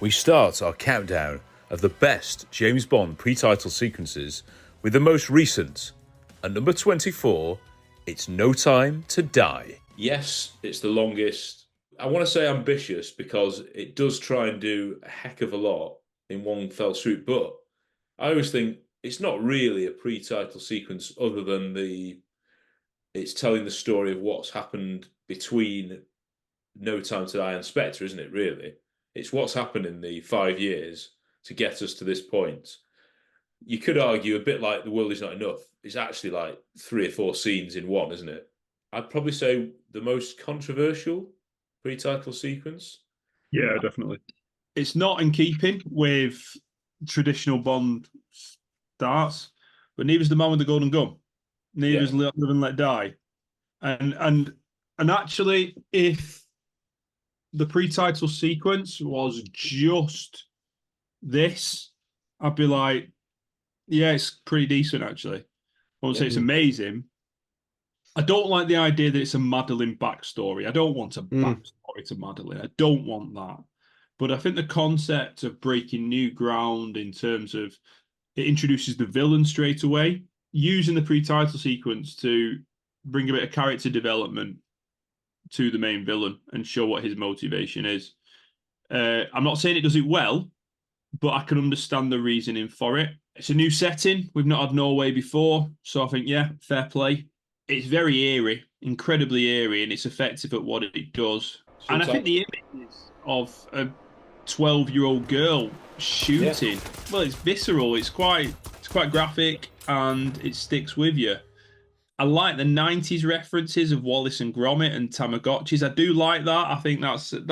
We start our countdown of the best James Bond pre-title sequences with the most recent. At number 24, it's No Time to Die. Yes, it's the longest. I want to say ambitious because it does try and do a heck of a lot in one fell swoop, but I always think it's not really a pre-title sequence other than it's telling the story of what's happened between No Time to Die and Spectre, isn't it, really? It's what's happened in the 5 years to get us to this point. You could argue a bit like The World Is Not Enough. It's actually like 3 or 4 scenes in one, isn't it? I'd probably say the most controversial pre-title sequence. Yeah, definitely. It's not in keeping with traditional Bond starts, but neither is the Man with the Golden Gun. Neither is Live and Let Die. And actually, if the pre-title sequence was just this, I'd be like, yeah, it's pretty decent, actually. I won't say it's amazing. I don't like the idea that it's a Madeline backstory. I don't want a backstory to Madeline. I don't want that. But I think the concept of breaking new ground in terms of it introduces the villain straight away, using the pre-title sequence to bring a bit of character development to the main villain and show what his motivation is. I'm not saying it does it well, but I can understand the reasoning for it. It's a new setting. We've not had Norway before. So I think, yeah, fair play. It's very eerie, incredibly eerie, and it's effective at what it does. And I think the images of a 12-year-old girl shooting, well, it's visceral. It's quite graphic, and it sticks with you. I like the 90s references of Wallace and Gromit and Tamagotchis. I do like that. I think that's it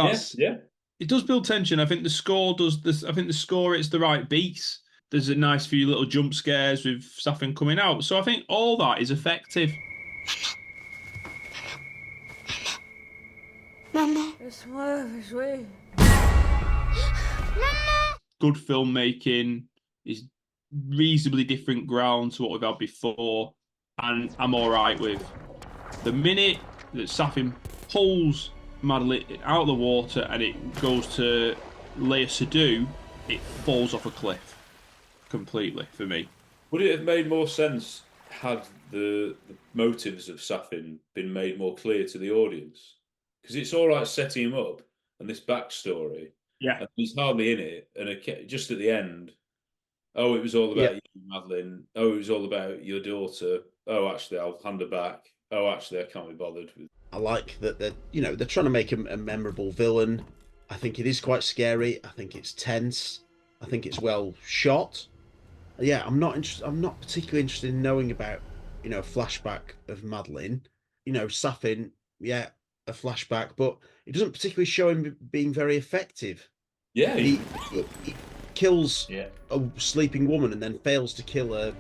does build tension. I think the score does this. I think the score hits the right beats. There's a nice few little jump scares with Safin coming out. So I think all that is effective. Mama. Good filmmaking is reasonably different ground to what we've had before. And I'm all right with the minute that Safin pulls Madeline out of the water and it goes to Leia Sadu, it falls off a cliff completely for me. Would it have made more sense had the motives of Safin been made more clear to the audience? Because it's all right setting him up and this backstory. Yeah. And he's hardly in it. And just at the end, oh, it was all about you, Madeline. Oh, it was all about your daughter. Oh, actually, I'll hand her back. Oh, actually, I can't be bothered with. I like that they're trying to make a memorable villain. I think it is quite scary. I think it's tense. I think it's well shot. Yeah, I'm not particularly interested in knowing about, a flashback of Madeline. Safin, yeah, a flashback, but it doesn't particularly show him being very effective. Yeah, he kills a sleeping woman and then fails to kill a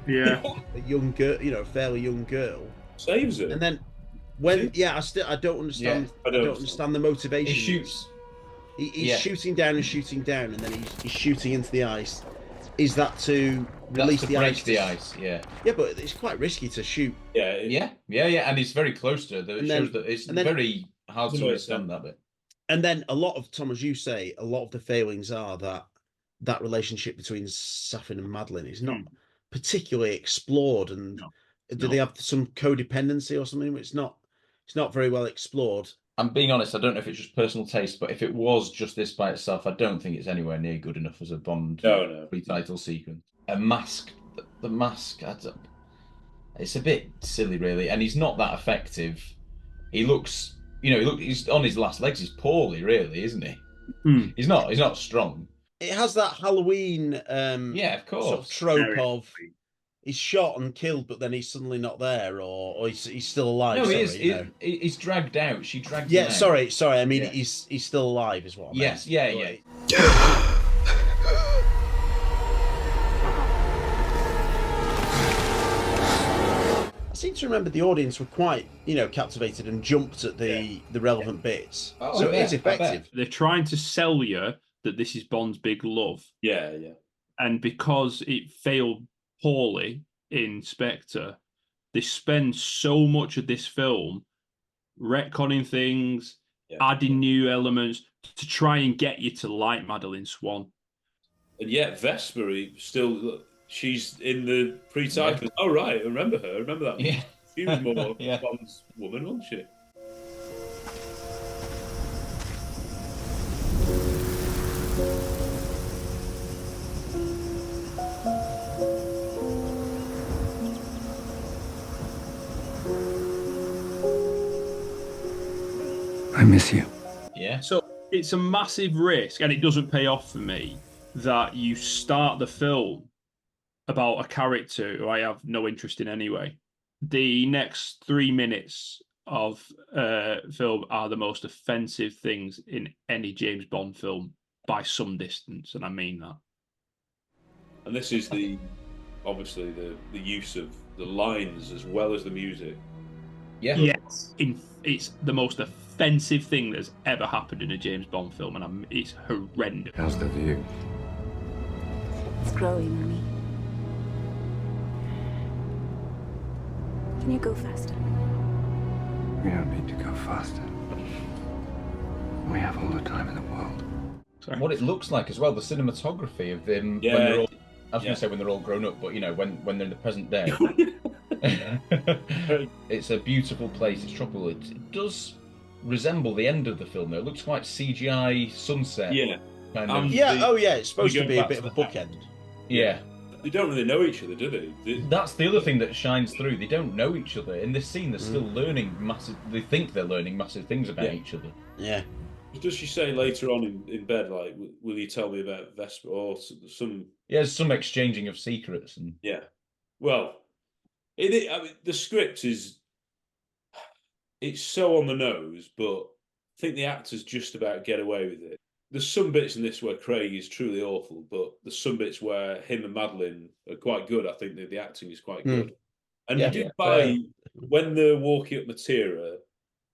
young girl, fairly young girl. Saves her. And then when I don't understand. I don't understand the motivation. He shoots. He's shooting down, and then he's shooting into the ice. Is that to release the ice? The ice, yeah. Yeah, but it's quite risky to shoot. Yeah, and he's very close to it. It shows that it's very hard to understand that bit. And then a lot of, Tom, as you say, a lot of the failings are that relationship between Safin and Madeline is not particularly explored. And do they have some codependency or something? It's not very well explored. I'm being honest, I don't know if it's just personal taste, but if it was just this by itself, I don't think it's anywhere near good enough as a Bond pre-title sequence. A mask, the mask, it's a bit silly, really, and he's not that effective. He looks, he's on his last legs. He's poorly, really, isn't he? He's not strong. It has that Halloween, of course, sort of trope of he's shot and killed, but then he's suddenly not there, or he's still alive. No, he is. He's dragged out. She dragged him out. Sorry. I mean, he's still alive, is what I meant. Yes, yeah. I seem to remember the audience were quite, captivated and jumped at the relevant bits. So it is effective. They're trying to sell you that this is Bond's big love. Yeah. And because it failed poorly in Spectre, they spend so much of this film retconning things, adding new elements, to try and get you to like Madeline Swan. And yet Vesper still, she's in the pre-title. Oh right, I remember her. I remember that. Yeah. She was more Yeah. Bond's woman, wasn't she? I miss you. Yeah. So it's a massive risk, and it doesn't pay off for me, that you start the film about a character who I have no interest in anyway. The next 3 minutes of film are the most offensive things in any James Bond film by some distance, and I mean that. And this is obviously the use of the lines as well as the music. Yeah. Yes, it's the most offensive thing that's ever happened in a James Bond film, and it's horrendous. How's the view? It's growing on me. Can you go faster? We don't need to go faster. We have all the time in the world. Sorry. What it looks like as well, the cinematography of them when Yeah. they're all, I was going to say when they're all grown up, but you know, when they're in the present day. It's a beautiful place, it's tropical. It does resemble the end of the film though. It looks quite CGI sunset. Yeah. Kind of. Yeah, it's supposed we to go be a back bit to of a the bookend. Yeah. They don't really know each other, do they? That's the other thing that shines through. They don't know each other. In this scene, they're still learning massive. They think they're learning massive things about each other. Yeah. Does she say later on in bed, like, will you tell me about Vesper or some? Yeah, there's some exchanging of secrets and. Yeah. Well, I mean, the script it's so on the nose, but I think the actors just about get away with it. There's some bits in this where Craig is truly awful, but there's some bits where him and Madeline are quite good. I think the acting is quite good. And Yeah, you did buy, when they're walking up Matera,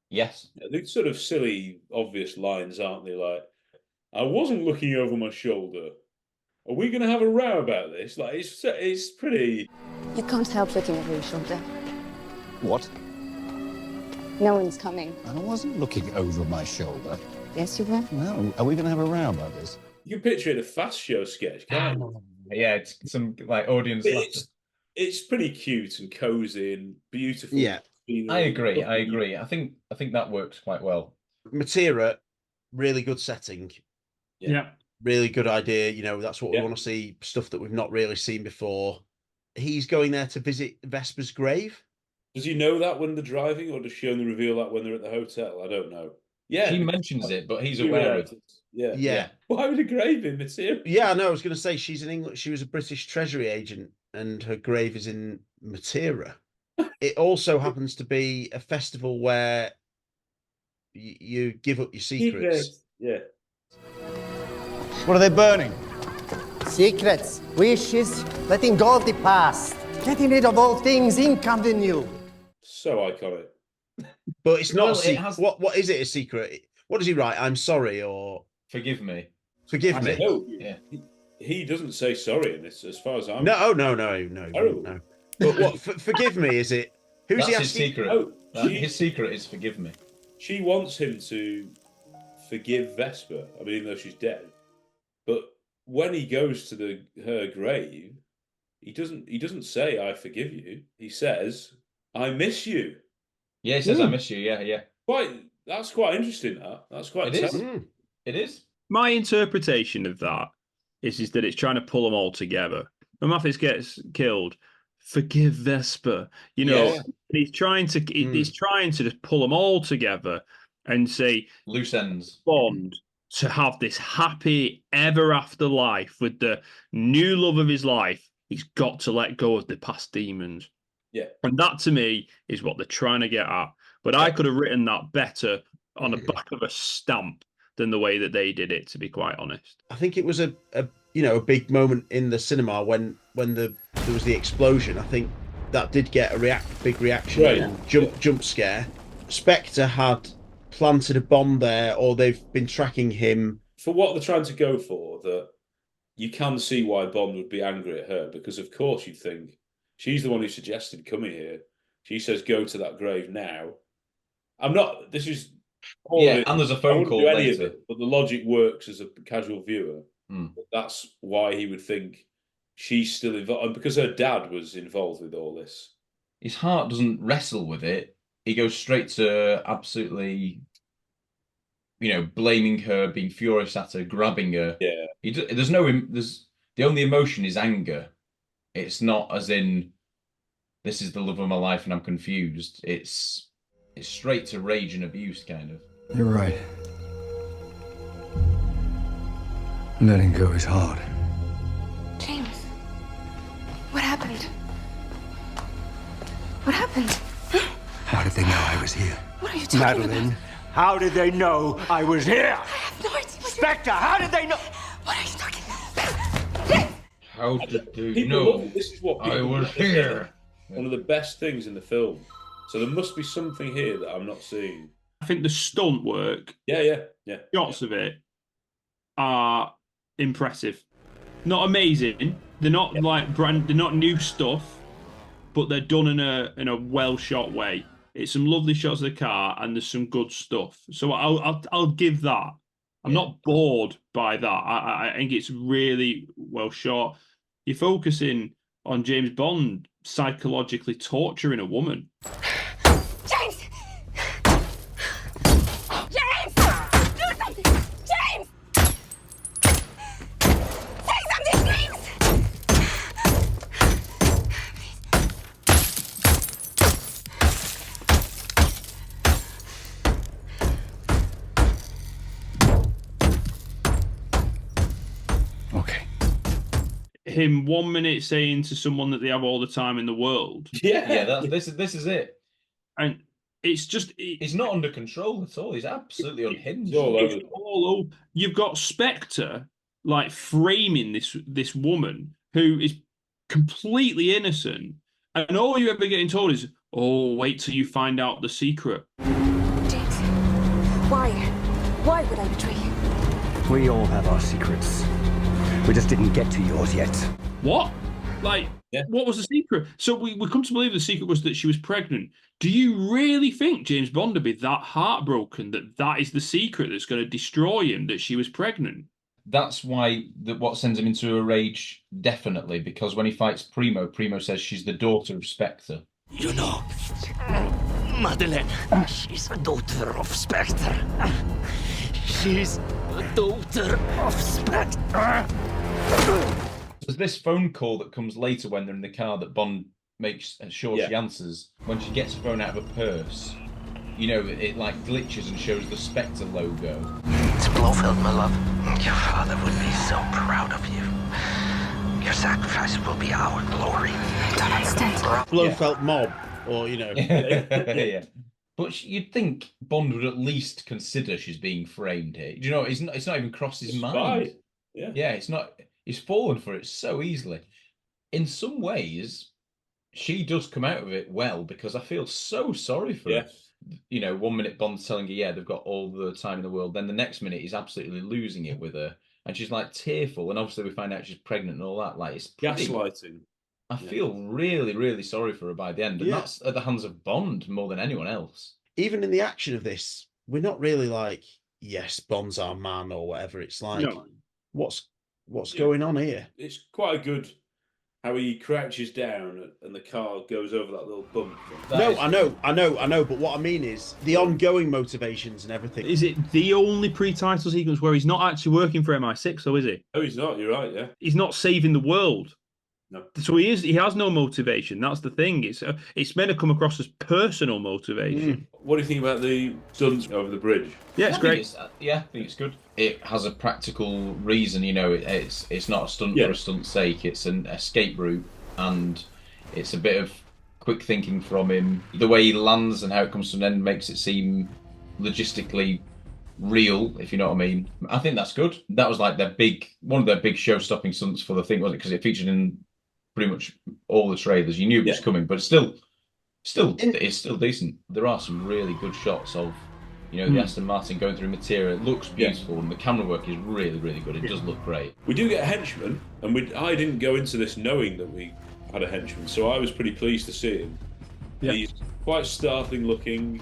Yes. these sort of silly, obvious lines, aren't they? Like, I wasn't looking over my shoulder. Are we going to have a row about this? Like, it's pretty. You can't help looking over your shoulder. What? No one's coming. I wasn't looking over my shoulder. Yes, you were. No. Are we going to have a row about this? You can picture it a Fast Show sketch, can't you? Yeah, it's some like audience. It's pretty cute and cozy and beautiful. Yeah. I agree. I think that works quite well. Matera, really good setting. Yeah. Really good idea. You know, that's what we Yeah. want to see, stuff that we've not really seen before. He's going there to visit Vesper's grave. Does he know that when they're driving, or does she only reveal that when they're at the hotel? I don't know. Yeah, He mentions it, but he's aware of it. Yeah. Yeah. Why would a grave in Matera? Yeah, I know. I was going to say she was a British Treasury agent, and her grave is in Matera. It also happens to be a festival where you give up your secrets. Yeah. What are they burning? Secrets, wishes, letting go of the past, getting rid of all things inconvenient. So iconic. But it's not Well, a secret. has- What is it a secret? What does he write? I'm sorry, or Forgive me. forgive me. No, Yeah. he doesn't say sorry in this, as far as I'm. No. Terrible. No. But what? Forgive me? Is it? Who's That's he his asking? secret. Oh, His secret is forgive me. She wants him to forgive Vesper. I mean, even though she's dead. But when he goes to her grave, he doesn't say I forgive you. He says I miss you. Yeah, he says I miss you. Yeah. That's quite interesting. That's quite. It is. telling. It is. My interpretation of that is that it's trying to pull them all together. When Mathis gets killed, forgive Vesper. You know, Yeah. he's trying to just pull them all together and say Loose ends. Bond to have this happy ever after life with the new love of his life. He's got to let go of the past demons. Yeah. And that to me is what they're trying to get at. But I could have written that better on the back of a stamp than the way that they did it, to be quite honest. I think it was a big moment in the cinema when there was the explosion. I think that did get a big reaction, Right. and jump scare. Spectre had planted a bomb there, or they've been tracking him. For what they're trying to go for, that you can see why Bond would be angry at her, because of course you'd think she's the one who suggested coming here. She says go to that grave now. This is Yeah, and there's a I phone wouldn't call do any of later. it, but the logic works as a casual viewer. Mm. That's why he would think she's still involved, and because her dad was involved with all this. His heart doesn't wrestle with it. He goes straight to absolutely, blaming her, being furious at her, grabbing her. Yeah. There's the only emotion is anger. It's not as in, this is the love of my life and I'm confused. It's straight to rage and abuse, kind of. You're right. Letting go is hard. James, what happened? What happened? How did they know I was here? What are you talking Madeline, about? how did they know I was here? I have no idea what you're... Spectre, how did they know? What are you talking about? How did they People know love, this is what I people was love. here? One of the best things in the film. So there must be something here that I'm not seeing. I think the stunt work, Yeah. shots of it, are impressive. Not amazing. They're not they're not new stuff, but they're done in a well shot way. It's some lovely shots of the car, and there's some good stuff. So I'll give that. I'm not bored by that. I think it's really well shot. You're focusing on James Bond psychologically torturing a woman. James! James! Do something! James! Say something, James! Okay. Him 1 minute saying to someone that they have all the time in the world, Yeah, this is it. and it's just He's not under control at all. He's absolutely unhinged. It's all over. it's all over. You've got Spectre like framing this woman who is completely innocent, and all you ever getting told is, "Oh, wait till you find out the secret." James, why? Why would I betray you? We all have our secrets. We just didn't get to yours yet. What? Like, Yeah. what was the secret? So we come to believe the secret was that she was pregnant. Do you really think James Bond would be that heartbroken that is the secret that's going to destroy him, that she was pregnant? That's why what sends him into a rage, definitely, because when he fights Primo says she's the daughter of Spectre. You know, Madeleine, she's a daughter of Spectre. She's a daughter of Spectre. There's this phone call that comes later when they're in the car that Bond makes sure she answers. When she gets a phone out of her purse, it like glitches and shows the Spectre logo. It's Blofeld, my love. Your father would be so proud of you. Your sacrifice will be our glory. I don't understand. Blofeld mob, or Yeah. But you'd think Bond would at least consider she's being framed here. Do you know, it's not even crossed his mind. Yeah. Yeah, it's not. He's fallen for it so easily. In some ways, she does come out of it well, because I feel so sorry for her. 1 minute Bond's telling her, yeah, they've got all the time in the world. Then the next minute, he's absolutely losing it with her. And she's like tearful. And obviously we find out she's pregnant and all that. Like, it's Gaslighting. I feel really, really sorry for her by the end. And that's at the hands of Bond more than anyone else. even in the action of this, we're not really like, yes, Bond's our man or whatever. It's like, what's going on here? It's quite a good how he crouches down and the car goes over that little bump. I know. But what I mean is the ongoing motivations and everything. Is it the only pre-title sequence where he's not actually working for MI6, though, is he? Oh, he's not. You're right. Yeah. He's not saving the world. No. So he has no motivation. That's the thing. It's meant to come across as personal motivation. What do you think about the stunts over the bridge? Yeah, it's great. I think it's good. It has a practical reason, it's not a stunt for a stunt's sake. It's an escape route, and it's a bit of quick thinking from him. The way he lands and how it comes to an end makes it seem logistically real, if you know what I mean. I think that's good. That was like one of their big show-stopping stunts for the thing, wasn't it? Because it featured in pretty much all the trailers. You knew it was coming, but it's still decent. There are some really good shots of, the Aston Martin going through material. It looks beautiful, and the camera work is really, really good. It does look great. We do get a henchman, and I didn't go into this knowing that we had a henchman, so I was pretty pleased to see him. Yeah. He's quite startling looking.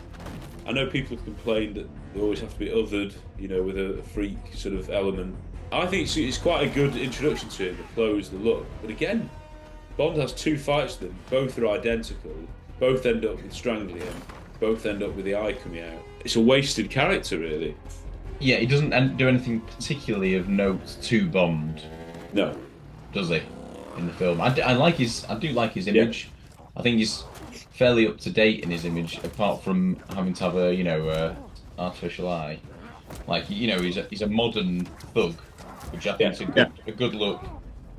I know people have complained that they always have to be othered, you know, with a freak sort of element. I think it's quite a good introduction to him, the clothes, the look. But again, Bond has 2 fights with them, both are identical, both end up with strangling him, both end up with the eye coming out. It's a wasted character, really. Yeah, he doesn't do anything particularly of note to Bond. No. Does he? In the film. I do like his image. Yeah. I think he's fairly up to date in his image, apart from having to have a artificial eye. Like, you know, he's a modern thug, which I think is a good look.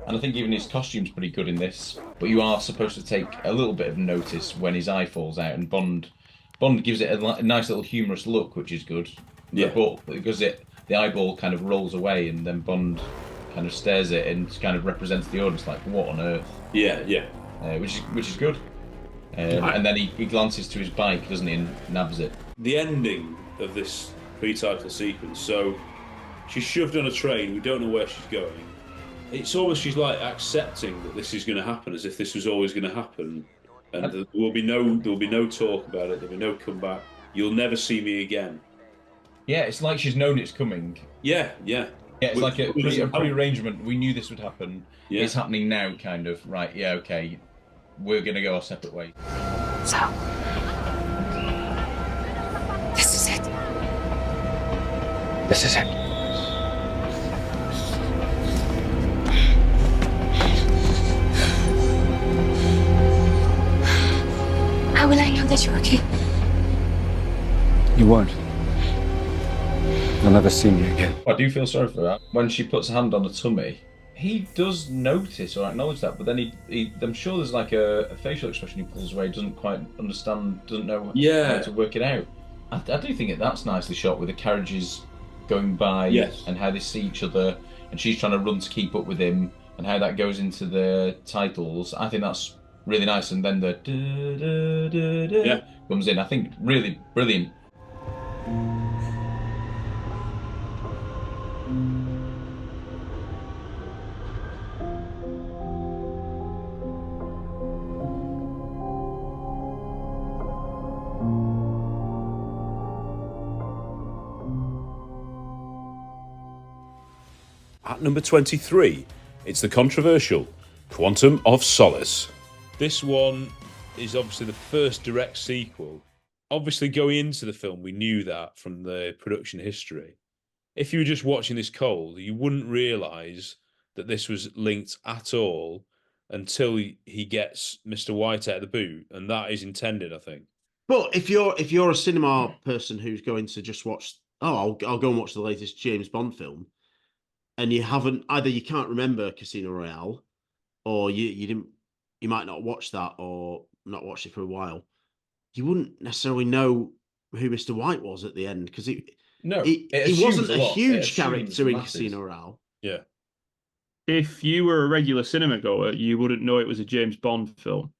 And I think even his costume's pretty good in this. But you are supposed to take a little bit of notice when his eye falls out, and Bond gives it a nice little humorous look, which is good. Yeah. But because the eyeball kind of rolls away, and then Bond kind of stares at it and kind of represents the audience like, what on earth? Yeah. Which is good. And then he glances to his bike, doesn't he, and nabs it. The ending of this pre-title sequence, so she's shoved on a train, we don't know where she's going. It's almost she's like accepting that this is going to happen, as if this was always going to happen, and there will be no talk about it. There'll be no comeback. You'll never see me again. Yeah, it's like she's known it's coming. Yeah. Yeah, it's like a pre-arrangement. We knew this would happen. Yeah. It's happening now, kind of. Right, yeah, okay. We're going to go our separate ways. So, this is it. This is it. How will I know that you're okay? You won't. You'll never see me again. I do feel sorry for that. When she puts a hand on the tummy, he does notice or acknowledge that, but then I'm sure there's like a facial expression he pulls away, doesn't quite understand, doesn't know how to work it out. I do think that's nicely shot with the carriages going by and how they see each other, and she's trying to run to keep up with him, and how that goes into the titles. I think that's really nice, and then the comes in. I think really brilliant. At number 23, it's the controversial Quantum of Solace. This one is obviously the first direct sequel. Obviously, going into the film, we knew that from the production history. If you were just watching this cold, you wouldn't realise that this was linked at all until he gets Mr. White out of the boot, and that is intended, I think. But if you're a cinema person who's going to just watch, I'll go and watch the latest James Bond film, and you can't remember Casino Royale, or you might not watch that or not watched it for a while, you wouldn't necessarily know who Mr. White was at the end, because he wasn't a huge character in Casino Royale. Yeah. If you were a regular cinema goer, you wouldn't know it was a James Bond film.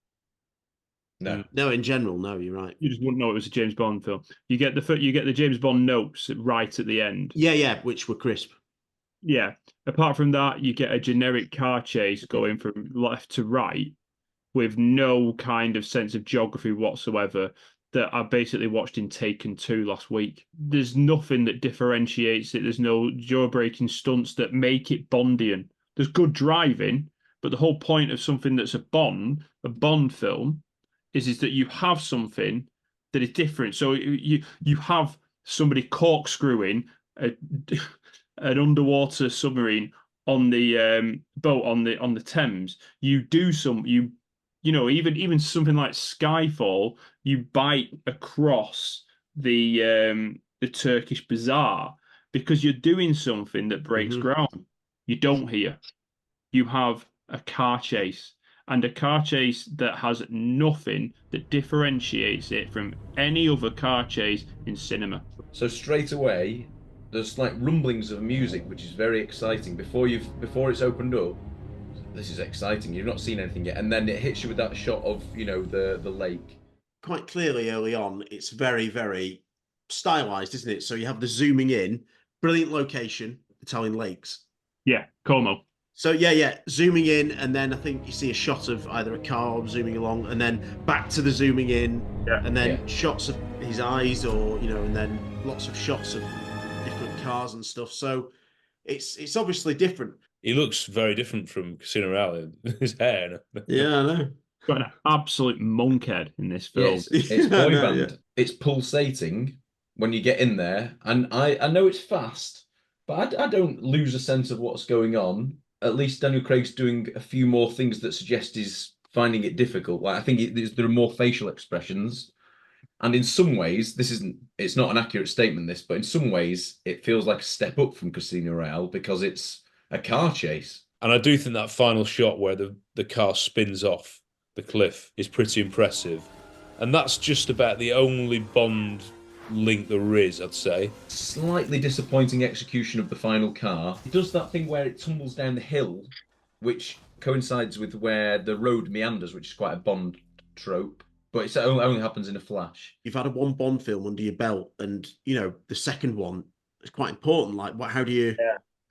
No, in general, no, you're right. You just wouldn't know it was a James Bond film. You get the James Bond notes right at the end. Yeah, which were crisp. Yeah. Apart from that, you get a generic car chase going from left to right with no kind of sense of geography whatsoever that I basically watched in Taken 2 last week. There's nothing that differentiates it. There's no jaw-breaking stunts that make it Bondian. There's good driving, but the whole point of something that's a Bond film, is that you have something that is different. So you have somebody corkscrewing an underwater submarine on the boat on the Thames. You do even something like Skyfall, you bite across the Turkish bazaar because you're doing something that breaks ground. You don't here. You have a car chase, and a car chase that has nothing that differentiates it from any other car chase in cinema. So straight away, there's like rumblings of music, which is very exciting. Before it's opened up, this is exciting. You've not seen anything yet, and then it hits you with that shot of the lake. Quite clearly, early on, it's very, very stylized, isn't it? So you have the zooming in, brilliant location, Italian lakes. Yeah, Como. So yeah, zooming in, and then I think you see a shot of either a car zooming along, and then back to the zooming in, and then shots of his eyes, or and then lots of shots of different cars and stuff. So it's obviously different. He looks very different from Casino Royale. His hair. Yeah, I know. Got an absolute monkhead in this film. Yes, it's boy band. It's pulsating when you get in there, and I know it's fast, but I don't lose a sense of what's going on. At least Daniel Craig's doing a few more things that suggest he's finding it difficult. Like I think there are more facial expressions, and in some ways, it's not an accurate statement, this, but in some ways, it feels like a step up from Casino Royale because it's a car chase. And I do think that final shot where the car spins off the cliff is pretty impressive. And that's just about the only Bond link there is, I'd say. Slightly disappointing execution of the final car. It does that thing where it tumbles down the hill, which coincides with where the road meanders, which is quite a Bond trope. But it only happens in a flash. You've had one Bond film under your belt, and the second one is quite important. Like,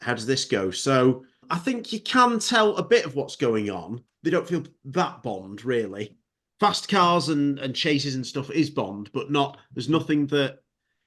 how does this go? So I think you can tell a bit of what's going on. They don't feel that Bond, really. Fast cars and chases and stuff is Bond, but there's nothing that,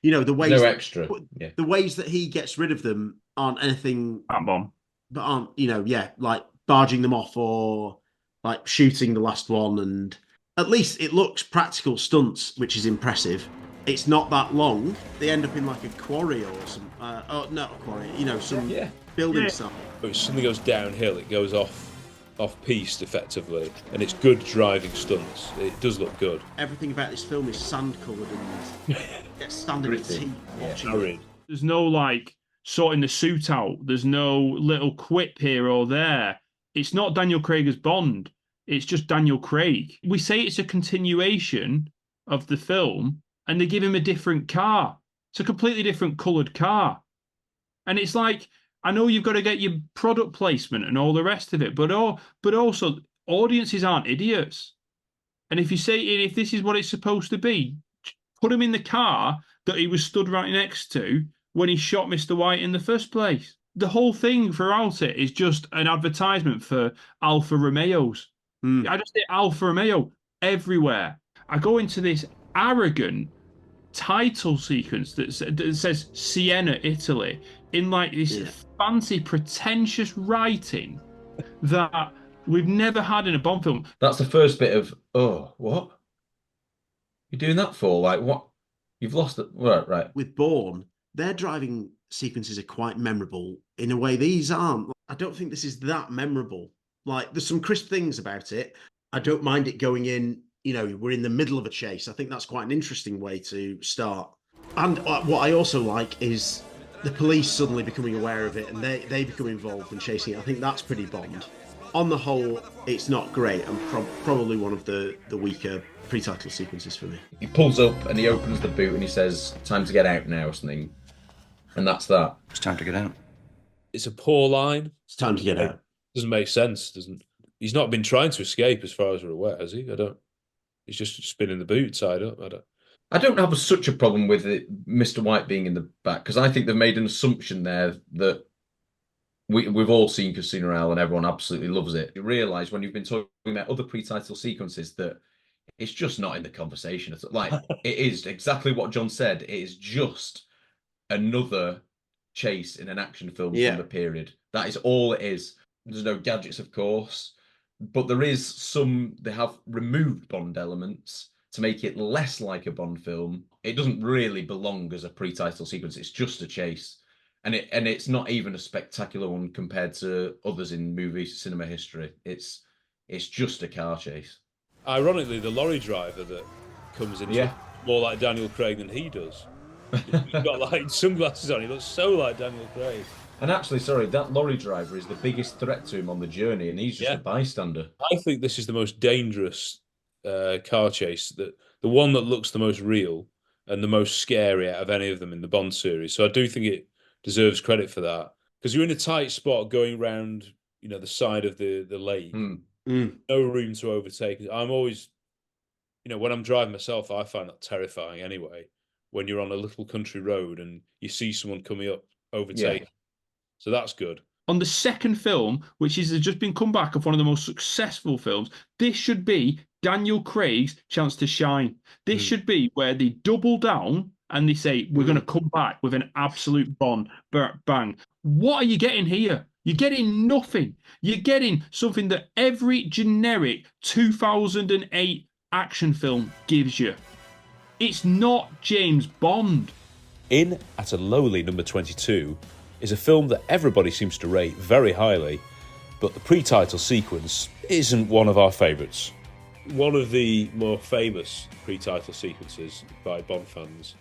the ways... No extra. Yeah. The ways that he gets rid of them aren't anything... Bomb. But aren't, like barging them off or like shooting the last one. And at least it looks practical stunts, which is impressive. It's not that long. They end up in like a quarry or some... not a quarry, some building stuff. But if something goes downhill, it goes off-piste effectively, and it's good driving stunts. It does look good. Everything about this film is sand-coloured and gets standing with teeth watching it. There's no like sorting the suit out. There's no little quip here or there. It's not Daniel Craig as Bond. It's just Daniel Craig. We say it's a continuation of the film, and they give him a different car. It's a completely different coloured car. And it's like, I know you've got to get your product placement and all the rest of it, but also audiences aren't idiots. And if this is what it's supposed to be, put him in the car that he was stood right next to when he shot Mr. White in the first place. The whole thing throughout it is just an advertisement for Alfa Romeos. I just say Alfa Romeo everywhere. I go into this arrogant title sequence that says Siena, Italy, in like this fancy, pretentious writing that we've never had in a Bond film. That's the first bit of, oh, what? You're doing that for? Like, what? You've lost it. Right. With Bourne, their driving sequences are quite memorable. In a way, these aren't. I don't think this is that memorable. Like, there's some crisp things about it. I don't mind it going in, we're in the middle of a chase. I think that's quite an interesting way to start. And what I also like is the police suddenly becoming aware of it and they become involved in chasing it. I think that's pretty Bond. On the whole, it's not great and probably one of the weaker pre-title sequences for me. He pulls up and he opens the boot and he says, time to get out now or something. And that's that. It's time to get out. It's a poor line. It's time to get out. Doesn't make sense, doesn't. He's not been trying to escape as far as we're aware, has he? He's just spinning the boot tied up. I don't have such a problem with Mr. White being in the back, because I think they've made an assumption there that we've all seen Casino Royale and everyone absolutely loves it. You realise when you've been talking about other pre-title sequences that it's just not in the conversation. Like, it is exactly what John said. It is just another chase in an action film from the period. That is all it is. There's no gadgets, of course, but they have removed Bond elements to make it less like a Bond film. It doesn't really belong as a pre-title sequence. It's just a chase. And it's not even a spectacular one compared to others in movie cinema history. It's just a car chase. Ironically, the lorry driver that comes in looks more like Daniel Craig than he does. He's got like sunglasses on. He looks so like Daniel Craig. And actually, that lorry driver is the biggest threat to him on the journey, and he's just a bystander. I think this is the most dangerous car chase, the one that looks the most real and the most scary out of any of them in the Bond series. So I do think it deserves credit for that, because you're in a tight spot going round, the side of the lake. No room to overtake. I'm always, when I'm driving myself, I find that terrifying anyway. When you're on a little country road and you see someone coming up, overtake. So that's good. on the second film, which has just been come back of one of the most successful films. This should be Daniel Craig's chance to shine. This should be where they double down and they say, we're going to come back with an absolute Bond bang. What are you getting here? You're getting nothing. You're getting something that every generic 2008 action film gives you. It's not James Bond. In at a lowly number 22 is a film that everybody seems to rate very highly, but the pre-title sequence isn't one of our favourites. One of the more famous pre-title sequences by Bond fans,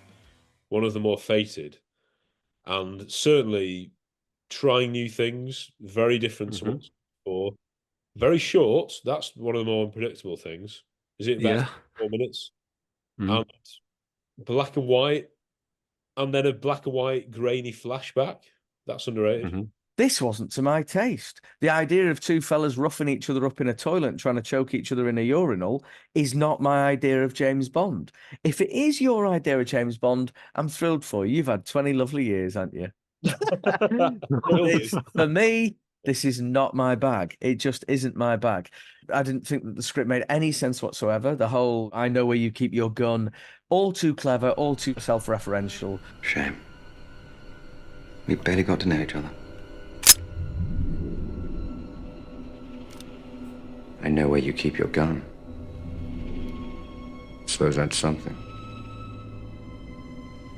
one of the more fated, and certainly trying new things, very different to what's before. Very short, that's one of the more unpredictable things. Is it about 4 minutes? And black and white, and then a black and white grainy flashback. That's underrated. This wasn't to my taste. The idea of two fellas roughing each other up in a toilet and trying to choke each other in a urinal is not my idea of James Bond. If it is your idea of James Bond, I'm thrilled for you. You've had 20 lovely years, haven't you? For me, this is not my bag. It just isn't my bag. I didn't think that the script made any sense whatsoever. The whole, I know where you keep your gun, all too clever, all too self-referential. Shame. We barely got to know each other. I know where you keep your gun. Suppose that's something.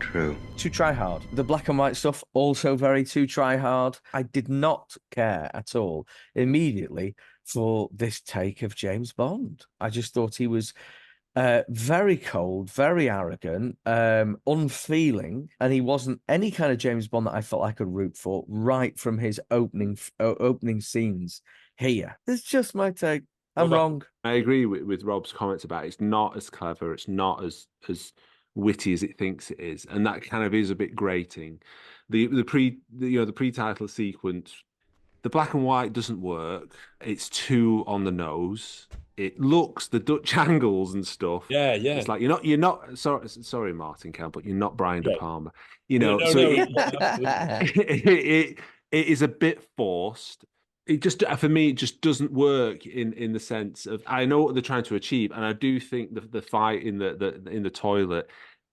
True. Too try hard. The black and white stuff, also very too try hard. I did not care at all immediately for this take of James Bond. I just thought he was very cold, very arrogant, unfeeling, and he wasn't any kind of James Bond that I felt I could root for right from his opening scenes here. It's just my take. I'm wrong. I agree with Rob's comments about it's not as clever, it's not as witty as it thinks it is, and that kind of is a bit grating. The pre-title sequence, the black and white doesn't work. It's too on the nose. It looks, the Dutch angles and stuff. Yeah. It's like you're not. Sorry, Martin Kell, but you're not Brian De Palma. It is a bit forced. It just, for me, it just doesn't work in the sense of, I know what they're trying to achieve, and I do think the fight in the toilet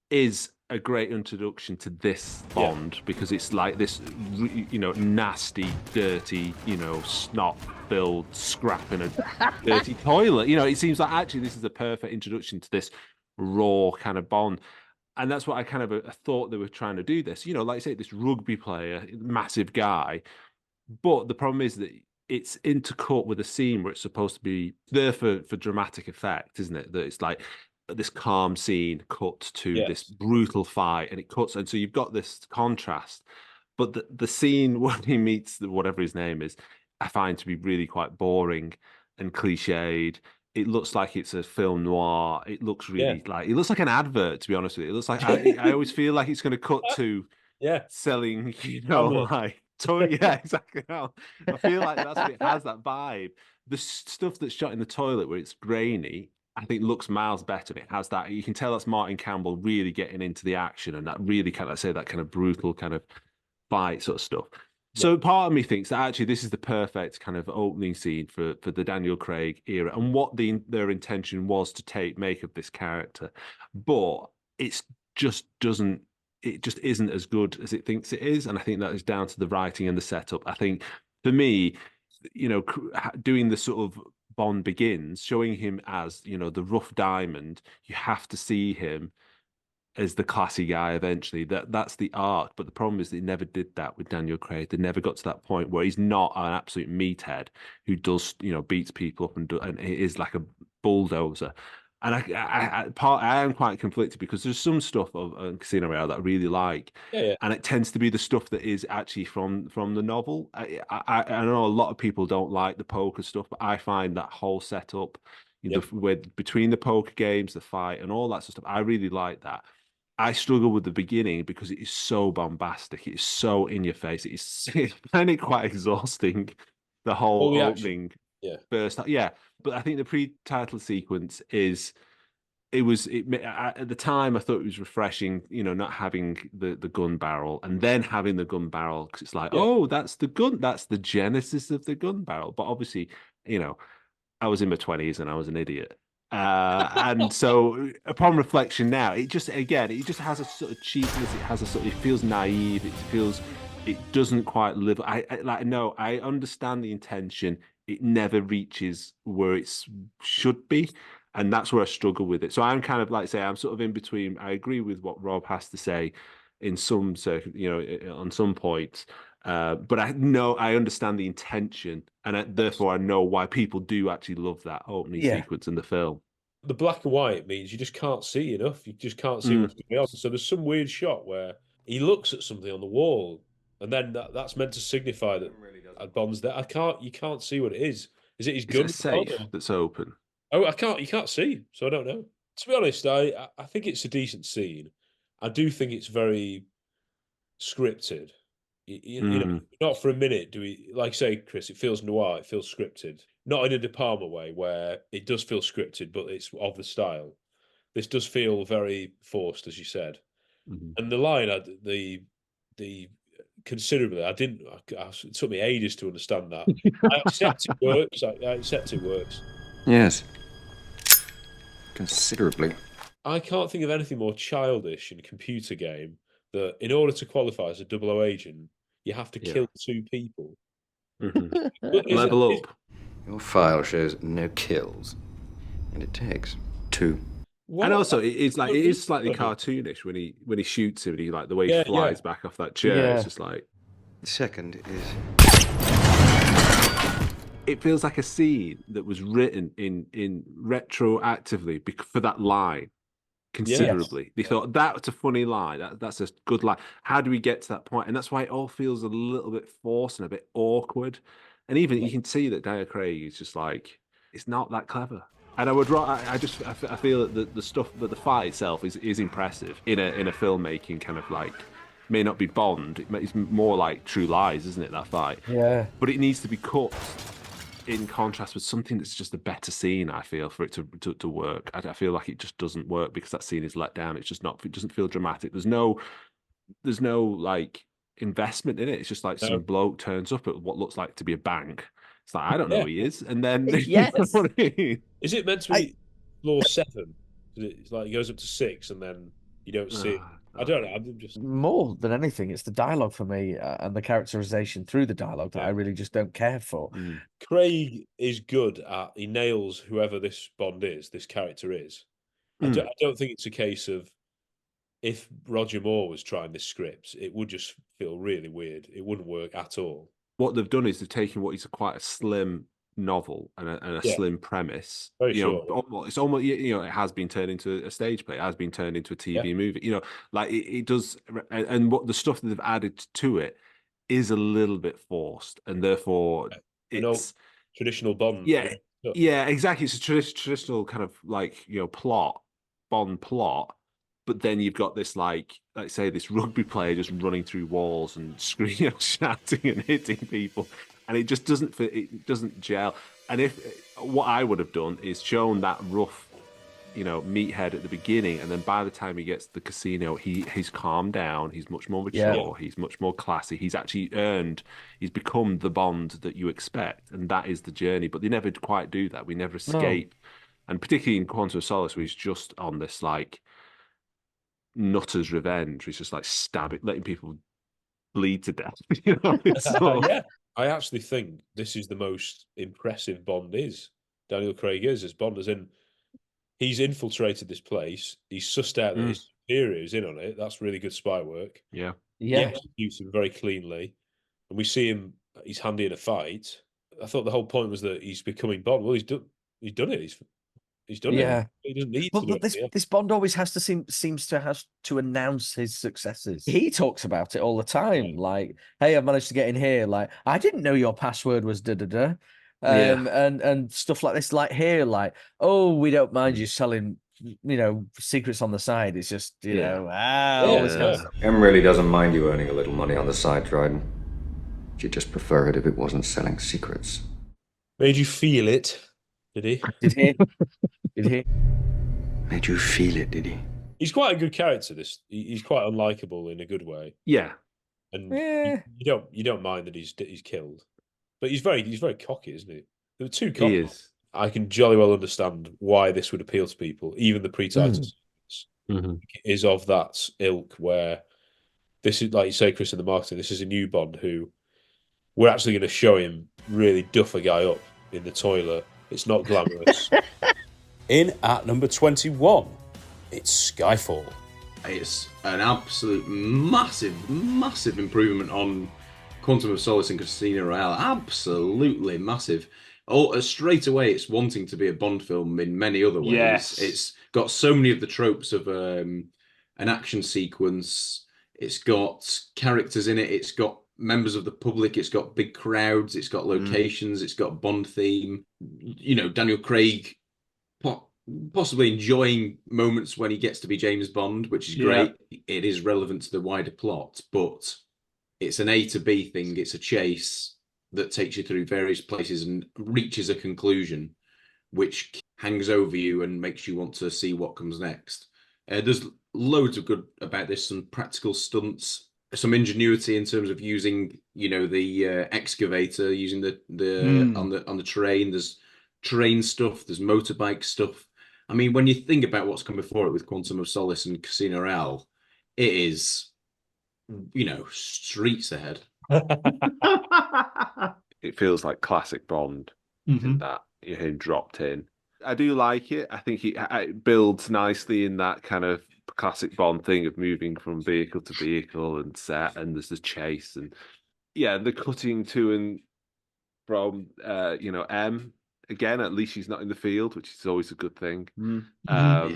is a great introduction to this Bond, because it's like this, nasty, dirty, snot-filled scrap in a dirty toilet. It seems like actually this is a perfect introduction to this raw kind of Bond. And that's what I kind of thought they were trying to do this. Like I say, this rugby player, massive guy. But the problem is that it's intercut with a scene where it's supposed to be there for dramatic effect, isn't it? That it's like this calm scene cut to this brutal fight, and it cuts, and so you've got this contrast. But the scene when he meets whatever his name is, I find to be really quite boring and cliched. It looks like it's a film noir. It looks really it looks like an advert, to be honest with you. It looks like I always feel like it's going to cut to selling, exactly. I feel like that's what it has, that vibe. The stuff that's shot in the toilet where it's grainy, I think looks miles better. It has that. You can tell that's Martin Campbell really getting into the action, and that really kind of that kind of brutal kind of fight sort of stuff. So part of me thinks that actually this is the perfect kind of opening scene for the Daniel Craig era, and what their intention was to make of this character. But it just isn't as good as it thinks it is, and I think that is down to the writing and the setup. I think for me, doing the sort of Bond Begins, showing him as the rough diamond, you have to see him as the classy guy eventually. That's the arc. But the problem is they never did that with Daniel Craig. They never got to that point where he's not an absolute meathead who does beats people up and is like a bulldozer. And I am quite conflicted, because there's some stuff of Casino Royale that I really like, and it tends to be the stuff that is actually from the novel. I know a lot of people don't like the poker stuff, but I find that whole setup, between the poker games, the fight, and all that sort of stuff, I really like that. I struggle with the beginning because it is so bombastic, it is so in your face, I find it quite exhausting. The whole opening. First, but I think the pre-title sequence is at the time I thought it was refreshing, not having the gun barrel and then having the gun barrel, because it's like, oh, that's the genesis of the gun barrel. But obviously, I was in my 20s and I was an idiot. And so upon reflection now, it just has a sort of cheapness. It feels naive. It doesn't quite live. I understand the intention. It never reaches where it should be. And that's where I struggle with it. So I'm kind of I'm sort of in between. I agree with what Rob has to say in some, on some points. But I understand the intention, and therefore I know why people do actually love that opening sequence in the film. The black and white means you just can't see enough. You just can't see what's going on. So there's some weird shot where he looks at something on the wall, and then that's meant to signify that Bond's there. You can't see what it is. Is it his gun? Is it a safe that's open? Oh, you can't see, so I don't know. To be honest, I think it's a decent scene. I do think it's very scripted. Not for a minute do we, like say, Chris, it feels noir, it feels scripted. Not in a De Palma way where it does feel scripted, but it's of the style. This does feel very forced, as you said. And the line, the considerably, it took me ages to understand that. I accept it works. I accept it works. Yes. Considerably. I can't think of anything more childish in a computer game that in order to qualify as a 00 agent, you have to kill 2 people. Level up. Your file shows no kills, and it takes 2. And also, it is slightly cartoonish when he shoots him, and the way he flies back off that chair. Yeah. It's just like. The second is. It feels like a scene that was written in retroactively for that line. Considerably, they thought that's a funny line. That's a good line. How do we get to that point? And that's why it all feels a little bit forced and a bit awkward. And even you can see that Daniel Craig is just like, it's not that clever. And I feel that the stuff, that the fight itself is impressive in a filmmaking kind of may not be Bond. It's more like True Lies, isn't it? That fight. Yeah. But it needs to be cut in contrast with something that's just a better scene, I feel, for it to work. I feel like it just doesn't work because that scene is let down. It's just not. It doesn't feel dramatic. There's no investment in it. It's just some bloke turns up at what looks like to be a bank. It's like, I don't know who he is, and then yes. Is it meant to be floor 7? It's like it goes up to 6, and then you don't see it. I don't know. I'm just more than anything, it's the dialogue for me and the characterization through the dialogue that I really just don't care for. Craig is good at. He nails whoever this Bond is. This character is. I don't think it's a case of if Roger Moore was trying this script, it would just feel really weird. It wouldn't work at all. What they've done is they've taken what is quite a slim novel and a slim premise. Very it's almost it has been turned into a stage play. It has been turned into a TV movie. It does, and what the stuff that they've added to it is a little bit forced, and therefore it's traditional Bond. Yeah, exactly. It's a traditional kind of Bond plot. But then you've got this say this rugby player just running through walls and screaming, shouting and hitting people. And it just doesn't fit. It doesn't gel. And what I would have done is shown that rough, meathead at the beginning, and then by the time he gets to the casino, he's calmed down. He's much more mature. Yeah. He's much more classy. He's actually he's become the Bond that you expect, and that is the journey. But they never quite do that. We never escape. No. And particularly in Quantum of Solace, where he's just on this nutter's revenge. He's just letting people bleed to death. Yeah. I actually think this is the most impressive Bond Daniel Craig is as Bond, as in he's infiltrated this place. He's sussed out that his superior is in on it. That's really good spy work. Yeah. He executes him very cleanly. And we see him, he's handy in a fight. I thought the whole point was that he's becoming Bond. Well, he's done it. He's done it. He doesn't need to do it. This Bond always has to seems to have to announce his successes. He talks about it all the time. Like, hey, I've managed to get in here. Like, I didn't know your password was da-da-da. And stuff like this. Like here, oh, we don't mind you selling, secrets on the side. It's just, M really doesn't mind you earning a little money on the side, Dryden. She'd just prefer it if it wasn't selling secrets. Made you feel it, did he? Did he? Did he? Made you feel it, did he? He's quite a good character. He's quite unlikable in a good way, Yeah. and you don't mind that he's killed, but he's very cocky, isn't he? There are two cocky. He is. I can jolly well understand why this would appeal to people, even the pre-title sequence is of that ilk where this is, like you say, Chris, in the marketing, this is a new Bond who we're actually going to show him really duff a guy up in the toilet. It's not glamorous. In at number 21, it's Skyfall. It's an absolute massive improvement on Quantum of Solace and Casino Royale. Absolutely massive. Straight away, it's wanting to be a Bond film in many other ways. Yes. It's got so many of the tropes of an action sequence. It's got characters in it. It's got members of the public. It's got big crowds. It's got locations. It's got Bond theme. You know, Daniel Craig possibly enjoying moments when he gets to be James Bond, which is great. It is relevant to the wider plot, but it's an A to B thing. It's a chase that takes you through various places and reaches a conclusion, which hangs over you and makes you want to see what comes next. There's loads of good about this, some practical stunts, some ingenuity in terms of using, you know, the excavator, using the on the train. There's train stuff, there's motorbike stuff. I mean, when you think about what's come before it with Quantum of Solace and Casino Royale, it is, you know, streets ahead. It feels like classic Bond in that him dropped in. I do like it. I think it builds nicely in that kind of classic Bond thing of moving from vehicle to vehicle and set, and there's the chase and the cutting to and from M. Again, at least she's not in the field, which is always a good thing. I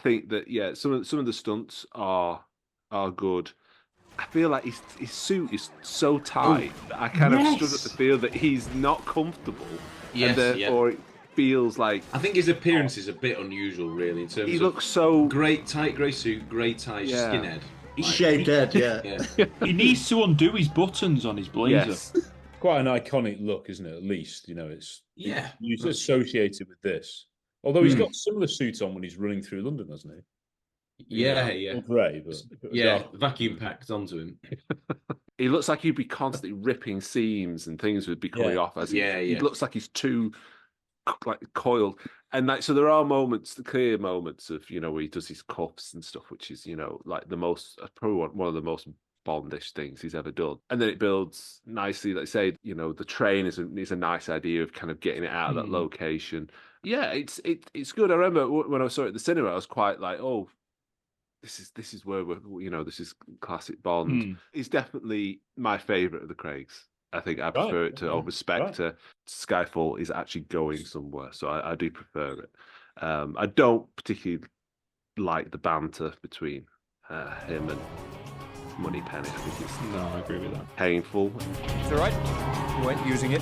think that some of the stunts are good. I feel like his suit is so tight that I kind of struggle to feel that he's not comfortable. Yes, and therefore it feels like... I think his appearance is a bit unusual, really, in terms he of... looks so... Great tight grey suit, grey tie, skinhead. He's shaved head, He needs to undo his buttons on his blazer. Yes. Quite an iconic look, isn't it? At least, you know, it's he's associated with this. Although he's got a similar suit on when he's running through London, hasn't he? Yeah. Grey, but vacuum packed onto him. He looks like he'd be constantly ripping seams and things would be coming off as he looks like he's too coiled. And so there are moments, the clear moments of, you know, where he does his cuffs and stuff, which is, you know, like probably one of the most Bondish things he's ever done. And then it builds nicely. Like I say, you know, the train is a nice idea of kind of getting it out of that location. Yeah, it's good. I remember when I saw it at the cinema, I was quite like, oh, this is where we're, you know, this is classic Bond. It's definitely my favourite of the Craigs. I think I prefer it to over Spectre. Right. Skyfall is actually going somewhere, so I do prefer it. I don't particularly like the banter between him and Moneypenny. I think it's I agree with that. Painful. It's all right. You weren't using it.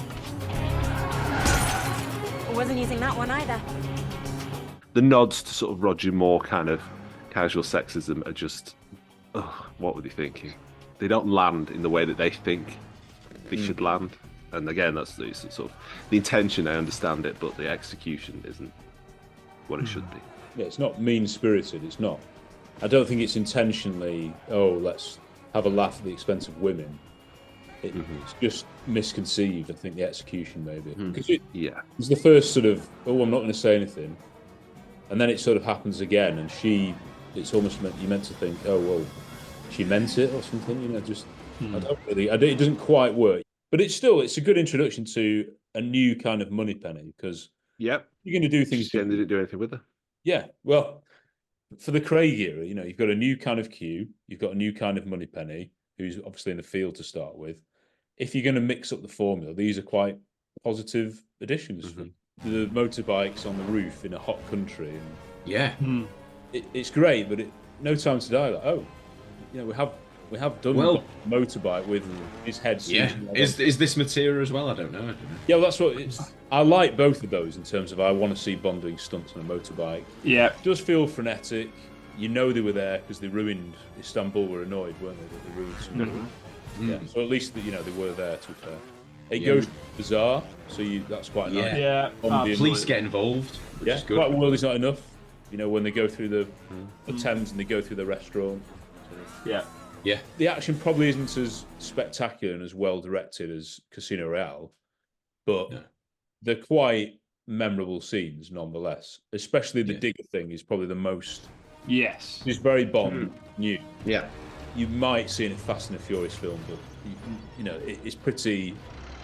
I wasn't using that one either. The nods to sort of Roger Moore kind of casual sexism are just, what were they thinking? They don't land in the way that they think they should land. And again, that's the sort of the intention. I understand it, but the execution isn't what it should be. Yeah, it's not mean-spirited. It's not. I don't think it's intentionally, let's have a laugh at the expense of women. It's just misconceived, I think, the execution maybe. Because it's the first sort of, I'm not going to say anything. And then it sort of happens again, and it's almost you meant to think, she meant it or something, you know, just, I don't really, it doesn't quite work. But it's a good introduction to a new kind of Moneypenny, because you're going to do things. She didn't do anything with her. Yeah, well, for the Craig era, you know, you've got a new kind of Q, you've got a new kind of Moneypenny, who's obviously in the field to start with. If you're going to mix up the formula, these are quite positive additions. For the motorbikes on the roof in a hot country. And it's great, but No Time to Die. Like, you know, we have done motorbike with his head. Yeah, is this material as well? I don't know. Yeah, well, that's what it's. I like both of those in terms of I want to see Bond doing stunts on a motorbike. Yeah, it does feel frenetic. You know they were there because they ruined Istanbul. Were annoyed, weren't they? That they ruined something. Yeah, so at least you know they were there. To be fair, it goes bizarre. So that's quite nice. Yeah, police get involved. Which is good. Quite world is not enough. You know, when they go through the Thames and they go through the restaurant. Yeah. Yeah. The action probably isn't as spectacular and as well directed as Casino Royale, but they're quite memorable scenes nonetheless. Especially the digger thing is probably the most. Yes. It's very Bond new. Yeah. You might see it in a Fast and the Furious film, but you know, it's pretty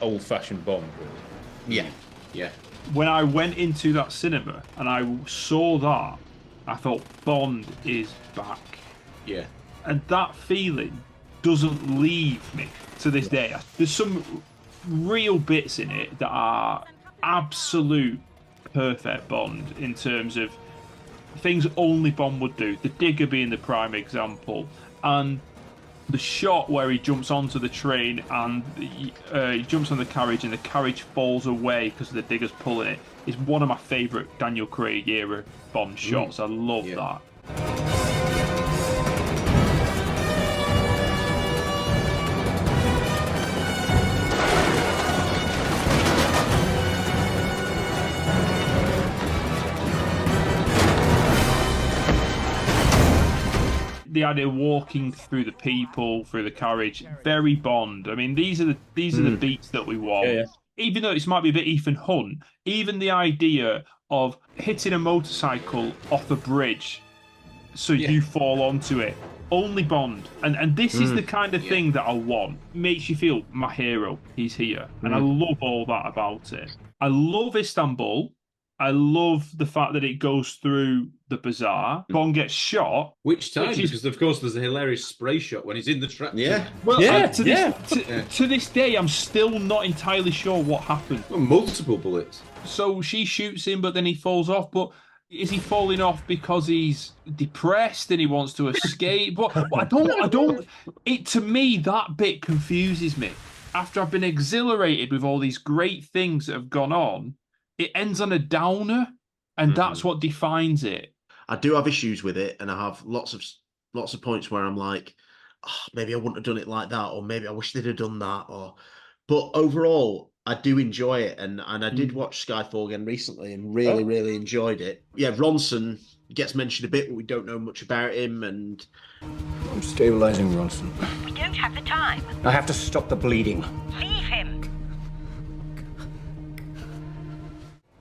old-fashioned Bond, really. Yeah. Yeah. When I went into that cinema and I saw that, I thought Bond is back. Yeah. And that feeling doesn't leave me to this day. There's some real bits in it that are absolute perfect Bond in terms of things only Bond would do. The digger being the prime example, and the shot where he jumps onto the train and he jumps on the carriage and the carriage falls away because the digger's pulling it is one of my favourite Daniel Craig era Bond shots. I love that. The idea of walking through the people, through the carriage, very Bond. I mean, these are the beats that we want. Yeah. Even though it might be a bit Ethan Hunt, even the idea of hitting a motorcycle off a bridge so you fall onto it, only Bond. And this is the kind of thing that I want. Makes you feel my hero, he's here. And I love all that about it. I love Istanbul. I love the fact that it goes through the bazaar. Bond gets shot. Which time? Because, of course, there's a hilarious spray shot when he's in the trap. Yeah. Well, to this day, I'm still not entirely sure what happened. Well, multiple bullets. So she shoots him, but then he falls off. But is he falling off because he's depressed and he wants to escape? But I don't. It, to me, that bit confuses me. After I've been exhilarated with all these great things that have gone on, it ends on a downer, and that's what defines it. I do have issues with it, and I have lots of points where I'm like, oh, maybe I wouldn't have done it like that, or maybe I wish they'd have done that. But overall, I do enjoy it, and I did watch Skyfall again recently, and really enjoyed it. Yeah, Ronson gets mentioned a bit, but we don't know much about him, and I'm stabilizing Ronson. We don't have the time. I have to stop the bleeding. Leave him.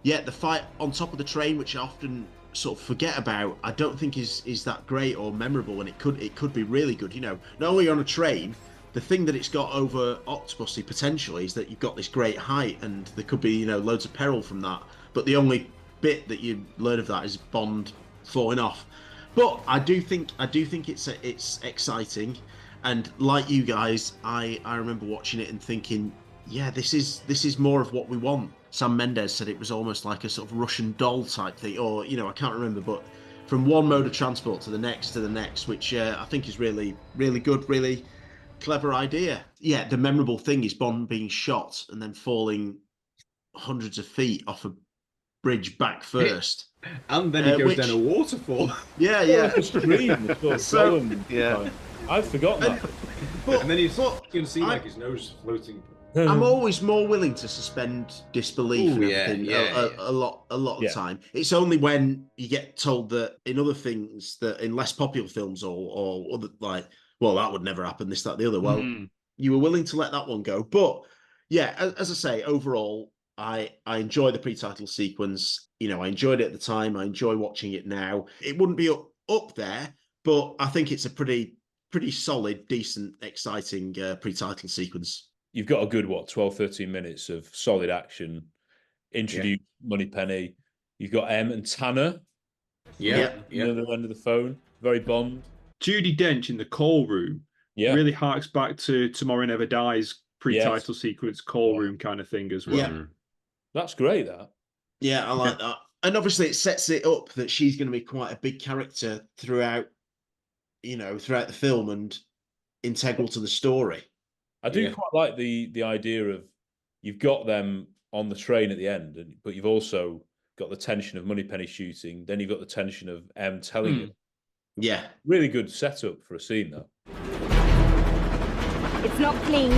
yeah, the fight on top of the train, which I often sort of forget about, I don't think is that great or memorable, and it could be really good. You know, not only on a train, the thing that it's got over Octopussy potentially is that you've got this great height, and there could be, you know, loads of peril from that. But the only bit that you learn of that is Bond falling off. But I do think it's exciting, and like you guys, I remember watching it and thinking, yeah, this is more of what we want. Sam Mendes said it was almost like a sort of Russian doll type thing, or, you know, I can't remember, but from one mode of transport to the next, which I think is really, really good, really clever idea. Yeah, the memorable thing is Bond being shot and then falling hundreds of feet off a bridge back first. And then he goes down a waterfall. Yeah, yeah. So, yeah. I've forgotten that. And then you can see like his nose floating. I'm always more willing to suspend disbelief Ooh, and everything a lot of the time. It's only when you get told that in other things, that in less popular films or other, like, well, that would never happen, this, that, the other. Well, you were willing to let that one go. But yeah, as I say, overall, I enjoy the pre-title sequence. You know, I enjoyed it at the time. I enjoy watching it now. It wouldn't be up there, but I think it's a pretty solid, decent, exciting pre-title sequence. You've got a good, 12, 13 minutes of solid action. Introduce Moneypenny. You've got M and Tanner. Yeah. The other end of the phone. Very Bond. Judi Dench in the call room really harks back to Tomorrow Never Dies pre-title sequence call room kind of thing as well. Yeah. That's great, that. Yeah, I like that. And obviously it sets it up that she's going to be quite a big character throughout the film and integral to the story. I do quite like the idea of you've got them on the train at the end, but you've also got the tension of Moneypenny shooting. Then you've got the tension of M telling him. Yeah. Really good setup for a scene, though. It's not clean.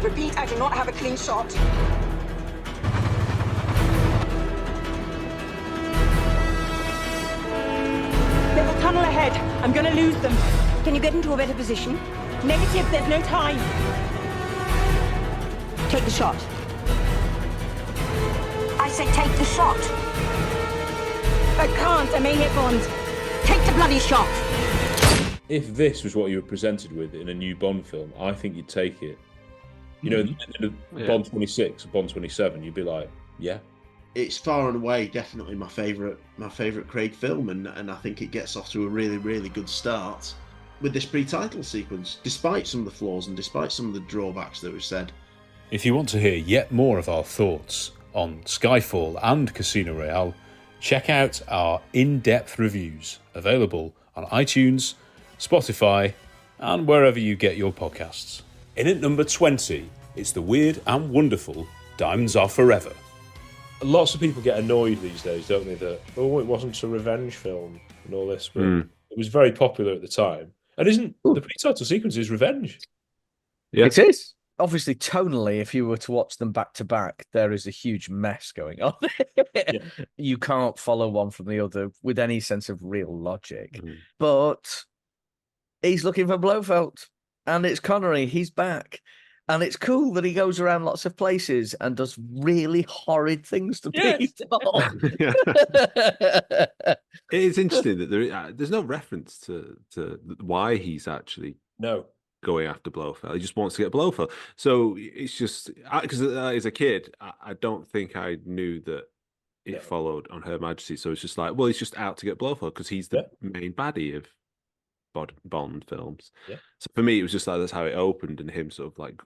Repeat, I do not have a clean shot. I'm gonna lose them. Can you get into a better position? Negative, there's no time. Take the shot. I said take the shot. I can't, I may hit Bond. Take the bloody shot. If this was what you were presented with in a new Bond film, I think you'd take it. You know, in a Bond 26 or Bond 27, you'd be like, yeah. It's far and away definitely my favourite Craig film, and I think it gets off to a really, really good start with this pre-title sequence, despite some of the flaws and despite some of the drawbacks that we've said. If you want to hear yet more of our thoughts on Skyfall and Casino Royale, check out our in-depth reviews available on iTunes, Spotify, and wherever you get your podcasts. In at number 20, it's the weird and wonderful Diamonds Are Forever. Lots of people get annoyed these days, don't they, that, oh, it wasn't a revenge film and all this, but it was very popular at the time. And isn't the pre-title sequence is revenge? Yeah. It is. Obviously, tonally, if you were to watch them back to back, there is a huge mess going on. You can't follow one from the other with any sense of real logic. But he's looking for Blofeld, and it's Connery. He's back. And it's cool that he goes around lots of places and does really horrid things to people. It is interesting that there's no reference to why he's actually going after Blofeld. He just wants to get Blofeld. So it's just because as a kid, I don't think I knew that it followed on Her Majesty. So it's just like, well, he's just out to get Blofeld because he's the main baddie of Bond films. So for me, it was just like that's how it opened, and him sort of like,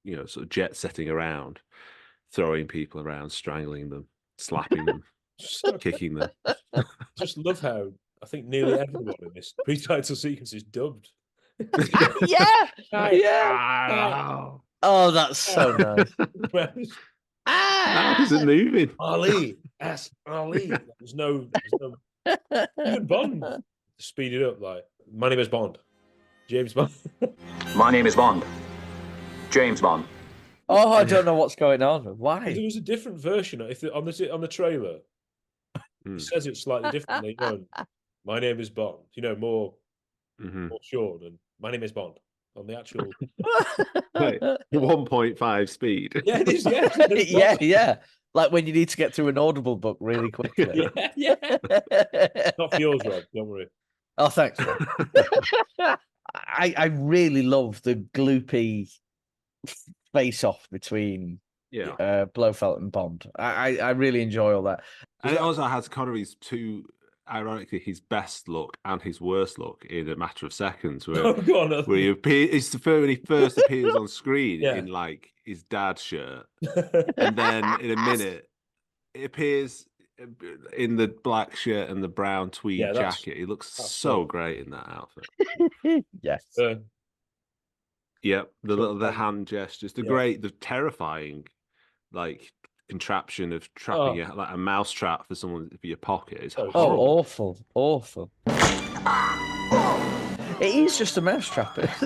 you know, sort of jet setting around, throwing people around, strangling them, slapping them, kicking them. Just love how I think nearly everyone in this pre-title sequence is dubbed. Oh, that's so nice. How is it moving? Ali, ask Ali. There's no even Bond. Speed it up, like, my name is Bond. James Bond. My name is Bond. James Bond. Oh, I don't know what's going on. Why? There was a different version. On the trailer, it says it slightly differently. You know, my name is Bond. You know, more short, and my name is Bond on the actual 1.5 speed. Yeah, it is. Yeah. Like when you need to get through an Audible book really quickly. Not for yours, Rob. Don't worry. Oh, thanks. I really love the gloopy face-off between Blofeld and Bond. I really enjoy all that. And it also has Connery's ironically, his best look and his worst look in a matter of seconds. Where he appears, when he first appears on screen in like his dad's shirt, and then in a minute it appears in the black shirt and the brown tweed jacket. He looks so great in that outfit. Yes. Yep. The hand gestures, the terrifying, like contraption of trapping like a mouse trap for someone for your pocket is horrible. Awful. It is just a mouse trap. Like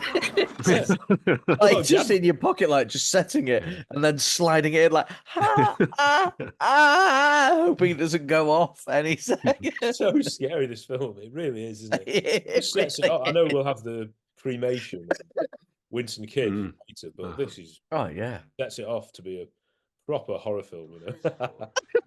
just in your pocket, like just setting it and then sliding it in, like hoping it doesn't go off any second. It's so scary, this film. It really is, isn't it? I know we'll have the cremation, Winston Kidd later, but this is sets it off to be a proper horror film, you know.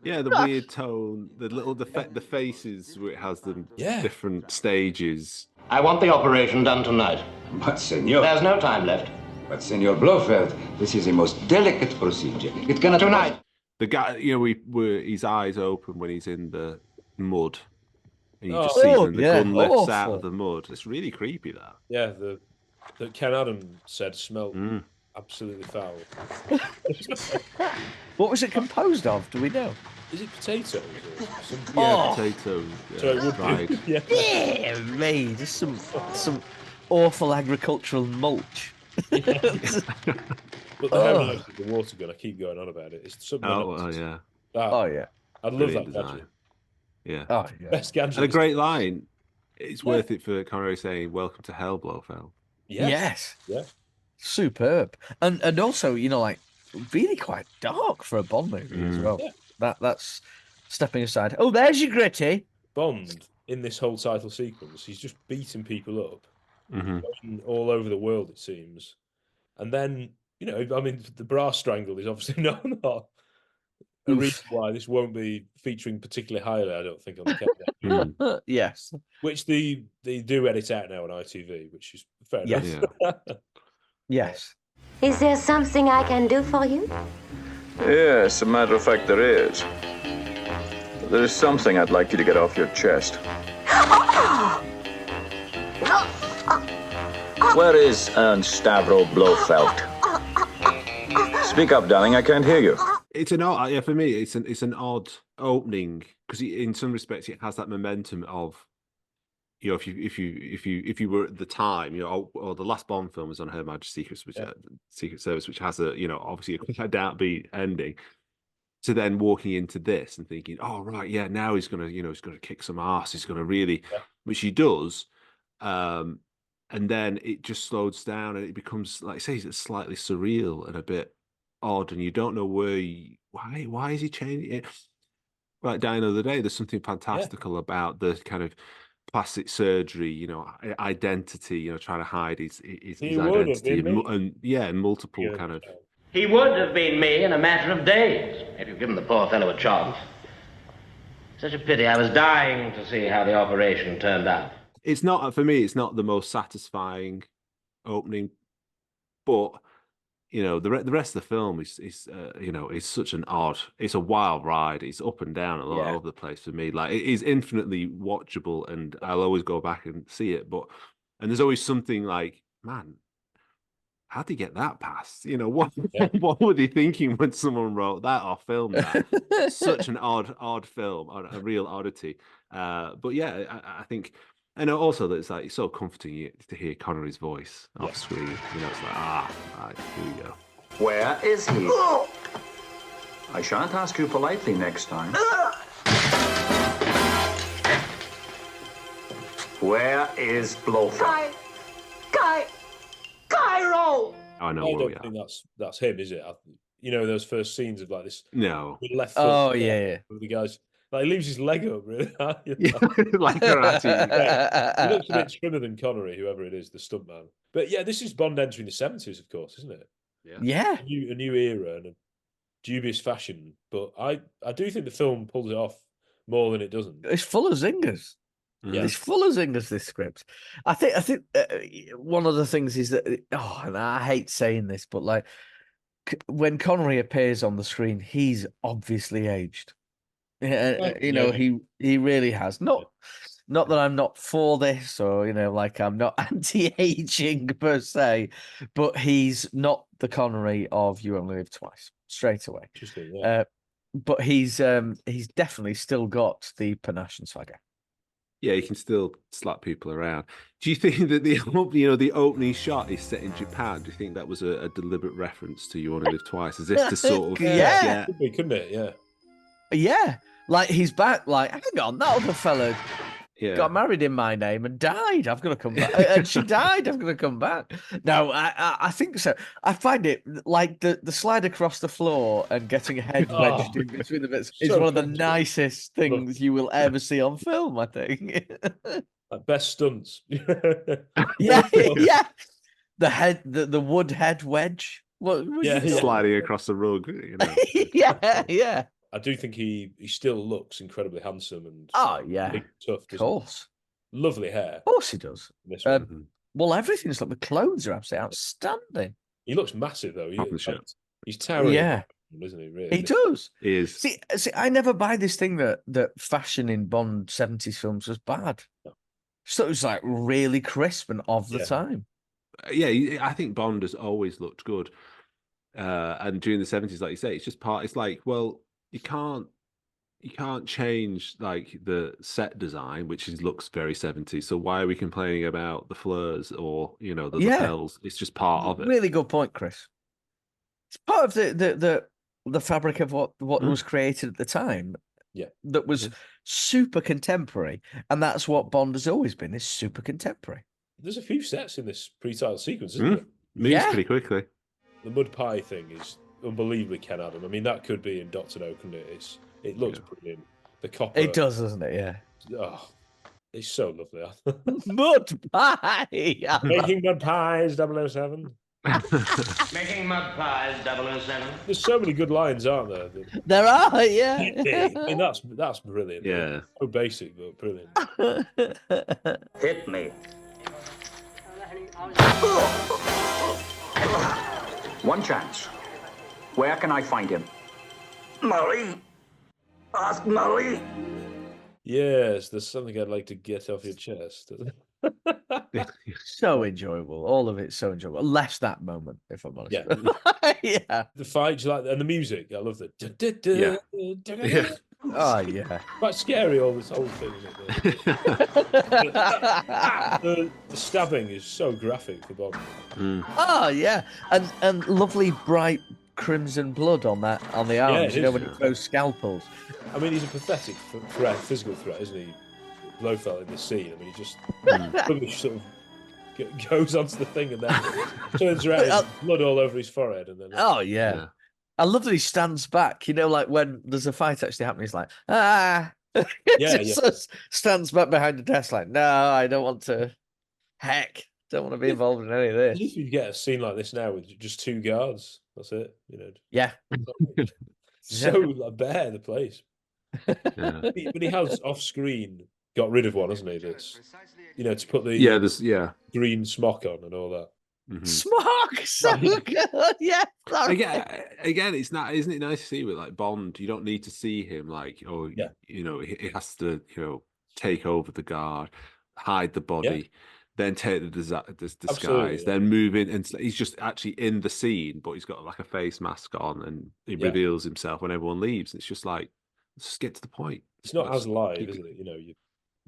Yeah, the weird tone, the faces where it has them different stages. I want the operation done tonight. But, senor... There's no time left. But, Senor Blofeld, this is a most delicate procedure. It cannot... Tonight. The guy, you know, his eyes open when he's in the mud. And you just see when the gun lifts out of the mud. It's really creepy, that. Yeah, that Ken Adam said smelled absolutely foul. What was it composed of? Do we know? Is it potatoes? Potatoes. Yeah, so it would dried. Yeah, mate. Just some awful agricultural mulch. But the Home the water gun, I keep going on about it. It's something. I'd love that gadget. Yeah. Oh, yeah. Best gadget. And a great line. It's worth it for Connery saying, "Welcome to hell, Blofeld." Yes. Yeah. Superb. And also, you know, like really quite dark for a Bond movie as well. Yeah. That's stepping aside. Oh, there's your Gritty. Bond in this whole title sequence. He's just beating people up Mm-hmm. all over the world, it seems. And then, you know, I mean, the bra strangle is obviously not a reason why this won't be featuring particularly highly, I don't think, on the countdown. Yes. Which they do edit out now on ITV, which is fair enough. Yes. Yes. Is there something I can do for you? Yes, as a matter of fact, there is. There is something I'd like you to get off your chest. Where is Ernst Stavro Blofeld? Speak up, darling. I can't hear you. It's an odd, yeah, for me. It's an odd opening because in some respects it has that momentum of, you know, if you were at the time, you know, or the last Bond film was on Her Majesty's Secret Service, which has a, you know, obviously a downbeat ending. To then walking into this and thinking, oh right, yeah, now he's gonna kick some ass. He's gonna really, which he does. And then it just slows down and it becomes, like I say, it's slightly surreal and a bit odd, and you don't know why is he changing it. Like dying the other day, there's something fantastical about the kind of plastic surgery, you know, identity, you know, trying to hide his identity and multiple kind of. He would have been me in a matter of days if you'd given the poor fellow a chance. Such a pity. I was dying to see how the operation turned out. It's not, for me, it's not the most satisfying opening, but, you know, the rest of the film is you know, it's such an odd, it's a wild ride. It's up and down all over the place for me. Like, it is infinitely watchable and I'll always go back and see it. And there's always something like, man, how'd they get that past? You know, what were they thinking when someone wrote that or filmed that? Such an odd film, a real oddity. But yeah, I think. And also that it's like, it's so comforting to hear Connery's voice off screen. You know, it's like, right, here we go. Where is he? I shan't ask you politely next time. Where is Blofeld? Cairo! I know. I don't think that's him, is it? You know, those first scenes of like this. No. Left foot. The guys. Like, he leaves his leg up, really. Like karate. He looks a bit trimmer than Connery, whoever it is, the stuntman. But yeah, this is Bond entering the 70s, of course, isn't it? Yeah. A new era and a dubious fashion. But I do think the film pulls it off more than it doesn't. It's full of zingers. Yeah. It's full of zingers, this script. I think one of the things is that, and I hate saying this, but like, when Connery appears on the screen, he's obviously aged. You know, he really has. Not that I'm not for this, or, you know, like I'm not anti-aging per se, but he's not the Connery of You Only Live Twice straight away. Interesting, yeah. But he's definitely still got the panache and swagger. Yeah, he can still slap people around. Do you think that the opening shot is set in Japan? Do you think that was a deliberate reference to You Only Live Twice? Is this to sort of Could be, couldn't it? Yeah. Yeah, like he's back. Like, hang on, that other fella got married in my name and died. I've got to come back. And she died. I've got to come back. No, I think so. I find it like the slide across the floor and getting a head wedged in between the bits is one of the nicest things you will ever see on film, I think. Like best stunts. yeah. The wood head wedge. Sliding across the rug. You know. yeah. I do think he still looks incredibly handsome and big, tough. Of course. Lovely hair. Of course he does. Well, everything's like the clothes are absolutely outstanding. He looks massive though. He's towering. Yeah. Isn't he? Really? He does. He is. See, I never buy this thing that fashion in Bond 70s films was bad. So it was like really crisp and of the time. Yeah, I think Bond has always looked good. And during the 70s, like you say, it's just it's like, well, you can't change like the set design, which looks very 70s. So why are we complaining about the fleurs or, you know, the lapels? It's just part of it. Really good point, Chris. It's part of the fabric of what was created at the time. Yeah, that was super contemporary, and that's what Bond has always been, is super contemporary. There's a few sets in this pre-title sequence, isn't there? Moves pretty quickly. The mud pie thing is unbelievably Ken Adam. I mean, that could be in Doctor No, couldn't it? It looks brilliant. The copper. It does, doesn't it? Yeah. Oh, It's so lovely. Mud pie. Making mud pies, 007. Making mud pies, 007. There's so many good lines, aren't there? There are, yeah. I mean, that's brilliant. Yeah. So basic, but brilliant. Hit me. One chance. Where can I find him? Marie. Ask Marie. Yes, there's something I'd like to get off your chest. So enjoyable. All of it's so enjoyable. Less that moment, if I'm honest. Yeah. Yeah. The fight, and the music, I love it. Yeah. Oh, yeah. Quite scary, all this whole thing. Isn't it? The stabbing is so graphic for Bond. Oh, yeah. And lovely, bright crimson blood on the arms, when he throws scalpels. I mean, he's a pathetic threat, physical threat, isn't he? Blofeld in this scene. I mean, he just rubbish sort of goes onto the thing and then turns around, and blood all over his forehead, and then. Oh yeah. I love that he stands back. Like when there's a fight actually happening, he's like, ah. Just stands back behind the desk, like, no, I don't want to. Heck, don't want to be involved in any of this. If you get a scene like this now with just 2 guards, that's it. Yeah. So bare the place. Yeah. But he has off-screen got rid of one, hasn't he? That's to put the green smock on and all that. Mm-hmm. Smock, so good. Yeah. Again, it's not. Isn't it nice to see with like Bond? You don't need to see him like, he has to, take over the guard, hide the body, then take the disguise, then move in, and he's just actually in the scene, but he's got like a face mask on, and he reveals himself when everyone leaves. It's just like, let's just get to the point. It's not as live, isn't it?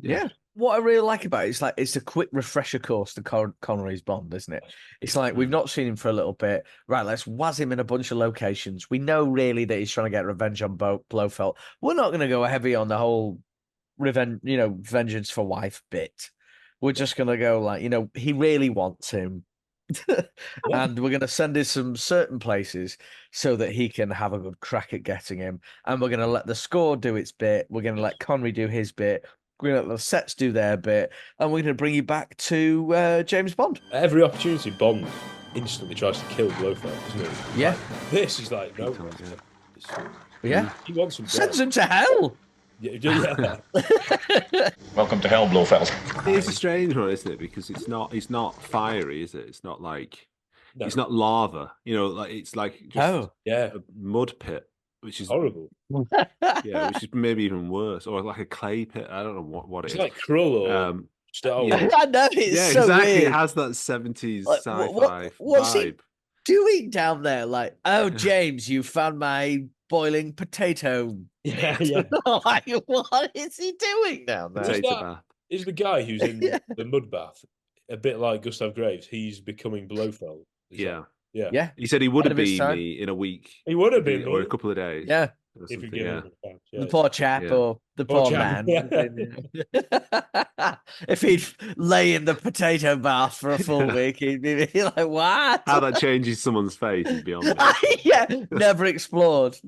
Yeah. What I really like about it is like it's a quick refresher course to Connery's Bond, isn't it? It's like we've not seen him for a little bit. Right, let's waz him in a bunch of locations. We know really that he's trying to get revenge on Blofeld. We're not going to go heavy on the whole revenge, vengeance for wife bit. We're just going to go like, he really wants him. And we're going to send him some certain places so that he can have a good crack at getting him. And we're going to let the score do its bit. We're going to let Connery do his bit. We're going to let the sets do their bit. And we're going to bring you back to James Bond. Every opportunity, Bond instantly tries to kill Blofeld, isn't it? Yeah. This is like, no. Yeah. He wants him dead. Sends him to hell. Yeah. Welcome to hell, Blofeld. It's a strange one, isn't it? Because it's not fiery, is it? It's not like it's not lava. It's like just a mud pit, which is horrible. Yeah, which is maybe even worse, or like a clay pit. I don't know what it is. It's like Krull or Star Wars. I know, it's so exactly. weird. It has that 70s sci-fi what's vibe. he doing down there? Like, oh, James, you found my boiling potato. Yeah. Like, what is he doing down there? Is the guy who's in the mud bath a bit like Gustav Graves? He's becoming Blofeld. Yeah. Yeah. He said he would have been me in a week. He would have been or a couple of days. Yeah. If you give him the poor chap or the poor man. If he'd lay in the potato bath for a full week, he'd be like, what? How that changes someone's face is beyond me. Yeah, never explored. Is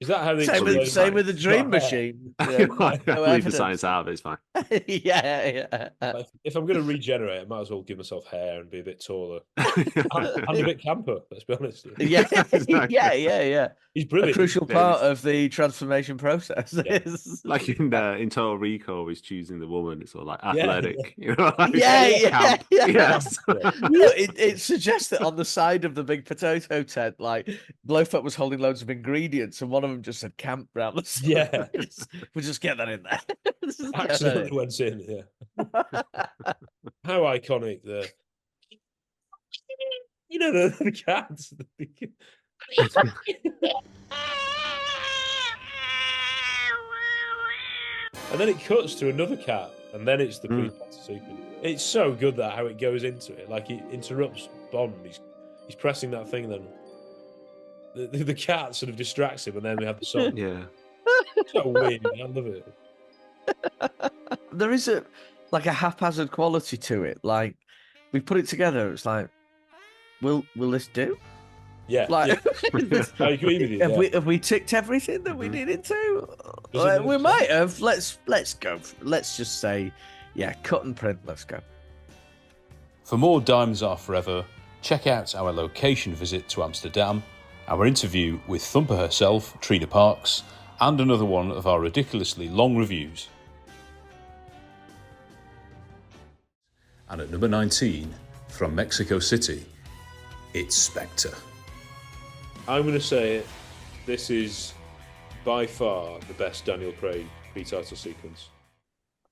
that how they same with the dream machine? Yeah. Leave the science out of it, it's fine. Yeah. If I'm going to regenerate, I might as well give myself hair and be a bit taller. I'm a bit camper, let's be honest. Yeah. He's brilliant. A crucial part of the transformation process. Is... Like in Total Recall, he's choosing the woman. It's sort of like athletic. Yes. Yeah. It suggests that on the side of the big potato tent, like Blofeld was holding loads of ingredients, and one of them just said camp round the side. Yeah, we'll just get that in there. Accidentally went in. Yeah. How iconic the cats. And then it cuts to another cat, and then it's the pre-title sequence. It's so good that how it goes into it, like it interrupts Bond. He's pressing that thing, and then the cat sort of distracts him, and then we have the song. Yeah, so weird. I love it. There is a haphazard quality to it. Like we put it together. It's like, will this do? Yeah, Like, I agree with you. Have we ticked everything that we needed to? Doesn't We make might have. Let's go. Let's just say, yeah, cut and print. Let's go. For more Diamonds Are Forever, check out our location visit to Amsterdam, our interview with Thumper herself, Trina Parks, and another one of our ridiculously long reviews. And at number 19, from Mexico City, it's Spectre. I'm going to say it. This is by far the best Daniel Craig pre-title sequence.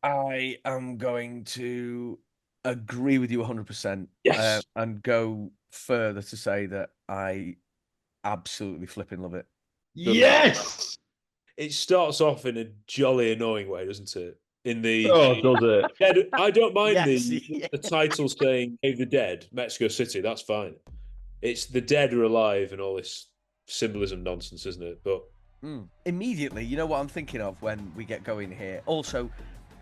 I am going to agree with you 100%. Yes. And go further to say that I absolutely flipping love it. Yes! It starts off in a jolly annoying way, doesn't it? In the does it? Dead, I don't mind Yes, the title saying "Save the Dead," Mexico City. That's fine. It's the dead are alive and all this symbolism nonsense, isn't it? But Immediately, you know what I'm thinking of when we get going here. Also,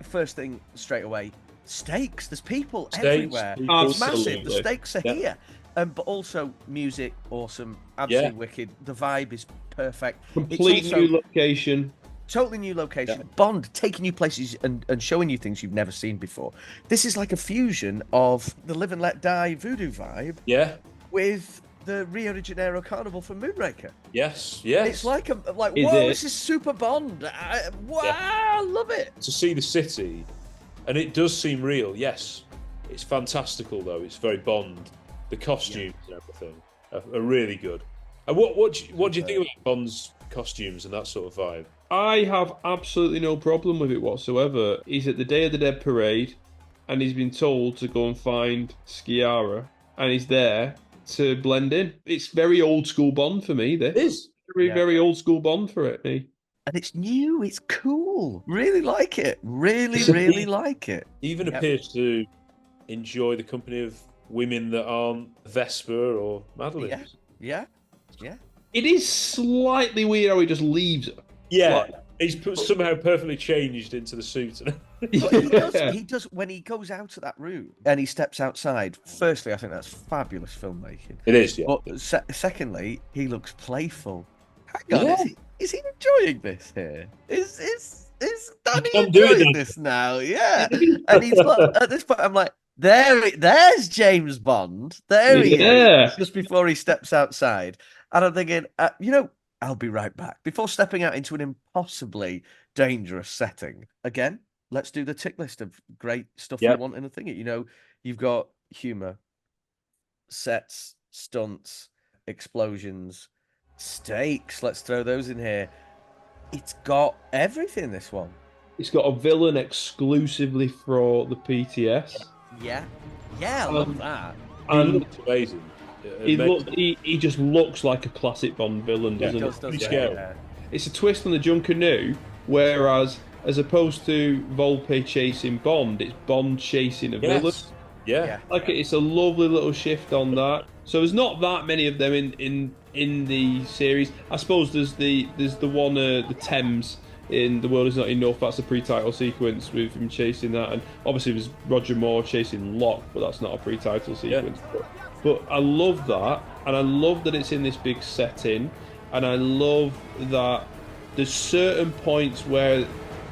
first thing straight away, stakes. There's people everywhere. It's massive. The stakes are here. But also music, awesome, absolutely wicked. The vibe is perfect. Complete new location. Totally new location. Bond taking you places and showing you things you've never seen before. This is like a fusion of the Live and Let Die voodoo vibe with the Rio de Janeiro Carnival from Moonraker. Yes. It's like this is super Bond. I love it. To see the city, and it does seem real. Yes, it's fantastical though. It's very Bond. The costumes and everything are really good. And what do you think about Bond's costumes and that sort of vibe? I have absolutely no problem with it whatsoever. He's at the Day of the Dead parade, and he's been told to go and find Sciarra, and he's there to blend in. It's very old school Bond for me. This is very old school Bond for it. Me. And it's new. It's cool. Really like it. Really like it. Even appears to enjoy the company of women that aren't Vesper or Madeline. Yeah. It is slightly weird how he just leaves her. Yeah, he's somehow perfectly changed into the suit. He does when he goes out of that room and he steps outside. Firstly, I think that's fabulous filmmaking. It is, yeah. But secondly, he looks playful. Hang on, is he enjoying this here? Is Danny enjoying this now? Yeah. And he's like, at this point, I'm like, there's James Bond. There he is. Just before he steps outside, and I'm thinking, I'll be right back. Before stepping out into an impossibly dangerous setting. Again, let's do the tick list of great stuff you want in a thingy. You've got humour, sets, stunts, explosions, stakes. Let's throw those in here. It's got everything, this one. It's got a villain exclusively for the PTS. Yeah, I love that. And it's amazing. He just looks like a classic Bond villain, doesn't it? It's a twist on the Junkanoo, whereas as opposed to Volpe chasing Bond, it's Bond chasing a villain. Yeah. It's a lovely little shift on that. So there's not that many of them in the series. I suppose there's the one the Thames in The World Is Not Enough. That's a pre-title sequence with him chasing that, and obviously there's Roger Moore chasing Locke, but that's not a pre-title sequence. But I love that, and I love that it's in this big setting, and I love that there's certain points where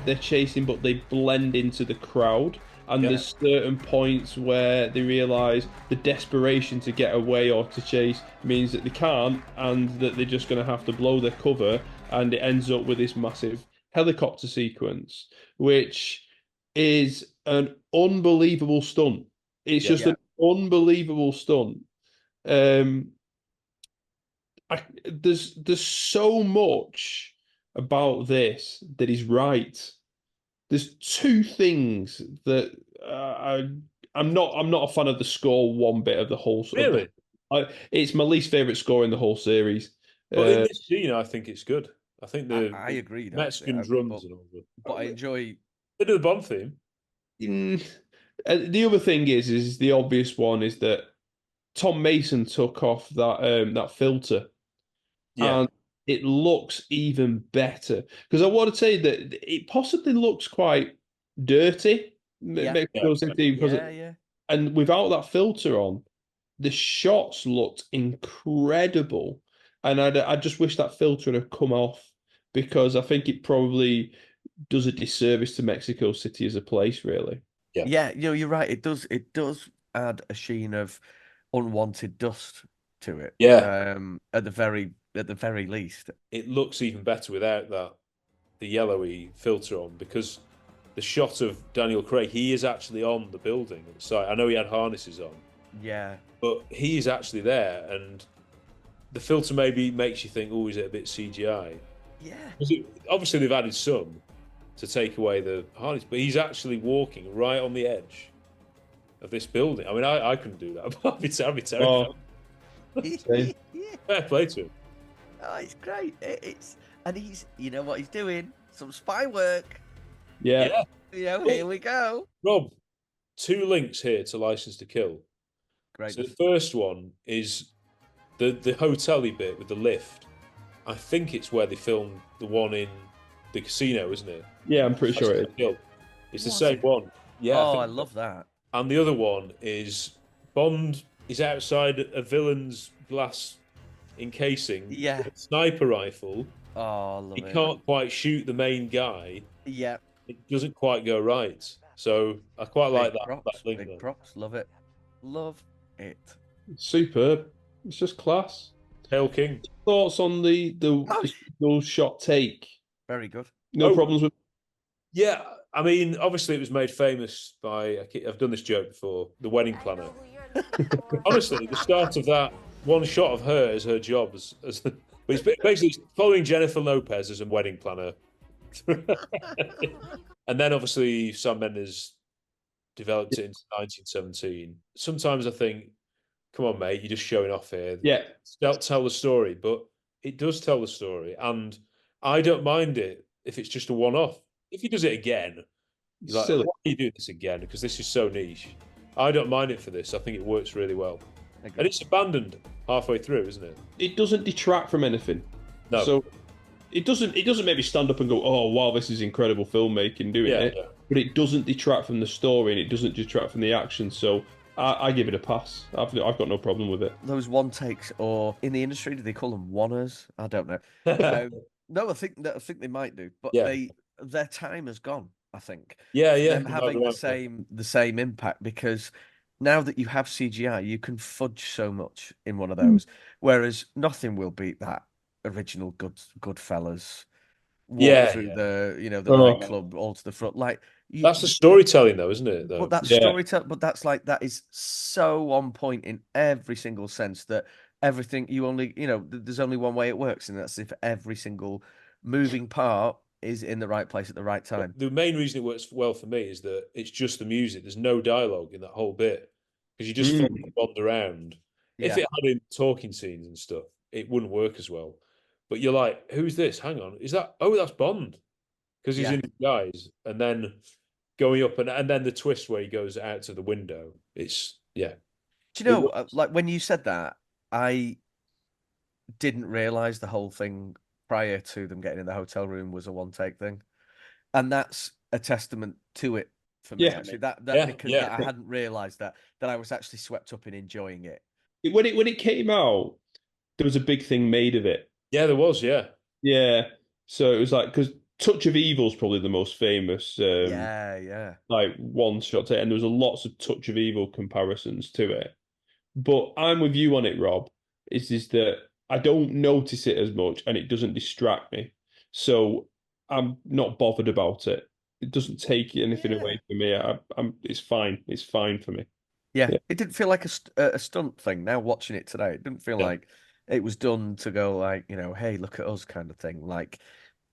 they're chasing but they blend into the crowd, and there's certain points where they realise the desperation to get away or to chase means that they can't, and that they're just going to have to blow their cover, and it ends up with this massive helicopter sequence, which is an unbelievable stunt. It's just an unbelievable stunt. There's so much about this that is right. There's two things that I'm not a fan of the score one bit of the whole. Really? It's my least favorite score in the whole series. But in this scene, I think it's good. I think I agree. Mexican drums and all that. But I enjoy bit of the Bond theme. The other thing is the obvious one is that Tom Mason took off that filter, and it looks even better. Because I want to say that it possibly looks quite dirty. And without that filter on, the shots looked incredible, and I just wish that filter had come off, because I think it probably does a disservice to Mexico City as a place, really. Yeah, you're right. It does add a sheen of unwanted dust to it. Yeah. At the very least. It looks even better without the yellowy filter on, because the shot of Daniel Craig, he is actually on the building at the site. I know he had harnesses on. Yeah. But he is actually there, and the filter maybe makes you think, oh, is it a bit CGI? Yeah. Obviously, they've added some to take away the harness, but he's actually walking right on the edge of this building. I mean, I couldn't do that. I'd be terrified. Oh. Fair play to him. Oh, it's great. And he's, you know what he's doing? Some spy work. Yeah. Here we go. Rob, 2 links here to License to Kill. Great. So the first one is the hotel-y bit with the lift. I think it's where they filmed the one in the casino, isn't it? Yeah, I'm pretty sure it is. It's the same one. Yeah. I love that. And the other one is Bond is outside a villain's glass encasing. Yeah. With a sniper rifle. Oh, I love he it. can't quite shoot the main guy. Yeah. It doesn't quite go right. So I quite like that link Big there. props. Love it. Love it. Superb. It's just class. Hail King. Thoughts on the shot take? Very good. No problems with. Yeah, I mean, obviously it was made famous by, I've done this joke before, the wedding planner. Honestly, the start of that one shot of her as her job but it's basically following Jennifer Lopez as a wedding planner. And then obviously Sam Mendes developed it into 1917. Sometimes I think, come on, mate, you're just showing off here. Yeah. Tell the story, but it does tell the story. And I don't mind it if it's just a one-off. If he does it again, you're like, Silly. why are you doing this again? Because this is so niche. I don't mind it for this. I think it works really well. And it's abandoned halfway through, isn't it? It doesn't detract from anything. No. So it doesn't maybe stand up and go, oh wow, this is incredible filmmaking doing it. Yeah. But it doesn't detract from the story, and it doesn't detract from the action. So I give it a pass. I've got no problem with it. Those one takes, or in the industry, do they call them one-ers? I don't know. No, I think they might do, but their time has gone. I think. Yeah. Them having the same impact, because now that you have CGI, you can fudge so much in one of those, whereas nothing will beat that original Goodfellas. Walk through the nightclub all to the front, like. That's the storytelling, though, isn't it? But that's storytelling. But that is so on point in every single sense that everything there's only one way it works, and that's if every single moving part is in the right place at the right time. The main reason it works well for me is that it's just the music. There's no dialogue in that whole bit, because you just follow Bond around. If it had in talking scenes and stuff, it wouldn't work as well. But you're like, who's this? Hang on, that's Bond, because he's in disguise, and then going up and then the twist where he goes out to the window. It's Do you know, like when you said that, I didn't realize the whole thing prior to them getting in the hotel room was a one-take thing, and that's a testament to it for me. Actually, because I hadn't realized that I was actually swept up in enjoying it. When it came out, there was a big thing made of it. Yeah, there was. Yeah. So it was like, because Touch of Evil is probably the most famous. Like one shot take, and there was lots of Touch of Evil comparisons to it. But I'm with you on it, Rob. Is that I don't notice it as much, and it doesn't distract me. So I'm not bothered about it. It doesn't take anything away from me. It's fine. It's fine for me. Yeah. It didn't feel like a stunt thing. Now watching it today, it didn't feel like it was done to go like, hey, look at us kind of thing. Like,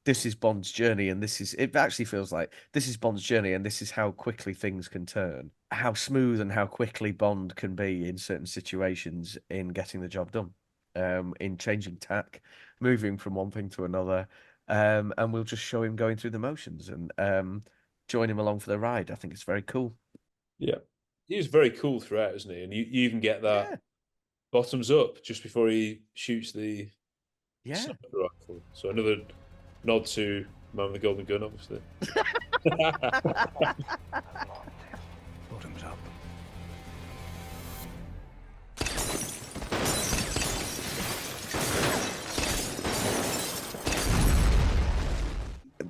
this is Bond's journey, and it actually feels like this is Bond's journey, and this is how quickly things can turn, how smooth and how quickly Bond can be in certain situations in getting the job done, in changing tack, moving from one thing to another, and we'll just show him going through the motions and join him along for the ride. I think it's very cool. Yeah. He's very cool throughout, isn't he? And you even get that bottoms up just before he shoots the sniper rifle. So another nod to Man with the Golden Gun, obviously. Bottoms up.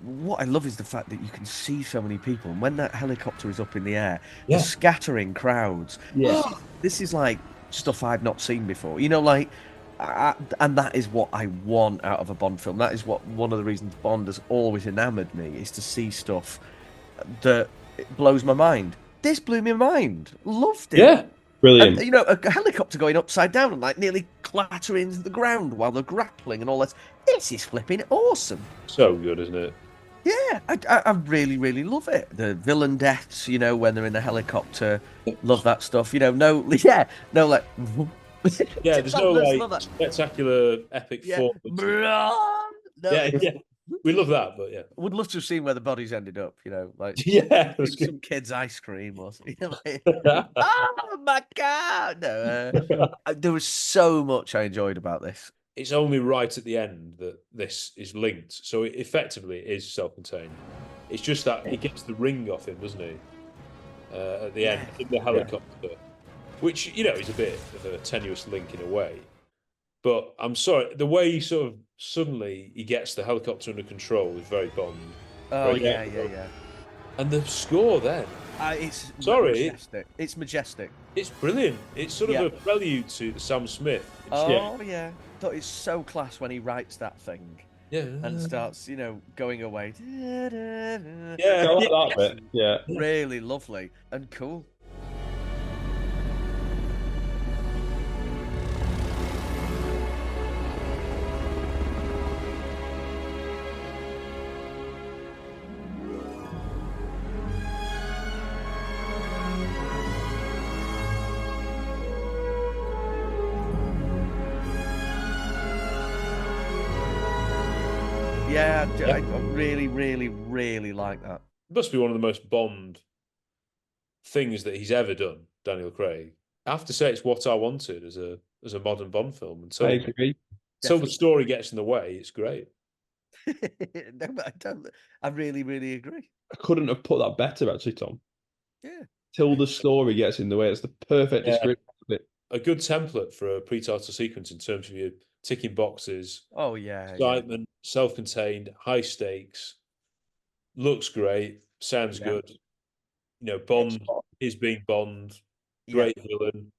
what I love is the fact that you can see so many people, and when that helicopter is up in the air, the scattering crowds. Yeah. This is like stuff I've not seen before. You know, like, and that is what I want out of a Bond film. That is what one of the reasons Bond has always enamoured me, is to see stuff that blows my mind. This blew my mind. Loved it. Yeah. Brilliant. And, you know, a helicopter going upside down and like nearly clattering into the ground while they're grappling and all that. This is flipping awesome. So good, isn't it? Yeah, I really, really love it. The villain deaths, you know, when they're in the helicopter, love that stuff. You know, no, like, Yeah, there's no like spectacular epic form. Yeah, we love that, but yeah, would love to have seen where the bodies ended up. You know, like some kid's ice cream or something. You know, like, oh my god! No, there was so much I enjoyed about this. It's only right at the end that this is linked, so it effectively is self-contained. It's just that he gets the ring off him, doesn't he? At the end, in the helicopter, which, you know, is a bit of a tenuous link in a way. But I'm sorry, the way he sort of suddenly he gets the helicopter under control is very Bond. Oh very yeah. And the score then. It's majestic. It's majestic. It's brilliant. It's sort of a prelude to the Sam Smith. Yeah. Thought it's so class when he writes that thing. Yeah. And starts, you know, going away. Yeah, I like that bit. Yeah. Really lovely and cool. Yeah, I really, really, really like that. It must be one of the most Bond things that he's ever done, Daniel Craig. I have to say, it's what I wanted as a modern Bond film. Until, I agree. Until the story gets in the way, it's great. No, but I don't. I really, really agree. I couldn't have put that better, actually, Tom. Yeah. Till the story gets in the way, it's the perfect description of it. A good template for a pre-title sequence in terms of your ticking boxes. Oh yeah. Excitement, self-contained, high stakes. Looks great. Sounds good. You know, Bond is being Bond. Great villain.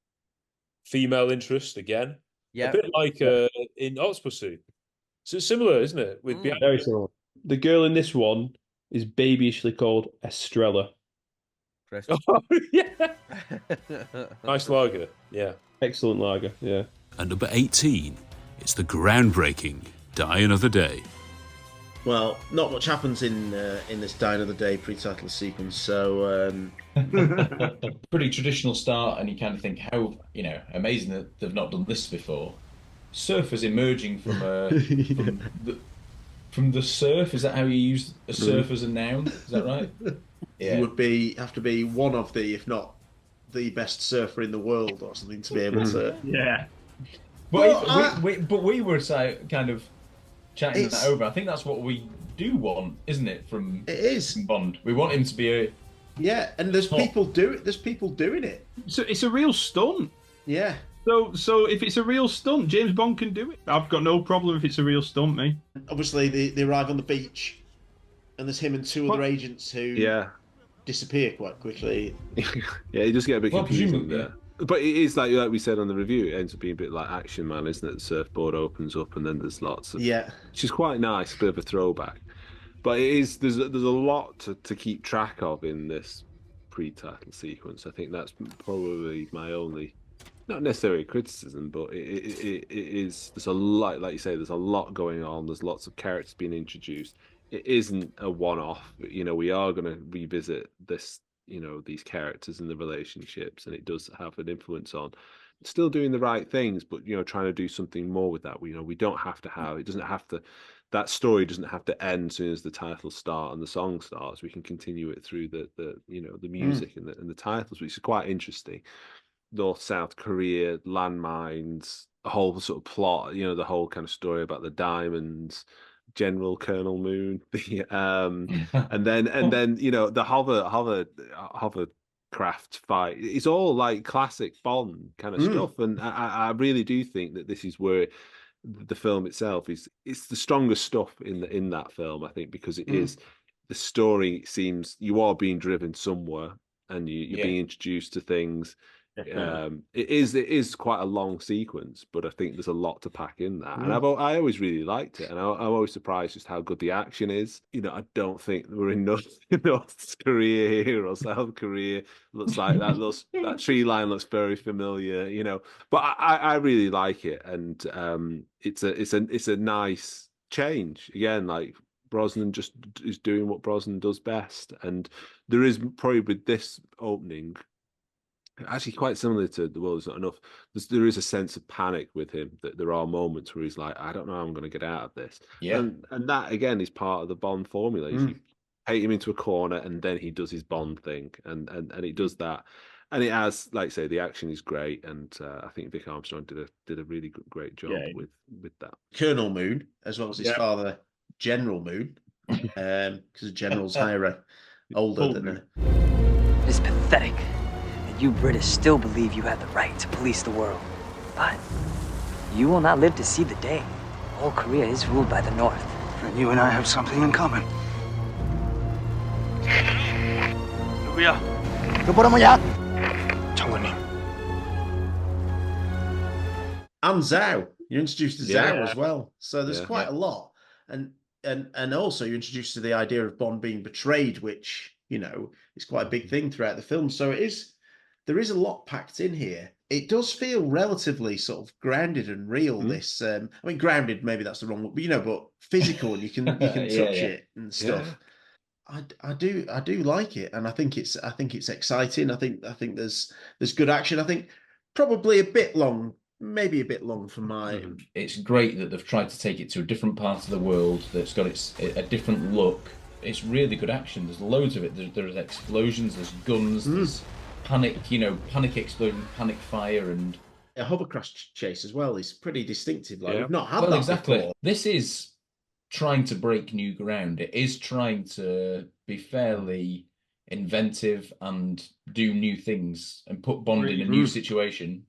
Female interest again. Yeah. A bit like in Octopussy. So it's similar, isn't it? With Very similar. The girl in this one is babyishly called Estrella. Oh, yeah. Nice lager. Yeah. Excellent lager. Yeah. At number 18, it's the groundbreaking Die Another Day. Well, not much happens in this Die Another Day pre-title sequence, so pretty traditional start, and you kind of think how amazing that they've not done this before. Surfers emerging from from the surf. Is that how you use a surf as a noun? Is that right? Yeah. You would have to be one of the, if not the best surfer in the world or something, to be able to. Yeah. But we were kind of chatting that over. I think that's what we do want, isn't it? From Bond, we want him to be and there's people doing it. So it's a real stunt. Yeah. So if it's a real stunt, James Bond can do it. I've got no problem if it's a real stunt, me. Obviously, they arrive on the beach, and there's him and two other agents who disappear quite quickly. Yeah, you just get a bit confusing there. But it is like we said on the review, it ends up being a bit like Action Man, isn't it? The surfboard opens up, and then there's lots of which is quite nice, a bit of a throwback. But it is there's a lot to keep track of in this pre-title sequence. I think that's probably my only. Not necessarily criticism, but it is. There's a lot, like you say. There's a lot going on. There's lots of characters being introduced. It isn't a one-off. We are going to revisit this. These characters and the relationships, and it does have an influence on still doing the right things, but trying to do something more with that. We don't have to have. It doesn't have to. That story doesn't have to end as soon as the titles start and the song starts. We can continue it through the music and the titles, which is quite interesting. North South Korea, landmines, a whole sort of plot, the whole kind of story about the diamonds, General Colonel Moon, and then the hovercraft fight. It's all like classic Bond kind of stuff, and I really do think that this is where the film itself it's the strongest stuff in that film, I think, because it is the story seems you are being driven somewhere and you're being introduced to things. It is quite a long sequence, but I think there's a lot to pack in that, and I always really liked it, and I'm always surprised just how good the action is. I don't think we're in North Korea here or South Korea. Looks like that tree line looks very familiar, but I really like it, and it's a nice change again. Like Brosnan just is doing what Brosnan does best, and there is probably with this opening. Actually, quite similar to The World Is Not Enough. There is a sense of panic with him, that there are moments where he's like, I don't know how I'm going to get out of this. Yeah. And that, again, is part of the Bond formula. You hate him into a corner, and then he does his Bond thing, and he does that. And it has, like I say, the action is great, and I think Vic Armstrong did a really great job with that. Colonel Moon, as well as his father, General Moon, because the general's older than her. It's pathetic. You British still believe you have the right to police the world. But you will not live to see the day. All Korea is ruled by the North. And you and I have something in common. 누구야? 그 뭐야? 장관님. And Zhao. You're introduced to Zhao as well. So there's quite a lot. And also you're introduced to the idea of Bond being betrayed, which, is quite a big thing throughout the film. So there is a lot packed in here. It does feel relatively sort of grounded and real. This, grounded, maybe that's the wrong word, but but physical, and you can touch it and stuff. I do like it, and I think it's exciting. I think there's good action. I think probably a bit long, maybe a bit long for my. It's great that they've tried to take it to a different part of the world that's got a different look. It's really good action. There's loads of it. There's explosions. There's guns. There's panic explosion, panic fire, and a hovercraft chase as well is pretty distinctive. Like we've not had that exactly. before. This is trying to break new ground. It is trying to be fairly inventive and do new things and put Bond in a new situation.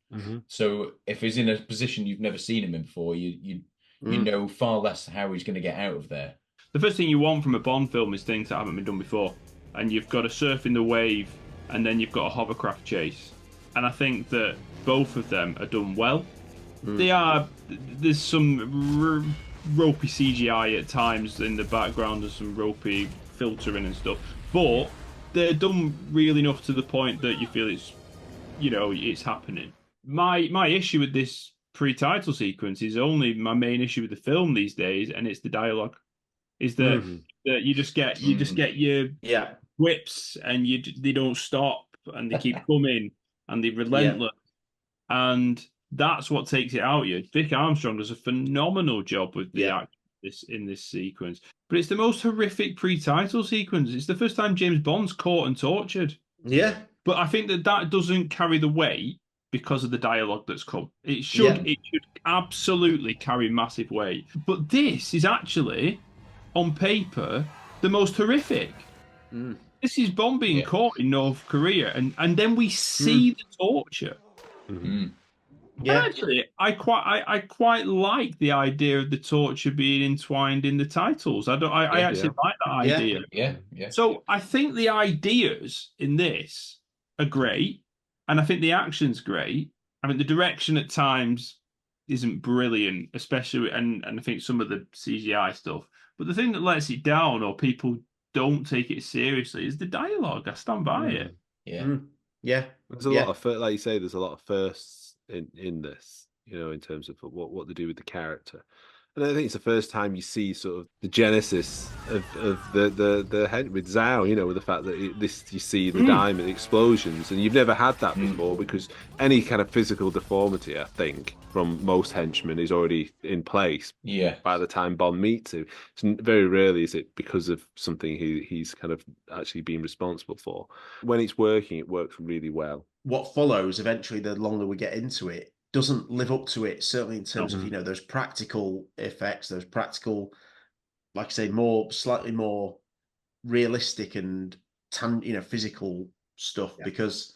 So if he's in a position you've never seen him in before, you know far less how he's going to get out of there. The first thing you want from a Bond film is things that haven't been done before, and you've got to surf in the wave. And then you've got a hovercraft chase. And I think that both of them are done well. There's some ropey CGI at times in the background, and some ropey filtering and stuff. But they're done real enough to the point that you feel it's happening. My issue with this pre-title sequence is only my main issue with the film these days, and it's the dialogue. Is that you just get your whips, and they don't stop, and they keep coming, and they're relentless, and that's what takes it out of you. Vic Armstrong does a phenomenal job with the action in this sequence, but it's the most horrific pre-title sequence. It's the first time James Bond's caught and tortured. But I think that doesn't carry the weight because of the dialogue that's come. It should absolutely carry massive weight. But this is actually, on paper, the most horrific. This is Bond being caught in North Korea, and then we see the torture. Actually, I quite like the idea of the torture being entwined in the titles. I actually like that idea. Yeah. So I think the ideas in this are great, and I think the action's great. I mean, the direction at times isn't brilliant, especially, and I think some of the CGI stuff. But the thing that lets it down, or people don't take it seriously, is the dialogue. I stand by it. There's a lot of, like you say, there's a lot of firsts in this, in terms of what they do with the character. And I think it's the first time you see sort of the genesis of the head with Zhao, with the fact that you see the diamond explosions, and you've never had that before, because any kind of physical deformity, I think, from most henchmen is already in place by the time Bond meets him. So very rarely is it because of something he's kind of actually been responsible for. When it's working, it works really well. What follows eventually, the longer we get into it, doesn't live up to it, certainly in terms of those practical effects, those practical, like I say, slightly more realistic and physical stuff, because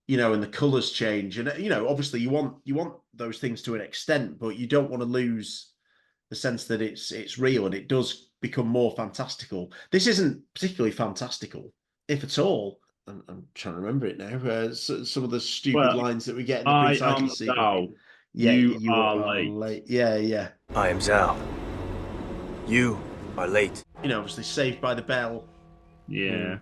and the colours change, and obviously you want those things to an extent, but you don't want to lose the sense that it's real, and it does become more fantastical. This isn't particularly fantastical, if at all. I'm trying to remember it now. Some of the stupid lines that we get in the pre-title sequence. Yeah, you are late. Yeah. I am Zal. You are late. Obviously Saved by the Bell. Yeah.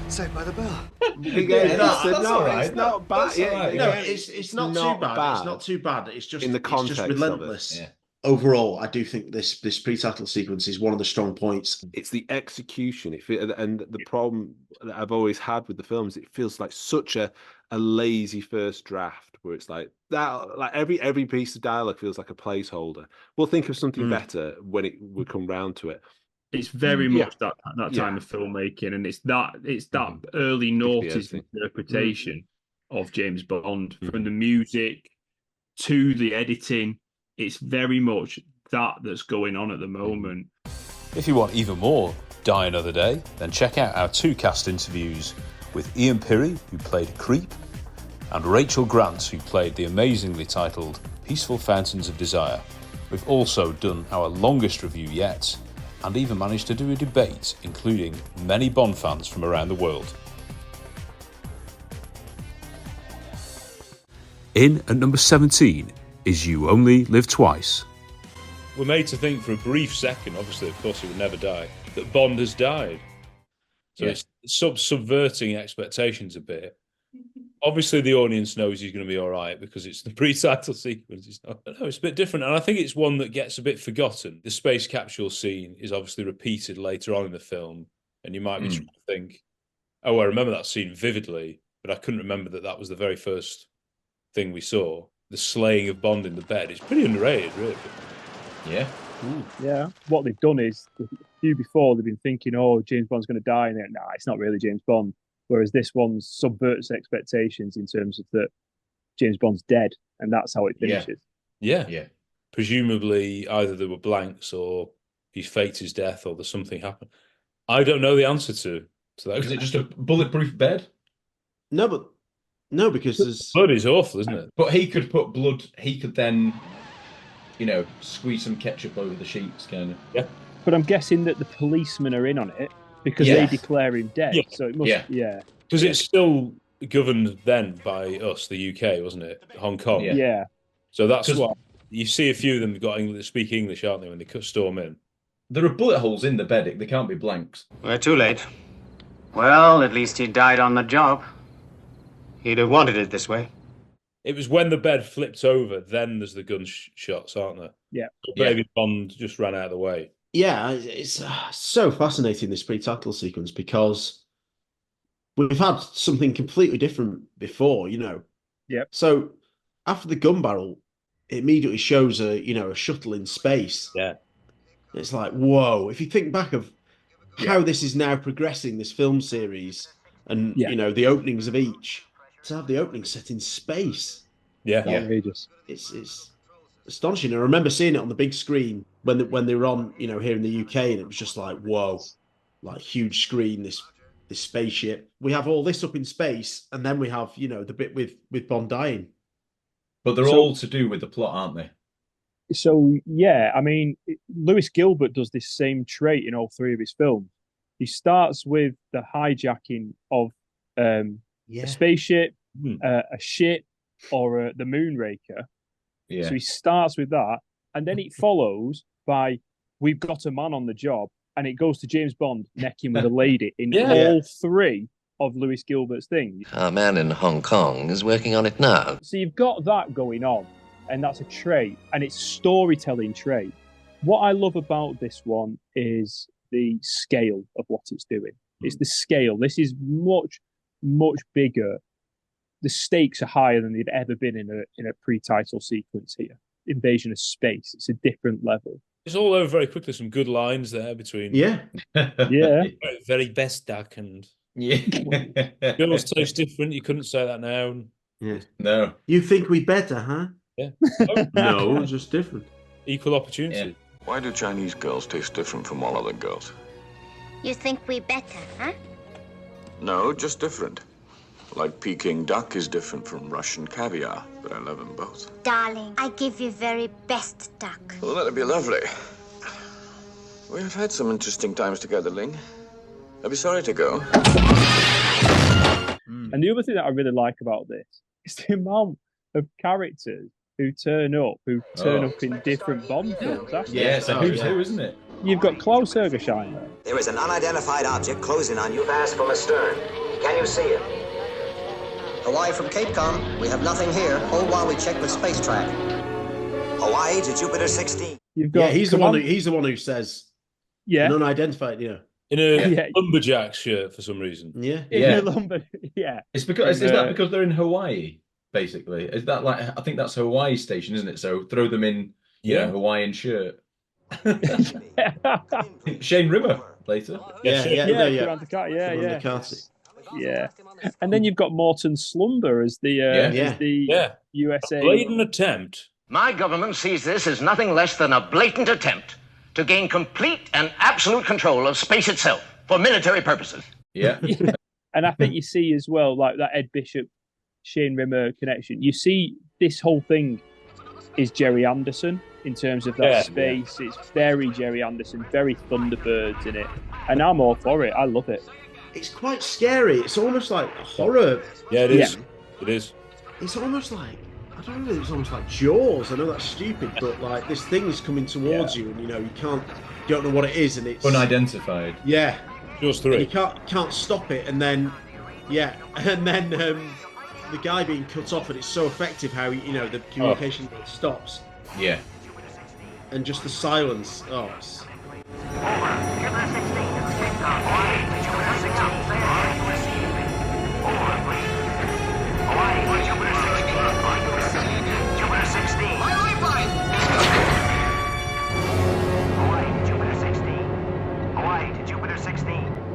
Saved by the Bell. That's all right. It's not bad. It's not too bad. It's not too bad. It's just in the context it's just relentless. of it. Yeah. Overall, I do think this pre-title sequence is one of the strong points. It's the execution. And the problem that I've always had with the films, it feels like such a lazy first draft, where it's like that. Like every piece of dialogue feels like a placeholder. We'll think of something better when we come round to it. It's very much that time of filmmaking, and it's that early noughties interpretation of James Bond, from the music to the editing. It's very much that's going on at the moment. If you want even more Die Another Day, then check out our 2 cast interviews with Ian Pirrie, who played Creep, and Rachel Grant, who played the amazingly titled Peaceful Fountains of Desire. We've also done our longest review yet, and even managed to do a debate, including many Bond fans from around the world. In at number 17 is You Only Live Twice. We're made to think for a brief second, obviously, of course, he would never die, that Bond has died. So it's subverting expectations a bit. Obviously, the audience knows he's going to be all right because it's the pre-title sequence. It's a bit different, and I think it's one that gets a bit forgotten. The space capsule scene is obviously repeated later on in the film, and you might be trying to think, oh, I remember that scene vividly, but I couldn't remember that was the very first thing we saw. The slaying of Bond in the bed is pretty underrated, really. Yeah. Yeah. What they've done is, a few before, they've been thinking, oh, James Bond's going to die, and nah, it's not really James Bond. Whereas this one subverts expectations in terms of that James Bond's dead, and that's how it finishes. Yeah. Presumably, either there were blanks, or he faked his death, or there's something happened. I don't know the answer to that. Is it just a bulletproof bed? No, because there's blood is awful, isn't it? But he could put blood. He could then, squeeze some ketchup over the sheets, kind of. Yeah. But I'm guessing that the policemen are in on it because they declare him dead. Yeah. So it must. Yeah. Because it's still governed then by us, the UK, wasn't it? Hong Kong. Yeah. So that's why you see a few of them got speak English, aren't they, when they storm in? There are bullet holes in the bed. They can't be blanks. We're too late. Well, at least he died on the job. He'd have wanted it this way. It was when the bed flipped over, then there's the gunshots, aren't there? Yeah. So maybe Bond just ran out of the way. Yeah, it's so fascinating, this pre-title sequence, because we've had something completely different before, Yeah. So after the gun barrel, it immediately shows a shuttle in space. Yeah. It's like, whoa. If you think back of how this is now progressing, this film series, and the openings of each, to have the opening set in space. Yeah. Outrageous. It's astonishing. I remember seeing it on the big screen when they were on, here in the UK, and it was just like, whoa, like huge screen, this spaceship. We have all this up in space, and then we have, the bit with Bond dying. But they're all to do with the plot, aren't they? So, yeah, I mean, Lewis Gilbert does this same trait in all 3 of his films. He starts with the hijacking of a spaceship, a ship, or the Moonraker. Yeah. So he starts with that, and then it follows by, we've got a man on the job, and it goes to James Bond necking with a lady in all 3 of Lewis Gilbert's things. Our man in Hong Kong is working on it now. So you've got that going on, and that's a trait, and it's storytelling trait. What I love about this one is the scale of what it's doing. It's the scale. This is much, much bigger. The stakes are higher than they've ever been in a pre-title sequence here. Invasion of Space. It's a different level. It's all over very quickly. Some good lines there between. Yeah. Very best Dak and. Yeah. Girls taste different. You couldn't say that now. Yeah. No. You think we better, huh? Yeah. No, just different. Equal opportunity. Yeah. Why do Chinese girls taste different from all other girls? You think we better, huh? No, just different. Like Peking duck is different from Russian caviar, but I love them both. Darling, I give you very best duck. Well, that'd be lovely. We have had some interesting times together, Ling. I'd be sorry to go. And the other thing that I really like about this is the amount of characters who turn up in different Bond films. It's a who's who, isn't it? You've got Klaus Ergersheimer. There is an unidentified object closing on you fast from astern. Can you see it? Hawaii from Cape Con. We have nothing here. Hold while we check with space track. Hawaii to Jupiter 16. You've got he's the one who says an unidentified, in a lumberjack shirt for some reason. It's because is that because they're in Hawaii? Basically, is that like I think that's Hawaii station, isn't it? So throw them in, Hawaiian shirt. Shane Rimmer later. Yeah. And then you've got Morton Slumber as the USA blatant attempt. My government sees this as nothing less than a blatant attempt to gain complete and absolute control of space itself for military purposes. Yeah. And I think you see as well, like that Ed Bishop, Shane Rimmer connection. You see this whole thing is Jerry Anderson in terms of that space. Yeah. It's very Jerry Anderson, very Thunderbirds in it. And I'm all for it. I love it. It's quite scary. It's almost like a horror. Yeah, it is. It is. It's almost like, I don't know, it's almost like Jaws. I know that's stupid, but like this thing is coming towards you and you don't know what it is and it's unidentified. Yeah. Jaws 3. And you can't stop it and then the guy being cut off and it's so effective how the communication stops. Yeah. And just the silence. Oh, it's...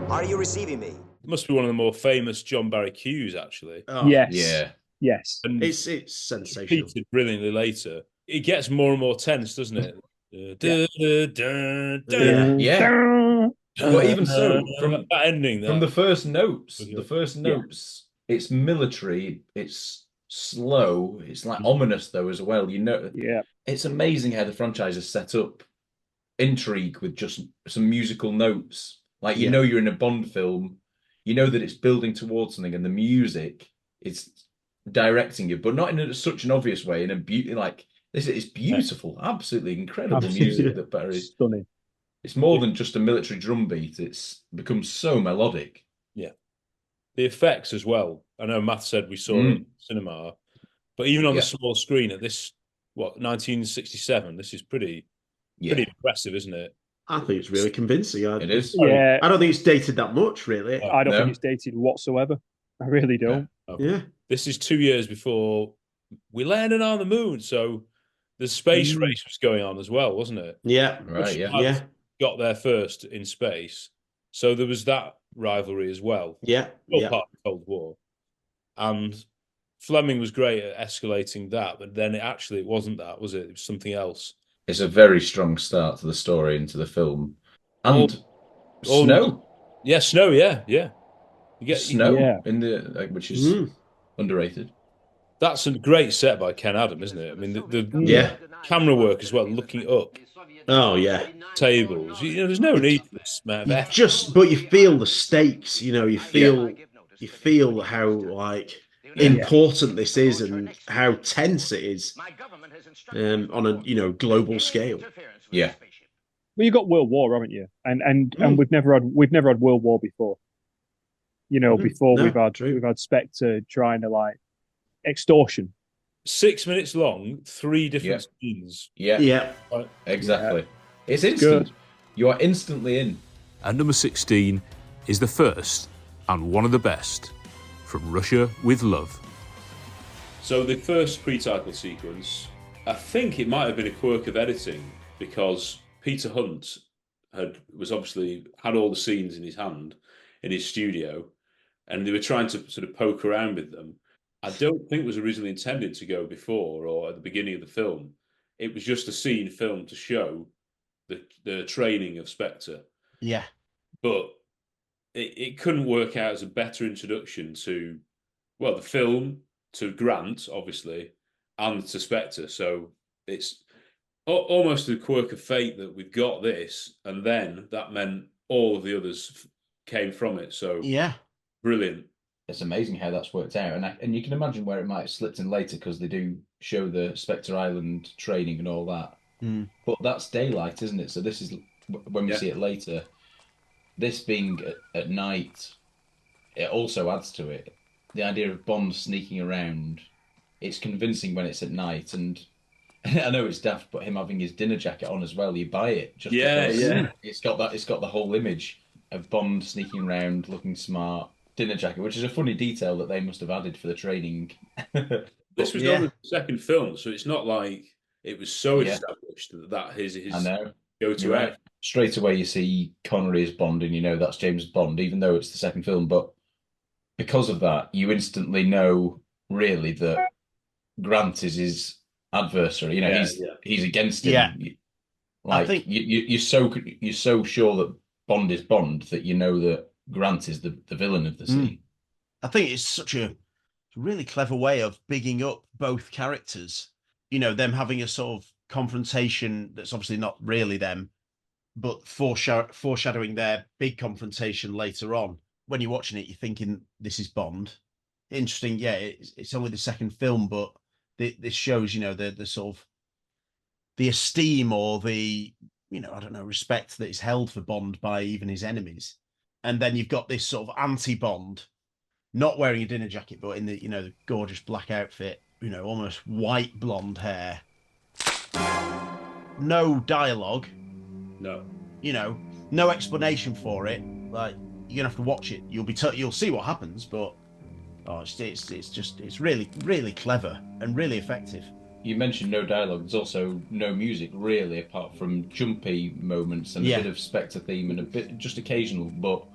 Are you receiving me? It must be one of the more famous John Barry cues, actually. Oh, yes. Yeah. Yes. And it's sensational. Repeated brilliantly later. It gets more and more tense, doesn't it? Yeah. But even so, from that ending, from the first notes, it's military, it's slow, it's like ominous though as well. It's amazing how the franchise is set up. Intrigue with just some musical notes. Like you're in a Bond film, you know that it's building towards something, and the music is directing you, but not in such an obvious way. In a beauty like this, it's beautiful, absolutely incredible music that Barry. Stunning. It's more than just a military drum beat. It's become so melodic. Yeah, the effects as well. I know Matt said we saw it in cinema, but even on the small screen at this 1967, this is pretty impressive, isn't it? I think it's really convincing. It is. Yeah. I don't think it's dated that much, really. I don't think it's dated whatsoever. I really don't. Yeah. This is 2 years before we landed on the moon, so the space race was going on as well, wasn't it? Yeah. Right. Yeah. Got there first in space, so there was that rivalry as well. Yeah. Part of the Cold War, and Fleming was great at escalating that, but then it wasn't that, was it? It was something else. It's a very strong start to the story and to the film. And snow. Yeah, snow, yeah. You get snow in the which is underrated. That's a great set by Ken Adam, isn't it? I mean, the camera work as well, looking up. Oh yeah, tables. There's no need for this, man. But you feel the stakes. You feel how like important this is and how tense it is on a global scale. Yeah. Well, you've got World War, haven't you? And we've never had World War before. We've had Spectre trying to like extortion. 6 minutes long, 3 different scenes. Yeah. Exactly. It's instant. Good. You are instantly in. And number 16 is the first and one of the best, From Russia with Love. So the first pre-title sequence, I think it might have been a quirk of editing because Peter Hunt had all the scenes in his hand in his studio, and they were trying to sort of poke around with them. I don't think it was originally intended to go before or at the beginning of the film. It was just a scene filmed to show the training of Spectre. Yeah. But it couldn't work out as a better introduction to, well, the film, to Grant, obviously, and to Spectre. So it's almost a quirk of fate that we've got this, and then that meant all of the others came from it. So yeah, brilliant. It's amazing how that's worked out, and you can imagine where it might have slipped in later because they do show the Spectre Island training and all that. But that's daylight, isn't it? So this is when we see it later. This being at night, it also adds to it. The idea of Bond sneaking around, it's convincing when it's at night, and I know it's daft, but him having his dinner jacket on as well, you buy it just because it's got the whole image of Bond sneaking around, looking smart, dinner jacket, which is a funny detail that they must have added for the training. This was only the second film, so it's not like it was so established that his I know. go-to Right. Straight away you see Connery as Bond and you know that's James Bond, even though it's the second film. But because of that, you instantly know really that Grant is his adversary. You know, he's against him. Yeah. Like I think you're so sure that Bond is Bond that you know that Grant is the villain of the scene. I think it's such a really clever way of bigging up both characters. You know, them having a sort of confrontation that's obviously not really them, but foreshadowing their big confrontation later on. When you're watching it, you're thinking, this is Bond. Interesting. Yeah, it's only the second film, but this shows, you know, the sort of the esteem or the, you know, I don't know, respect that is held for Bond by even his enemies. And then you've got this sort of anti-Bond, not wearing a dinner jacket, but in the, you know, the gorgeous black outfit, you know, almost white blonde hair. No dialogue. No. You know, no explanation for it. Like, you're gonna have to watch it. You'll see what happens, but it's really, really clever and really effective. You mentioned no dialogue. There's also no music, really, apart from jumpy moments and a bit of Spectre theme and a bit just occasional. But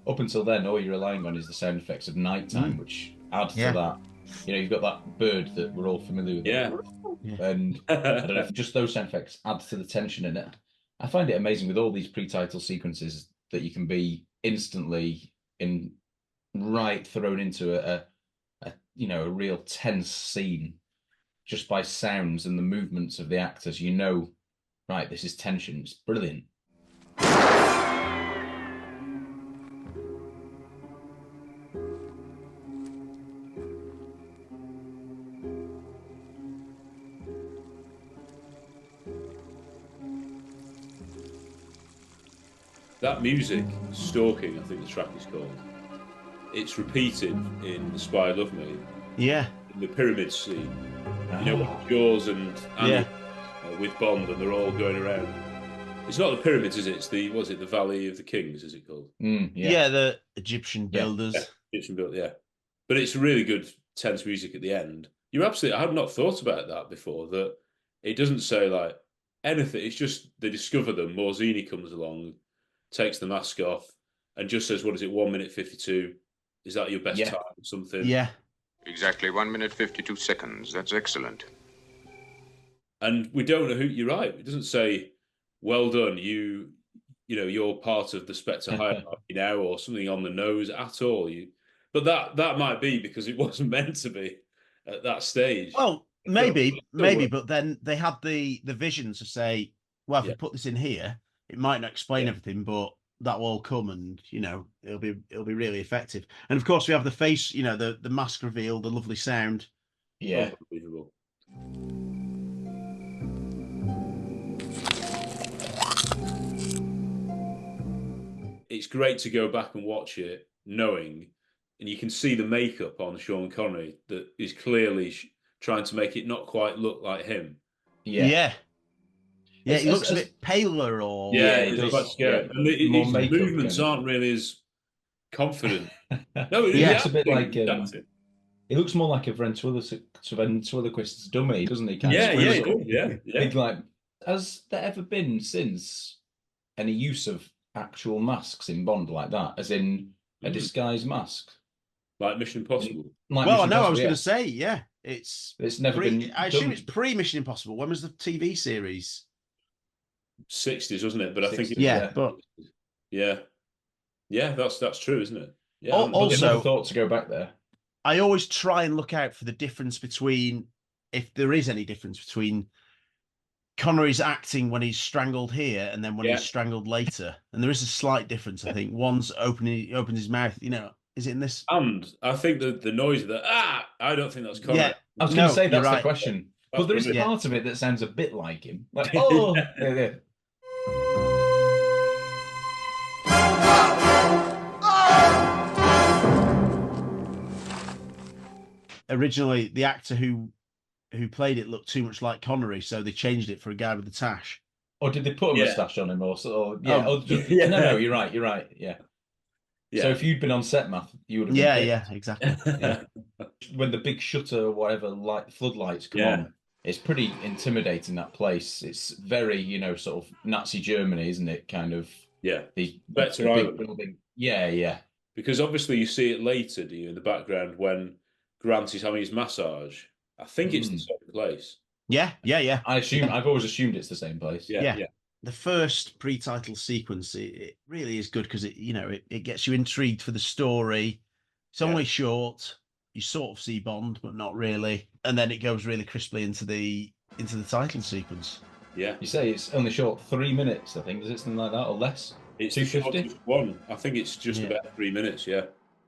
up until then, all you're relying on is the sound effects of nighttime, which add to that. You know, you've got that bird that we're all familiar with. Yeah. And I don't know, just those sound effects add to the tension in it. I find it amazing with all these pre-title sequences that you can be instantly thrown into a you know, a real tense scene just by sounds and the movements of the actors. You know, right, this is tension. It's brilliant. That music, Stalking, I think the track is called. It's repeated in The Spy Love Me. Yeah. In the pyramid scene. You know, with Jaws and Annie with Bond, and they're all going around. It's not the pyramids, is it? It's the the Valley of the Kings, is it called? Yeah, the Egyptian builders. Yeah, Egyptian builders, yeah. But it's really good, tense music at the end. You're absolutely. I had not thought about that before. That it doesn't say like anything. It's just they discover them. Morzini comes along, takes the mask off, and just says, "What is it? 1 minute 52? Is that your best time or something?" Yeah. Exactly 1 minute 52 seconds. That's excellent. And we don't know who. You're right. It doesn't say, "Well done, you know, you're part of the Spectre hierarchy now," or something on the nose at all. But that might be because it wasn't meant to be at that stage. Well, maybe, but then they had the visions to say, well, if we put this in here, it might not explain everything, but that will all come, and you know, it'll be really effective. And of course, we have the face, you know, the mask reveal, the lovely sound. Yeah, unbelievable. It's great to go back and watch it, knowing, and you can see the makeup on Sean Connery that is clearly trying to make it not quite look like him. Yeah. Yeah, he looks a bit paler, or it's quite scary. And his movements aren't really as confident. No, it looks a bit like it looks more like a ventriloquist's dummy, doesn't he? Big, like, has there ever been since any use of actual masks in Bond like that, as in a disguised mask, like Mission Impossible? I was going to say, it's never been. I assume it's pre-Mission Impossible. When was the TV series? 60s, wasn't it? But I think but Yeah, that's true, isn't it? Yeah. Also, never thought to go back there. I always try and look out for the difference between, if there is any difference between Connery's acting when he's strangled here and then when he's strangled later. And there is a slight difference, I think. One's he opens his mouth, is it in this? And I think the noise of the I don't think that's Connery. Yeah, I was going to say that's right. the question. But there is a part of it that sounds a bit like him. Like, yeah. Originally, the actor who played it looked too much like Connery, so they changed it for a guy with a tash. Or did they put a moustache on him? No, you're right. Yeah. So if you'd been on set, Matt, you would have been picked. Exactly. Yeah. When the big shutter or whatever floodlights come on, it's pretty intimidating, that place. It's very, sort of Nazi Germany, isn't it? Kind of. Yeah. The Spectre big Island. building. Yeah. Because obviously you see it later, do you, in the background when Grant is having his massage. I think it's the same place. Yeah. I've always assumed it's the same place. Yeah. The first pre-title sequence, it really is good because it gets you intrigued for the story. It's only short. You sort of see Bond, but not really, and then it goes really crisply into the title sequence. Yeah, you say it's only short 3 minutes. I think is it something like that or less? It's 250. One. I think it's just about 3 minutes.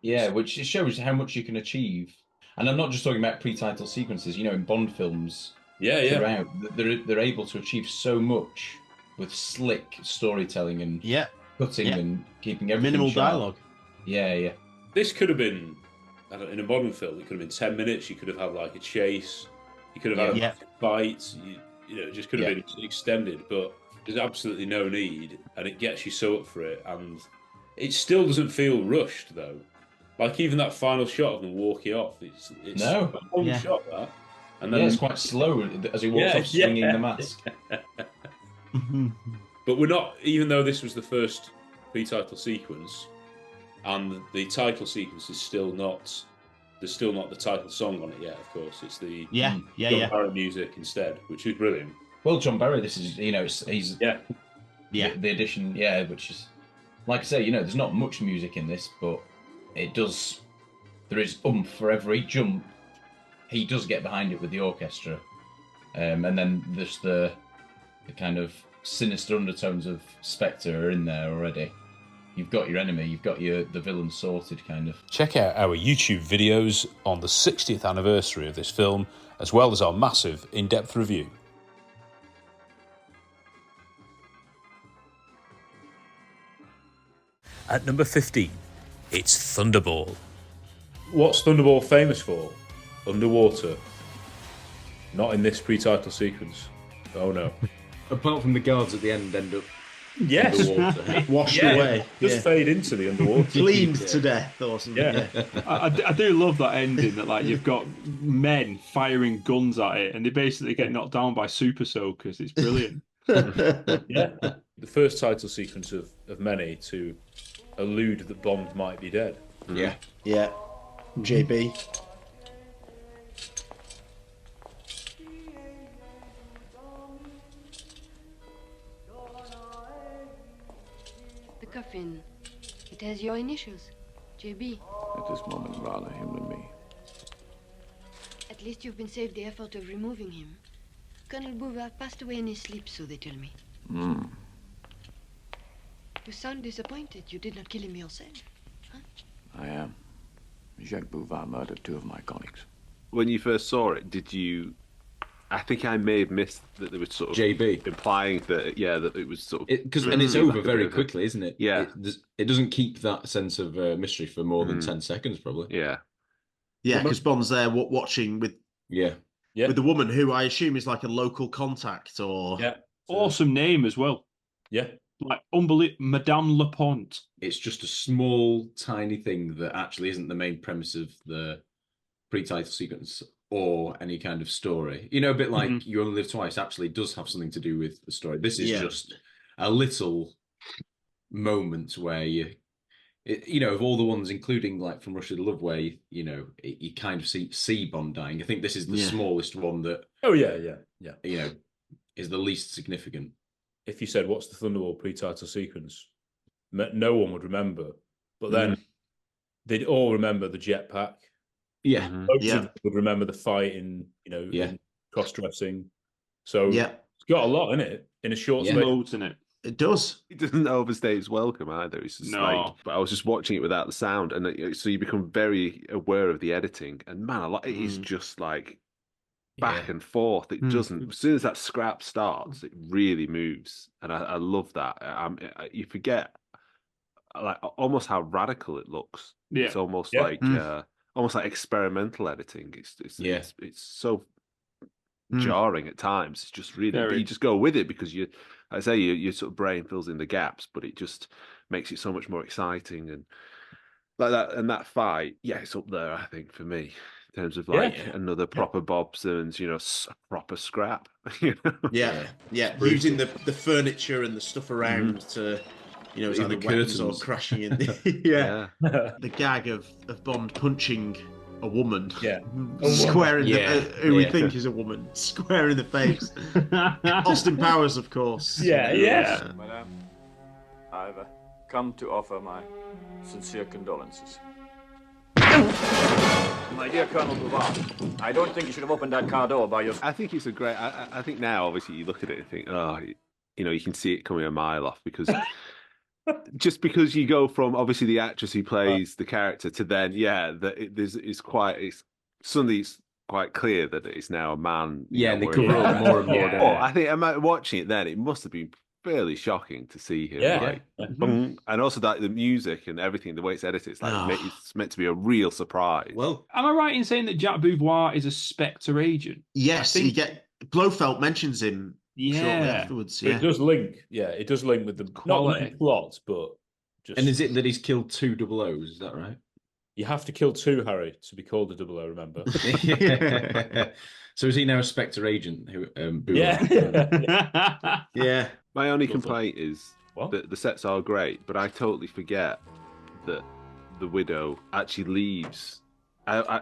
Yeah, which it shows how much you can achieve. And I'm not just talking about pre-title sequences. In Bond films, throughout, they're able to achieve so much with slick storytelling and cutting and keeping everything minimal sharp. dialogue. Yeah. This could have been, in a modern film, it could have been 10 minutes. You could have had like a chase. You could have had a fight. It just could have been extended, but there's absolutely no need, and it gets you so up for it, and it still doesn't feel rushed though. Like even that final shot of them walking off, it's a long shot that, and then it's quite slow as he walks off swinging the mask. But we're not, even though this was the first pre-title sequence, and the title sequence is still not. There's still not the title song on it yet. Of course, it's the John Barry music instead, which is brilliant. Well, John Barry, this is he's the addition, which is like I say, there's not much music in this, but there is for every jump. He does get behind it with the orchestra, and then there's the kind of sinister undertones of Spectre are in there already. You've got your enemy, you've got the villain sorted, kind of. Check out our YouTube videos on the 60th anniversary of this film, as well as our massive in-depth review. At number 15, it's Thunderball. What's Thunderball famous for? Underwater. Not in this pre-title sequence. Oh no. Apart from the guards at the end end up underwater. Washed away. Just fade into the underwater. Cleaned to death or something. Yeah. I do love that ending that like you've got men firing guns at it and they basically get knocked down by super soakers. It's brilliant. The first title sequence of many to allude that Bond might be dead. Yeah. JB. The coffin. It has your initials. JB. At this moment, rather him than me. At least you've been saved the effort of removing him. Colonel Bouvard passed away in his sleep, so they tell me. You sound disappointed. You did not kill him yourself. Huh? I am. Jacques Bouvard murdered 2 of my colleagues. When you first saw it, did you... I think I may have missed that there was sort of JB implying that that it was sort of and it's over very quickly, isn't it? Yeah, it doesn't keep that sense of mystery for more than 10 seconds, probably. Yeah, because Bond's there watching with with the woman who I assume is like a local contact or awesome name as well. Yeah, like unbelievable, Madame Lepont. It's just a small, tiny thing that actually isn't the main premise of the pre-title sequence or any kind of story. A bit like You Only Live Twice actually does have something to do with the story. This is just a little moment where of all the ones, including like from Russia with Love, where you kind of see Bond dying. I think this is the smallest one that. Oh yeah. Is the least significant. If you said what's the Thunderball pre-title sequence, no one would remember. but then they'd all remember the jetpack. Yeah. Most of them would remember the fight in, in cross-dressing. So it's got a lot in it in a short space. Loads in it. It does. It doesn't overstay its welcome either. It's just but I was just watching it without the sound, and so you become very aware of the editing. And man, it is just like back and forth. It doesn't. As soon as that scrap starts, it really moves, and I love that. You forget like almost how radical it looks. Yeah. It's almost like experimental editing. It's so jarring at times. It's just really, but you just go with it because your sort of brain fills in the gaps, but it just makes it so much more exciting and like that. And that fight, it's up there, I think, for me in terms of like another proper Bob Burns, a proper scrap. Using the furniture and the stuff around to. It's either weapons or crashing in the gag of Bond punching a woman, square in the who we think is a woman, square in the face. Austin Powers, of course. Madame, I've come to offer my sincere condolences. My dear Colonel Bouvard, I don't think you should have opened that car door by yourself. I think it's a great. I think now, obviously, you look at it and think, you can see it coming a mile off because. Just because you go from obviously the actress who plays the character to then suddenly it's quite clear that it's now a man. Yeah, they cover up more and more. I think watching it then, it must have been fairly shocking to see him. And also that the music and everything, the way it's edited, it's like it's meant to be a real surprise. Well, am I right in saying that Jack Bouvier is a Spectre agent? Yes, Blofeld mentions him. Shortly afterwards, It does link. Yeah, it does link with the not the plot, but just. And is it that he's killed 2 00s? Is that right? You have to kill 2, Harry, to be called a 00. Remember? So is he now a Spectre agent? Who? Yeah. My only complaint is that the sets are great, but I totally forget that the widow actually leaves.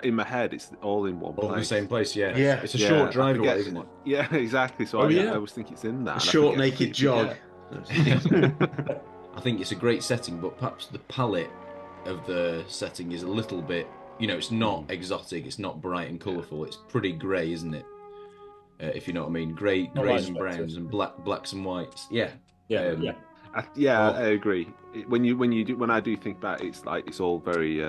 In my head, it's all in one place. All in the same place, It's a short drive away, isn't it? Yeah, exactly. So I always think it's in that. A short naked jog. I think it's a great setting, but perhaps the palette of the setting is a little bit, it's not exotic, it's not bright and colourful, it's pretty grey, isn't it? If you know what I mean. Greys and browns and blacks and whites. I agree. When I do think back, it's like it's all very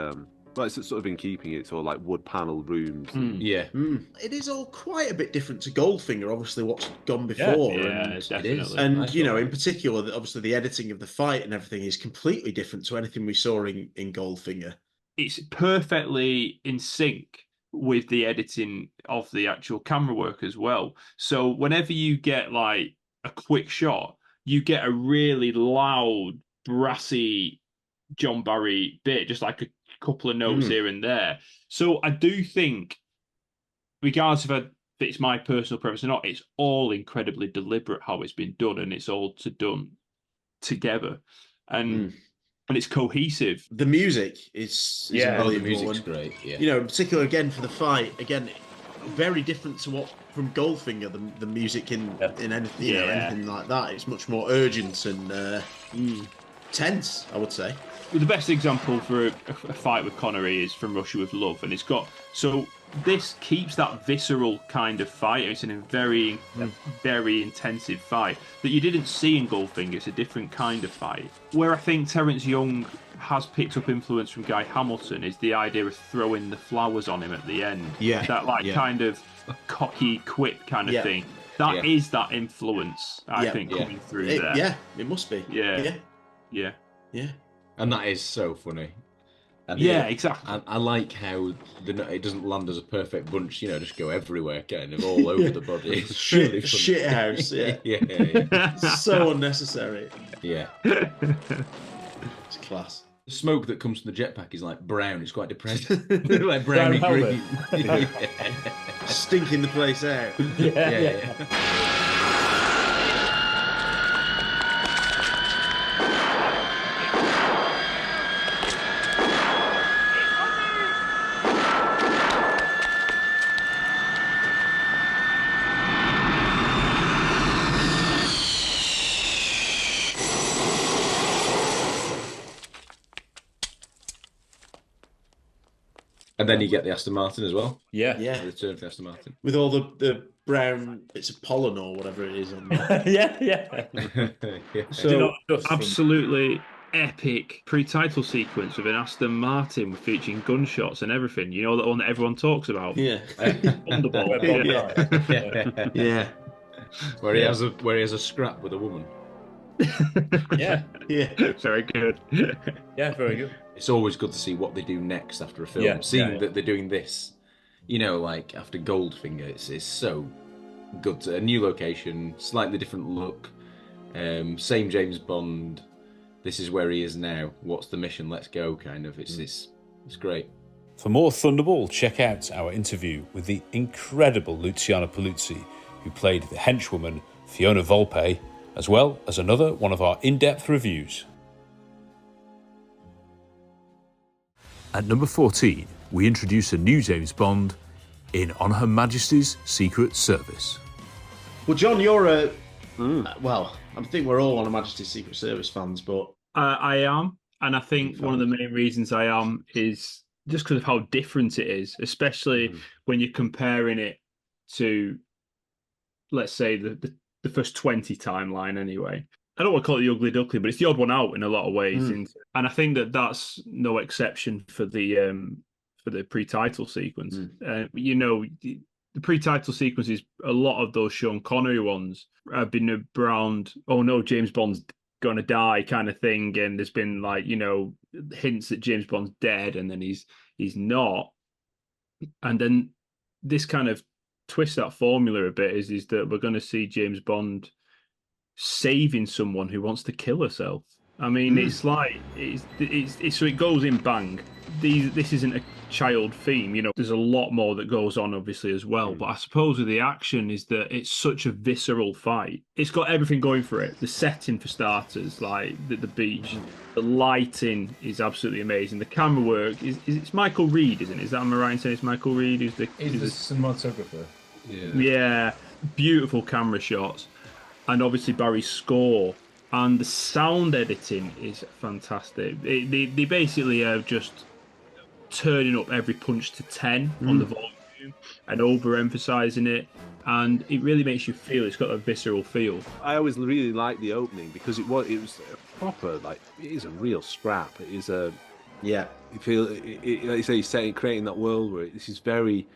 it's sort of in keeping. It's all like wood panelled rooms. It is all quite a bit different to Goldfinger, obviously what's gone before. Definitely. And in particular, obviously the editing of the fight and everything is completely different to anything we saw in Goldfinger. It's perfectly in sync with the editing of the actual camera work as well. So whenever you get like a quick shot, you get a really loud, brassy John Barry bit, just like a couple of notes here and there. So I do think, regardless if it's my personal preference or not, it's all incredibly deliberate how it's been done, and it's all done together, and it's cohesive. The music is the music's great. Yeah, in particular again for the fight, very different to what from Goldfinger. The music in anything anything like that, it's much more urgent and tense, I would say. Well, the best example for a fight with Connery is from Russia with Love, and this keeps that visceral kind of fight. It's a very, very intensive fight that you didn't see in Goldfinger. It's a different kind of fight. Where I think Terence Young has picked up influence from Guy Hamilton is the idea of throwing the flowers on him at the end. Yeah. That kind of cocky quip kind of thing. That is that influence, I think, coming through there. Yeah, it must be. Yeah. And that is so funny. And exactly. I like how it doesn't land as a perfect bunch, just go everywhere, kind of all over the body. It's really funny. Shit house, yeah. So unnecessary. Yeah. It's class. The smoke that comes from the jetpack is like brown. It's quite depressing. Like browny green. Stinking the place out. Yeah. And then you get the Aston Martin as well. Yeah. The return for Aston Martin. With all the brown bits of pollen or whatever it is on there. yeah. So absolutely epic pre-title sequence with an Aston Martin featuring gunshots and everything. You know, that one that everyone talks about. Yeah. Thunderball. Yeah. Where he has a scrap with a woman. Yeah. Very good. Yeah, very good. It's always good to see what they do next after a film. Seeing that they're doing this, you know, like after Goldfinger, it's so good. A new location, slightly different look, same James Bond. This is where he is now. What's the mission? Let's go, kind of. It's great. For more Thunderball, check out our interview with the incredible Luciana Paluzzi, who played the henchwoman Fiona Volpe, as well as another one of our in-depth reviews. At number 14, we introduce a new James Bond in On Her Majesty's Secret Service. Well, John, you're a... well, I think we're all on Her Majesty's Secret Service fans, but... I am. And I think one of the main reasons I am is just because of how different it is, especially when you're comparing it to, let's say, the first 20 timeline anyway. I don't want to call it the ugly duckling, but it's the odd one out in a lot of ways. And I think that's no exception for the pre-title sequence. You know, the pre-title sequences, a lot of those Sean Connery ones have been around, oh no, James Bond's going to die kind of thing. And there's been like, you know, hints that James Bond's dead and then he's not. And then this kind of twists that formula a bit is that we're going to see James Bond saving someone who wants to kill herself. I mean, it's like it's so it goes in bang. This isn't a child theme, you know. There's a lot more that goes on, obviously, as well. But I suppose with the action is that it's such a visceral fight. It's got everything going for it. The setting, for starters, like the beach, the lighting is absolutely amazing. The camera work it's Michael Reed, isn't it? Is that am I right in saying it's Michael Reed who's the cinematographer? Yeah, beautiful camera shots, and obviously Barry's score. And the sound editing is fantastic. They basically are just turning up every punch to 10 on the volume and overemphasizing it. And it really makes you feel, it's got a visceral feel. I always really liked the opening because it was a proper, like, it is a real scrap. It is a... Yeah. You feel, like you say, creating that world where this is very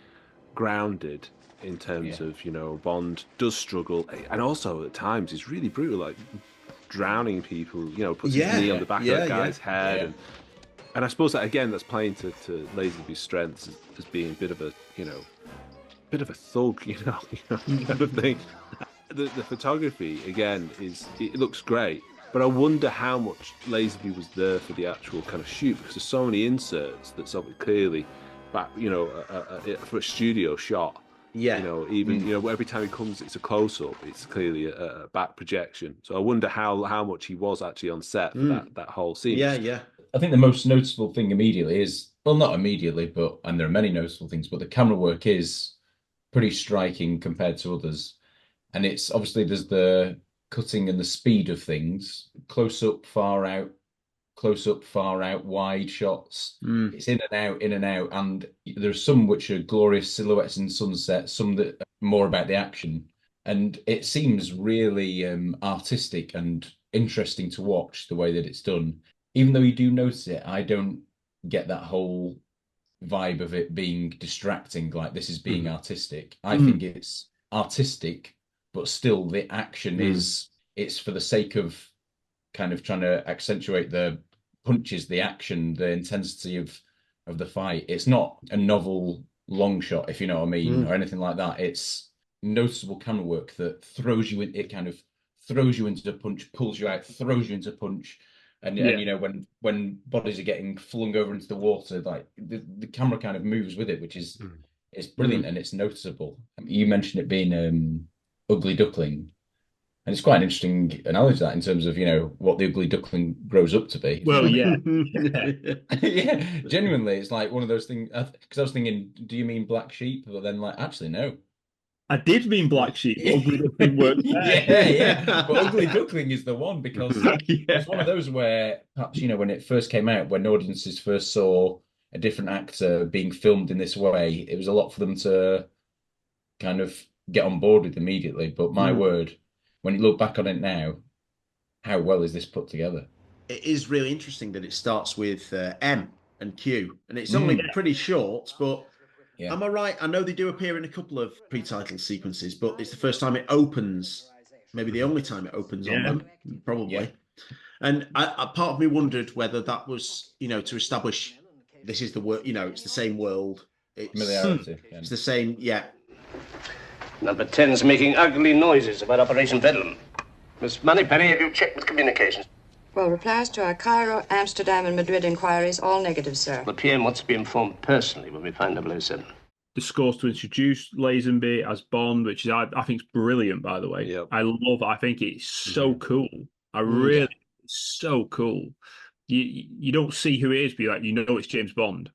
grounded in terms of, you know, Bond does struggle. And also, at times, it's really brutal, like... drowning people, you know, puts his knee on the back of that guy's head, and I suppose that again, that's playing to Lazenby's strengths as being a bit of a, you know, bit of a thug, you know, kind of thing. The photography again it looks great, but I wonder how much Lazenby was there for the actual kind of shoot, because there's so many inserts that's clearly back, you know, for a studio shot. Yeah. You know, even, you know, every time he comes, it's a close-up. It's clearly a back projection. So I wonder how much he was actually on set for that whole scene. Yeah. I think the most noticeable thing immediately is, well, not immediately, and there are many noticeable things, but the camera work is pretty striking compared to others. And it's obviously there's the cutting and the speed of things, close up, far out, wide shots. It's in and out, and there's some which are glorious silhouettes in sunset, some that are more about the action, and it seems really artistic and interesting to watch the way that it's done. Even though you do notice it, I don't get that whole vibe of it being distracting, like this is being artistic. I think it's artistic, but still the action it's for the sake of kind of trying to accentuate the punches, the action, the intensity of the fight. It's not a novel long shot, if you know what I mean, or anything like that. It's noticeable camera work that throws you in. It kind of throws you into a punch, pulls you out, throws you into a punch, and you know when bodies are getting flung over into the water, like the camera kind of moves with it, which is it's brilliant and it's noticeable. You mentioned it being ugly duckling. And it's quite an interesting analogy that in terms of, you know, what the ugly duckling grows up to be. Well, yeah. Yeah, genuinely, it's like one of those things, because I was thinking, do you mean black sheep? But then like, actually, no. I did mean black sheep. Ugly duckling worked yeah. But ugly duckling is the one, because it's one of those where perhaps, you know, when it first came out, when audiences first saw a different actor being filmed in this way, it was a lot for them to kind of get on board with immediately. But my word, when you look back on it now, how well is this put together? It is really interesting that it starts with M and Q, and it's only pretty short, but am I right? I know they do appear in a couple of pre-title sequences, but it's the first time it opens, maybe the only time it opens on them, probably. Yeah. And I part of me wondered whether that was, to establish this is the world, it's the same world. It's familiarity. It's the same, Number 10's making ugly noises about Operation Bedlam. Miss Moneypenny, have you checked with communications? Well, replies to our Cairo, Amsterdam, and Madrid inquiries, all negative, sir. The PM wants to be informed personally when we find 007. Discourse to introduce Lazenby as Bond, which is I think is brilliant, by the way. Yep. I think it's so cool. It's so cool. You don't see who it is, but it's James Bond.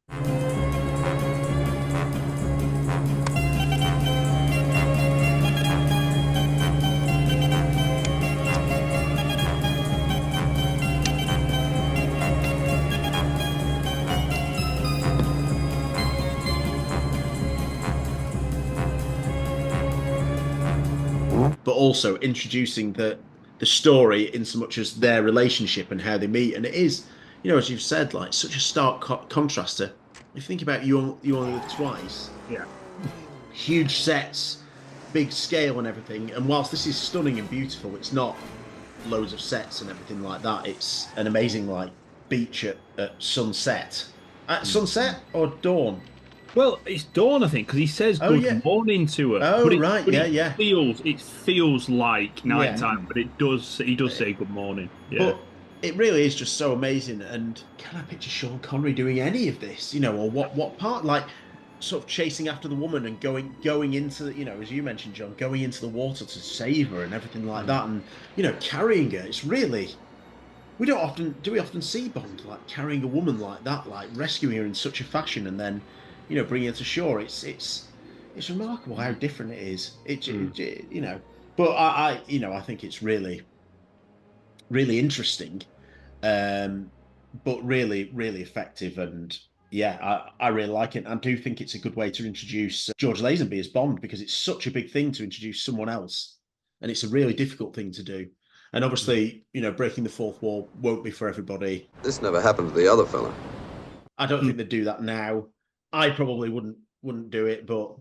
But also introducing the story in so much as their relationship and how they meet. And it is, as you've said, like such a stark contrast to, if you think about You Only Live Twice. Yeah. Huge sets, big scale and everything. And whilst this is stunning and beautiful, it's not loads of sets and everything like that. It's an amazing beach at sunset. At sunset or dawn? Well, it's dawn, I think, because he says good morning to her. Oh, but it feels like night time, but he does say good morning. Yeah. But it really is just so amazing. And can I picture Sean Connery doing any of this? Or what part? Like sort of chasing after the woman and going into as you mentioned, John, going into the water to save her and everything like that, and carrying her. It's really, we often see Bond carrying a woman like that, rescuing her in such a fashion, and then bringing her to shore. It's remarkable how different it is. But I think it's really, really interesting, but really, really effective. And I really like it. I do think it's a good way to introduce George Lazenby as Bond, because it's such a big thing to introduce someone else, and it's a really difficult thing to do. And obviously, breaking the fourth wall won't be for everybody. This never happened to the other fella. I don't think they'd do that now. I probably wouldn't do it, but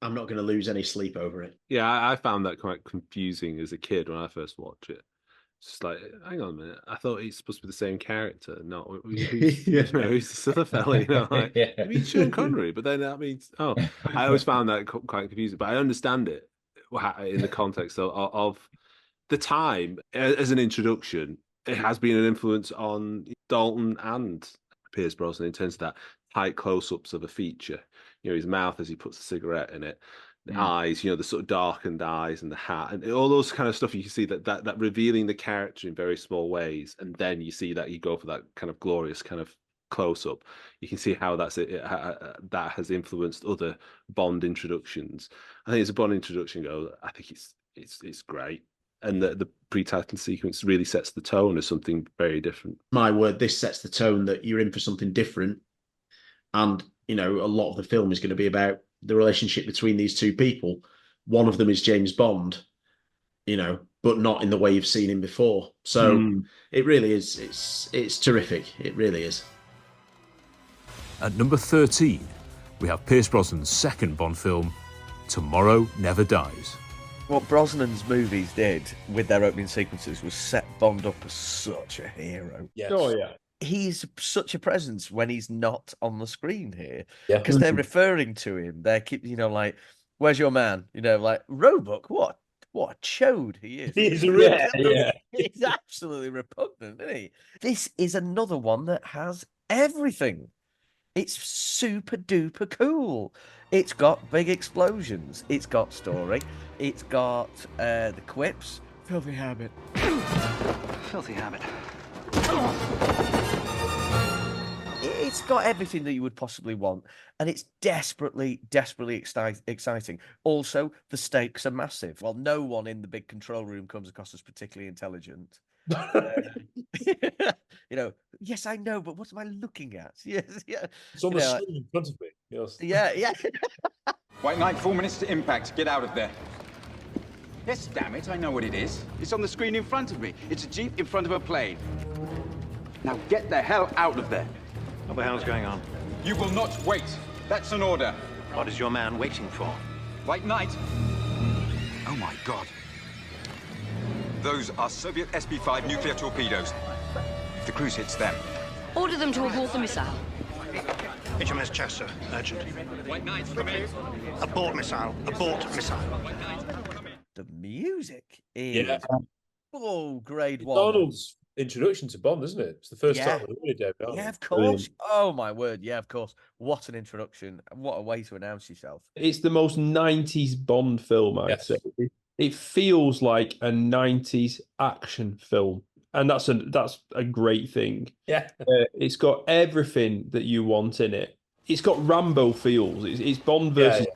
I'm not going to lose any sleep over it. Yeah, I found that quite confusing as a kid when I first watched it. It's just like, hang on a minute, I thought he's supposed to be the same character. No, who's this other fella? I mean, Sean Connery, but then that means, I always found that quite confusing. But I understand it in the context of the time as an introduction. It has been an influence on Dalton and Pierce Brosnan in terms of that tight close-ups of a feature, his mouth as he puts a cigarette in it, the eyes, the sort of darkened eyes and the hat and all those kind of stuff. You can see that revealing the character in very small ways, and then you see that you go for that kind of glorious kind of close-up. You can see how that has influenced other Bond introductions. I think as a Bond introduction goes, I think it's great. And the pre-title sequence really sets the tone as something very different. My word, this sets the tone that you're in for something different. And, a lot of the film is going to be about the relationship between these two people. One of them is James Bond, but not in the way you've seen him before. So it really is. It's terrific. It really is. At number 13, we have Pierce Brosnan's second Bond film, Tomorrow Never Dies. What Brosnan's movies did with their opening sequences was set Bond up as such a hero. Yes. Oh, yeah. He's such a presence when he's not on the screen here, because they're referring to him. They keep, where's your man? Roebuck, what a chode he is. He is a real He's absolutely repugnant, isn't he? This is another one that has everything. It's super duper cool. It's got big explosions. It's got story. It's got the quips. Filthy habit. Filthy habit. It's got everything that you would possibly want, and it's desperately, desperately exciting. Also, the stakes are massive. Well, no one in the big control room comes across as particularly intelligent. Yes, I know, but what am I looking at? Yes, yeah. It's on the screen in front of me. Yes. Yeah, yeah. White Knight, 4 minutes to impact. Get out of there. Yes, damn it, I know what it is. It's on the screen in front of me. It's a jeep in front of a plane. Now get the hell out of there. What the hell's going on? You will not wait. That's an order. What is your man waiting for? White Knight. Oh my God. Those are Soviet SB-5 nuclear torpedoes. If the cruise hits them. Order them to abort the missile. HMS Chester, urgent. White Knight, come in. Abort missile. Abort missile. The music is grade one. Donald's introduction to Bond, isn't it? It's the first time we really David Arnold. Yeah, of course. Brilliant. Oh my word, yeah, of course. What an introduction. What a way to announce yourself. It's the most 90s Bond film, I'd say. It feels like a 90s action film. And that's a great thing. Yeah. It's got everything that you want in it. It's got Rambo feels. It's Bond versus...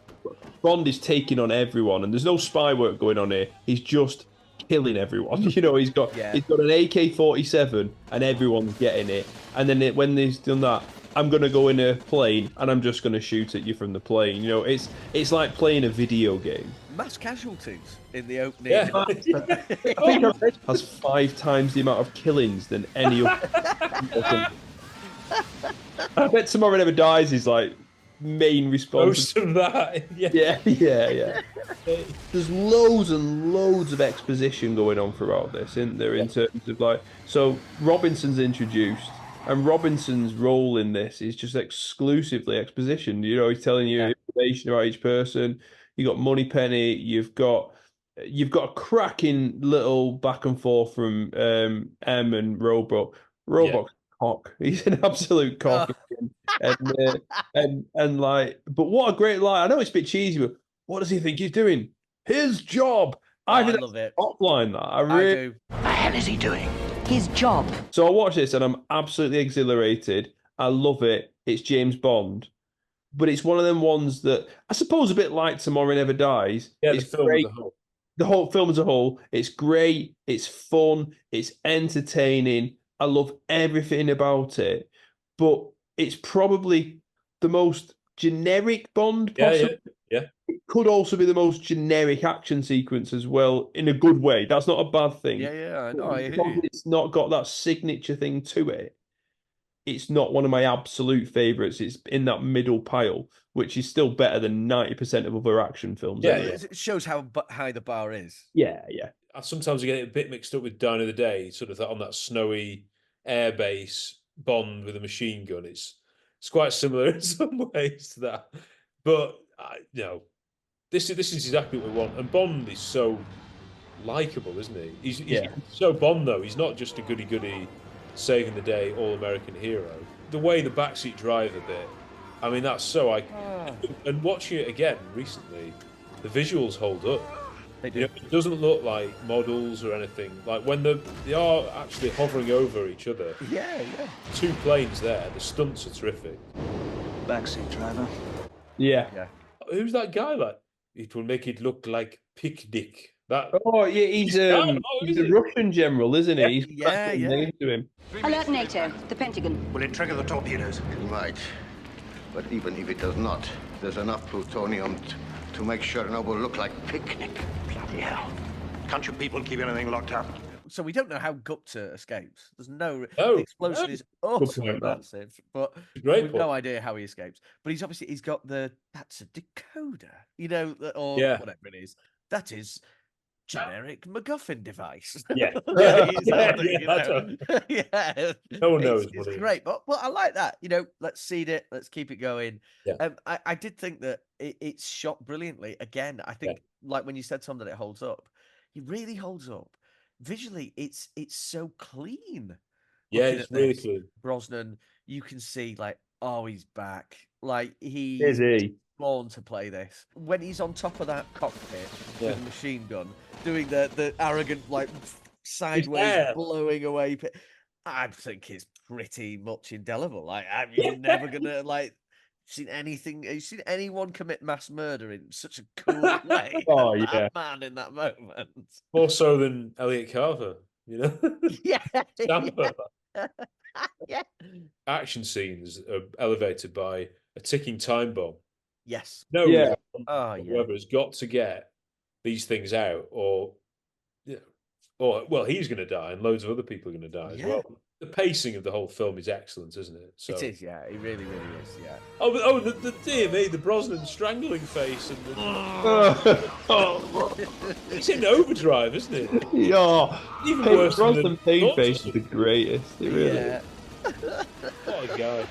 Bond is taking on everyone, and there's no spy work going on here. He's just killing everyone. You know, he's got an AK-47, and everyone's getting it. And then when he's done that, I'm gonna go in a plane, and I'm just gonna shoot at you from the plane. You know, it's like playing a video game. Mass casualties in the opening. Yeah. I think it has 5 times the amount of killings than any other. I bet Tomorrow Never Dies is like main response. Most of that. Yeah. There's loads and loads of exposition going on throughout this, isn't there? In terms of like, so Robinson's introduced, and Robinson's role in this is just exclusively exposition. You know, he's telling you information about each person. You got Moneypenny. You've got a cracking little back and forth from M and Roebuck. Roebuck's cock. He's an absolute cock. And like, but what a great line. I know it's a bit cheesy, but what does he think he's doing? His job. I love it. Top line that. I really do. What the hell is he doing? His job. So I watch this and I'm absolutely exhilarated. I love it. It's James Bond. But it's one of them ones that I suppose a bit like Tomorrow Never Dies. Yeah, it's great. The whole film as a whole, it's great, it's fun, it's entertaining. I love everything about it. But it's probably the most generic Bond possible. Yeah. It could also be the most generic action sequence as well, in a good way. That's not a bad thing. Yeah, I know. It's not got that signature thing to it. It's not one of my absolute favourites. It's in that middle pile, which is still better than 90% of other action films. It shows how high the bar is. Yeah. I sometimes get it a bit mixed up with Die of the Day, sort of on that snowy airbase Bond with a machine gun. It's quite similar in some ways to that. But, this is exactly what we want. And Bond is so likeable, isn't he? He's so Bond, though. He's not just a goody-goody saving the day all-American hero. The way the backseat driver bit, I mean, that's so iconic. And watching it again recently, the visuals hold up. They do. It doesn't look like models or anything. Like when they are actually hovering over each other. Yeah. 2 planes there. The stunts are terrific. Backseat driver. Yeah. Who's that guy? Like, it will make it look like picnic. He's a Russian general, isn't he? He's yeah. To him. Alert NATO, the Pentagon. Will it trigger the torpedoes? It might. But even if it does not, there's enough plutonium to make Chernobyl look like picnic. Bloody hell. Can't you people keep anything locked up? So we don't know how Gupta escapes. There's the explosion is utterly massive, but we've no idea how he escapes. But he's got that's a decoder, or whatever it is. That is generic MacGuffin device. Yeah. No one knows. It's great, but I like that. Let's seed it. Let's keep it going. Yeah. I did think that it's shot brilliantly. Again, I think like when you said, Tom, that it holds up, it really holds up. Visually, it's so clean. Yeah, it's really clean. Brosnan, you can see he's back. Like is he? Born to play this. When he's on top of that cockpit with a machine gun, doing the arrogant sideways blowing away. I think it's pretty much indelible. You're never gonna seen anything? Have you seen anyone commit mass murder in such a cool way? That man in that moment. More so than Elliot Carver, Yeah. action scenes are elevated by a ticking time bomb. Yes. No, Yeah. whoever has got to get these things out, or well, he's going to die, and loads of other people are going to die as well. The pacing of the whole film is excellent, isn't it? So, It is, yeah. It really, really is, yeah. the dear me, the Brosnan strangling face, and it's in overdrive, isn't it? Yeah. Even worse than Brosnan pain face is the greatest. It really is. What a guy!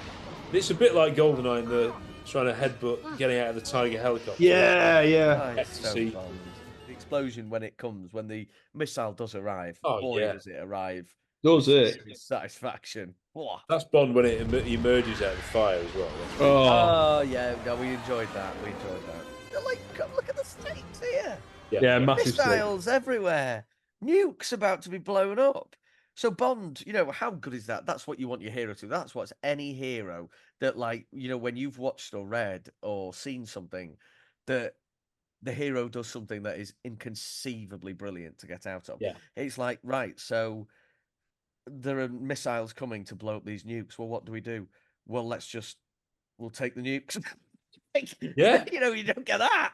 It's a bit like Goldeneye in the trying to headbutt getting out of the Tiger helicopter. Yeah, yeah. Oh, it's so fun. The explosion when it comes, when the missile does arrive. Oh, boy, yeah. does it arrive. Does it? Satisfaction. Whoa. That's Bond when it emerges out of the fire as well. Oh, yeah. No, we enjoyed that. Like, look at the stakes here. Yeah, massive Missiles everywhere. Nukes about to be blown up. So Bond, how good is that? That's what you want your hero to. That's what's any hero that, like, when you've watched or read or seen something that the hero does something that is inconceivably brilliant to get out of. Yeah. It's like, right, so there are missiles coming to blow up these nukes. Well, what do we do? Well, we'll take the nukes. Yeah. You don't get that.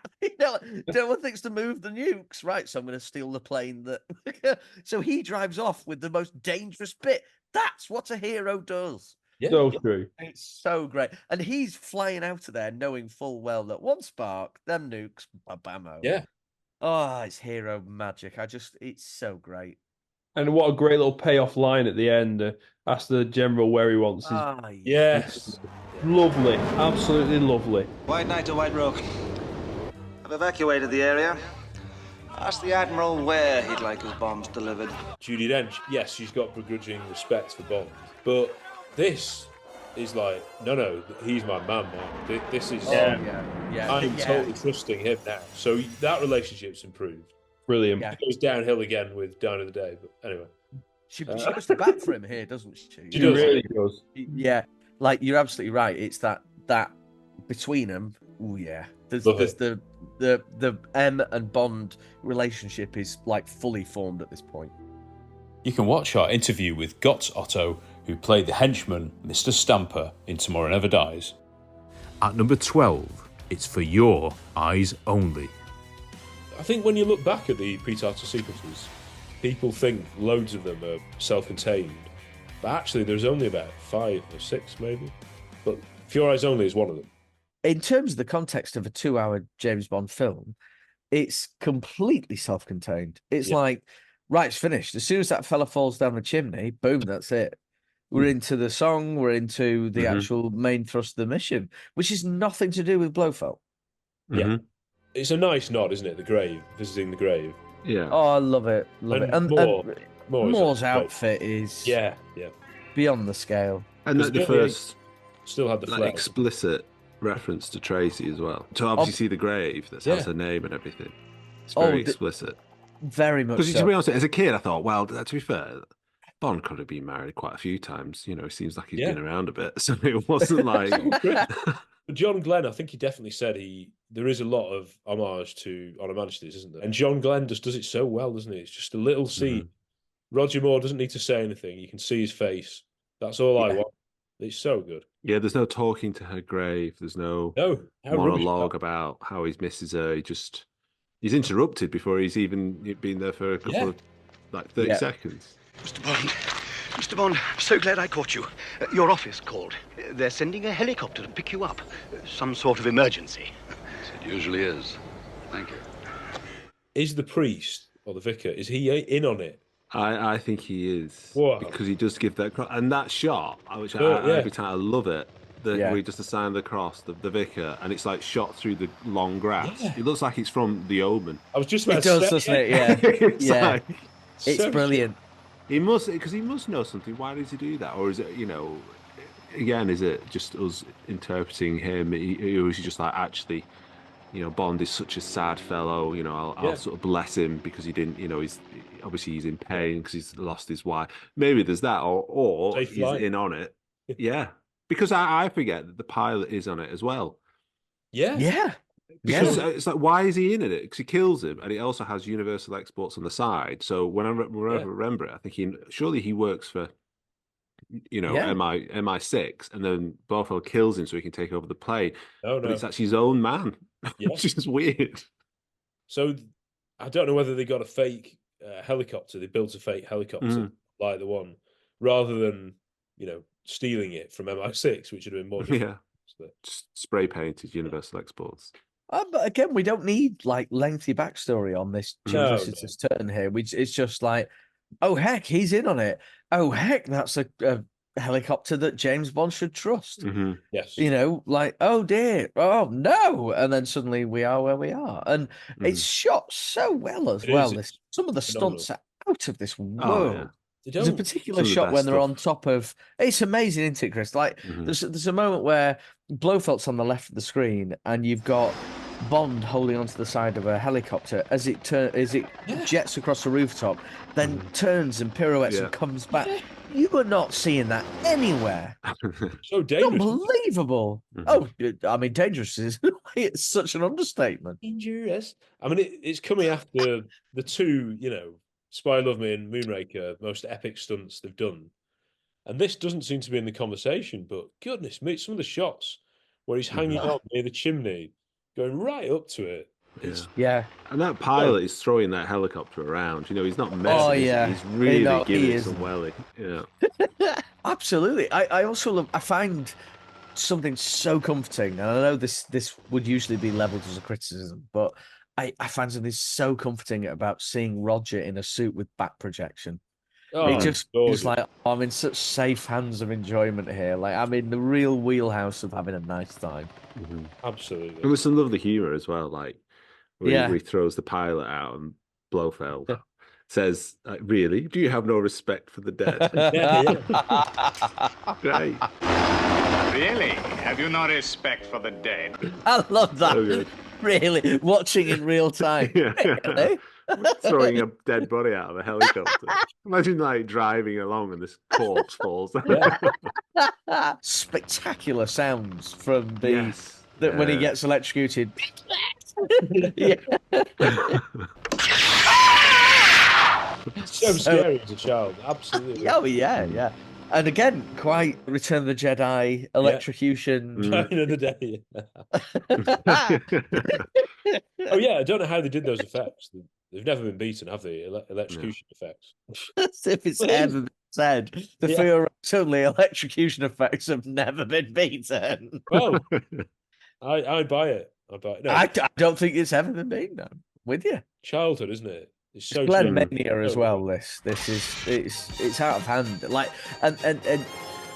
No one thinks to move the nukes. Right, so I'm going to steal the plane that... So he drives off with the most dangerous bit. That's what a hero does. Yeah. So true. It's so great. And he's flying out of there knowing full well that one spark, them nukes, bammo. Yeah. Oh, it's hero magic. It's so great. And what a great little payoff line at the end. Ask the general where he wants his... Yes. Lovely. Absolutely lovely. White Knight to White Rook. I've evacuated the area. Ask the Admiral where he'd like his bombs delivered. Judi Dench, yes, she's got begrudging respect for Bond, but this is like, no, he's my man, man. This is... I'm totally trusting him now. So that relationship's improved. Brilliant. It goes downhill again with Down of the Day, but anyway. She goes to bat for him here, doesn't she? She does. really does. Yeah, like you're absolutely right. It's that between them. Oh yeah, there's the M and Bond relationship is like fully formed at this point. You can watch our interview with Gotts Otto, who played the henchman Mr. Stamper in Tomorrow Never Dies. At number 12, it's For Your Eyes Only. I think when you look back at the pre-title sequences, people think loads of them are self-contained, but actually there's only about 5 or 6 maybe. But For Your Eyes Only is one of them. In terms of the context of a 2-hour James Bond film, it's completely self-contained. It's like, right, it's finished. As soon as that fella falls down the chimney, boom, that's it. We're into the song, we're into the actual main thrust of the mission, which is nothing to do with Blofeld. Yeah. It's a nice nod, isn't it? The grave, visiting the grave. Yeah. Oh, I love it. And Moore's outfit is yeah. beyond the scale. And the first still had the explicit reference to Tracy as well. To obviously see the grave that has her name and everything. It's very explicit. Very much. Because to be honest, as a kid, I thought, well, to be fair, Bond could have been married quite a few times. He seems like he's been around a bit, so it wasn't like. But John Glenn, I think he definitely said there is a lot of homage to On Her Majesty's, isn't there? And John Glenn just does it so well, doesn't he? It's just a little scene. Roger Moore doesn't need to say anything. You can see his face. That's all I want. It's so good. Yeah, there's no talking to her grave. There's no monologue about how he misses her. He's interrupted before he's even been there for a couple of 30 seconds. Mr. Bond, I'm so glad I caught you. Your office called. They're sending a helicopter to pick you up. Some sort of emergency. It usually is. Thank you. Is the priest or the vicar, is he in on it? I think he is. Whoa. Because he does give that and that shot, which every time I love it. Where he does sign the cross, the vicar, and it's like shot through the long grass. Yeah. It looks like it's from The Omen. I was just about to say. It does, doesn't it? Yeah. It's so brilliant. He must know something. Why does he do that? Or is it, again, is it just us interpreting him? Or is he just like, actually, Bond is such a sad fellow, I'll sort of bless him because he didn't, he's in pain because he's lost his wife. Maybe there's that, or he's in on it. Yeah. Because I forget that the pilot is on it as well. Yeah. Yeah. Because it's like, why is he in it? Because he kills him, and he also has Universal Exports on the side. So whenever I remember it, I think surely he works for Yeah. MI6, and then Blofeld kills him so he can take over the plane. No, But no. it's actually his own man, Yeah. which is weird. So I don't know whether they got a fake helicopter. They built a fake helicopter like the one, rather than stealing it from MI6, which would have been more. Yeah, just spray painted Universal Exports. But again, we don't need like lengthy backstory on this James Rossiter's turn here. It's just like, oh heck, he's in on it. Oh heck, that's a helicopter that James Bond should trust. Yes. Like, oh dear, oh no, and then suddenly we are where we are, and it's shot so well as well. Some of the stunts are out of this world. Yeah. There's a particular shot when they're on top of. It's amazing, isn't it, Chris? Like, there's a moment where Blofeld's on the left of the screen, and you've got Bond holding onto the side of a helicopter as it jets across the rooftop, then turns and pirouettes and comes back. You are not seeing that anywhere. So dangerous. Unbelievable. Oh, I mean, dangerous is it's such an understatement. Dangerous. I mean, it's coming after the two, Spy Love Me and Moonraker, most epic stunts they've done. And this doesn't seem to be in the conversation, but goodness me, some of the shots where he's hanging on near the chimney, going right up to it. Yeah. And that pilot is throwing that helicopter around. He's not messing. Oh, yeah. He's really giving it some welly. Yeah. Absolutely. I also I find something so comforting, and I know this would usually be leveled as a criticism, but I find something so comforting about seeing Roger in a suit with back projection. It just feels like I'm in such safe hands of enjoyment here. Like I'm in the real wheelhouse of having a nice time. Absolutely. And with some lovely humour as well, like where he throws the pilot out and Blofeld says, really? Do you have no respect for the dead? Great. Really? Have you no respect for the dead? I love that. So good. Really? Watching in real time. Really? Throwing a dead body out of a helicopter. Imagine like driving along and this corpse falls. Spectacular sounds from when he gets electrocuted. So scary as a child. Absolutely. Oh yeah. And again, quite Return of the Jedi electrocution. China the Day. Oh yeah, I don't know how they did those effects. They've never been beaten, have they? Electrocution effects. As if it's ever been said. The theoretically electrocution effects have never been beaten. Well, I buy it. No. I don't think it's ever been beaten. I'm with you. Childhood, isn't it? It's so Glen Mania as well. This is it's out of hand. Like and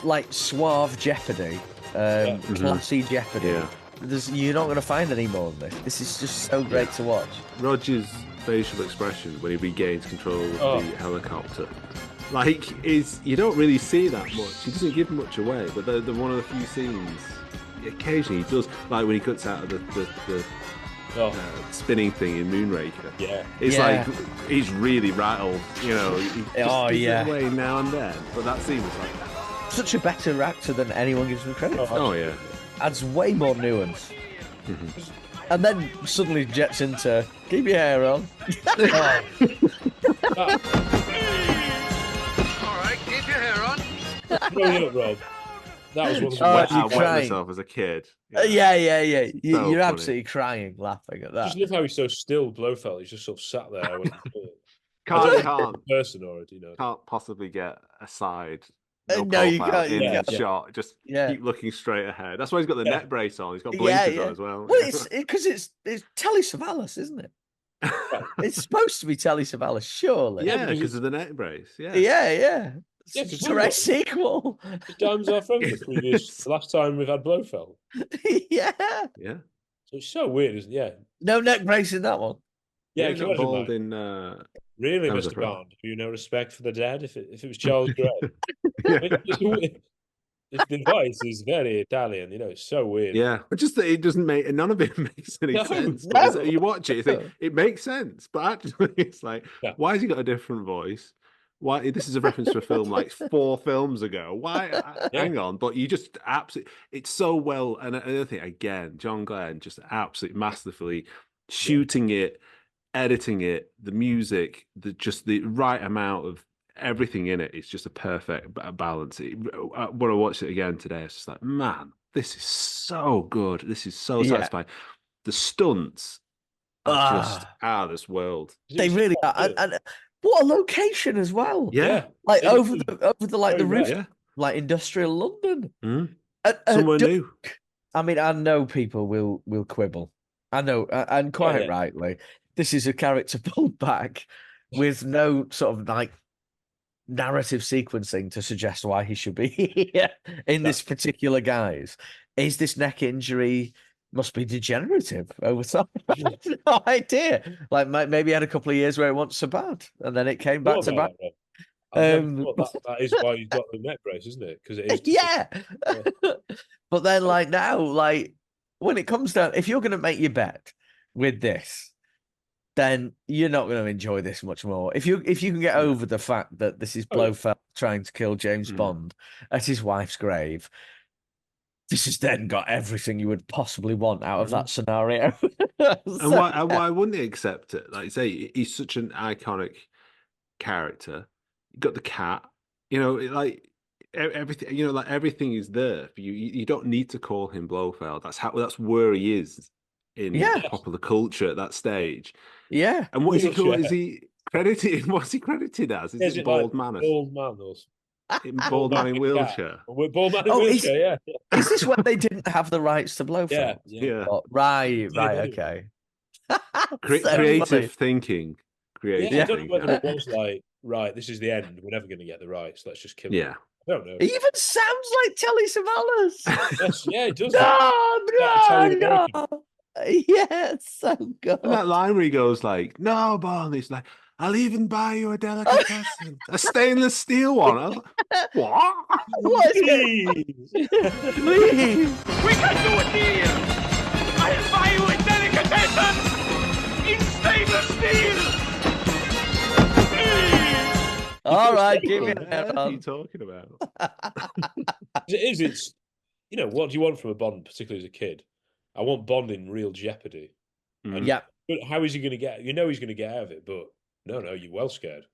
like suave Jeopardy, classy Jeopardy. Yeah. You're not going to find any more of this. This is just so great to watch. Roger's facial expression when he regains control of the helicopter, like, you don't really see that much. He doesn't give much away, but they're one of the few scenes. Occasionally he does, like when he cuts out of the spinning thing in Moonraker. Yeah, it's like he's really rattled. He just gives it away now and then. But that scene was like such a better actor than anyone gives him credit for. Oh yeah, adds way more nuance. And then suddenly jets into keep your hair on. All right, keep your hair on. Brilliant, Rob. That was one of the I wet myself as a kid. Yeah. You're funny. Absolutely crying laughing at that. Just love how he's so still, Blofeld. He's just sort of sat there. Can't person already, can't possibly get a side. No, you can't. In shot, just keep looking straight ahead. That's why he's got the neck brace on. He's got blinkers on as well. Well, it's because it's Telly Savalas, isn't it? It's supposed to be Telly Savalas, surely. Yeah, because of the neck brace. Yeah. It's a direct sequel. Times our friend the last time we've had Blofeld. Yeah. So it's so weird, isn't it? Yeah. No neck brace in that one. Yeah, not bald in. Really, Mr. Bond, have you no respect for the dead? If it was Charles Gray, this device is very Italian. It's so weird. Yeah, but just that it doesn't make none of it makes any sense. No. You watch it, you think it makes sense, but actually, it's like, why has he got a different voice? Why this is a reference to a film like 4 films ago? Why? Hang on, but you just absolutely, it's so well. And another thing, again, John Glenn just absolutely masterfully shooting it, editing it, the music, the right amount of everything in it is just a perfect balance. When I watched it again today, it's just like, man, this is so good. This is so satisfying. The stunts are just out of this world. They really are. And what a location as well. Yeah. Like over the roof, like industrial London. Somewhere new. I mean, I know people will quibble. I know, and quite rightly. This is a character pulled back with no sort of like narrative sequencing to suggest why he should be here in this particular guise. Is this neck injury must be degenerative over time? I have no idea. Like maybe he had a couple of years where it wasn't so bad, and then it came back to back. That is why he's got the neck brace, isn't it? Because it is. Yeah. But then, like now, like when it comes down, if you're going to make your bet with this, then you're not going to enjoy this much more. If you can get over the fact that this is Blofeld trying to kill James Bond at his wife's grave, this has then got everything you would possibly want out of that scenario. And why wouldn't he accept it? Like you say, he's such an iconic character. You got the cat, like everything. Like everything is there for you. You don't need to call him Blofeld. That's where he is in popular culture at that stage. Yeah. And what is he called? Is he credited? What's he credited as? Is it Bald Man? Bald Man or Bald Man in wheelchair. Bald Man in wheelchair. Is this when they didn't have the rights to Blofeld? Yeah. Oh, right. Okay. Creative thinking. I don't know whether it was like, right, this is the end. We're never going to get the rights. Let's just kill him. Yeah. I don't know. He even sounds like Telly Savalas. Yes, yeah, it does. No. Yeah, it's so good. And that line where he goes like, "No, Bond," he's like, "I'll even buy you a delicatessen, a stainless steel one." I was like, what? Please. We can do a deal. I'll buy you a delicatessen in stainless steel. All right, give me What are you talking about? It's what do you want from a Bond, particularly as a kid? I want Bond in real jeopardy. And but how is he going to get? He's going to get out of it, but no, you're well scared.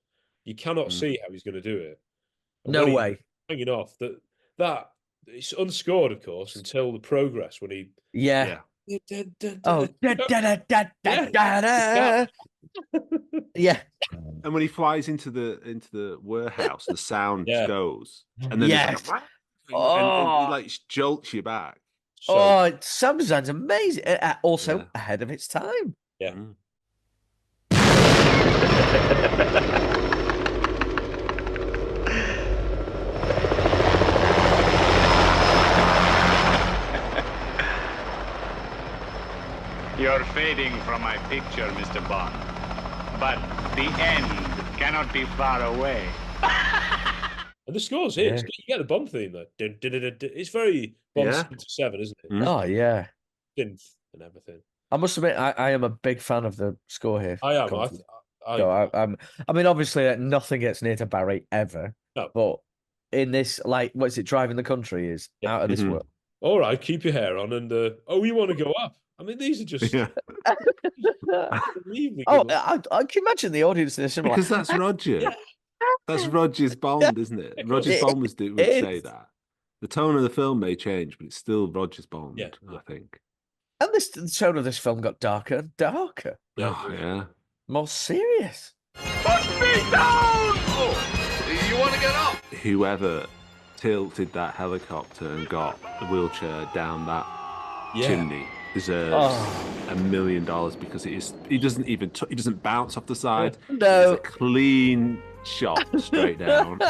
You cannot see how he's going to do it. And no way. Hanging off that it's unscored, of course, until the progress when he Yeah. And when he flies into the warehouse, the sound goes, and then it's like, and it like jolts you back. So, it sounds amazing. Also ahead of its time. Yeah. You're fading from my picture, Mr. Bond. But the end cannot be far away. And the score's here. You get the Bond theme though. It's very Bond 7, isn't it? Oh yeah. Synth and everything. I must admit, I am a big fan of the score here. I am. I mean, obviously, nothing gets near to Barry ever. No. But in this, like, what's it? Driving the Country is out of this world. All right, keep your hair on, and you want to go up? I mean, these are just. I can imagine the audience in this because that's Roger. That's Roger's Bond, isn't it? Roger's Bond would say that. The tone of the film may change, but it's still Roger's Bond, I think. And the tone of this film got darker and darker. Oh, yeah. More serious. Put me down! Oh, you want to get up? Whoever tilted that helicopter and got the wheelchair down that chimney deserves $1 million because he doesn't bounce off the side. No. It's a clean shot straight down.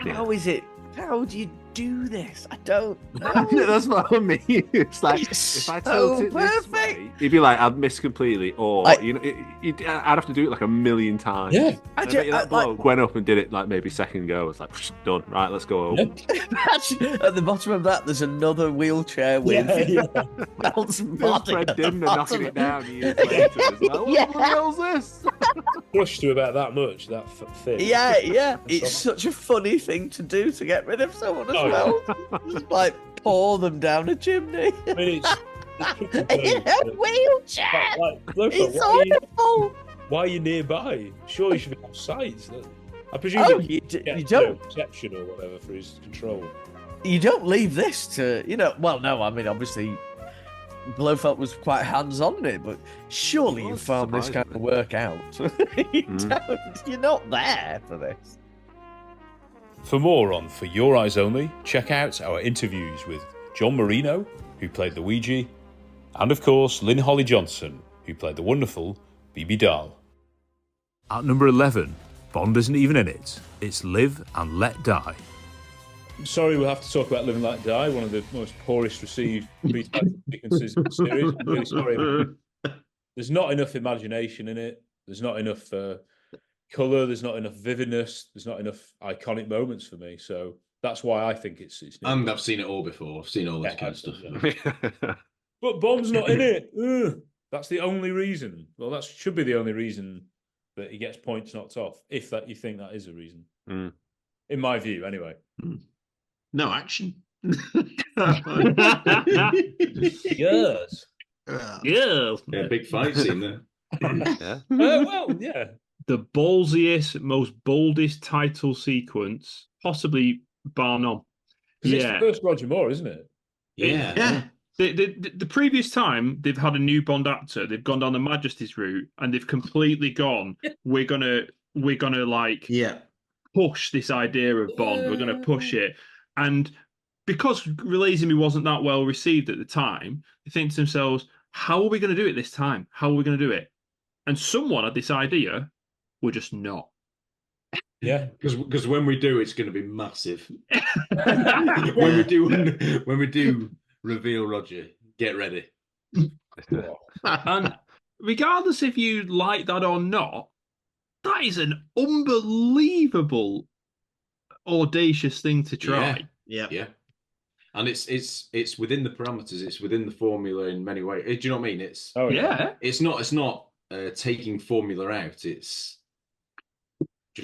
How is it? How do you do this? I don't know. That's what I mean. It's like if I tilt it this way, you'd be like, I'd miss completely, or I'd have to do it like 1,000,000 times. Yeah, that bloke went up and did it like maybe second go. It's like done. Right, let's go home. At the bottom of that, there's another wheelchair with Mel's body. Fred Dimner knocking it down years later. What the hell's this? Crushed to about that much. That thin. Yeah. It's such a funny thing to do to get rid of someone as well. Just like pour them down a chimney. I mean, it's in a wheelchair. Look, it's awful. Why are you nearby? Surely you should be off sight. I presume you don't perception or whatever for his control. You don't leave this to, well, no, I mean, obviously, Blofeld was quite hands-on in it, but surely you found this kind of work out. You're not there for this. For more on For Your Eyes Only, check out our interviews with John Marino, who played Luigi, and of course, Lynn Holly Johnson, who played the wonderful Bibi Dahl. At number 11, Bond isn't even in it. It's Live and Let Die. Sorry, we'll have to talk about Live and Let Die, one of the most poorest received sequences in the series. I'm really sorry. There's not enough imagination in it. There's not enough colour. There's not enough vividness. There's not enough iconic moments for me. So that's why I think it's and I've seen it all before. I've seen all this kind of stuff. Yeah. But Bond's not in it. Ugh. That's the only reason. Well, that should be the only reason that he gets points knocked off, if that you think that is a reason. In my view, anyway. No action. Yes. Yeah. Big fight scene there. Yeah. The ballsiest, most boldest title sequence, possibly bar none. It's the first Roger Moore, isn't it? Yeah. The previous time they've had a new Bond actor, they've gone down the Majesty's route, and they've completely gone. We're gonna like push this idea of Bond. We're gonna push it, and because Release Me wasn't that well received at the time, they think to themselves, "How are we going to do it this time? How are we going to do it?" And someone had this idea. We're just not. Yeah, because when we do, it's going to be massive. when we do reveal Roger, get ready. And regardless if you like that or not, that is an unbelievable, audacious thing to try. Yeah. And it's within the parameters. It's within the formula in many ways. Do you know what I mean? It's not taking formula out. It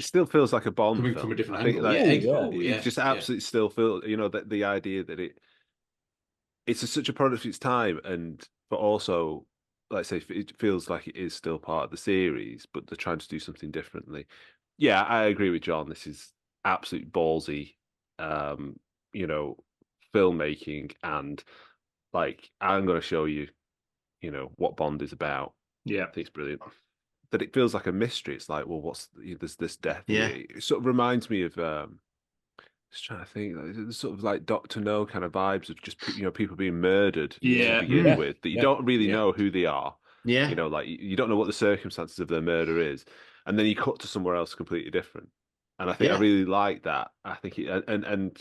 still feels like a Bond coming film. from a different I think angle. It just absolutely still feels, that the idea that it's such a product of its time, but also, like I say, it feels like it is still part of the series, but they're trying to do something differently. Yeah, I agree with John. This is absolute ballsy, filmmaking, and like, I'm going to show you, what Bond is about. Yeah, I think it's brilliant. That it feels like a mystery. It's like, well, there's this death? Yeah, it sort of reminds me of. Just trying to think, it's sort of like Dr. No kind of vibes of just people being murdered to begin with, that you don't really know who they are. Yeah, like you don't know what the circumstances of their murder is, and then you cut to somewhere else completely different. And I think I really like that. I think and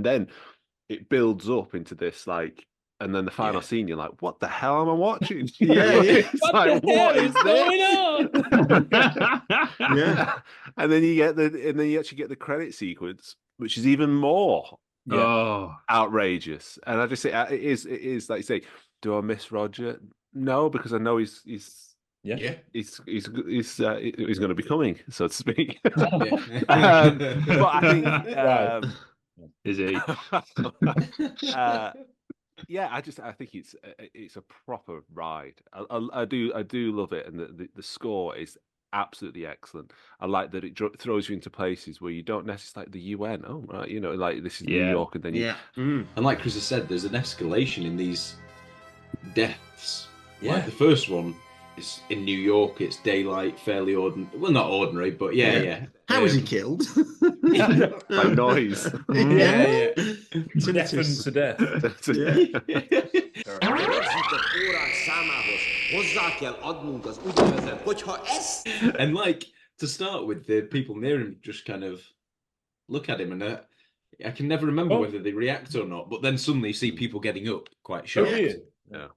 then it builds up into this like. And then the final scene, you're like, "What the hell am I watching?" It's like, what is going on? And then you actually get the credit sequence, which is even more outrageous. And I just say, it is like you say, do I miss Roger? No, because I know he's going to be coming, so to speak. But I think is he? Yeah, I think it's a proper ride. I do love it, and the score is absolutely excellent. I like that it throws you into places where you don't necessarily like the UN. Oh right, like this is New York, and then and like Chris has said, there's an escalation in these deaths. Like the first one is in New York. It's daylight, fairly ordinary. Well, not ordinary, but yeah. How was he killed? By noise. Deafened to death. And like, to start with, the people near him just kind of look at him, and I can never remember whether they react or not. But then suddenly you see people getting up, quite shocked.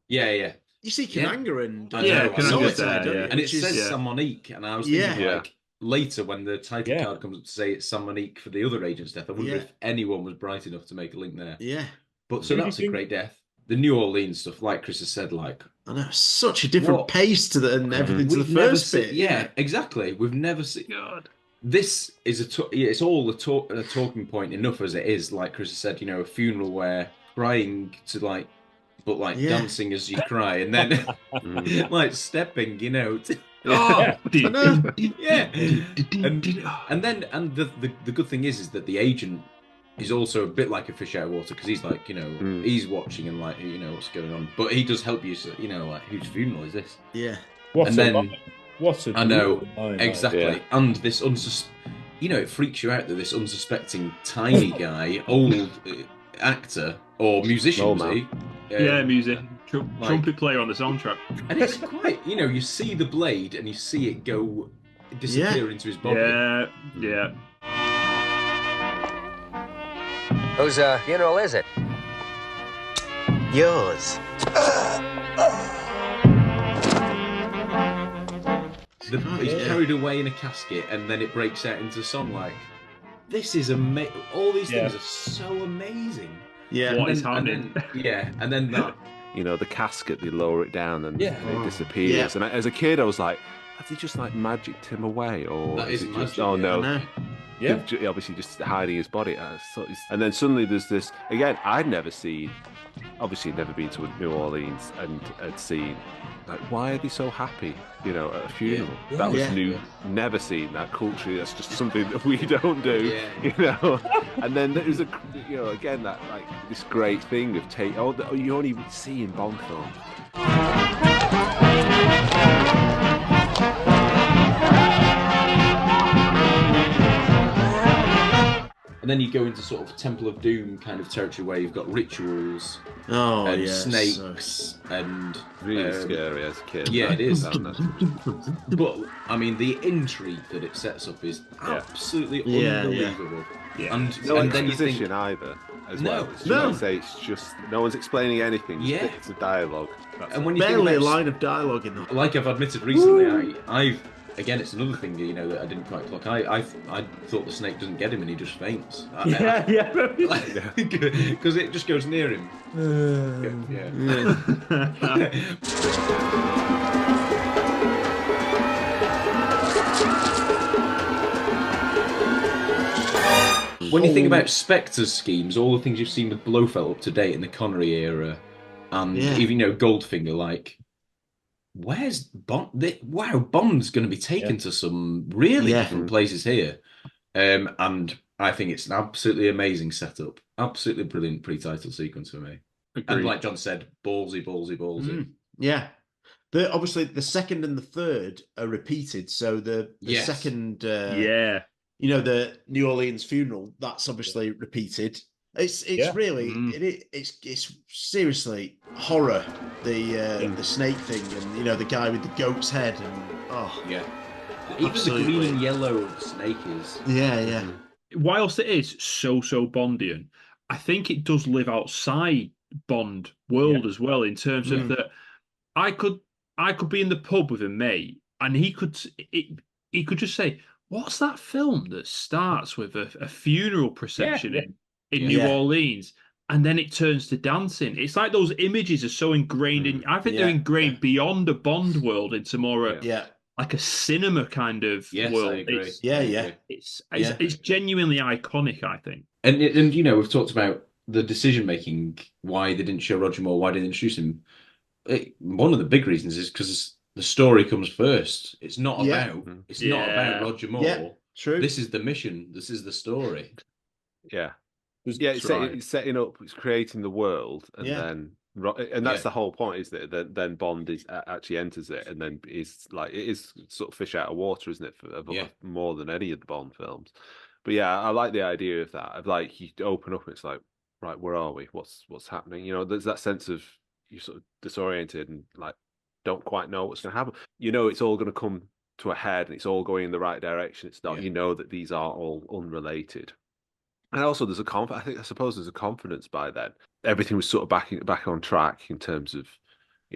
Yeah. You see Kananga and Kananga's there, and it says San Monique, and I was thinking like later when the title card comes up to say it's San Monique for the other agent's death, I wonder if anyone was bright enough to make a link there. Yeah, but so that's a great death. The New Orleans stuff, like Chris has said, like I know, such a different pace to and everything to the first bit. Yeah, exactly. We've never seen. This is it's all a talking point enough as it is. Like Chris has said, a funeral where crying to dancing as you cry, and then like stepping, Oh, yeah. And the good thing is that the agent is also a bit like a fish out of water because he's like, he's watching and like, what's going on. But he does help you, so, like, whose funeral is this? Yeah. I know, exactly. Yeah. And this it freaks you out that this unsuspecting tiny guy, old actor or musician, music. Trumpet player on the soundtrack. And it's quite, you see the blade and you see it disappear into his body. Yeah. Whose funeral is it? Yours. He's carried away in a casket and then it breaks out into song like, this is amazing. All these things are so amazing. Yeah. What is happening? And then that. The casket, they lower it down and it disappears. Yeah. And as a kid, I was like, have they just like magicked him away? Or that is it magic, just, oh no. Yeah. Obviously just hiding his body. And then suddenly there's this, again, I'd never seen, obviously never been to New Orleans and had seen, like, why are they so happy, at a funeral? Yeah. That was new, never seen that culturally. That's just something that we don't do, And then there's again, that, like, this great thing of you only see in Bond films. And then you go into sort of Temple of Doom kind of territory where you've got rituals and snakes and really scary as a kid. Yeah, it is. But I mean, the intrigue that it sets up is absolutely unbelievable. Yeah. And no exposition either. As well. It's just no one's explaining anything. Yeah, it's a dialogue. And when you barely a line of dialogue in that. Like I've admitted recently, Again, it's another thing that I didn't quite clock. I thought the snake doesn't get him and he just faints. Because it just goes near him. When you think about Spectre's schemes, all the things you've seen with Blofeld up to date in the Connery era, and even Goldfinger, like. Where's Bond? Bond's going to be taken to some really different places here. And I think it's an absolutely amazing setup. Absolutely brilliant pre-title sequence for me. Agreed. And like John said, ballsy. Yeah. Obviously, the second and the third are repeated. So the second, the New Orleans funeral, that's obviously repeated. It's really it's seriously horror. The snake thing and the guy with the goat's head and even the green and yellow of the snake is Whilst it is so Bondian, I think it does live outside Bond world as well in terms of that. I could be in the pub with a mate and he could just say, "What's that film that starts with a funeral procession in New Orleans, and then it turns to dancing?" It's like those images are so ingrained in. I think they're ingrained beyond a Bond world into more like a cinema kind of world. I agree. It's genuinely iconic, I think. And we've talked about the decision making, why they didn't show Roger Moore, why they didn't introduce him. One of the big reasons is because the story comes first. It's not about Roger Moore. Yeah, true. This is the mission. This is the story. Yeah. It's setting up, it's creating the world, and that's the whole point, isn't it? Then Bond actually enters it, and then is like it is sort of fish out of water, isn't it? For more than any of the Bond films. But I like the idea of that. Of like you open up, and it's like, right, where are we? What's happening? There's that sense of you're sort of disoriented and like don't quite know what's going to happen. It's all going to come to a head, and it's all going in the right direction. It's not, that these are all unrelated. And also, there's I suppose there's a confidence by then. Everything was sort of back on track in terms of,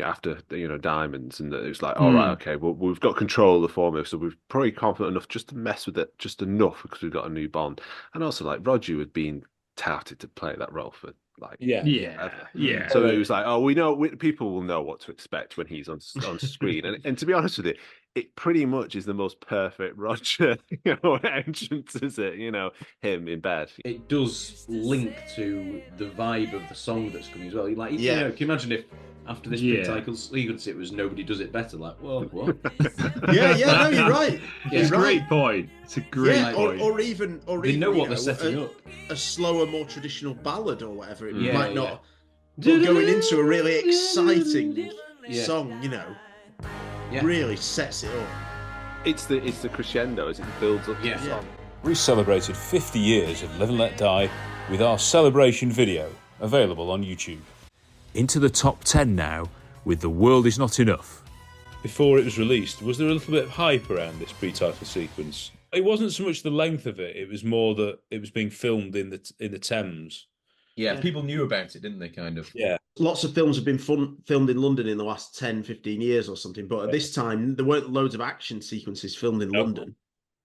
after Diamonds, and it was like, all right, okay, well, we've got control of the formula, so we're probably confident enough just to mess with it just enough because we've got a new Bond. And also, like Roger had been touted to play that role for like yeah. So it was like, we know people will know what to expect when he's on screen, and to be honest with you, it pretty much is the most perfect Roger, entrance, is it? Him in bed. It does link to the vibe of the song that's coming as well. Like, can you imagine if after this pre-title sequence it was Nobody Does It Better? Like, well, what? No, you're right. It's a great point. It's a great point. Or even they know what they're setting up. A slower, more traditional ballad or whatever. It might not. But going into a really exciting song, really sets it up. It's the crescendo as it builds up to the song. We celebrated 50 years of Live and Let Die with our celebration video, available on YouTube. Into the top 10 now with The World Is Not Enough. Before it was released, was there a little bit of hype around this pre-title sequence? It wasn't so much the length of it, it was more that it was being filmed in the Thames. Yeah, people knew about it, didn't they, kind of? Yeah. Lots of films have been filmed in London in the last 10, 15 years or something, but at this time, there weren't loads of action sequences filmed in London.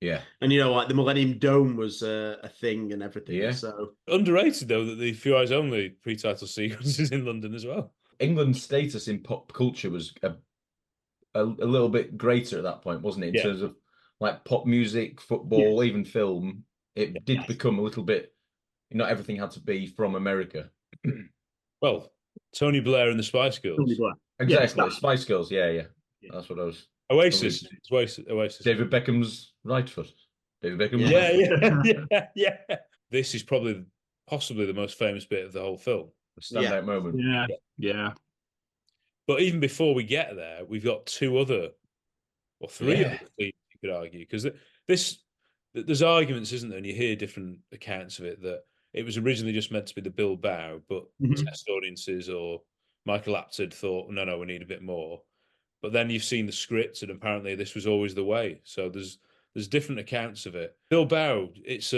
Yeah. And, like the Millennium Dome was a thing and everything. Yeah. So Underrated, though, that the Few Eyes Only pre-title sequence is in London as well. England's status in pop culture was a little bit greater at that point, wasn't it? In terms of like pop music, football, even film. It did become a little bit... Not everything had to be from America. Well, Tony Blair and the Spice Girls. Tony Blair. Exactly, Spice Girls, yeah. That's what I was... Oasis. Oasis. David Beckham's right foot. David Beckham. Yeah. This is possibly the most famous bit of the whole film. The standout moment. Yeah. But even before we get there, we've got three other themes, you could argue, because there's arguments, isn't there? And you hear different accounts of it, that it was originally just meant to be the Bilbao, but test audiences or Michael Apted thought, no, we need a bit more. But then you've seen the script, and apparently this was always the way. So there's different accounts of it. Bilbao, it's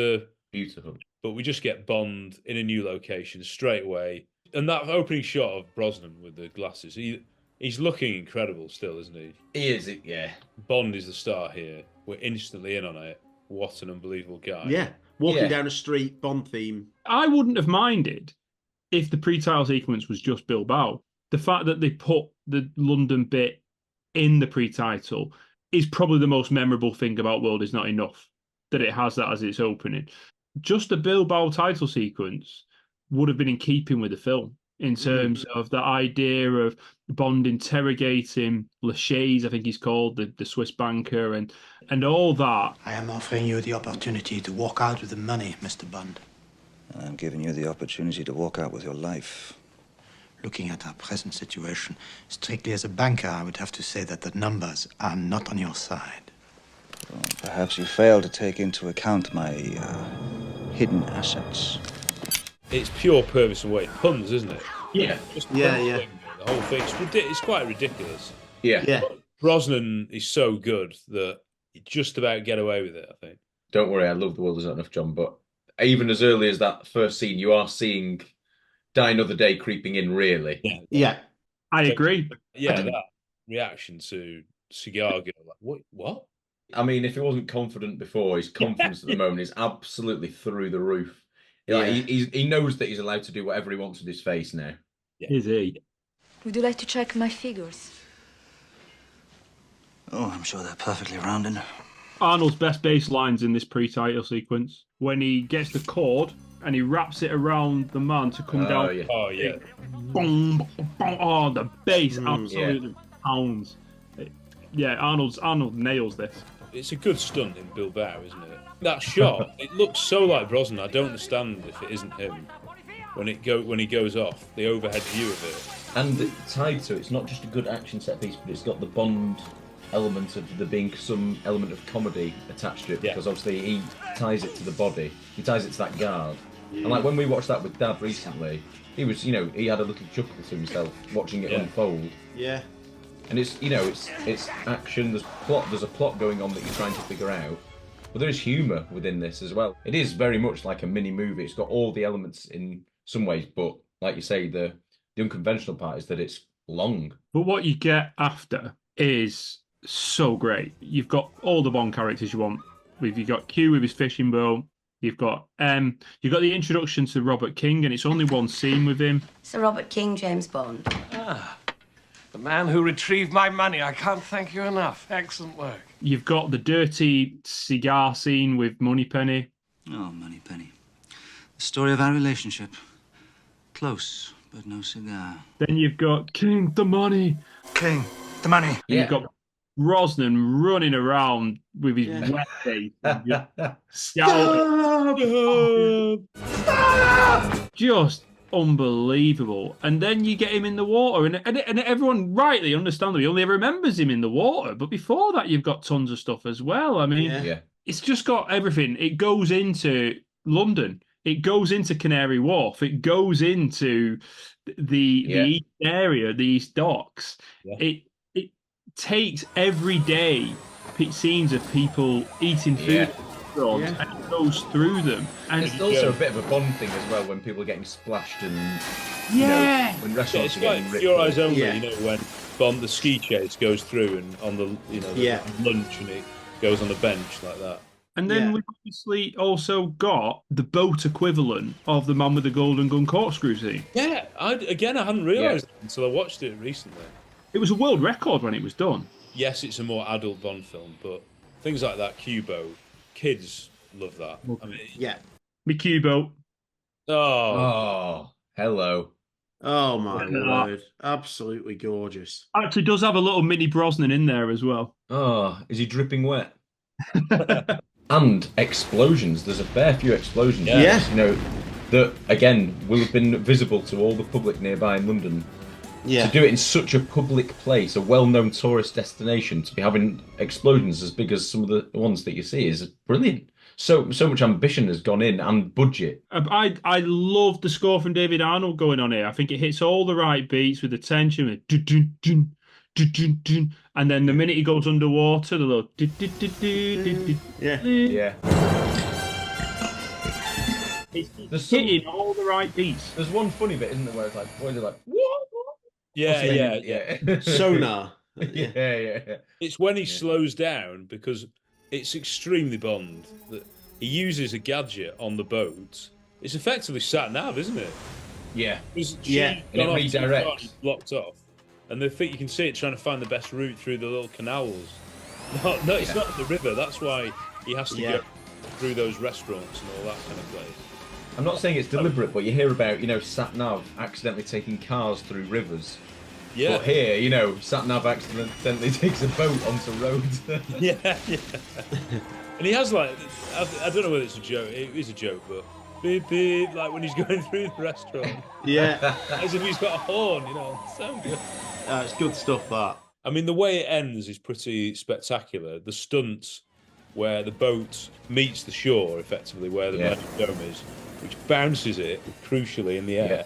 beautiful, but we just get Bond in a new location straight away, and that opening shot of Brosnan with the glasses, he's looking incredible still, isn't he? He is, yeah. Bond is the star here. We're instantly in on it. What an unbelievable guy. Yeah. Walking down a street, Bond theme. I wouldn't have minded if the pre-title sequence was just Bilbao. The fact that they put the London bit in the pre-title is probably the most memorable thing about World Is Not Enough, that it has that as its opening. Just a Bilbao title sequence would have been in keeping with the film in terms of the idea of Bond interrogating Lachaise, I think he's called, the Swiss banker, and all that. I am offering you the opportunity to walk out with the money, Mr. Bond. I'm giving you the opportunity to walk out with your life. Looking at our present situation, strictly as a banker, I would have to say that the numbers are not on your side. Well, perhaps you fail to take into account my hidden assets. It's pure Purvis and Wade puns, isn't it? Yeah. The whole thing, it's quite ridiculous. Yeah. But Brosnan is so good that you just about get away with it, I think. Don't worry, I love The World Is Not Enough, John, but even as early as that first scene, you are seeing Die Another Day creeping in, really. Yeah. I agree. Yeah, that reaction to Cigar Girl, like, what? I mean, if he wasn't confident before, his confidence at the moment is absolutely through the roof. He knows that he's allowed to do whatever he wants with his face now. Is he? Would you like to check my figures? Oh, I'm sure they're perfectly rounded. Arnold's best bass lines in this pre-title sequence, when he gets the cord and he wraps it around the man to come down. Yeah. Oh, yeah. Boom, boom, oh, the bass absolutely pounds. Arnold nails this. It's a good stunt in Bilbao, isn't it? That shot, it looks so like Brosnan. I don't understand if it isn't him. When he goes off, the overhead view of it. And tied to it, it's not just a good action set piece, but it's got the Bond element of there being some element of comedy attached to it, because obviously he ties it to the body. He ties it to that guard. And like when we watched that with Dad recently, he was, he had a little chuckle to himself watching it unfold. Yeah. And it's action, there's a plot going on that you're trying to figure out. But there is humour within this as well. It is very much like a mini movie. It's got all the elements in some ways, but like you say, the unconventional part is that it's long. But what you get after is so great. You've got all the Bond characters you want. You've got Q with his fishing boat. You've got the introduction to Robert King, and it's only one scene with him. Sir Robert King, James Bond. The man who retrieved my money. I can't thank you enough. Excellent work. You've got the dirty cigar scene with Moneypenny. Oh, Moneypenny. The story of our relationship. Close, but no cigar. Then you've got King the Money. King the Money. And you've got Brosnan running around with his wet face. And just shouting. Just unbelievable. And then you get him in the water, and everyone rightly, understandably, only ever remembers him in the water. But before that, you've got tons of stuff as well. I mean, it's just got everything. It goes into London. It goes into Canary Wharf. It goes into the East area, the East Docks. Yeah. It takes every day scenes of people eating food. And it goes through them, and it's also a bit of a Bond thing as well when people are getting splashed and when restaurants are getting ripped. Your Eyes Only, when Bond the ski chase goes through and on the lunch and it goes on the bench like that. And then we've obviously also got the boat equivalent of the Man with the Golden Gun corkscrew scene. Yeah, I hadn't realised that until I watched it recently. It was a world record when it was done. Yes, it's a more adult Bond film, but things like that, Cubo, kids love that. I mean, me Cubo. Oh, hello. Oh my word! Absolutely gorgeous. Actually, does have a little mini Brosnan in there as well. Oh, is he dripping wet? And explosions. There's a fair few explosions. Yeah. You know, that again will have been visible to all the public nearby in London. Yeah. To do it in such a public place, a well-known tourist destination, to be having explosions as big as some of the ones that you see is brilliant. So much ambition has gone in and budget. I love the score from David Arnold going on here. I think it hits all the right beats with the tension, with dun, dun, dun, dun, dun, dun, and then the minute he goes underwater, the little It's hitting all the right beats. There's one funny bit, isn't there, where it's like, boys are like, what? Yeah. Sonar. Yeah. It's when he slows down, because it's extremely Bond that he uses a gadget on the boat. It's effectively sat nav, isn't it? Yeah. And it redirects. Blocked off. And they think you can see it trying to find the best route through the little canals. No, it's not the river. That's why he has to go through those restaurants and all that kind of place. I'm not saying it's deliberate, but you hear about, sat nav accidentally taking cars through rivers. Yeah. But here, sat nav accidentally takes a boat onto roads. yeah. And he has I don't know whether it's a joke. It is a joke, but beep beep, like when he's going through the restaurant. Yeah. As if he's got a horn, So good. It's good stuff, that. I mean, the way it ends is pretty spectacular. The stunts where the boat meets the shore, effectively, where the magic dome is, which bounces it crucially in the air,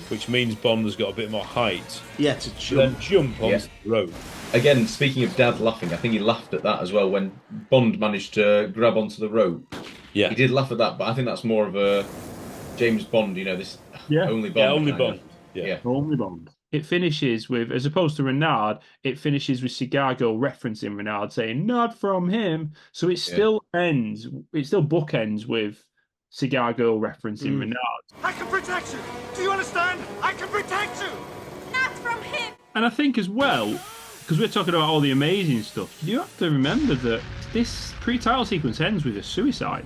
which means Bond has got a bit more height. Yeah, to jump. Then jump onto the rope. Again, speaking of Dad laughing, I think he laughed at that as well when Bond managed to grab onto the rope. Yeah. He did laugh at that, but I think that's more of a James Bond, this only Bond. Yeah, only Bond. Yeah. Only Bond. It finishes with, as opposed to Renard, it finishes with Cigar Girl referencing Renard, saying, "Not from him." So it still ends, it still bookends with Cigar Girl referencing Renard. I can protect you. Do you understand? I can protect you. Not from him. And I think as well, because we're talking about all the amazing stuff, you have to remember that this pre-title sequence ends with a suicide.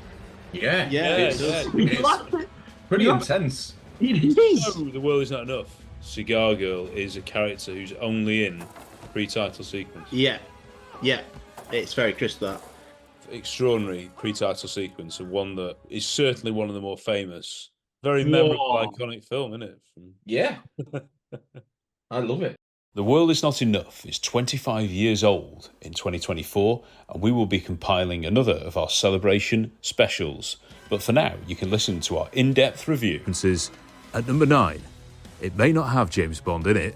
Yeah. It's pretty intense. It is. So, The World Is Not Enough. Cigar Girl is a character who's only in pre-title sequence. Yeah. It's very crisp, that. Extraordinary pre-title sequence, and one that is certainly one of the more famous, very memorable, iconic film, isn't it? Yeah. I love it. The World Is Not Enough is 25 years old in 2024, and we will be compiling another of our celebration specials. But for now, you can listen to our in-depth review. At number 9, it may not have James Bond in it,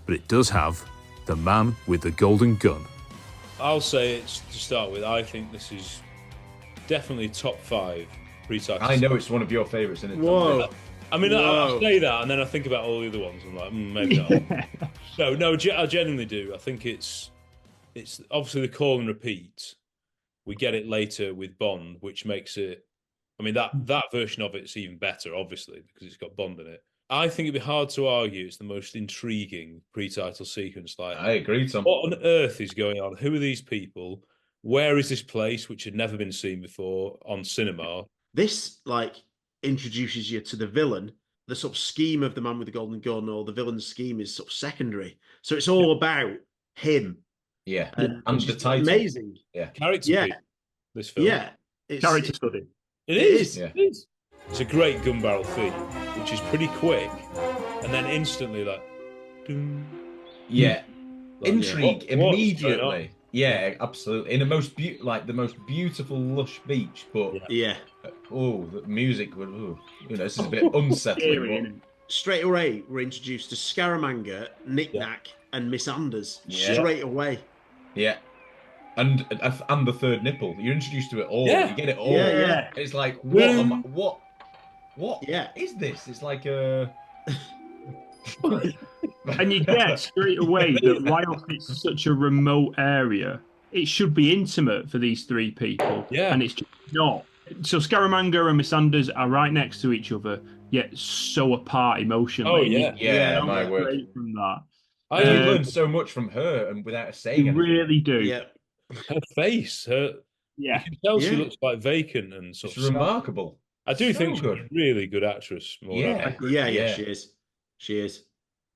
but it does have the Man with the Golden Gun. I'll say it's, to start with, I think this is definitely top 5 pre-title. I know it's one of your favourites, isn't it? Whoa. I mean, I say that, and then I think about all the other ones. I'm like, maybe not. No, I genuinely do. I think it's obviously the call and repeat. We get it later with Bond, which makes it. I mean, that version of it's even better, obviously, because it's got Bond in it. I think it'd be hard to argue it's the most intriguing pre-title sequence. Like, I agree, Tom. What on earth is going on? Who are these people? Where is this place, which had never been seen before on cinema? This introduces you to the villain. The sort of scheme of the man with the golden gun, or the villain's scheme, is sort of secondary. So it's all about him. Yeah, and the title. Amazing. Yeah, character. This film. Yeah, character study. It is. Yeah. It is. It's a great gun barrel theme, which is pretty quick, and then instantly doom. Yeah, intrigue immediately. Yeah, absolutely. In the most the most beautiful lush beach, but yeah. The music would. This is a bit unsettling. Straight away, we're introduced to Scaramanga, Knick-Knack, and Miss Anders. Straight away. Yeah. And the third nipple. You're introduced to it all. Yeah. You get it all. Yeah. It's like, what is this? It's like a... And you get straight away that whilst it's such a remote area, it should be intimate for these three people. Yeah. And it's just not. So Scaramanga and Miss Anders are right next to each other, yet so apart emotionally. Oh, yeah. My word. From that. I learned so much from her, and without a saying You anything. really do. Yeah. Her face, you can tell she looks like vacant and sort It's remarkable. I do So think she's good. a really good actress. Yeah, she is.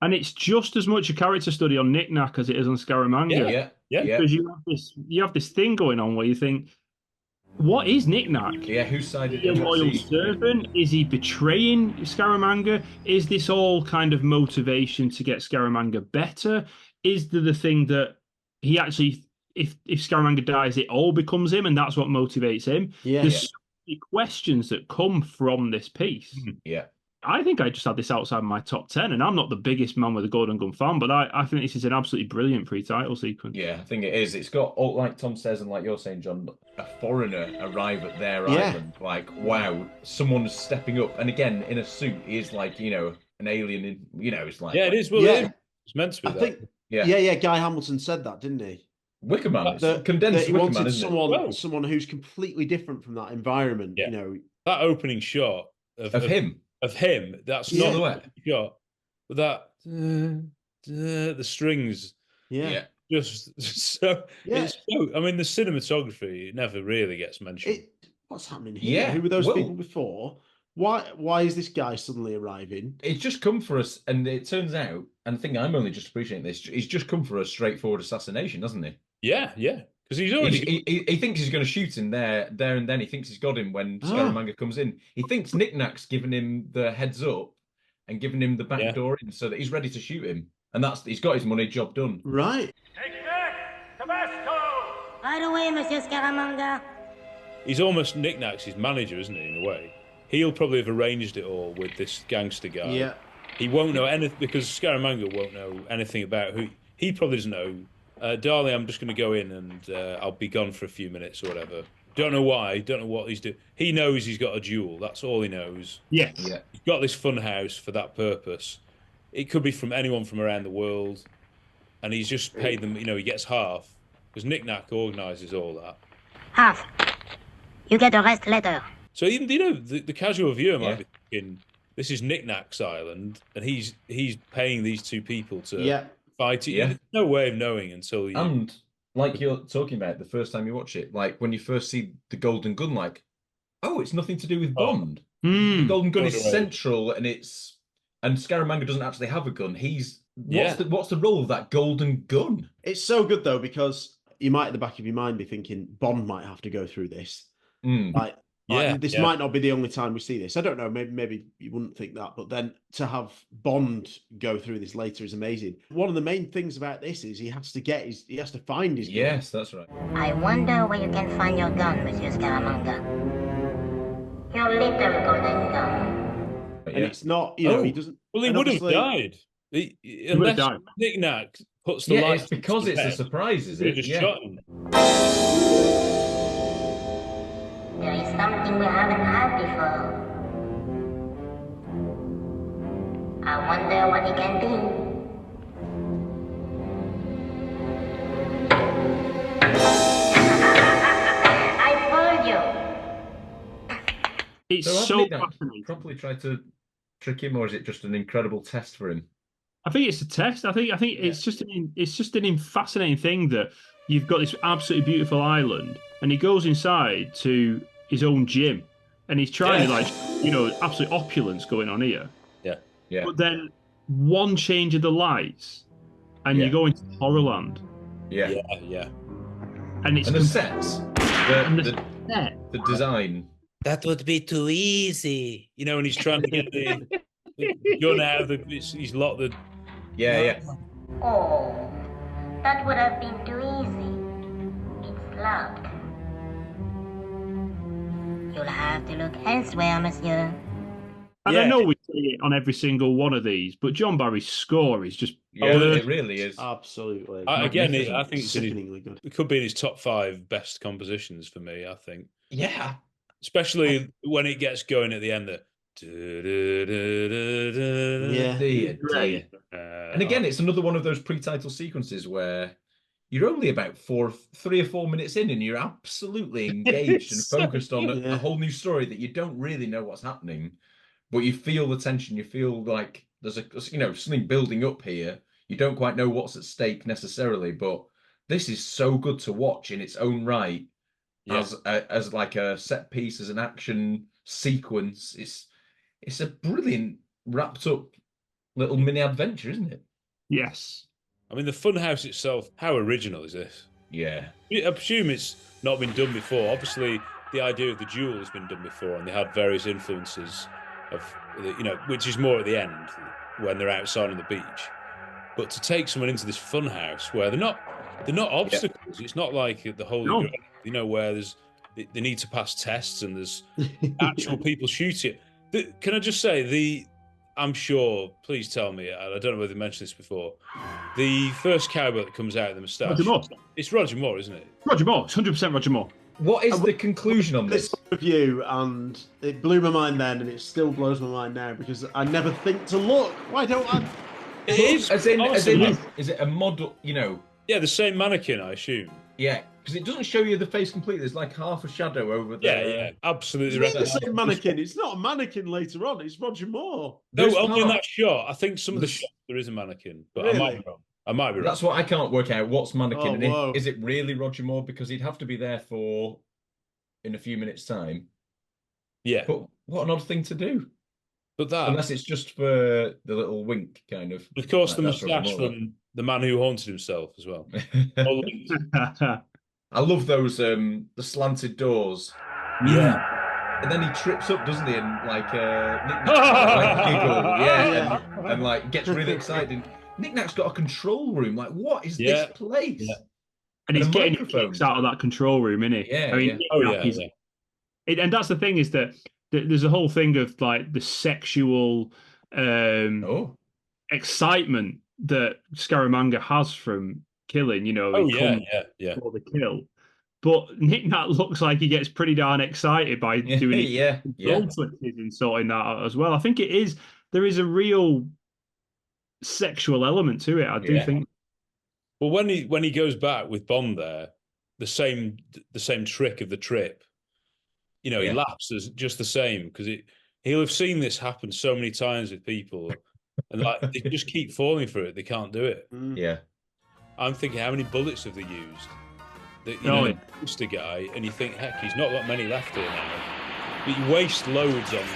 And it's just as much a character study on Knick-Knack as it is on Scaramanga. Yeah. Because you have this thing going on where you think, what is Knick-Knack? Yeah, whose side Is he a loyal servant? Is he betraying Scaramanga? Is this all kind of motivation to get Scaramanga better? Is there the thing that he actually, if Scaramanga dies, it all becomes him, and that's what motivates him? There's so many questions that come from this piece. Yeah. I think I just had this outside my top 10, and I'm not the biggest man with a Golden Gun fan, but I think this is an absolutely brilliant pre-title sequence. Yeah, I think it is. It's got, like Tom says, and like you're saying, John, a foreigner arrive at their island. Like, wow, someone's stepping up. And again, in a suit, he is like, an alien. It's like... Yeah, it is. Well, it's meant to be that. Yeah, Guy Hamilton said that, didn't he? Wickerman. Condensed Wickerman, wanted isn't someone who's completely different from that environment. Yeah. That opening shot of him. Of him, that's not the shot, but that the strings, just so. It's so. I mean, the cinematography never really gets mentioned. What's happening here? Yeah, who were those people before? Why is this guy suddenly arriving? It's just come for us, and it turns out, and I think I'm only just appreciating this. He's just come for a straightforward assassination, doesn't he? Yeah. Because he's already... He thinks he's going to shoot him there and then. He thinks he's got him when Scaramanga comes in. He thinks Knick-Knack's giving him the heads up and giving him the back door in so that he's ready to shoot him. And he's got his money, job done. Right. Tabasco! Right away, Monsieur Scaramanga. He's almost Knick-Knack's his manager, isn't he, in a way? He'll probably have arranged it all with this gangster guy. Yeah. He won't know anything, because Scaramanga won't know anything about who... He probably doesn't know... darling, I'm just going to go in and I'll be gone for a few minutes or whatever. Don't know why, don't know what he's doing. He knows he's got a duel. That's all he knows. Yeah. He's got this fun house for that purpose. It could be from anyone from around the world. And he's just paid them, he gets half. Because Knick-Knack organises all that. Half. You get the rest later. So even, the casual viewer might be thinking, this is Knick-Knack's island, and he's paying these two people to... fight. There's no way of knowing until you... And like you're talking about the first time you watch it, like when you first see the Golden Gun, like, it's nothing to do with Bond. The Golden Gun is central, and Scaramanga doesn't actually have a gun. What's the role of that Golden Gun? It's so good though, because you might at the back of your mind be thinking Bond might have to go through this. This might not be the only time we see this. I don't know. Maybe you wouldn't think that, but then to have Bond go through this later is amazing. One of the main things about this is he has to find his gun. Yes, that's right. I wonder where you can find your gun, Monsieur Scaramanga. Your little golden gun. And it's not, he doesn't. Well, he would have died. Unless Knick-Knack puts the lights. It's because it's a surprise, is it? Just shot him. There is something we haven't had before. I wonder what it can be. I fooled you. It's so fascinating. Probably tried to trick him, or is it just an incredible test for him? I think it's a test. I think it's just an fascinating thing that you've got this absolutely beautiful island, and he goes inside to his own gym, and he's trying to absolute opulence going on here. Yeah, yeah. But then one change of the lights, and you go into Horrorland. Yeah, yeah. And it's the sets, the design. That would be too easy. You know, when he's trying to get the gun out of he's locked the. Yeah. Oh, that would have been too easy. It's locked. You'll have to look elsewhere, monsieur. And I know we see it on every single one of these, but John Barry's score is just it really is. Absolutely. Again, I think sickeningly good. It could be in his top 5 best compositions for me, I think. Yeah. Especially when it gets going at the end. Dear. And again, it's another one of those pre-title sequences where you're only about 3 or 4 minutes in, and you're absolutely engaged and focused on a whole new story that you don't really know what's happening, but you feel the tension. You feel like there's something building up here. You don't quite know what's at stake necessarily, but this is so good to watch in its own right as like a set piece, as an action sequence. It's a brilliant wrapped up little mini adventure, isn't it? Yes. I mean, the funhouse itself, how original is this? Yeah. I presume it's not been done before. Obviously, the idea of the duel has been done before, and they had various influences of, which is more at the end when they're outside on the beach. But to take someone into this funhouse where they're not obstacles. It's not like the Holy Grail, where they need to pass tests and there's actual people shooting. Can I just say I'm sure, please tell me, I don't know whether they mentioned this before, the first cowboy that comes out of the moustache. Roger Moore. It's Roger Moore, isn't it? Roger Moore. It's 100% Roger Moore. What is the conclusion on this? Review, and it blew my mind then, and it still blows my mind now because I never think to look. Why don't I? It is. As in, is it a model, Yeah, the same mannequin, I assume. Yeah, because it doesn't show you the face completely. There's like half a shadow over there. Yeah, absolutely. It's the same mannequin. It's not a mannequin later on. It's Roger Moore. No, only in that shot. I think some of the shots there is a mannequin, but really? I might be wrong. That's what I can't work out. What's mannequin? And is it really Roger Moore? Because he'd have to be there in a few minutes' time. Yeah. But what an odd thing to do. But unless it's just for the little wink, kind of. Of course, the moustache from The Man Who Haunted Himself as well. I love those the slanted doors. Yeah. And then he trips up, doesn't he? And like giggle, and like gets really excited. Knick-Knack's got a control room. Like, what is this place? Yeah. And he's getting kicks out of that control room, isn't he? Yeah. I mean, and that's the thing, is that there's a whole thing of like the sexual excitement that Scaramanga has from killing. For the kill. But Knick-Knack looks like he gets pretty darn excited by doing control switches and sorting that out as well. I think there is a real sexual element to it. I do think. Well, when he goes back with Bond there, the same trick of the trip, he laughs as just the same, because he'll have seen this happen so many times with people, and like they just keep falling for it. They can't do it. Yeah, I'm thinking, how many bullets have they used? That used a guy, and you think, heck, he's not got many left here now. But you waste loads on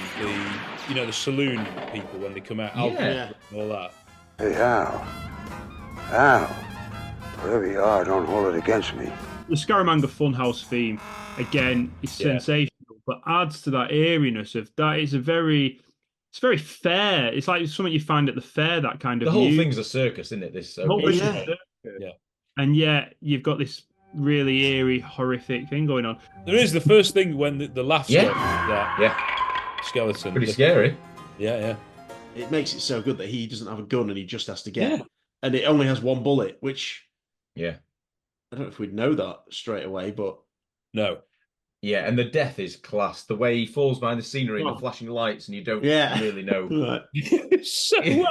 the saloon people when they come out, and all that. Hey, Al, wherever you are, don't hold it against me. The Scaramanga Funhouse theme, again, is sensational, but adds to that eeriness of that. It's very fair. It's like something you find at the fair, that kind of the whole thing's a circus, isn't it? This and yet you've got this really eerie, horrific thing going on. There is the first thing when the laugh skeleton. Pretty scary. Yeah. It makes it so good that he doesn't have a gun and he just has to get, and it only has one bullet, which I don't know if we'd know that straight away, but no. Yeah, and the death is class. The way he falls behind the scenery and the flashing lights, and you don't really know. So well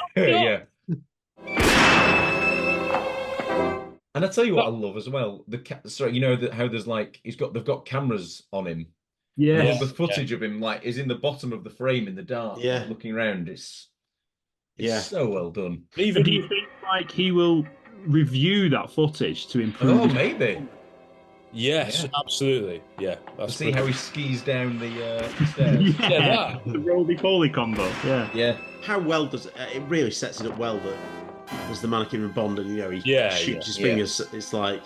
And I tell you what I love as well. How there's like they've got cameras on him, Yeah. All the footage of him is in the bottom of the frame in the dark, looking around. It's so well done. Even do you think he will review that footage to improve? Oh, maybe. Yes, absolutely. Yeah, that's see how he skis down the stairs. The roly-poly combo. Yeah. How well does it really sets it up well that there's the mannequin in Bond, and he shoots his fingers. It's like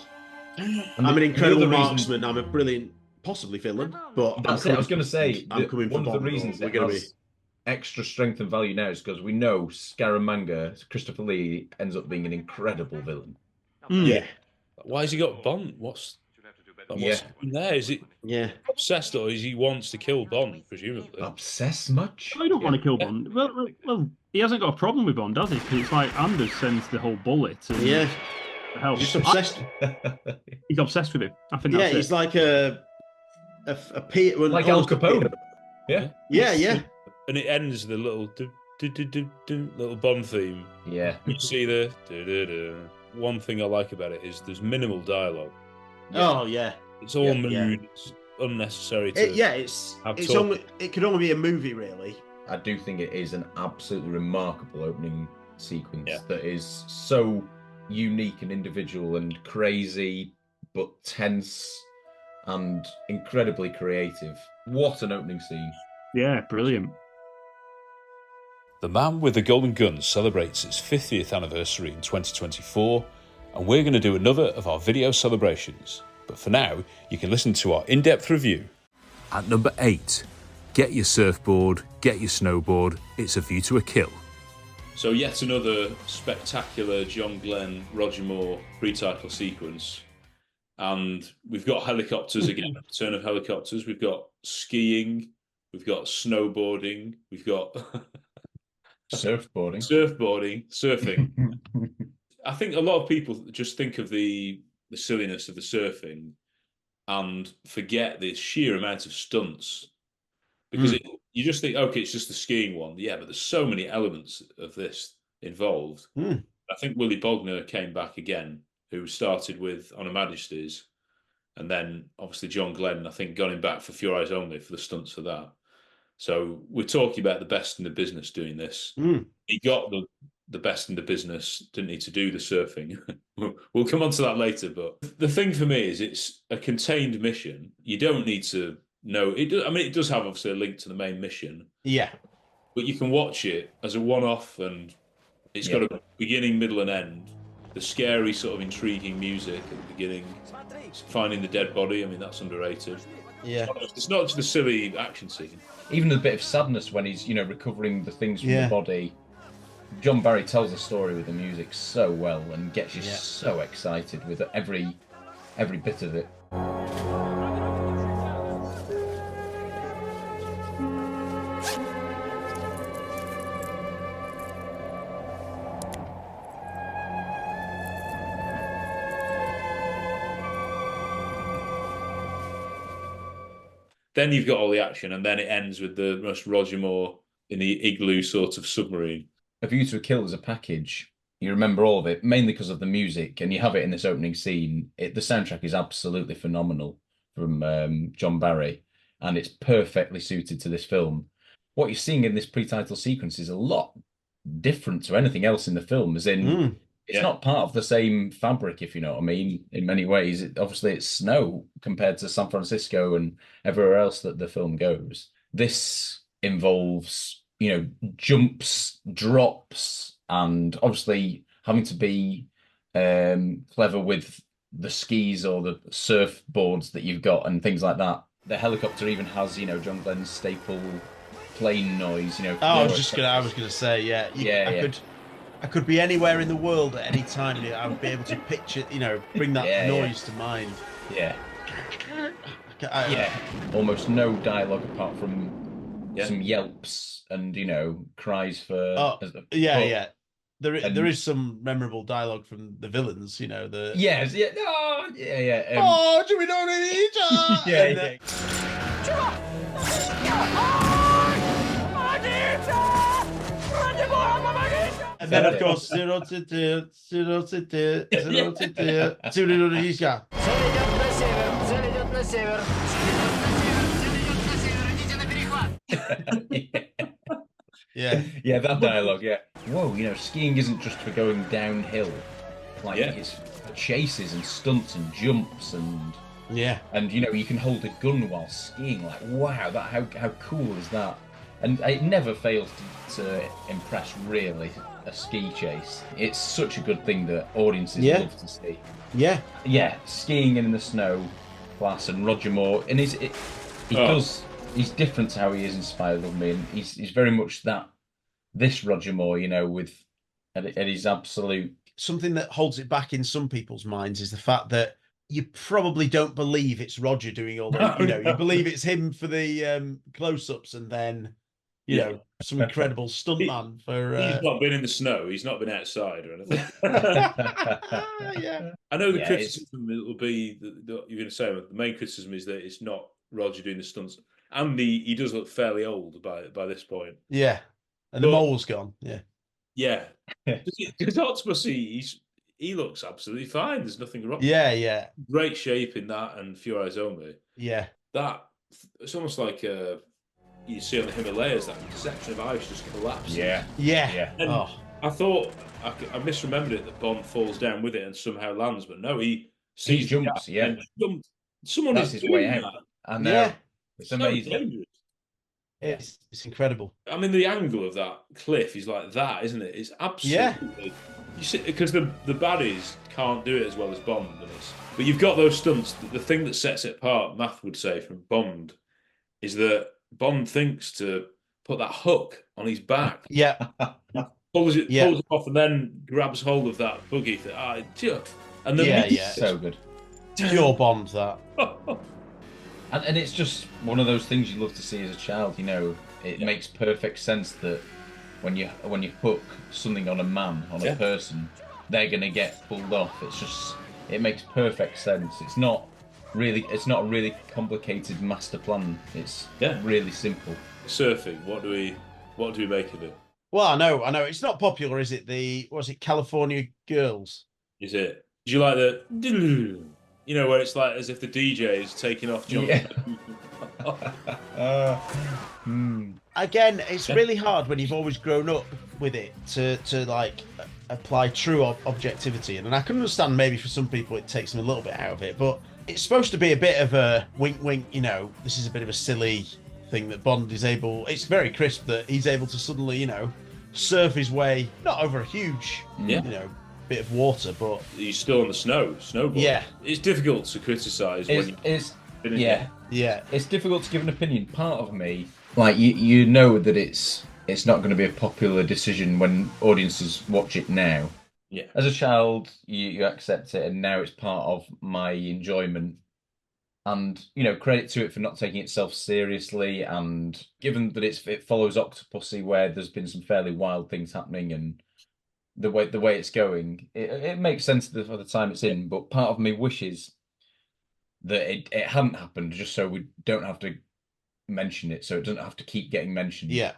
I'm an incredible marksman. I'm a brilliant, possibly villain, but that's it. I was going to say I'm coming for one of the reasons we're going to be extra strength and value now is because we know Scaramanga, Christopher Lee, ends up being an incredible villain. Yeah. Why has he got Bond? What's there? Is it obsessed, or is he wants to kill Bond? Presumably obsessed much. I don't want to kill Bond. Well, he hasn't got a problem with Bond, does he? Because it's like Anders sends the whole bullet. And he's obsessed. He's obsessed with him. I think. That's he's like a peer, like Al Capone. Yeah. And it ends the little little Bond theme. Yeah. You see the one thing I like about it is there's minimal dialogue. Oh yeah. It's all mood. It's unnecessary to. It could only be a movie, really. I do think it is an absolutely remarkable opening sequence that is so unique and individual and crazy, but tense and incredibly creative. What an opening scene! Yeah, brilliant. The Man with the Golden Gun celebrates its 50th anniversary in 2024, and we're going to do another of our video celebrations. But for now, you can listen to our in-depth review. At number 8, get your surfboard, get your snowboard, it's a view to a kill. So yet another spectacular John Glenn, Roger Moore pre-title sequence. And we've got helicopters again, return of helicopters. We've got skiing, we've got snowboarding, we've got... surfing. I think a lot of people just think of the silliness of the surfing and forget the sheer amount of stunts. Because you just think, okay, it's just the skiing one. Yeah, but there's so many elements of this involved. I think Willie Bogner came back again, who started with On Her Majesty's, and then obviously John Glenn, I think, got him back for Your Eyes Only for the stunts for that. So we're talking about the best in the business doing this. He got the best in the business, didn't need to do the surfing. We'll come on to that later. But the thing for me is it's a contained mission. You don't need to know. It does have obviously a link to the main mission. Yeah. But you can watch it as a one-off, and it's got a beginning, middle and end. The scary sort of intriguing music at the beginning. Finding the dead body, that's underrated. Yeah. It's not just the silly action scene. Even the bit of sadness when he's, recovering the things from the body. John Barry tells the story with the music so well and gets you so excited with every bit of it. Then you've got all the action, and then it ends with the most Roger Moore in the igloo sort of submarine. A View to a Kill as a package, you remember all of it, mainly because of the music, and you have it in this opening scene. The soundtrack is absolutely phenomenal from John Barry, and it's perfectly suited to this film. What you're seeing in this pre-title sequence is a lot different to anything else in the film, as in... It's not part of the same fabric, if you know what I mean, in many ways. Obviously, it's snow compared to San Francisco and everywhere else that the film goes. This involves, jumps, drops, and obviously having to be clever with the skis or the surfboards that you've got and things like that. The helicopter even has, John Glenn's staple plane noise, I was going to say, I could be anywhere in the world at any time. I would be able to picture, bring that noise to mind. Yeah. Almost no dialogue apart from some yelps and, cries for... There is some memorable dialogue from the villains, the... Yes, yeah. Oh, do we know each And then, of course, Yeah. Yeah, that dialogue, yeah. Whoa, skiing isn't just for going downhill. Like, it's for chases and stunts and jumps and... Yeah. And, you can hold a gun while skiing. Like, wow, how cool is that? And it never fails to impress, really, a ski chase. It's such a good thing that audiences love to see. Yeah. Yeah, skiing in the snow, class, and Roger Moore. And he's different to how he is in Spider of Me, and he's very much this Roger Moore, with at his absolute... Something that holds it back in some people's minds is the fact that you probably don't believe it's Roger doing all that. You believe it's him for the close-ups, and then some incredible stuntman for. He's not been in the snow. He's not been outside or anything. Yeah. I know the criticism will be that you're going to say. The main criticism is that it's not Roger doing the stunts, and he does look fairly old by this point. Yeah, and the mole's gone. Yeah. Yeah, because Octopus, he looks absolutely fine. There's nothing wrong. Yeah. Great shape in that and Few Eyes Only. Yeah. It's almost like you see on the Himalayas, that section of ice just collapses. Yeah. And I thought I misremembered it that Bond falls down with it and somehow lands, but no, he jumps. Yeah, someone That's is his way doing out. that. I know. It's amazing. Dangerous. It's incredible. I mean, the angle of that cliff is like that, isn't it? It's absolutely. You see, because the baddies can't do it as well as Bond, but you've got those stunts. The thing that sets it apart, Math would say, from Bond, is that Bond thinks to put that hook on his back. Yeah. Pulls it off and then grabs hold of that buggy. And then so good. Pure Bond, that. And it's just one of those things you love to see as a child. It makes perfect sense that when you hook something on a man, on a person, they're gonna get pulled off. It makes perfect sense. It's not a really complicated master plan. It's really simple. Surfing. What do we make of it? Well, I know. It's not popular, is it? Was it California Girls? Is it? Do you like the? Where it's like as if the DJ is taking off John. Again, it's really hard when you've always grown up with it to like apply true objectivity, and I can understand maybe for some people it takes them a little bit out of it, but it's supposed to be a bit of a wink, this is a bit of a silly thing that Bond is able. It's very crisp that he's able to suddenly, surf his way not over a huge, bit of water, but he's still on the snowboard. Yeah, it's difficult to criticise when it's difficult to give an opinion. Part of me, like you know that it's not going to be a popular decision when audiences watch it now. Yeah, as a child, you accept it, and now it's part of my enjoyment. And credit to it for not taking itself seriously, and given that it follows Octopussy, where there's been some fairly wild things happening, and the way it's going, it makes sense for the time it's in. But part of me wishes that it hadn't happened, just so we don't have to mention it, so it doesn't have to keep getting mentioned. Yeah.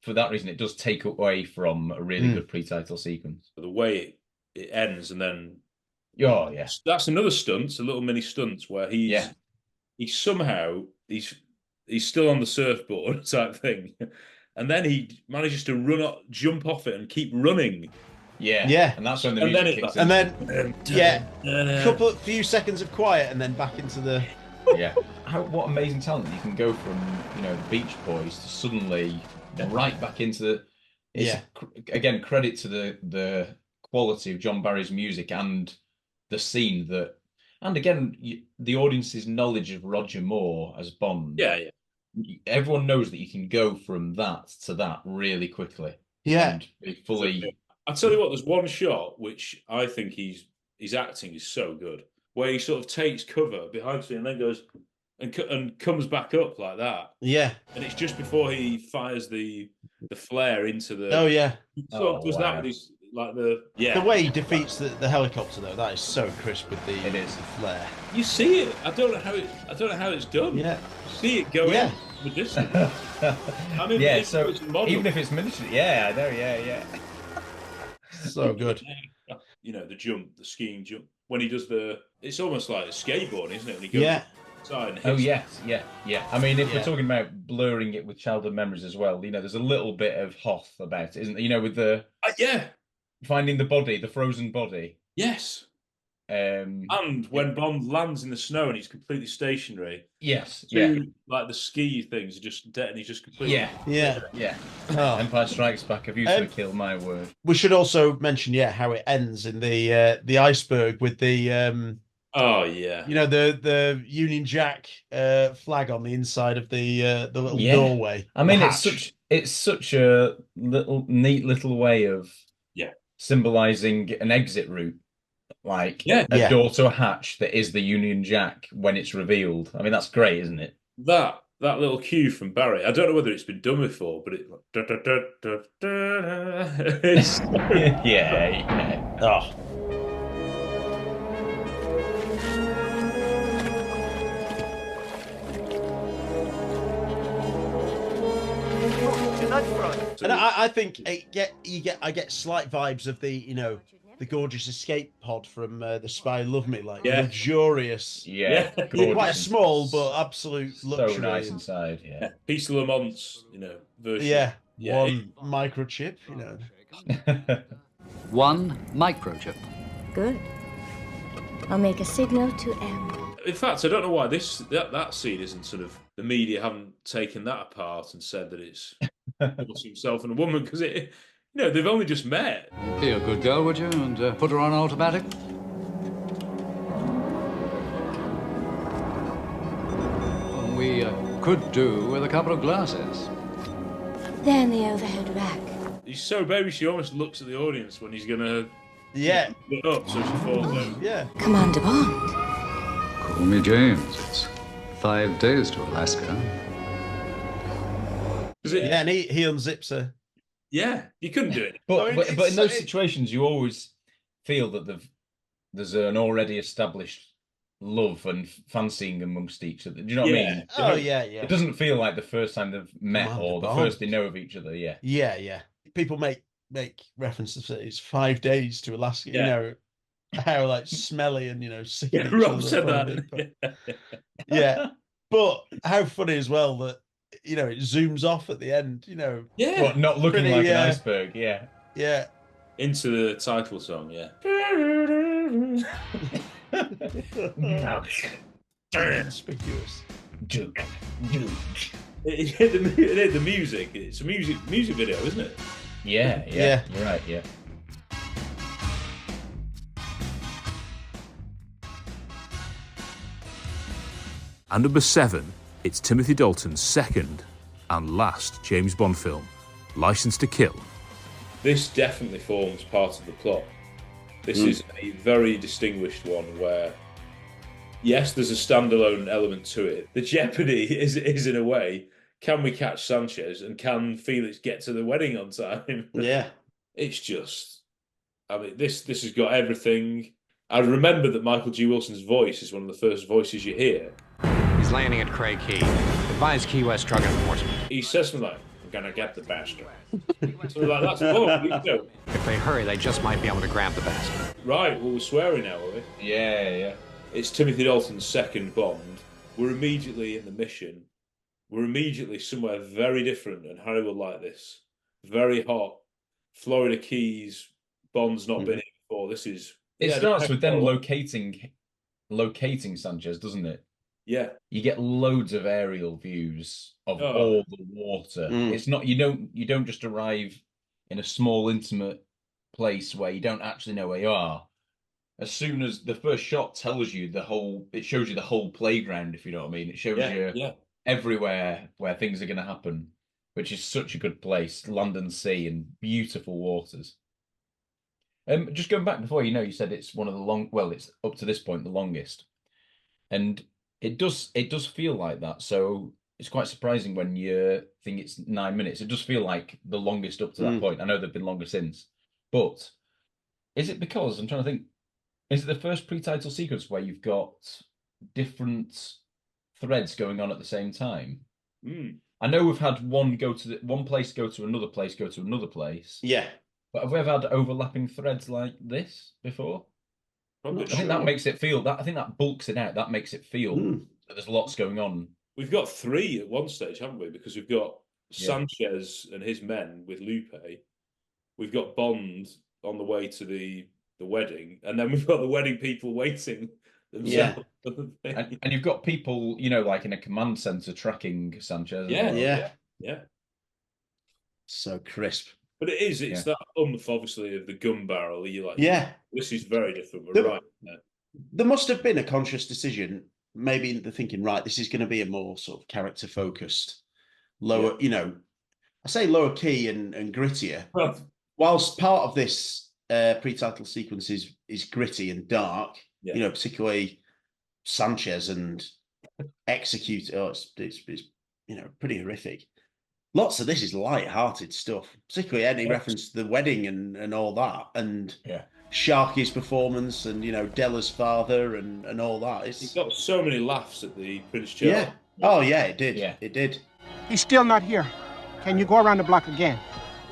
For that reason, it does take away from a really good pre-title sequence. The way it ends, and then that's another stunt, a little mini stunt where he's somehow he's still on the surfboard type thing, and then he manages to jump off it and keep running. Yeah, and that's when the music kicks in. And then few seconds of quiet, and then back into the what amazing talent you can go from the Beach Boys to suddenly right back into the again, credit to the quality of John Barry's music and the scene and again the audience's knowledge of Roger Moore as Bond. Everyone knows that you can go from that to that really quickly. And be fully. I tell you what, there's one shot which I think his acting is so good, where he sort of takes cover behind me and then goes and comes back up like that. Yeah, and it's just before he fires the flare into the. Oh yeah, he sort of does that with his the way he defeats the helicopter though. That is so crisp with the flare. You see it. I don't know how it's done. Yeah, you see it going. Yeah. The distance. I mean, so even if it's miniature, I know, so good. The jump, the skiing jump. When he does it's almost like skateboarding, isn't it? When he goes Oh yes, yeah. I mean, if we're Yeah. talking about blurring it with childhood memories as well, there's a little bit of Hoth about it, isn't there? With the finding the body, the frozen body. Yes. And when Bond lands in the snow and he's completely stationary. Yes. Like the ski things are just dead, and he's just completely. Yeah. Empire Strikes Back. Have used to kill my word. We should also mention, how it ends in the iceberg with the Oh yeah. The Union Jack flag on the inside of the little doorway. I mean, it's such a neat little way of symbolizing an exit route, like a door to a hatch that is the Union Jack when it's revealed. I mean, that's great, isn't it? That little cue from Barry. I don't know whether it's been done before, but it's Oh. And I think I get slight vibes of the gorgeous escape pod from The Spy Who Loved Me, like luxurious. Quite small but absolute luxury. So nice inside. Yeah. Piece of Lamont's, version. One microchip. One microchip. Good. I'll make a signal to M. In fact, I don't know why that scene isn't sort of, the media haven't taken that apart and said that it's himself and a woman, because they've only just met. Be a good girl, would you, and put her on automatic? We could do with a couple of glasses. There in the overhead rack. He's so baby, she almost looks at the audience when he's gonna look up, so she falls down. Yeah. Commander Bond. Call me James. It's 5 days to Alaska. And he unzips her. Yeah, you couldn't do it. But in those situations, you always feel that there's an already established love and fancying amongst each other. Do you know what I mean? Oh, yeah. It doesn't feel like the first time they've met or the first they know of each other. Yeah. Yeah. People make references to it's 5 days to Alaska. How like smelly and seeing each Rob other said probably, that. But, but how funny as well that it zooms off at the end. What, not looking like an iceberg. Yeah. Into the title song. Yeah. Conspicuous. The music. It's a music video, isn't it? Yeah. You're right. Yeah. And number 7, it's Timothy Dalton's second and last James Bond film, License to Kill. This definitely forms part of the plot. This is a very distinguished one where, yes, there's a standalone element to it. The jeopardy is in a way, can we catch Sanchez and can Felix get to the wedding on time? Yeah. It's just, this has got everything. I remember that Michael G. Wilson's voice is one of the first voices you hear. He's landing at Cray Key. Advise Key West drug enforcement. He says something like, "I'm gonna get the bastard." So that's Bond. If they hurry, they just might be able to grab the bastard. Right, well, we're swearing now, are we? Yeah. It's Timothy Dalton's second Bond. We're immediately in the mission. We're immediately somewhere very different, and Harry will like this. Very hot. Florida Keys. Bond's not been here before. This is... It starts with them locating Sanchez, doesn't it? Yeah. You get loads of aerial views of all the water. It's not you don't just arrive in a small intimate place where you don't actually know where you are. As soon as the first shot tells you it shows you the whole playground, if you know what I mean. It shows you everywhere where things are going to happen, which is such a good place, land and sea and beautiful waters. Just going back before, you said it's one of the it's up to this point the longest, and it does feel like that. So it's quite surprising when you think it's 9 minutes. It does feel like the longest up to that point. I know they've been longer since, but is it because I'm trying to think? Is it the first pre-title sequence where you've got different threads going on at the same time? I know we've had one place go to another place, go to another place. Yeah. But have we ever had overlapping threads like this before? I think that makes it feel I think that bulks it out. That makes it feel there's lots going on. We've got 3 at one stage, haven't we? Because we've got Sanchez and his men with Lupe. We've got Bond on the way to the wedding, and then we've got the wedding people waiting themselves. And you've got people, like in a command center tracking Sanchez. Yeah. So crisp. But it's that oomph, obviously, of the gun barrel. You're like, this is very different. We're right there. There must have been a conscious decision. Maybe they're thinking, right, this is going to be a more sort of character focused, lower, I say lower key and grittier. Whilst part of this pre-title sequence is gritty and dark, particularly Sanchez and Execute. It's pretty horrific. Lots of this is light-hearted stuff, particularly any reference to the wedding and all that, and Sharky's performance, and Della's father and all that. He got so many laughs at the Prince Charles. Yeah. Oh yeah, it did. Yeah. It did. He's still not here. Can you go around the block again?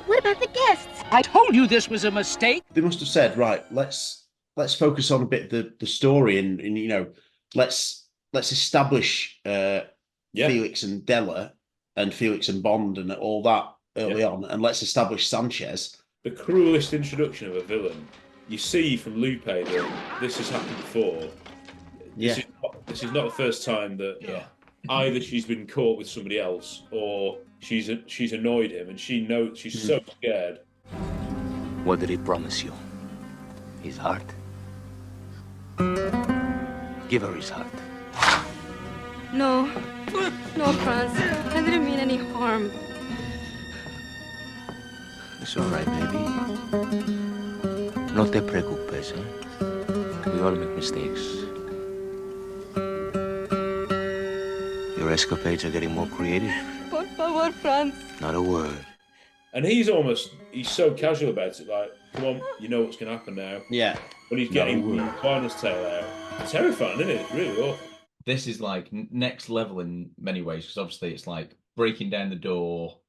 What about the guests? I told you this was a mistake. They must have said, right, let's focus on a bit the story and let's establish Felix and Della and Felix and Bond and all that early on, and let's establish Sanchez. The cruelest introduction of a villain. You see from Lupe that this has happened before. This is not the first time that either she's been caught with somebody else or she's annoyed him, and she knows she's so scared. What did he promise you? His heart? Give her his heart. No. No, Franz. I didn't mean any harm. It's all right, baby. No te preocupes, eh? We all make mistakes. Your escapades are getting more creative. Por favor, Franz. Not a word. And he's so casual about it, like, come on, you know what's going to happen now. Yeah. When he's getting the finals tail out. It's terrifying, isn't it? It's really awful. This is like next level in many ways, because obviously it's like breaking down the door.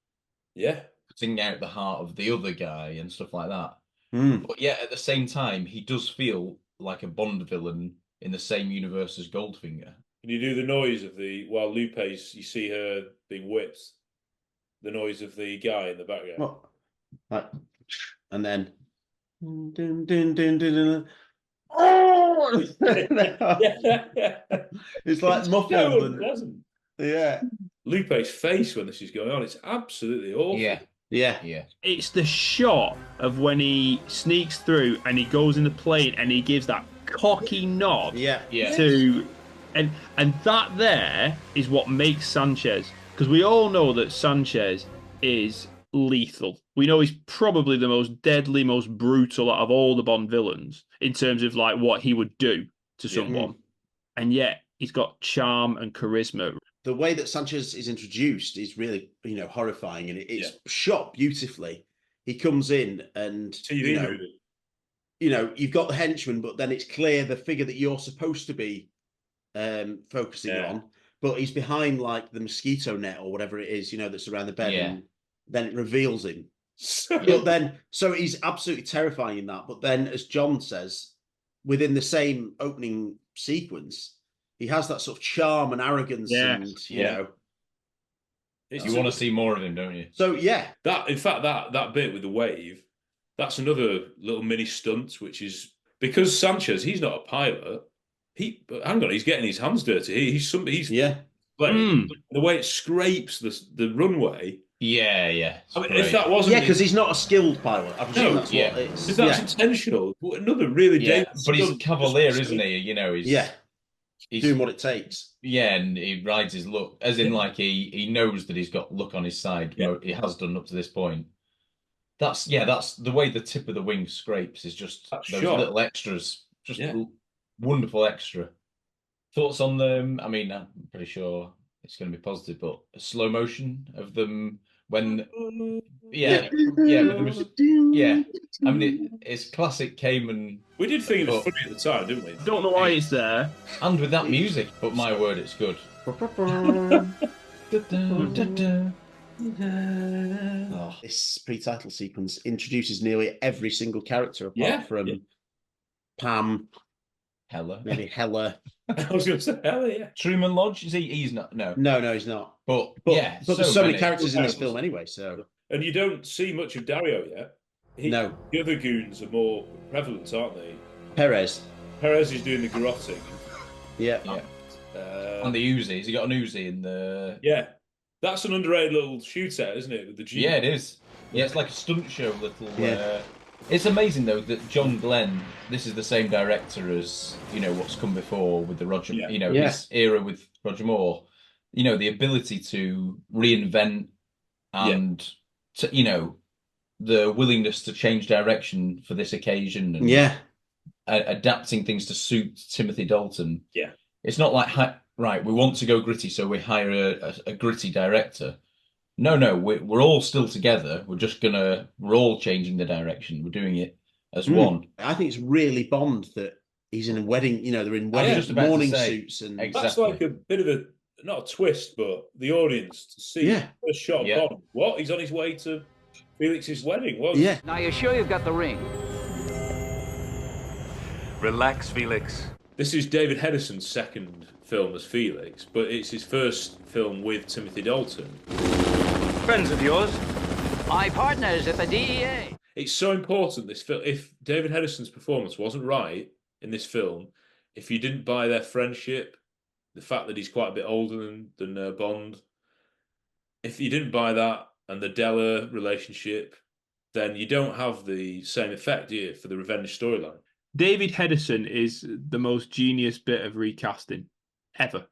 Yeah. Putting out the heart of the other guy and stuff like that. Mm. But yeah, at the same time, he does feel like a Bond villain in the same universe as Goldfinger. Can you do the noise of while Lupe's, you see her being whipped, the noise of the guy in the background? What? And then... Dun, dun, dun, dun, dun. Oh! It's like muffled. Yeah. Lupe's face when this is going on, it's absolutely awful. Yeah. It's the shot of when he sneaks through and he goes in the plane and he gives that cocky nod. To and that there is what makes Sanchez, because we all know that Sanchez is lethal. We know he's probably the most deadly, most brutal out of all the Bond villains in terms of like what he would do to someone. And yet he's got charm and charisma. The way that Sanchez is introduced is really, horrifying, and it's shot beautifully. He comes in and you've got the henchman, but then it's clear the figure that you're supposed to be focusing on, but he's behind like the mosquito net or whatever it is, that's around the bed, and then it reveals him. So he's absolutely terrifying in that. But then, as John says, within the same opening sequence, he has that sort of charm and arrogance, and you want to see more of him, don't you? So that bit with the wave, that's another little mini stunt, which is because Sanchez, he's not a pilot. He's getting his hands dirty. He's the way it scrapes the runway. Yeah. I mean, if that wasn't, because he's not a skilled pilot. I presume that's what it's. If that's intentional, another really dangerous. But he's cavalier, isn't he? He's doing what it takes. Yeah, and he rides his luck, as in like he knows that he's got luck on his side. He has done up to this point. That's the way the tip of the wing scrapes is just those little extras, wonderful extra. Thoughts on them? I mean, I'm pretty sure it's going to be positive, but a slow motion of them when, I mean, it's classic Cayman. We did think it was funny at the time, didn't we? Don't know why it's there. And with that music, but my word, it's good. This pre-title sequence introduces nearly every single character apart from Pam, Hella, maybe Hella, I was going to say, hell yeah. Truman Lodge, is he? He's not. No, No, he's not. but But yeah, there's so many characters in this film anyway. So And you don't see much of Dario yet. No. The other goons are more prevalent, aren't they? Perez is doing the garroting. Yeah. And the Uzi. Has he got an Uzi in the? Yeah. That's an underrated little shootout, isn't it? With the Jeep. Yeah, it is. Yeah, it's like a stunt show. Yeah. It's amazing though that John Glenn. This is the same director as what's come before with the Roger. His era with Roger Moore. The ability to reinvent and the willingness to change direction for this occasion. And adapting things to suit Timothy Dalton. Yeah. It's not like right, we want to go gritty, so we hire a gritty director. No, we're all still together. We're all changing the direction. We're doing it as one. I think it's really Bond that he's in a wedding. They're in wedding morning suits, and That's like a bit of a not a twist, but the audience to see the shot of Bond. What? He's on his way to Felix's wedding. What? Yeah. Now you're sure you've got the ring? Relax, Felix. This is David Hedison's second film as Felix, but it's his first film with Timothy Dalton. Friends of yours? My partners at the DEA. It's so important, this film. If David Hedison's performance wasn't right in this film, if you didn't buy their friendship, the fact that he's quite a bit older than Bond, if you didn't buy that and the Della relationship, then you don't have the same effect, do you, for the revenge storyline? David Hedison is the most genius bit of recasting ever.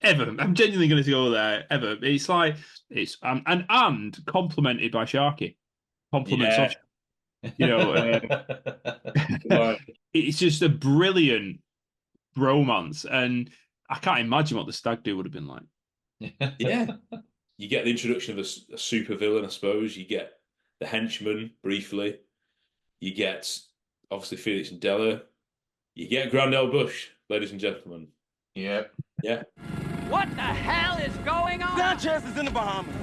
I'm genuinely going to go there ever. It's like and complemented by Sharky. Compliments of, it's just a brilliant romance, and I can't imagine what the stag do would have been like. Yeah, you get the introduction of a super villain, I suppose. You get the henchman briefly. You get obviously Felix and Della. You get Grandel Bush, ladies and gentlemen. Yeah. What the hell is going on? Sanchez is in the Bahamas.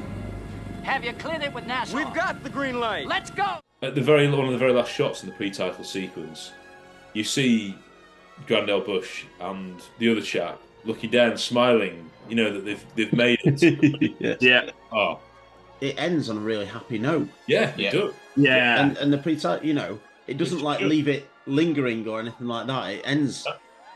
Have you cleared it with Nassau? We've got the green light. Let's go. At one of the very last shots in the pre-title sequence, you see Grandel Bush and the other chap looking down, smiling. That they've made it. Yeah. Oh. It ends on a really happy note. Yeah, it does. Yeah. And the pre-title, it doesn't leave it lingering or anything like that. It ends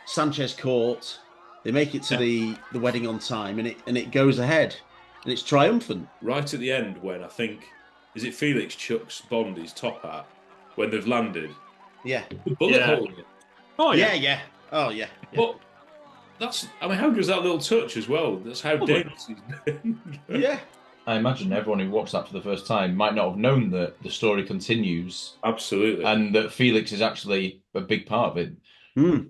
Sanchez caught. They make it to the wedding on time, and it goes ahead, and it's triumphant. Right at the end, when I think is it Felix chucks Bond his top hat when they've landed. Yeah. The bullet hole in it. Oh yeah. Oh yeah. But how good is that little touch as well? That's how dangerous he's been. Yeah. I imagine everyone who watched that for the first time might not have known that the story continues. Absolutely. And that Felix is actually a big part of it.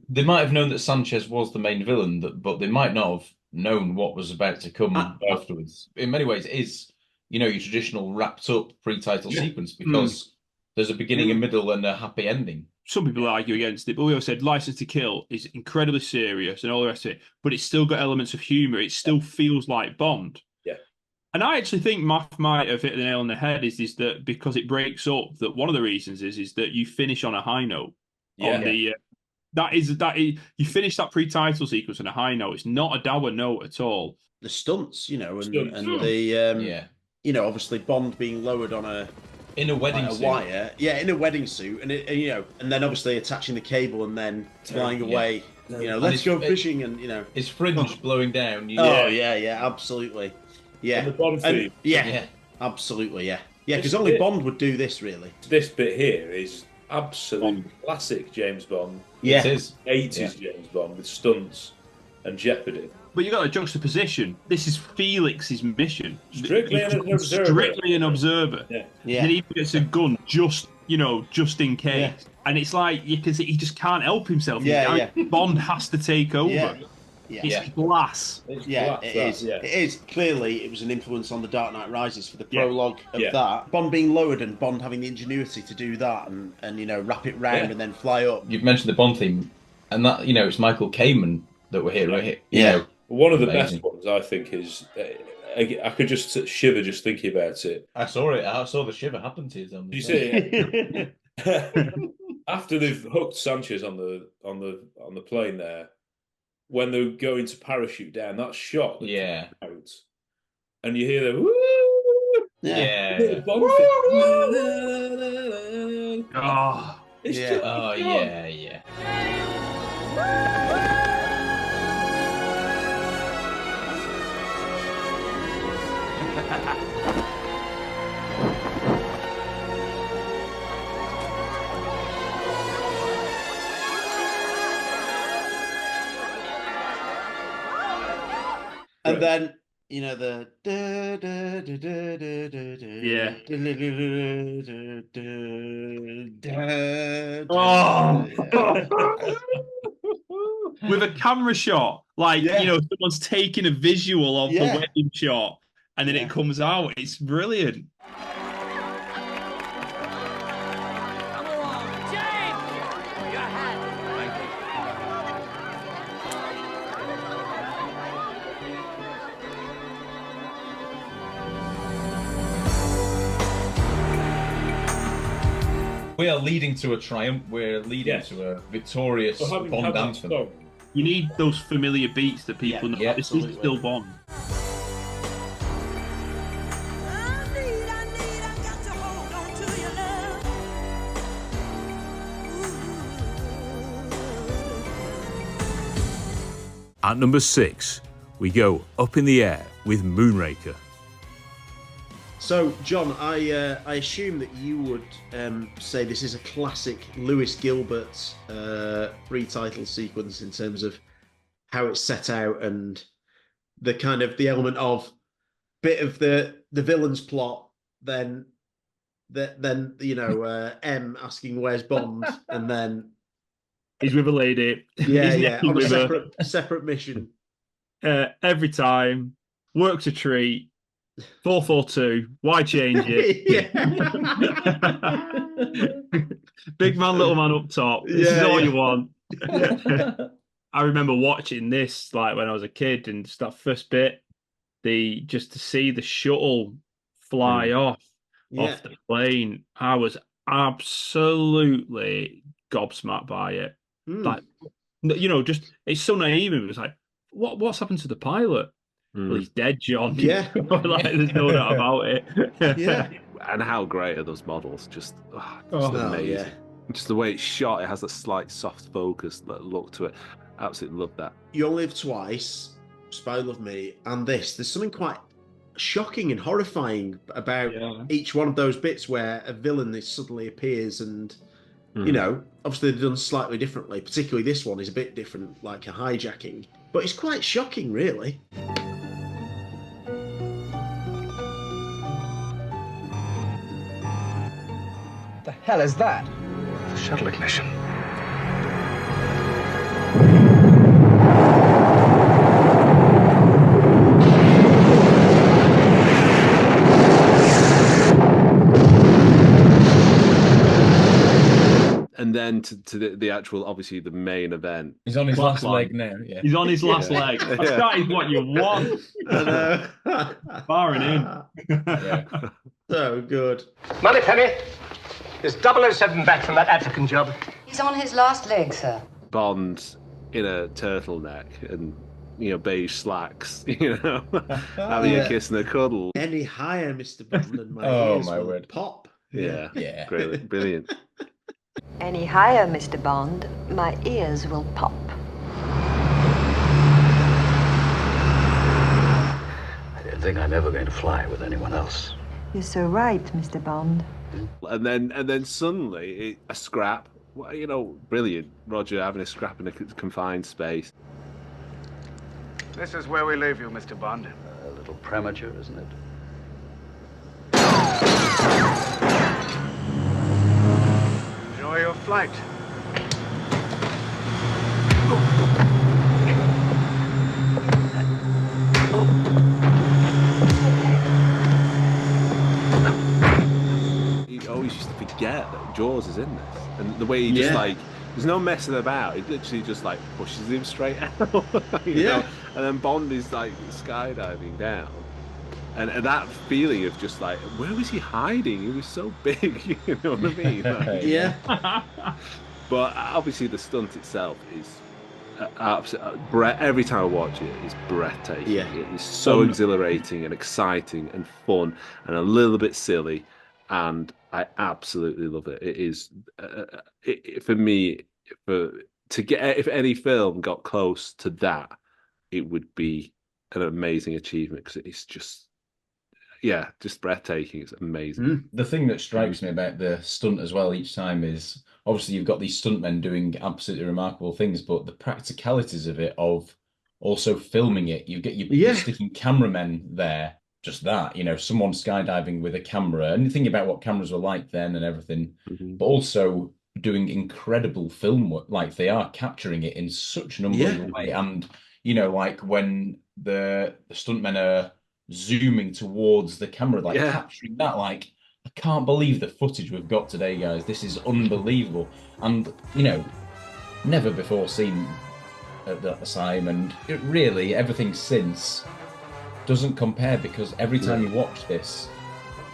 They might have known that Sanchez was the main villain, but they might not have known what was about to come afterwards. In many ways, it is, your traditional wrapped up pre-title sequence because there's a beginning, a middle, and a happy ending. Some people argue against it, but we always said License to Kill is incredibly serious and all the rest of it, but it's still got elements of humour. It still feels like Bond. Yeah. And I actually think Math might have hit the nail on the head is that because it breaks up, that one of the reasons is that you finish on a high note. Yeah. That is you finish that pre-title sequence on a high note. It's not a dour note at all. The stunts, and the obviously Bond being lowered on in a wedding suit. Wire, in a wedding suit, and and then obviously attaching the cable and then flying away. Let's go fishing, and his fringe blowing down. Absolutely, yeah. And the Bond theme. Absolutely, yeah, because only Bond would do this really. This bit here is absolute classic James Bond. Yeah. It is 80s James Bond with stunts and jeopardy. But you got a juxtaposition. This is Felix's mission. Strictly an observer. Strictly an observer. Yeah. And he gets a gun just in case. Yeah. And it's like because he just can't help himself. Bond has to take over. Yeah. It's class. It is. Clearly, it was an influence on The Dark Knight Rises for the prologue of that. Bond being lowered and Bond having the ingenuity to do that and wrap it round and then fly up. You've mentioned the Bond theme, and that it's Michael Kamen that we're here, right? One of the best ones, I think, is I could just shiver just thinking about it. I saw it. I saw the shiver happen to you. Did you see it? After they've hooked Sanchez on the plane there, when they're going to parachute down, that shot. Yeah. Out, and you hear the woo. Yeah. The Bond Oh, it's yeah. just, Oh, yeah. And then, you know, the with a camera shot, like you know, someone's taking a visual of the wedding shot, and then it comes out. It's brilliant. We are leading to a triumph. We're leading to a victorious Bond anthem. You need those familiar beats that people know. This is still Bond. At number 6, we go Up in the Air with Moonraker. So, John, I assume that you would say this is a classic Lewis Gilbert pre-title sequence in terms of how it's set out and the kind of the element of bit of the villain's plot, then you know M asking where's Bond, and then he's with a lady. Yeah, on a separate mission. Every time works a treat. 442. Why change it? Big man, little man up top. This is all you want. I remember watching this like when I was a kid, and just that first bit, just to see the shuttle fly off the plane, I was absolutely gobsmacked by it. Like, you know, just it's so naive. It was like, what's happened to the pilot? Well, he's dead, John. Yeah. Like, there's no doubt about it. Yeah. And how great are those models? Just amazing. Yeah. Just the way it's shot, it has a slight soft focus look to it. Absolutely love that. You Only Live Twice, Spy Love Me, and this. There's something quite shocking and horrifying about each one of those bits where a villain suddenly appears and, you know, obviously they're done slightly differently. Particularly this one is a bit different, like a hijacking. But it's quite shocking, really. The hell is that? The shuttle ignition. And then to the actual, obviously the main event. He's on his last leg now. Yeah. He's on his last leg. That is what you want. Firing in. So good. Moneypenny, is 007 back from that African job? He's on his last leg, sir. Bond in a turtleneck and, you know, beige slacks, you know, having a kiss and a cuddle. Any higher, Mr. Bond, and my ears my will word. pop. Yeah. Brilliant. Any higher, Mr. Bond, my ears will pop. I didn't think I'm ever going to fly with anyone else. You're so right, Mr. Bond. And then suddenly a scrap. Well, you know, brilliant. Roger having a scrap in a confined space. This is where we leave you, Mr. Bond. A little premature, isn't it? Enjoy your flight. He always used to forget that Jaws is in this, and the way he just like, there's no messing about. He literally just like pushes him straight out. you know? And then Bond is like skydiving down, and that feeling of just like, where was he hiding? He was so big, you know what I mean? Like, But obviously the stunt itself is every time I watch it, it's breathtaking. Yeah. It is so exhilarating and exciting and fun and a little bit silly, and I absolutely love it. It is for me, if any film got close to that, it would be an amazing achievement, because it's just breathtaking. It's amazing. The thing that strikes me about the stunt as well each time is, obviously you've got these stuntmen doing absolutely remarkable things, but the practicalities of it, of also filming it, you're sticking cameramen there, just that, someone skydiving with a camera, and thinking about what cameras were like then and everything, but also doing incredible film work, like they are capturing it in such an unbelievable way. And, like when the stuntmen are zooming towards the camera, capturing that, like, I can't believe the footage we've got today, guys. This is unbelievable. And, never before seen at that time. And it really, everything since doesn't compare, because every time you watch this,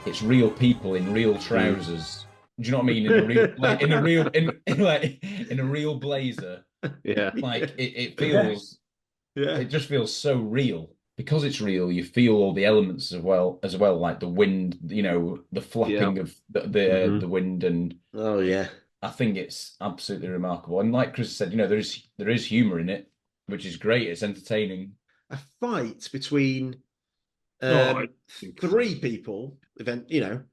it's real people in real trousers. Do you know what I mean? In a real blazer. Yeah. Like it feels, it just feels so real. Because it's real, you feel all the elements as well, like the wind, the flapping of the wind, and I think it's absolutely remarkable. And like Chris said, there is humor in it, which is great. It's entertaining. A fight between three people, mid-air.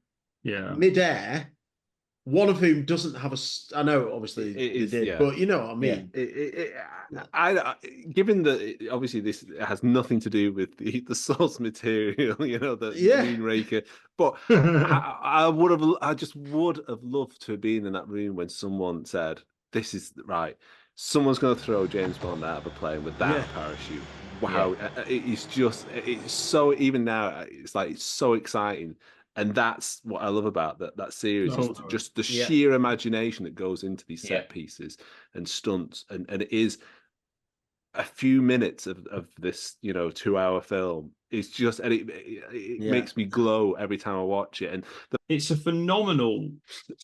One of whom doesn't have I know, obviously, it did, but you know what I mean. Given that obviously this has nothing to do with the source material, the Moonraker, but I just would have loved to have been in that room when someone said, "This is right. Someone's going to throw James Bond out of a plane without a parachute." Wow, it's so, even now, it's so exciting. And that's what I love about that series, is just the sheer imagination that goes into these set pieces and stunts. And it is a few minutes of this, 2-hour film. It's just, and it makes me glow every time I watch it. And it's a phenomenal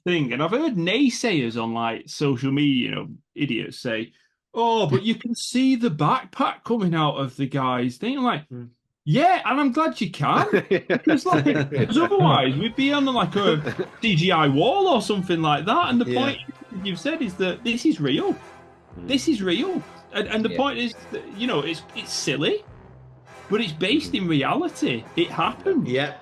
thing. And I've heard naysayers on like social media, idiots say, "Oh, but you can see the backpack coming out of the guy's thing." I'm like, yeah, and I'm glad you can. Because otherwise we'd be on like a CGI wall or something like that. And the point you've said is that this is real. This is real. And the point is that, it's silly, but it's based in reality. It happened. Yeah.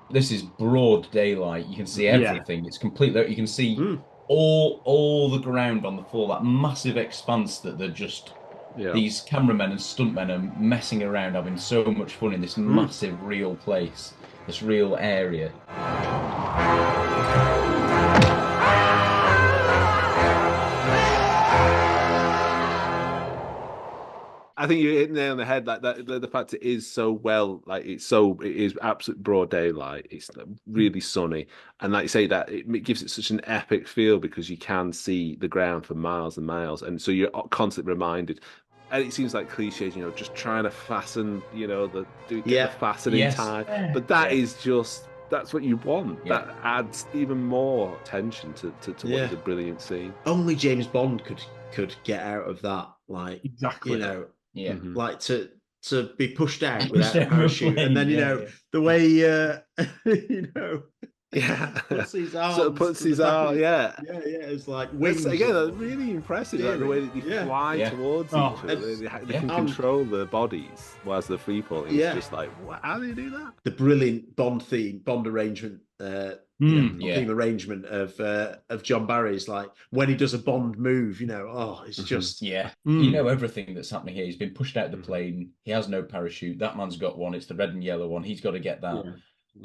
This is broad daylight. You can see everything. It's completely. You can see all the ground on the floor. That massive expanse that they're just. Yeah. These cameramen and stuntmen are messing around, having so much fun in this massive real place, this real area. I think you hit the nail on the head. Like that, the fact it is so well, like it is absolute broad daylight. It's really sunny, and like you say, that it gives it such an epic feel because you can see the ground for miles and miles, and so you're constantly reminded. And it seems like cliches, just trying to fasten, the fastening time. But that is just, that's what you want. Yeah. That adds even more tension to what is a brilliant scene. Only James Bond could get out of that, like, exactly. Like to be pushed out without a parachute, and then the way puts his arms. So puts his arm, it's like wings. Again, that's really impressive. Like the way that they fly towards each other. They can control their bodies whilst they're free falling. It's just like, how do they do that? The brilliant Bond arrangement, theme arrangement of John Barry's, like when he does a Bond move, it's just everything that's happening here. He's been pushed out of the plane. He has no parachute. That man's got one. It's the red and yellow one. He's got to get that.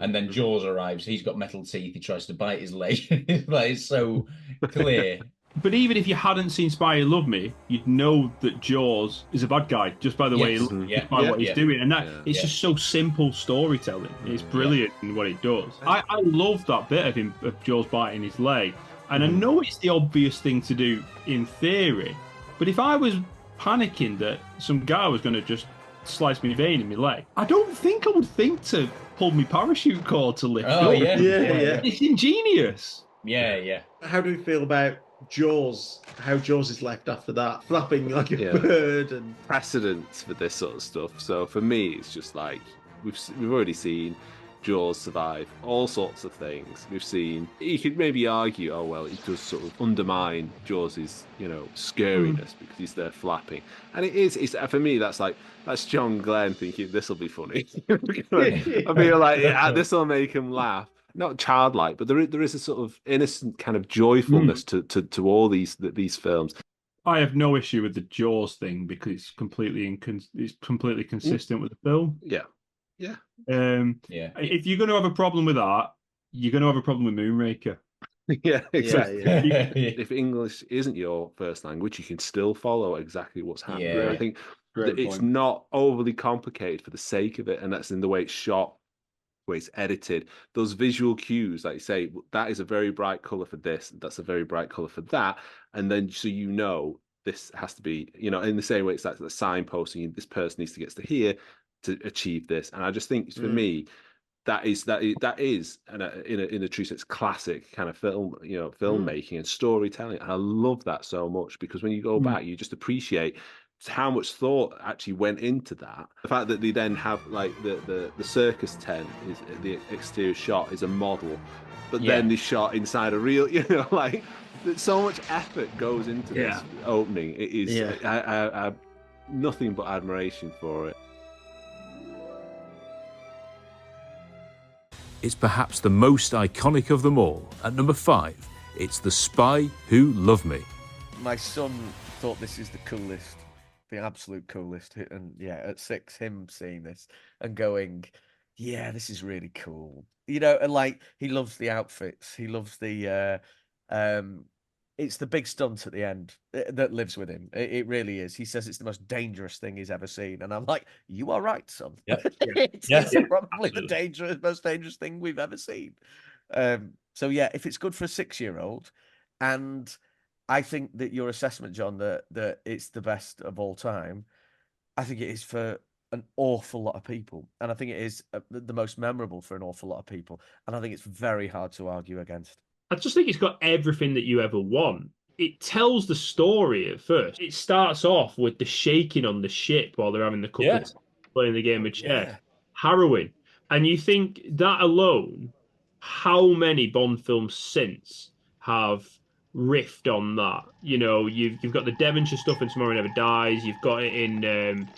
And then Jaws arrives. He's got metal teeth. He tries to bite his leg. It's so clear. But even if you hadn't seen Spy Who Loved Me, you'd know that Jaws is a bad guy just by the way he looks, by what he's doing. And that it's just so simple storytelling. It's brilliant in what it does. I love that bit of him, of Jaws biting his leg. And I know it's the obvious thing to do in theory, but if I was panicking that some guy was going to just slice me vein in my leg, I don't think I would think to pull my parachute cord to lift up. Yeah. It's ingenious. Yeah. How do we feel about Jaws, how Jaws is left after that, flapping like a bird, and precedents for this sort of stuff. So for me, it's just like we've already seen Jaws survive all sorts of things. We've seen, you could maybe argue, oh well, it does sort of undermine Jaws's, scariness because he's there flapping, and it's for me that's John Glenn thinking this will be funny. I feel like this will make him laugh. Not childlike, but there is a sort of innocent kind of joyfulness to all these films. I have no issue with the Jaws thing because it's completely consistent with the film. Yeah. If you're going to have a problem with that, you're going to have a problem with Moonraker. Yeah, exactly. If English isn't your first language, you can still follow exactly what's happening. Yeah. I think Great it's point. not overly complicated for the sake of it, and that's in the way it's shot, way it's edited. Those visual cues, like you say, that is a very bright color for this, that's a very bright color for that, and then so this has to be, in the same way it's like the signposting, this person needs to get to here to achieve this. And I just think for me, that is in a true sense classic kind of film, filmmaking and storytelling. And I love that so much because when you go back, you just appreciate how much thought actually went into that. The fact that they then have like the circus tent, is the exterior shot is a model, but then they shot inside a real, like so much effort goes into this opening. It is I nothing but admiration for it. It's perhaps the most iconic of them all. At number 5, it's The Spy Who Loved Me. My son thought this is the coolest, the absolute coolest. And at 6, him seeing this and going, yeah, this is really cool. And like, he loves the outfits. He loves the, it's the big stunt at the end that lives with him. It really is. He says it's the most dangerous thing he's ever seen. And I'm like, you are right, son. It's probably the most dangerous thing we've ever seen. So yeah, if it's good for a 6-year-old, and I think that your assessment, John, that it's the best of all time, I think it is for an awful lot of people. And I think it is the most memorable for an awful lot of people. And I think it's very hard to argue against. I just think it's got everything that you ever want. It tells the story at first. It starts off with the shaking on the ship while they're having the cup of tea, playing the game of chess. Harrowing. And you think that alone, how many Bond films since have riffed on that? You've got the Devonshire stuff in Tomorrow Never Dies. You've got it in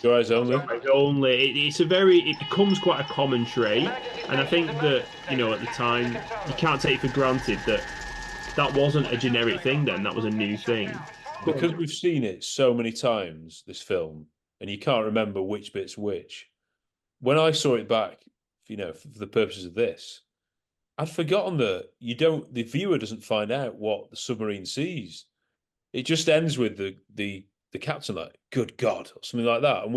Your Eyes Only. It becomes quite a common trait, and I think that at the time you can't take for granted that wasn't a generic thing. Then that was a new thing because we've seen it so many times. This film, and you can't remember which bit's which. When I saw it back, for the purposes of this, I'd forgotten that the viewer doesn't find out what the submarine sees. It just ends with the captain like, good God, or something like that. And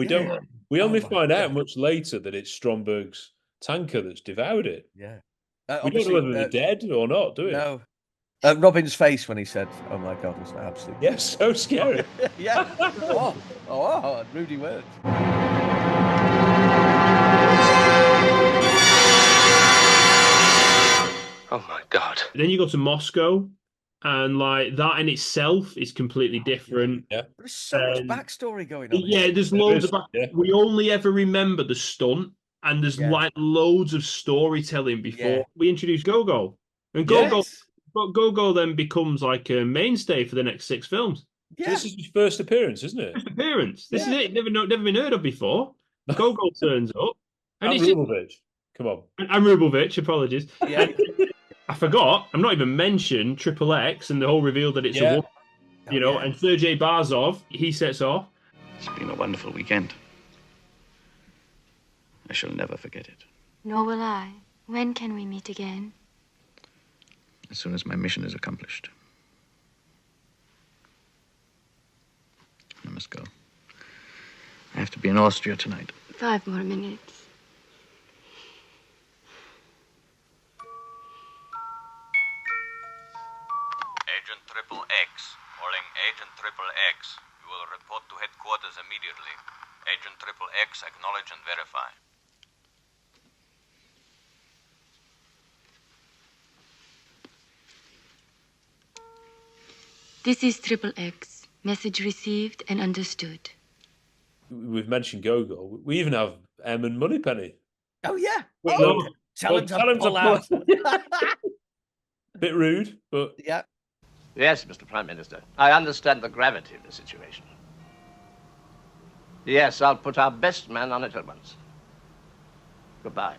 we only find out much later that it's Stromberg's tanker that's devoured it. Yeah. We don't know whether they're dead or not, do we? No. Robin's face when he said, oh my God, was absolutely... Yeah, so scary. Yeah. Rudy words. Oh my God. Then you go to Moscow, and like that in itself is completely different. Yeah. There's so much backstory going on. Yeah, there's loads of we only ever remember the stunt, and there's like loads of storytelling before we introduce Go-Go. And Go-Go then becomes like a mainstay for the next 6 films. Yeah. So this is his first appearance, isn't it? First appearance. This is it. Never been heard of before. Go-Go turns up. And Rubelvich. Come on. And Rubelvich, apologies. Yeah. I forgot. I'm not even mentioned Triple X and the whole reveal that it's a woman. And Sergei Barzov, he sets off. It's been a wonderful weekend. I shall never forget it. Nor will I. When can we meet again? As soon as my mission is accomplished. I must go. I have to be in Austria tonight. 5 more minutes. Agent Triple X, calling Agent Triple X. You will report to headquarters immediately. Agent Triple X, acknowledge and verify. This is Triple X. Message received and understood. We've mentioned Gogol. We even have M and Moneypenny. Oh yeah. Wait, Oh, no. tell him to pull out. Bit rude, but yeah. Yes, Mr. Prime Minister. I understand the gravity of the situation. Yes, I'll put our best man on it at once. Goodbye.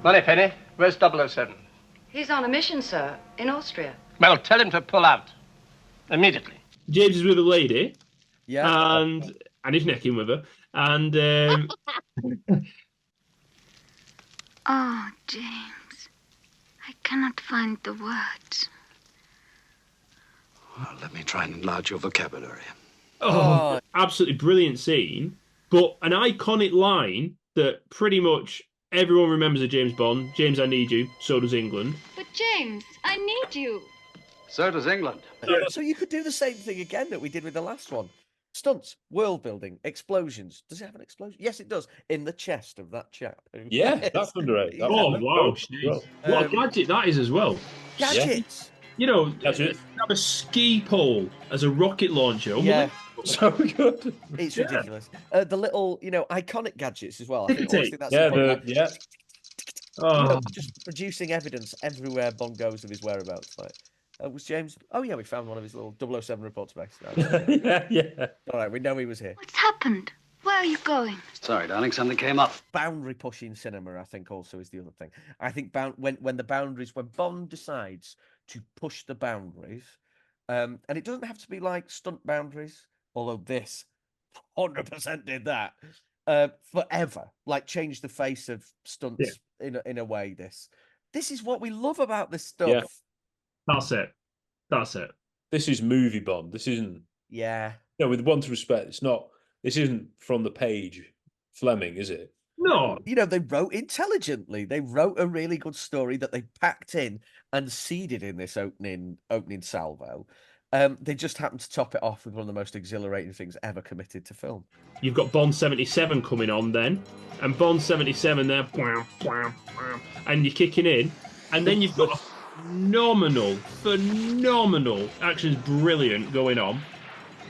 Moneypenny, where's 007? He's on a mission, sir, in Austria. Well, tell him to pull out. Immediately. James is with a lady. Yeah. And he's necking with her. And Oh, James. I cannot find the words. Well, let me try and enlarge your vocabulary. Absolutely brilliant scene, but an iconic line that pretty much everyone remembers of James Bond. James, I need you. So does England. But James, I need you. So does England. So you could do the same thing again that we did with the last one. Stunts, world building, explosions. Does it have an explosion? Yes, it does. In the chest of that chap. Yeah, that's underrated. Oh, wow. What a gadget that is as well. Gadgets. You know, Gadget. have a ski pole as a rocket launcher. Yeah. So good. It's ridiculous. The little, iconic gadgets as well. I think that's Yeah, important. Oh. Just producing evidence everywhere Bond goes of his whereabouts. Was James? Oh yeah, we found one of his little 007 reports back. Yeah. All right, we know he was here. What's happened? Where are you going? Sorry, darling, something came up. Boundary pushing cinema, I think, also is the other thing. I think when Bond decides to push the boundaries, and it doesn't have to be like stunt boundaries, although this 100% did that forever. Like change the face of stunts in a way. This is what we love about this stuff. Yeah. That's it. This is movie Bond. This isn't. Yeah. No, with one to respect, it's not. This isn't from the page Fleming, is it? No. They wrote intelligently. They wrote a really good story that they packed in and seeded in this opening salvo. They just happened to top it off with one of the most exhilarating things ever committed to film. You've got Bond 77 coming on then, and Bond 77 there, and you're kicking in, and then you've got a phenomenal, action's brilliant going on.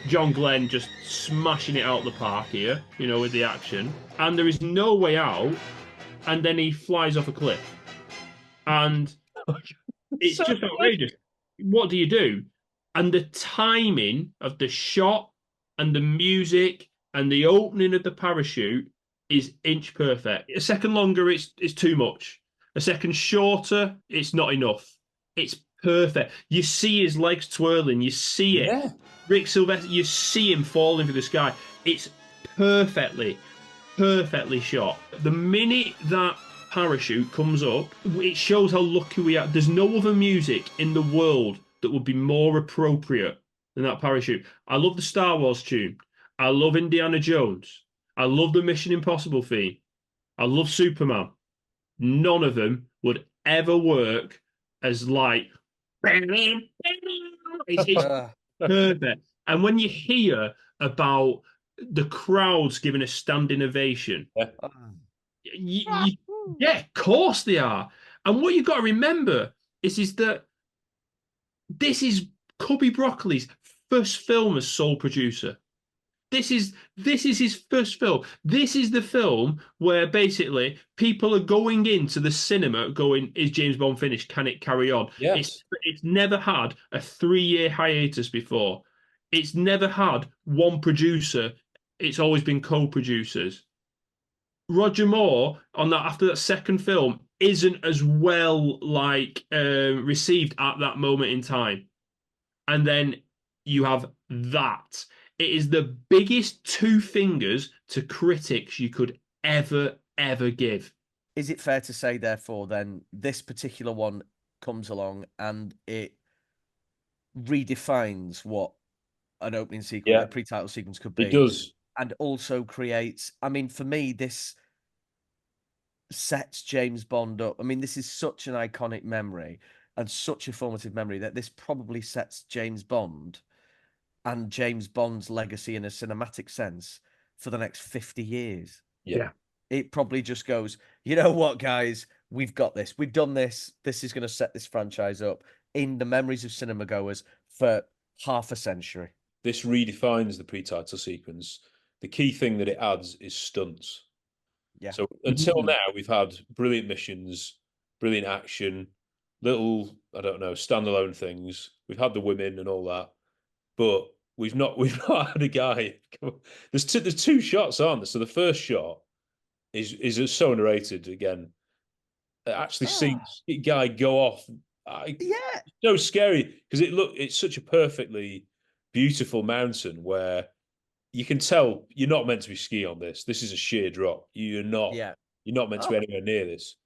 John Glenn just smashing it out the park here, with the action, and there is no way out, and then he flies off a cliff, and it's just outrageous. What do you do? And the timing of the shot and the music and the opening of the parachute is inch perfect. A second longer, it's too much. A second shorter, it's not enough. It's perfect. You see his legs twirling. You see it. Yeah. Rick Sylvester, you see him falling through the sky. It's perfectly shot. The minute that parachute comes up, it shows how lucky we are. There's no other music in the world that would be more appropriate than that parachute. I love the Star Wars tune. I love Indiana Jones. I love the Mission Impossible theme. I love Superman. None of them would ever work as like it's perfect. And when you hear about the crowds giving a standing ovation, yeah, of course they are. And what you've got to remember is that this is Cubby Broccoli's first film as sole producer. This is his first film. This is the film where basically people are going into the cinema going, is James Bond finished? Can it carry on? Yes. It's never had a 3-year hiatus before. It's never had one producer. It's always been co-producers. Roger Moore on that after that second film isn't as well received at that moment in time. And then you have that. It is the biggest 2 fingers to critics you could ever give. Is it fair to say, therefore, then, this particular one comes along and it redefines what an opening sequence, a pre-title sequence could be? It does. And also creates, for me, this sets James Bond up. This is such an iconic memory and such a formative memory that this probably sets James Bond and James Bond's legacy in a cinematic sense for the next 50 years. Yeah. it probably just goes, you know what, guys, we've got this. We've done this. This is going to set this franchise up in the memories of cinema goers for half a century. This redefines the pre-title sequence. The key thing that it adds is stunts. Yeah. So until now, we've had brilliant missions, brilliant action, little, I don't know, standalone things. We've had the women and all that, but we've not had a guy. There's two shots, aren't there? So the first shot is so underrated again. It actually sees a guy go off. Yeah. So scary because it's such a perfectly beautiful mountain where you can tell you're not meant to be skiing on this. This is a sheer drop. You're not meant to be anywhere near this.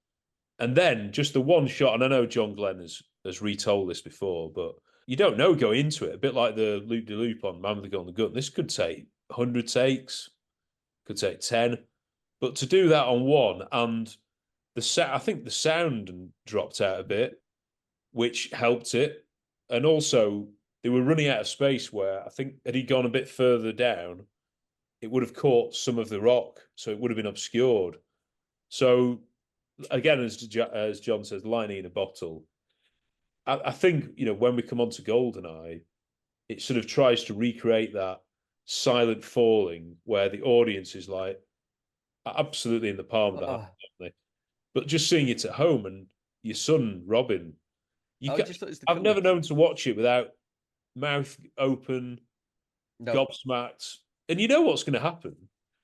And then just the one shot, and I know John Glenn has retold this before, but you don't know going into it. A bit like the loop de loop on Man with the Golden Gun. This could take 100 takes, could take 10, but to do that on one, and I think the sound dropped out a bit, which helped it, and also they were running out of space. Where I think had he gone a bit further down, it would have caught some of the rock, so it would have been obscured. So again, as John says, lightning in a bottle. I think, when we come on to Goldeneye, it sort of tries to recreate that silent falling where the audience is like absolutely in the palm of the hand, don't they? But just seeing it at home and your son Robin, I've never known to watch it without mouth open, gobsmacked, and you know what's going to happen.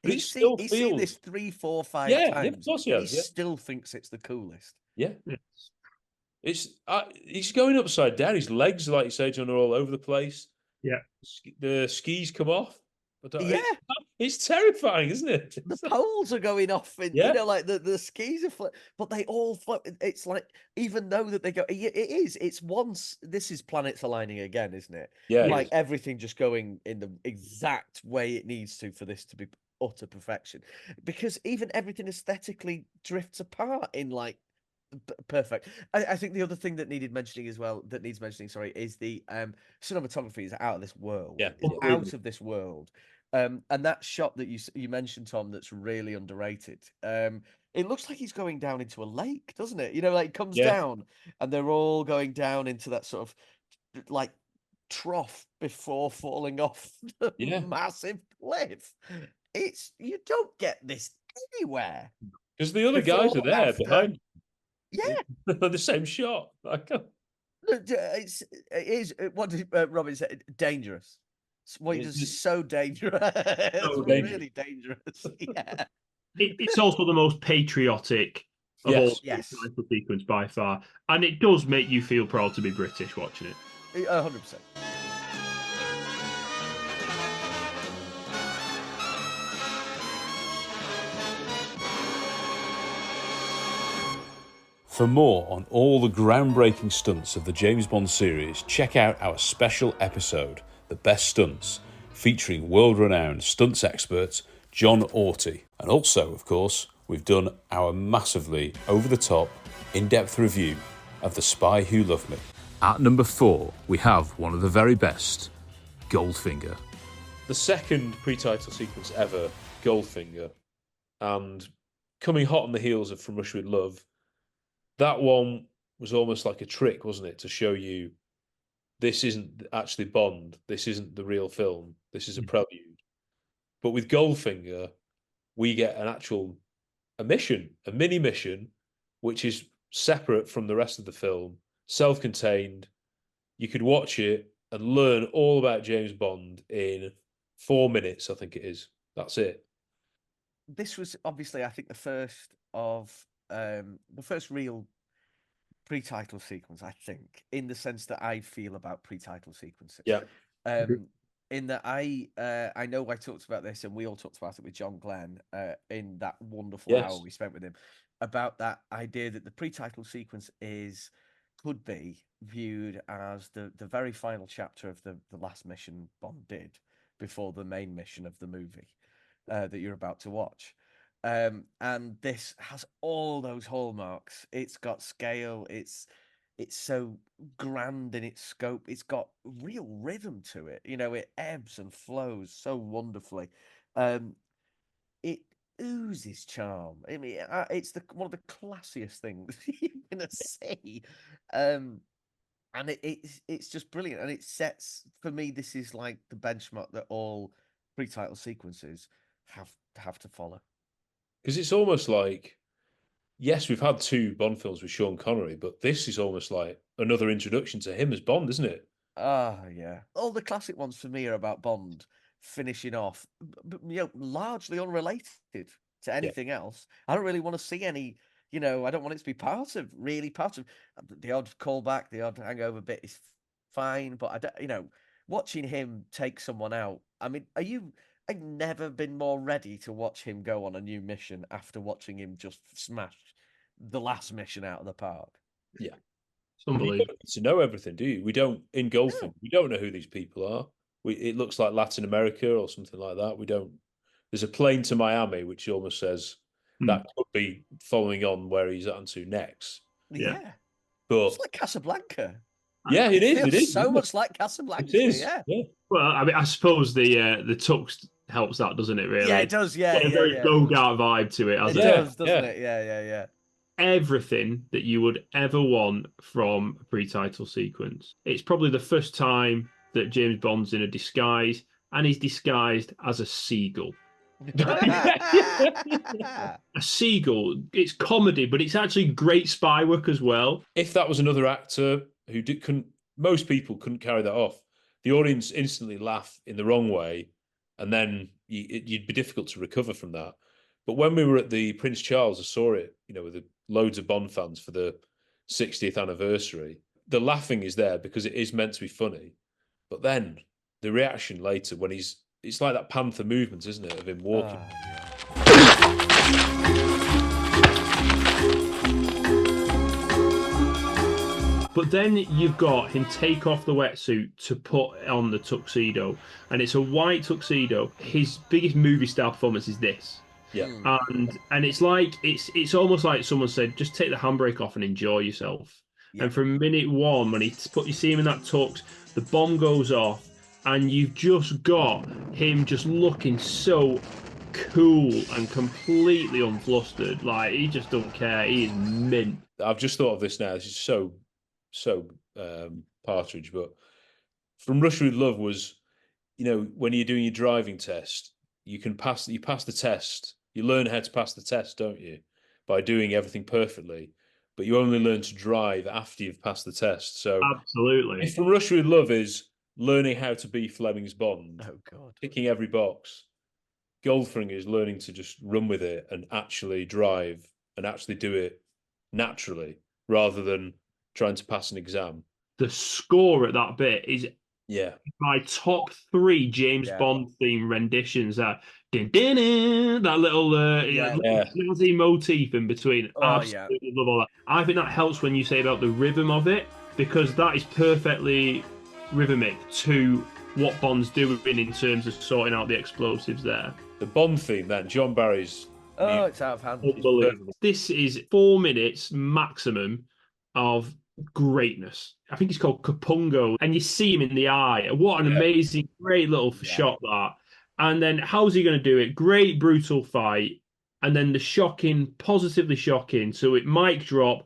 But He's seen this 3, 4, 5 times. Yeah, of course he has. He still thinks it's the coolest. Yeah. He's going upside down. His legs, like you say, John, are all over the place. Yeah. The skis come off. It's terrifying, isn't it? The poles are going off, and like the skis are but they all flip. It's like, even though that they go, it's once this is planets aligning again, isn't it? Yeah. Like everything just going in the exact way it needs to for this to be utter perfection, because even everything aesthetically drifts apart in like perfect. I think the other thing that needs mentioning, is the cinematography is out of this world. Yeah, out of this world. And that shot that you mentioned, Tom, that's really underrated. It looks like he's going down into a lake, doesn't it? Like it comes down, and they're all going down into that sort of like trough before falling off the massive cliff. You don't get this anywhere because the other guys are there behind. Yeah, the same shot. It is what did Robin say? Dangerous. What he does is so dangerous. Really dangerous. Yeah. It's also the most patriotic of all the sequence by far, and it does make you feel proud to be British watching it. 100%. For more on all the groundbreaking stunts of the James Bond series, check out our special episode, The Best Stunts, featuring world-renowned stunts expert John Orty. And also, of course, we've done our massively over-the-top, in-depth review of The Spy Who Loved Me. At number 4, we have one of the very best, Goldfinger. The second pre-title sequence ever, Goldfinger, and coming hot on the heels of From Russia With Love, that one was almost like a trick, wasn't it, to show you this isn't actually Bond, this isn't the real film, this is a prelude. But with Goldfinger, we get a mission, a mini mission, which is separate from the rest of the film, self-contained. You could watch it and learn all about James Bond in 4 minutes, I think it is. That's it. This was obviously, I think, the first real pre-title sequence, I think, in the sense that I feel about pre-title sequences. Yeah. In that I know I talked about this, and we all talked about it with John Glenn in that wonderful hour we spent with him, about that idea that the pre-title sequence could be viewed as the very final chapter of the last mission Bond did before the main mission of the movie that you're about to watch. And this has all those hallmarks. It's got scale. It's so grand in its scope. It's got real rhythm to it. It ebbs and flows so wonderfully. oozes charm. I mean, it's one of the classiest things you're gonna see, and it's just brilliant. And it sets, for me, this is like the benchmark that all pre-title sequences have to follow. Because it's almost like, yes, we've had 2 Bond films with Sean Connery, but this is almost like another introduction to him as Bond, isn't it? Ah, yeah. All the classic ones for me are about Bond finishing off, largely unrelated to anything else. I don't really want to see any, I don't want it to be part of the odd callback, the odd hangover bit is fine, but I don't, watching him take someone out. I mean, I've never been more ready to watch him go on a new mission after watching him just smash the last mission out of the park. Yeah. It's unbelievable. You don't need to know everything, do you? We don't, in Goldfinger, we don't know who these people are. It looks like Latin America or something like that. We don't. There's a plane to Miami, which almost says that could be following on where he's on to next. Yeah. But it's like Casablanca. Yeah, it is. It is so much like Casablanca. It is. Yeah. Well, I mean, I suppose the tux helps that, doesn't it? Really? Yeah, it does. Yeah, a very Bogart vibe to it. It does, doesn't it? Yeah. Everything that you would ever want from a pre-title sequence. It's probably the first time that James Bond's in a disguise, and he's disguised as a seagull. A seagull. It's comedy, but it's actually great spy work as well. If that was another actor who couldn't, most people couldn't carry that off. The audience instantly laugh in the wrong way, and then you'd be difficult to recover from that. But when we were at the Prince Charles, I saw it, with loads of Bond fans for the 60th anniversary. The laughing is there because it is meant to be funny. But then the reaction later when it's like that panther movement, isn't it, of him walking. But then you've got him take off the wetsuit to put on the tuxedo, and it's a white tuxedo. His biggest movie star performance is this. Yeah. And it's like it's almost like someone said, just take the handbrake off and enjoy yourself. Yeah. And from minute one, when you see him in that tux, the bomb goes off, and you've just got him just looking so cool and completely unflustered. Like, he just don't care. He is mint. I've just thought of this now. This is so Partridge, but from Russia with Love was, when you're doing your driving test, you pass the test. You learn how to pass the test, don't you? By doing everything perfectly. But you only learn to drive after you've passed the test. So absolutely. If From Russia with Love is learning how to be Fleming's Bond, oh God, ticking every box, Goldfinger is learning to just run with it and actually drive and actually do it naturally rather than trying to pass an exam. The score at that bit is my top 3 James Bond theme renditions. That that little snazzy motif in between. Absolutely love all that. I think that helps when you say about the rhythm of it, because that is perfectly rhythmic to what Bond's doing in terms of sorting out the explosives there. The Bond theme then, John Barry's. Oh, it's out of hand. Unbelievable. This is 4 minutes maximum of greatness. I think it's called Kapungo, and you see him in the eye. What an amazing, great little shot that. And then how's he going to do it? Great brutal fight, and then the shocking, positively shocking. So it mic drop,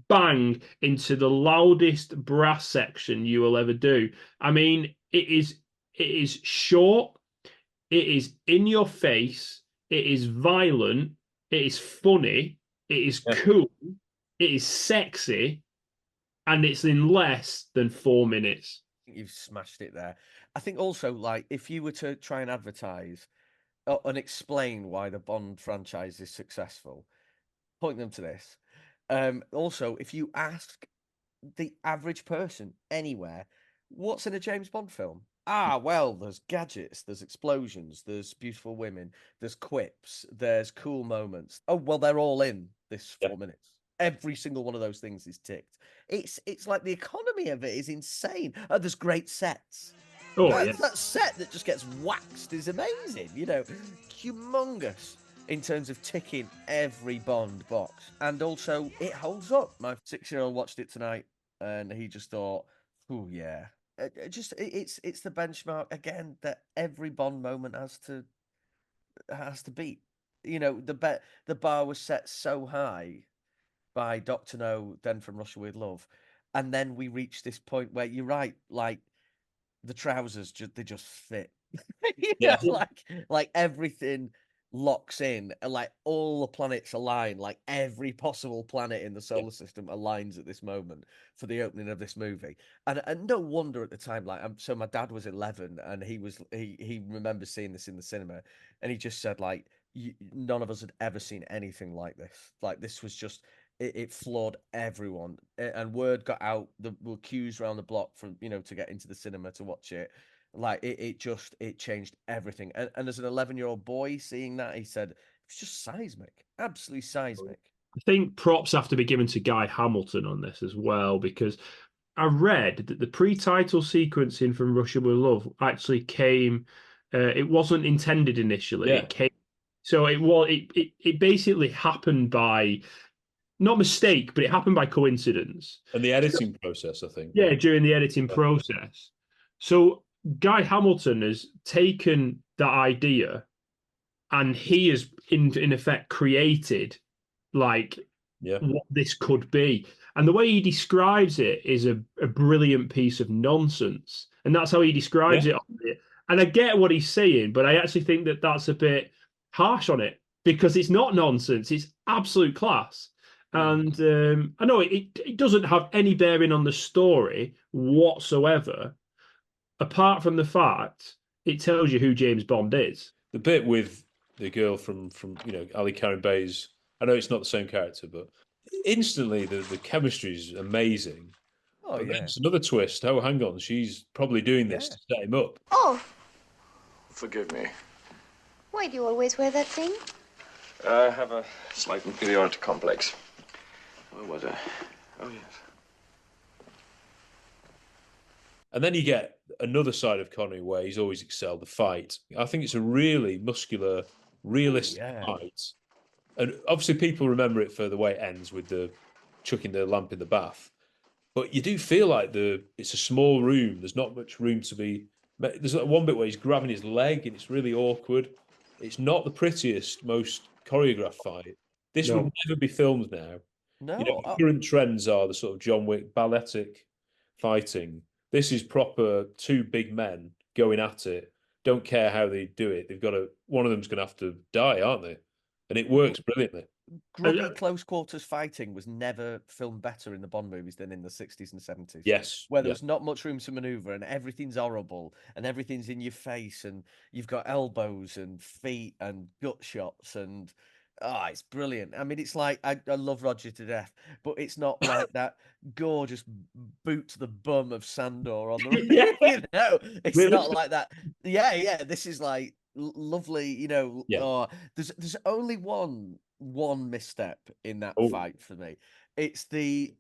bang into the loudest brass section you will ever do. I mean, it is short, it is in your face, it is violent, it is funny, it is cool, it is sexy, and it's in less than 4 minutes. You've smashed it there. I think also, like, if you were to try and advertise and explain why the Bond franchise is successful, point them to this. Also, if you ask the average person anywhere, what's in a James Bond film? Well, there's gadgets, there's explosions, there's beautiful women, there's quips, there's cool moments. Oh, well, they're all in this 4 minutes. Every single one of those things is ticked. It's like the economy of it is insane. There's great sets. That set that just gets waxed is amazing. Humongous in terms of ticking every Bond box, and also it holds up. My 6-year-old watched it tonight, and he just thought, "Oh yeah." It's the benchmark again that every Bond moment has to beat. the bar was set so high by Dr. No, then From Russia with Love, and then we reached this point where you're right, like the trousers they just fit. Like everything locks in, and like all the planets align, like every possible planet in the solar system aligns at this moment for the opening of this movie. And no wonder at the time, like so my dad was 11 and he remembers seeing this in the cinema, and he just said like none of us had ever seen anything like this. Like this was just it floored everyone, and word got out. There were queues around the block for to get into the cinema to watch it. Like it changed everything. And as an 11-year-old boy seeing that, he said it's just seismic, absolutely seismic. I think props have to be given to Guy Hamilton on this as well, because I read that the pre-title sequencing from Russia with Love actually came. It wasn't intended initially. Yeah. It came, so it basically happened by not mistake, but it happened by coincidence. And the editing process, I think. Yeah, during the editing process. So Guy Hamilton has taken that idea and he has in effect created like what this could be. And the way he describes it is a brilliant piece of nonsense. And that's how he describes it. And I get what he's saying, but I actually think that that's a bit harsh on it, because it's not nonsense. It's absolute class. And I know it doesn't have any bearing on the story whatsoever, apart from the fact it tells you who James Bond is. The bit with the girl from Ali Karen Bay's, I know it's not the same character, but instantly the chemistry is amazing. Oh, but yeah. There's another twist. Oh, hang on. She's probably doing this to set him up. Oh, Forgive me. why do you always wear that thing? I have a slight inferiority complex. Where was I? Oh, yes. And then you get another side of Connery where he's always excelled, the fight. I think it's a really muscular, realistic fight. And obviously people remember it for the way it ends with the chucking the lamp in the bath. But you do feel like it's a small room. There's not much room to be... There's one bit where he's grabbing his leg and it's really awkward. It's not the prettiest, most choreographed fight. This would never be filmed now. No. The current trends are the sort of John Wick balletic fighting. This is proper two big men going at it. Don't care how they do it. One of them's going to have to die, aren't they? And it works brilliantly. Grubby close quarters fighting was never filmed better in the Bond movies than in the 60s and 70s. Yes. Where there was not much room to maneuver and everything's horrible and everything's in your face and you've got elbows and feet and gut shots and it's brilliant. I mean, it's like I love Roger to death, but it's not like that gorgeous boot to the bum of Sandor on the it's Really? not like that. Yeah. This is like lovely, there's only one misstep in that fight for me. It's the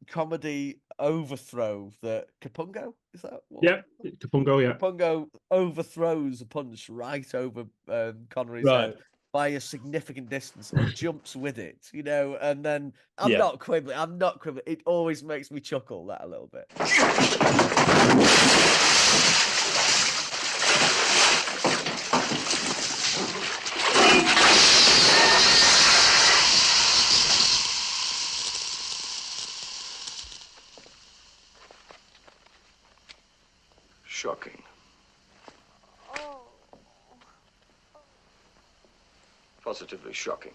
comedy overthrow that Capungo, is that what? Yeah, Capungo, yeah. Capungo overthrows a punch right over Connery's head by a significant distance and jumps with it, and then I'm not quibbling. It always makes me chuckle that a little bit. Shocking. Positively shocking.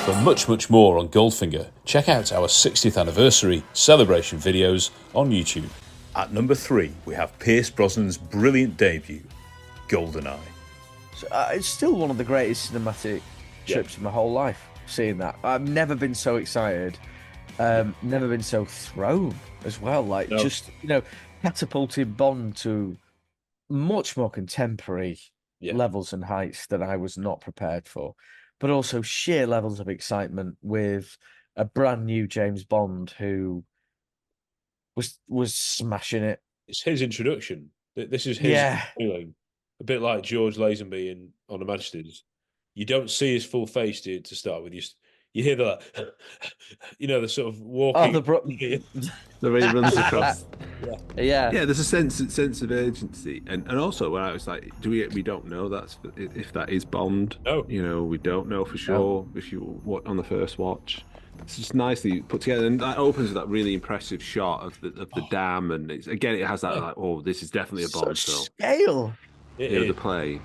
For much, much more on Goldfinger, check out our 60th anniversary celebration videos on YouTube. At number 3, we have Pierce Brosnan's brilliant debut, Goldeneye. So, it's still one of the greatest cinematic trips of my whole life, seeing that. I've never been so excited, never been so thrown as well. Like, just, catapulted Bond to much more contemporary levels and heights that I was not prepared for. But also sheer levels of excitement with a brand new James Bond who was smashing it. It's his introduction. This is his feeling. A bit like George Lazenby on the Majesties. You don't see his full face to start with. you hear the the sort of walking. The way he runs across. Yeah. There's a sense of urgency, and also when I was like, we don't know if that is Bond. No, we don't know for sure. If you on the first watch, it's just nicely put together, and that opens with that really impressive shot of the dam, and it has that like, oh, this is definitely a Bond film. Scale. The play,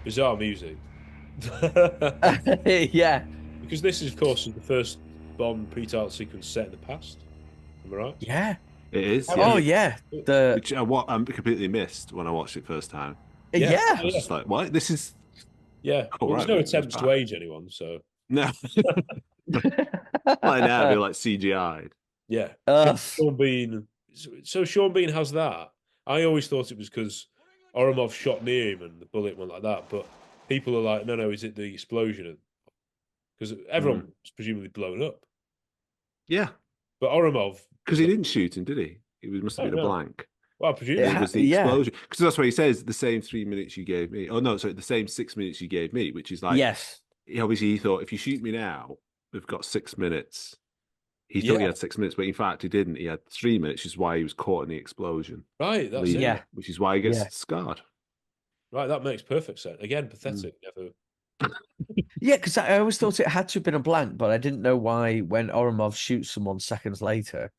bizarre music. Yeah, because this is, of course, the first Bond pre-title sequence set in the past. Am I right? Yeah, it is. Oh yeah, which I completely missed when I watched it first time. Yeah. I was just like, what? This is. Yeah, there's no attempts to age anyone, so. No. Like now, it'd be like CGI'd. Yeah. Sean Bean. So Sean Bean has that. I always thought it was because Oromov shot near him and the bullet went like that, but people are like, no, is it the explosion? Because everyone was presumably blown up. Yeah. But Oromov... Because he didn't shoot him, did he? It must have been a blank. Well, presumably it was the explosion. Because that's what he says, the same 3 minutes you gave me. Oh, no, sorry, the same 6 minutes you gave me, which is like... Yes. Obviously, he thought, if you shoot me now, we've got 6 minutes. He thought he had 6 minutes, but in fact, he didn't. He had 3 minutes, which is why he was caught in the explosion. Right, that's it. Yeah. Which is why he gets scarred. Right, that makes perfect sense. Again, pathetic. Never. Yeah, because I always thought it had to have been a blank, but I didn't know why when Oromov shoots someone seconds later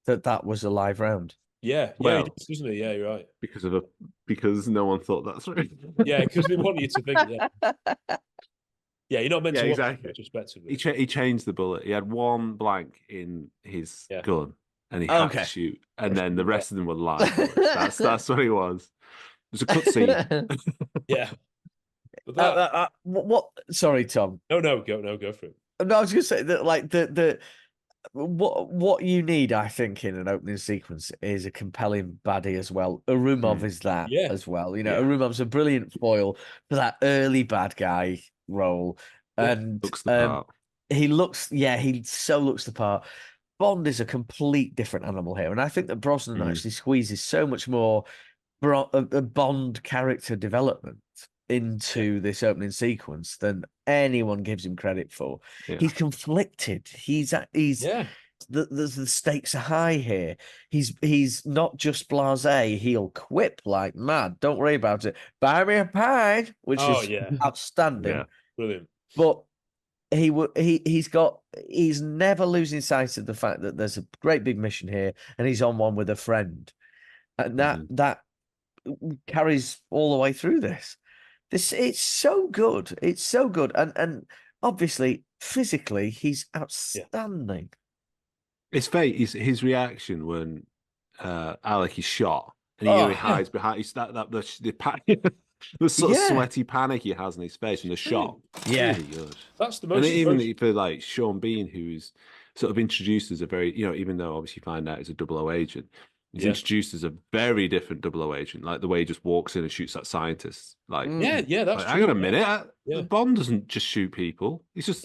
that was a live round. Yeah, well, he does, doesn't he? Yeah, you're right. Because no one thought that's right. Yeah, because they want you to think. Yeah, you're not meant to watch exactly. Retrospectively. He changed the bullet. He had one blank in his gun, and he had to shoot, and then the rest of them were live bullets. That's what he was. It was a cutscene. Yeah. But what? Sorry, Tom. No, go for it. No, I was going to say that, like what you need, I think, in an opening sequence is a compelling baddie as well. Arumov is that as well. Arumov's a brilliant foil for that early bad guy role, and looks the part. He so looks the part. Bond is a complete different animal here, and I think that Brosnan actually squeezes so much more Bond character development into this opening sequence than anyone gives him credit for. He's conflicted. The stakes are high here. He's not just blasé. He'll quip like mad. Don't worry about it. Buy me a pie, which is outstanding. Yeah, brilliant. But he's never losing sight of the fact that there's a great big mission here, and he's on one with a friend, and that carries all the way through this. It's so good. It's so good, and obviously physically he's outstanding. It's fate. His reaction when Alec is shot, and he hides behind. It's the sort of sweaty panic he has in his face in the shot. Yeah, really good. That's the most. And even for like Sean Bean, who's sort of introduced as a very, even though obviously you find out he's a 00 agent, he's introduced as a very different 00 agent. Like the way he just walks in and shoots at scientists. Like that's like, true. hang on a minute, Bond doesn't just shoot people. He's just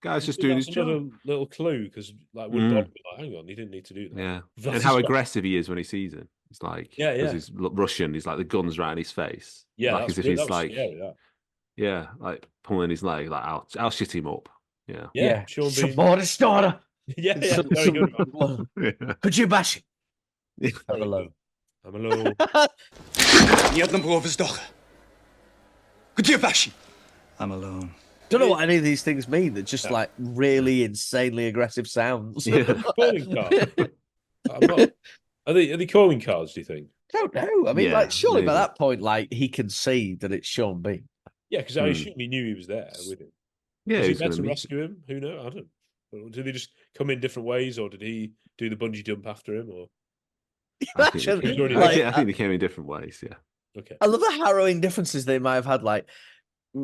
guy's just doing his job. Little clue, because like would Bond be like, hang on, he didn't need to do that. Yeah, and how aggressive he is when he sees him. It's like, because he's Russian, he's like the gun's right in his face. Yeah, like as if he's like, scary, like pulling his leg, like I'll shit him up. Yeah. Sean Bean. Support a starter. Yeah, very good. Could you bash it? I'm alone. I'm alone. Don't know what any of these things mean. They're just like really insanely aggressive sounds. Calling cards. Are they calling cards, do you think? Don't know. I mean, surely by that point, like he can see that it's Sean Bean. Yeah, because I assume he knew he was there with him. Yeah, was he meant to rescue him? Who knows? I don't know. Did they just come in different ways, or did he do the bungee jump after him? Or I think they came in different ways. Yeah. Okay. I love the harrowing differences they might have had, like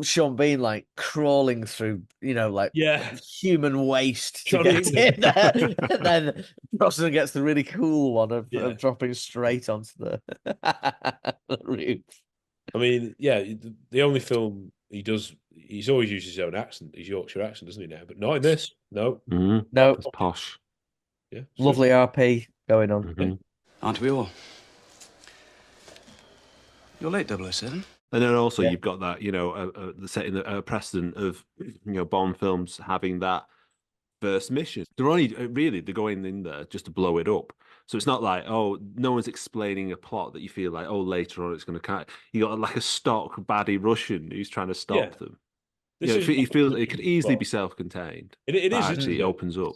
Sean Bean like crawling through, human waste to get in there. And then Brosnan gets the really cool one of dropping straight onto the roof. I mean, the only film he's always used his own accent, his Yorkshire accent, doesn't he now? But not in this. No. Mm-hmm. No. It's posh. Yeah. Lovely RP going on. Aren't we all? You're late, 007. And then also you've got that, setting a precedent of, Bond films having that first mission. They're going in there just to blow it up. So it's not like, no one's explaining a plot that you feel like, later on it's going to you got like a stock baddie Russian who's trying to stop them. You feel it could easily be self-contained. It is actually opens up.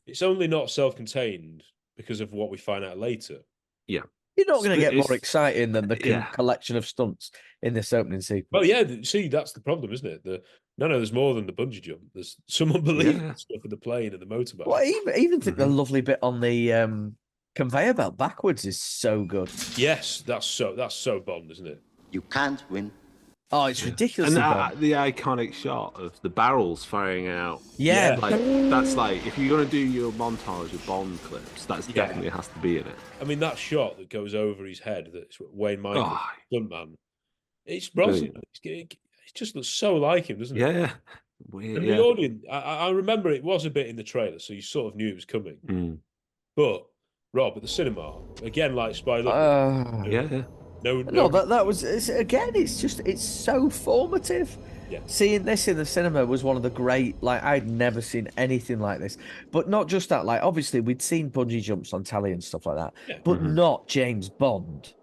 It's only not self-contained because of what we find out later. Yeah. You're not going to get more exciting than the collection of stunts in this opening sequence. Well, yeah, see, that's the problem, isn't it? There's more than the bungee jump. There's some unbelievable stuff with the plane and the motorbike. Well, I even think the lovely bit on the conveyor belt backwards is so good. Yes, that's so Bond, isn't it? You can't win. Oh, it's ridiculous. And the iconic shot of the barrels firing out. Yeah. That's like, if you're going to do your montage of Bond clips, that's definitely has to be in it. I mean, that shot that goes over his head, that's Wayne Michaels, stuntman. It's brilliant. It just looks so like him, doesn't it? Yeah. Weird, and the audience, I remember it was a bit in the trailer, so you sort of knew it was coming. Mm. But, Rob, at the cinema, again, like Spy No, that was it's so formative. Yeah. Seeing this in the cinema was one of the great. I'd never seen anything like this. But not just that. Obviously we'd seen bungee jumps on telly and stuff like that, but not James Bond.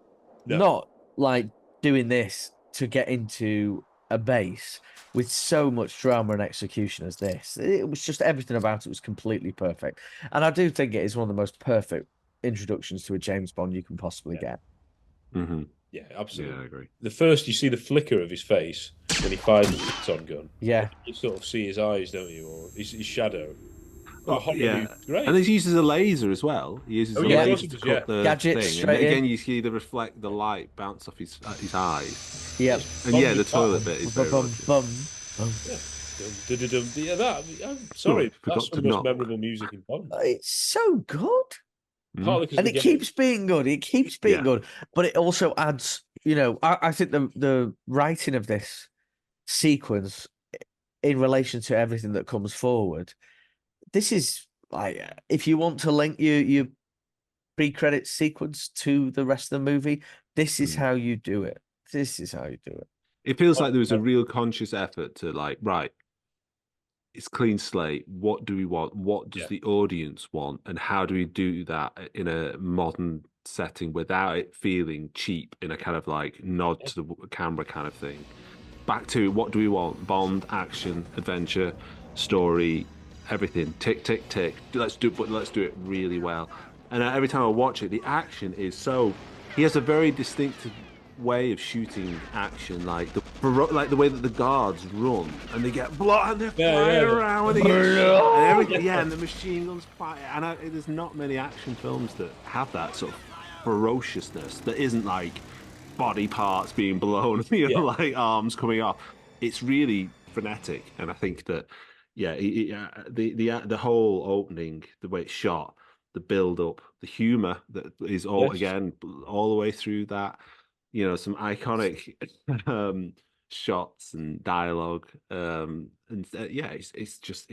No. Not doing this to get into a base with so much drama and execution as this. It was just everything about it was completely perfect, and I do think it is one of the most perfect introductions to a James Bond you can possibly get. Mm-hmm. Yeah, absolutely. Yeah, I agree. The first you see the flicker of his face when he fires the photon gun. Yeah. You sort of see his eyes, don't you, or his shadow. Great. And he uses a laser as well. He uses a laser to cut the gadgets thing. And again, you see the light bounce off his eyes. Yep. And the toilet bit is very I'm sorry, that's the most memorable music in Bond. It's so good. Mm. And it keeps being good. It keeps being good. But it also adds, I think the writing of this sequence in relation to everything that comes forward, this is if you want to link your pre-credit sequence to the rest of the movie, this is how you do it. This is how you do it. It feels like there was a real conscious effort to it's clean slate. What do we want? What does the audience want? And how do we do that in a modern setting without it feeling cheap in a kind of nod to the camera kind of thing? Back to what do we want? Bond, action, adventure, story, everything. Tick, tick, tick. Let's do it really well. And every time I watch it, the action is so... He has a very distinctive way of shooting action, like the way that the guards run and they get blocked and they're flying around and they get shot and everything. Yeah, and the machine guns fire. And there's not many action films that have that sort of ferociousness that isn't like body parts being blown, like arms coming off. It's really frenetic, and I think that the whole opening, the way it's shot, the build up, the humor that is all the way through that. Some iconic shots and dialogue, it's just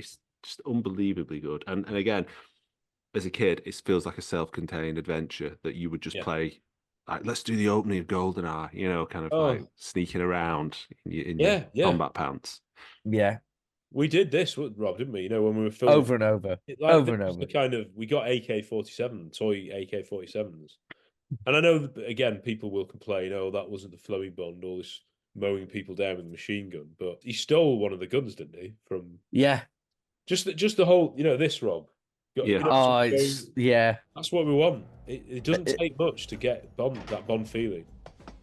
unbelievably good. And again, as a kid, it feels like a self-contained adventure that you would just play. Let's do the opening of Goldeneye, kind of sneaking around in your combat pants. Yeah. We did this, Rob, didn't we? When we were filming over and over, over and over. We got AK-47, toy AK-47s. And I know, again, people will complain, that wasn't the flowy Bond, all this mowing people down with a machine gun. But he stole one of the guns, didn't he? Just the whole, this, Rob. That's what we want. It doesn't take much to get that Bond feeling.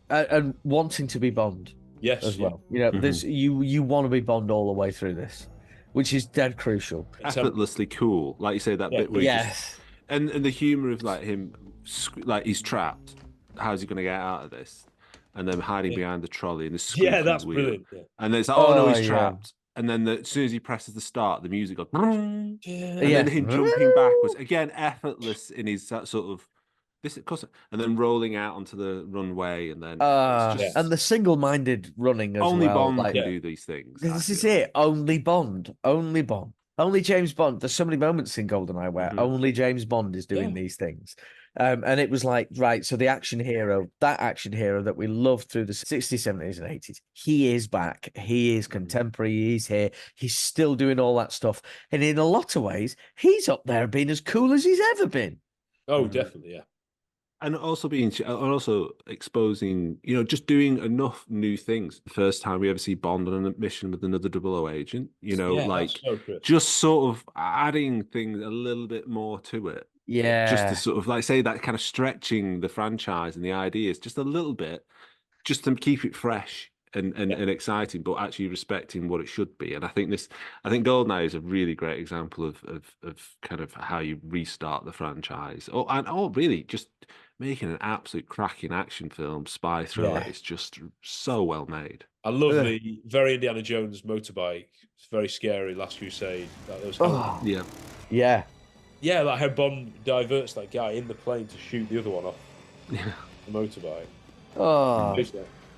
And wanting to be Bond. Yes. As well. There's you want to be Bond all the way through this, which is dead crucial. Effortlessly cool. Like you say, that bit where and the humour of him... he's trapped. How's he going to get out of this? And then hiding behind the trolley and the squeaky that's wheel. Brilliant. Yeah. And then it's like, he's trapped. And then as soon as he presses the start, the music goes. And then him jumping backwards again, effortless in his sort of this, and then rolling out onto the runway, and then and the single-minded running as only well. Bond can do these things. This is it. Only Bond. Only Bond. Only James Bond. There's so many moments in GoldenEye where only James Bond is doing these things. And it was like, right, so the action hero, that action hero that we loved through the 60s, 70s, and 80s, he is back. He is contemporary. He's here. He's still doing all that stuff. And in a lot of ways, he's up there being as cool as he's ever been. Oh, definitely, yeah. And also exposing, just doing enough new things. The first time we ever see Bond on a mission with another 00 agent, just sort of adding things a little bit more to it. Yeah. Just to sort of say that kind of stretching the franchise and the ideas just a little bit, just to keep it fresh and exciting, but actually respecting what it should be. And I think Goldeneye is a really great example of kind of how you restart the franchise. Or really just making an absolute cracking action film, spy thriller. It's just so well made. I love the very Indiana Jones motorbike. It's very scary. Last Crusade. Yeah. Yeah, like how Bond diverts that guy in the plane to shoot the other one off the motorbike. Oh.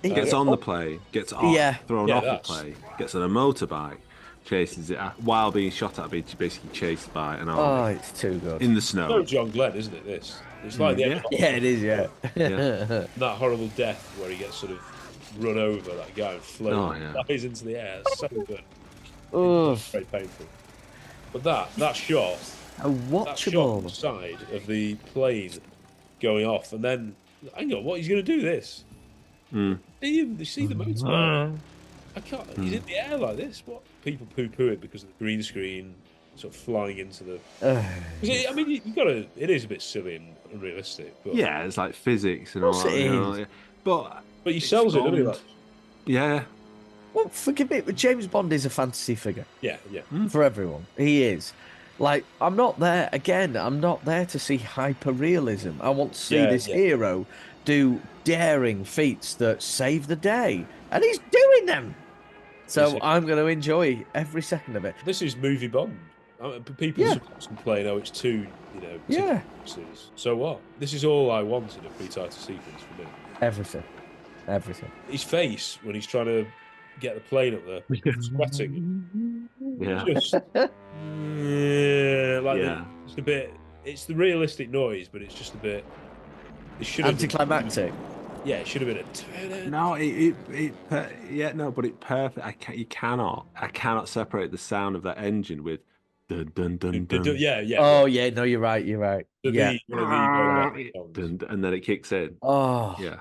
Gets on the plane, gets off, thrown off the plane, gets on a motorbike, chases it while being shot at, basically chased by an army. Oh, it's too good. In the snow. No John Glenn, isn't it, this? It's like the end. Yeah, it is, yeah. That horrible death where he gets sort of run over, that guy, and flies into the air. So good. Oh. Very painful. But that shot... watchable. That shot on the side of the plane going off, and then, hang on, what, he's going to do this? You see the motorbike? I can't. He's in the air like this. What? People poo-poo it because of the green screen sort of flying into the... I mean, you got to... It is a bit silly and unrealistic. But... Yeah, it's like physics and all that. But he sells it, doesn't he? Like... Yeah. Well, forgive me, but James Bond is a fantasy figure. Yeah. For everyone. He is. Like, I'm not there to see hyper-realism. I want to see this hero do daring feats that save the day. And he's doing them! So I'm going to enjoy every second of it. This is movie Bond. People sometimes complain, it's too, too series. So what? This is all I want in a pre-title sequence for me. Everything. His face, when he's trying to get the plane up there, sweating. Yeah. Just, just a bit. It's the realistic noise, but it's just a bit. It should have anticlimactic. Yeah, it should have been a. No, but it perfect. I cannot separate the sound of that engine with dun dun dun dun. Yeah. Oh yeah, no, you're right. And then it kicks in. Oh yeah.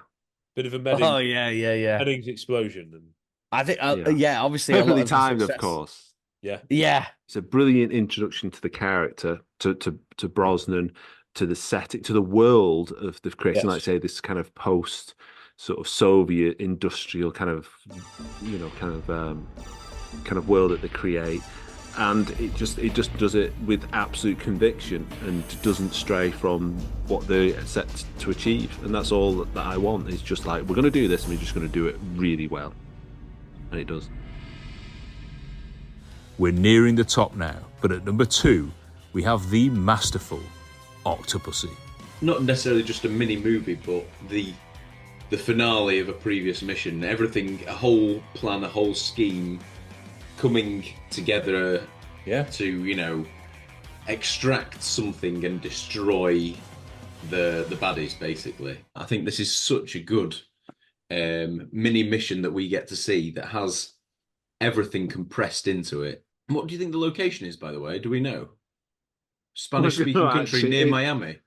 Bit of a Meddings. Oh yeah. Meddings explosion. And... I think obviously perfectly timed, of course. Yeah. It's a brilliant introduction to the character, to Brosnan, to the setting, to the world of the creation. Like I say, this kind of post sort of Soviet industrial kind of world that they create, and it just does it with absolute conviction and doesn't stray from what they're set to achieve. And that's all that I want. It's just like, we're going to do this, and we're just going to do it really well, and it does. We're nearing the top now, but at number 2, we have the masterful Octopussy. Not necessarily just a mini movie, but the finale of a previous mission. Everything, a whole plan, a whole scheme coming together to, extract something and destroy the baddies, basically. I think this is such a good mini mission that we get to see that has everything compressed into it. What do you think the location is, by the way? Do we know? Spanish-speaking country near Miami.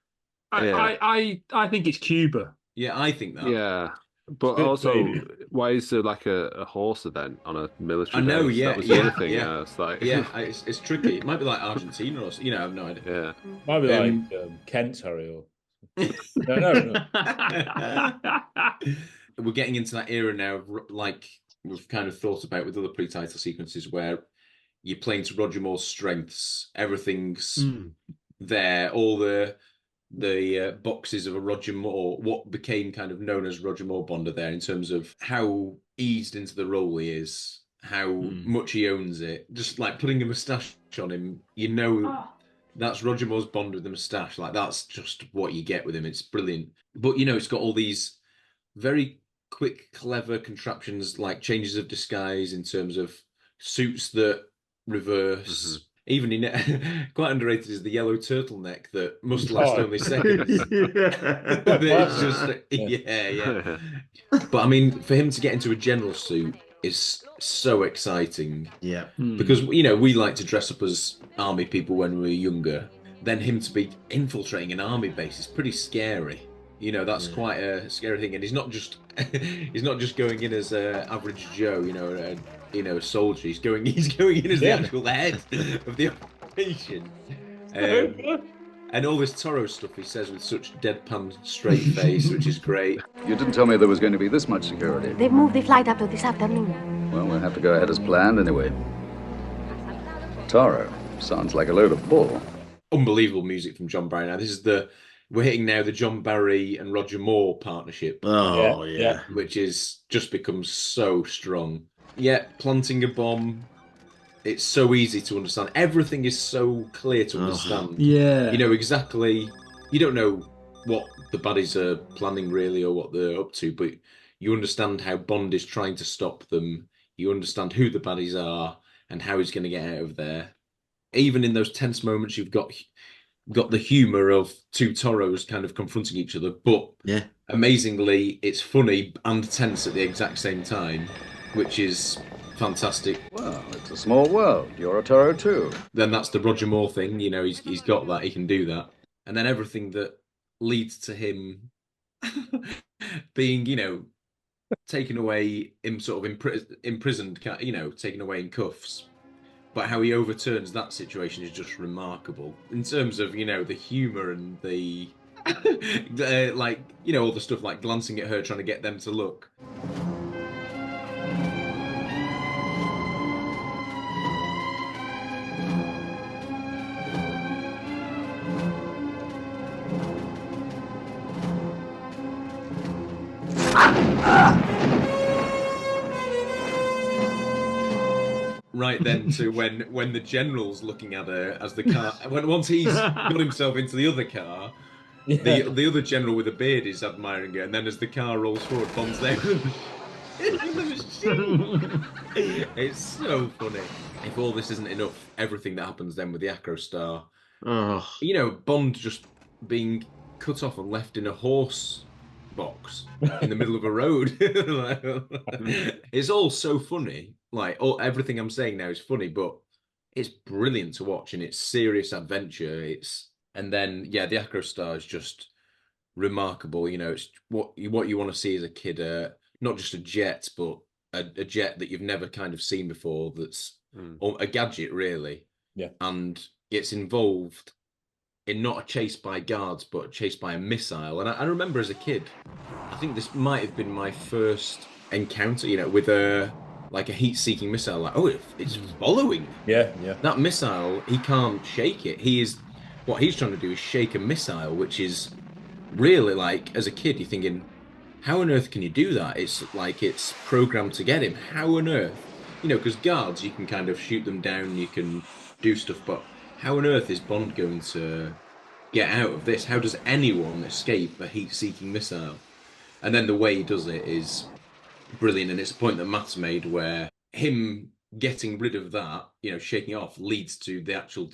I think it's Cuba. Yeah, I think that. Yeah, but also, why is there like a horse event on a military? I know, base? That was the other thing. It's like, it's tricky. It might be like Argentina or I have no idea. Yeah, might be like Kent, Harry, or no. We're getting into that era now, of, like we've kind of thought about with other pre-title sequences, where you're playing to Roger Moore's strengths. Everything's there. All the boxes of a Roger Moore, what became kind of known as Roger Moore Bond, are there in terms of how eased into the role he is, how much he owns it. Just like putting a moustache on him, that's Roger Moore's Bond with the moustache. Like, that's just what you get with him. It's brilliant. But, it's got all these very quick, clever contraptions, like changes of disguise in terms of suits that reverse, Even in quite underrated is the yellow turtleneck that must last only seconds. It's just yeah. But I mean, for him to get into a general suit is so exciting. Yeah. Because we like to dress up as army people when we were younger. Then him to be infiltrating an army base is pretty scary. That's quite a scary thing. And he's not just going in as a average Joe, a soldier. He's going in as the actual head of the operation. And all this Toro stuff he says with such deadpan straight face, which is great. You didn't tell me there was going to be this much security. They've moved the flight up to this afternoon. Well, we'll have to go ahead as planned anyway. Toro sounds like a load of bull. Unbelievable music from John Barry. Now we're hitting now the John Barry and Roger Moore partnership. Oh yeah. Which is just becomes so strong. Yeah, planting a bomb. It's so easy to understand. Everything is so clear to understand. Yeah. You know exactly. You don't know what the baddies are planning really or what they're up to, but you understand how Bond is trying to stop them. You understand who the baddies are and how he's going to get out of there. Even in those tense moments, you've got the humor of two Toros kind of confronting each other, but amazingly, it's funny and tense at the exact same time, which is fantastic. Well, it's a small world. You're a Toro too. Then that's the Roger Moore thing. He's got that. He can do that. And then everything that leads to him being, taken away in sort of imprisoned, taken away in cuffs. But how he overturns that situation is just remarkable in terms of, the humor and the, all the stuff like glancing at her, trying to get them to look. Right then to when the general's looking at her as the car once he's got himself into the other car, the other general with a beard is admiring her, and then as the car rolls forward, Bond's there in the machine. It's so funny. If all this isn't enough, everything that happens then with the Acrostar, Bond just being cut off and left in a horse box in the middle of a road. It's all so funny. Everything I'm saying now is funny, but it's brilliant to watch, and it's serious adventure. And then the Acrostar is just remarkable. It's what you want to see as a kid. Not just a jet, but a jet that you've never kind of seen before. That's a gadget, really. Yeah, and it's involved in not a chase by guards, but a chase by a missile. And I remember as a kid, I think this might have been my first encounter, with a heat-seeking missile. It's following. Yeah. That missile, he can't shake it. What he's trying to do is shake a missile, which is really as a kid, you're thinking, how on earth can you do that? It's programmed to get him. How on earth? Because guards, you can kind of shoot them down, you can do stuff, but how on earth is Bond going to get out of this? How does anyone escape a heat-seeking missile? And then the way he does it is brilliant, and it's a point that Matt's made where him getting rid of that, shaking off, leads to the actual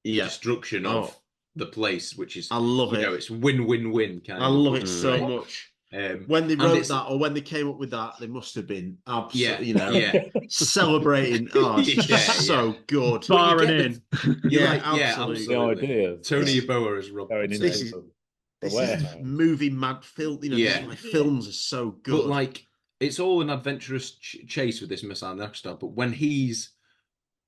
destruction of the place, which is, I love it. It's win-win-win kind of. I love it so much. When they wrote that, or when they came up with that, they must have been absolutely, celebrating. Oh, it's so good. Barring in. Absolutely. No idea. Tony Yeboah as Rob. This is movie mad film. Films are so good. But it's all an adventurous chase with this missile and the Acrostar. But when he's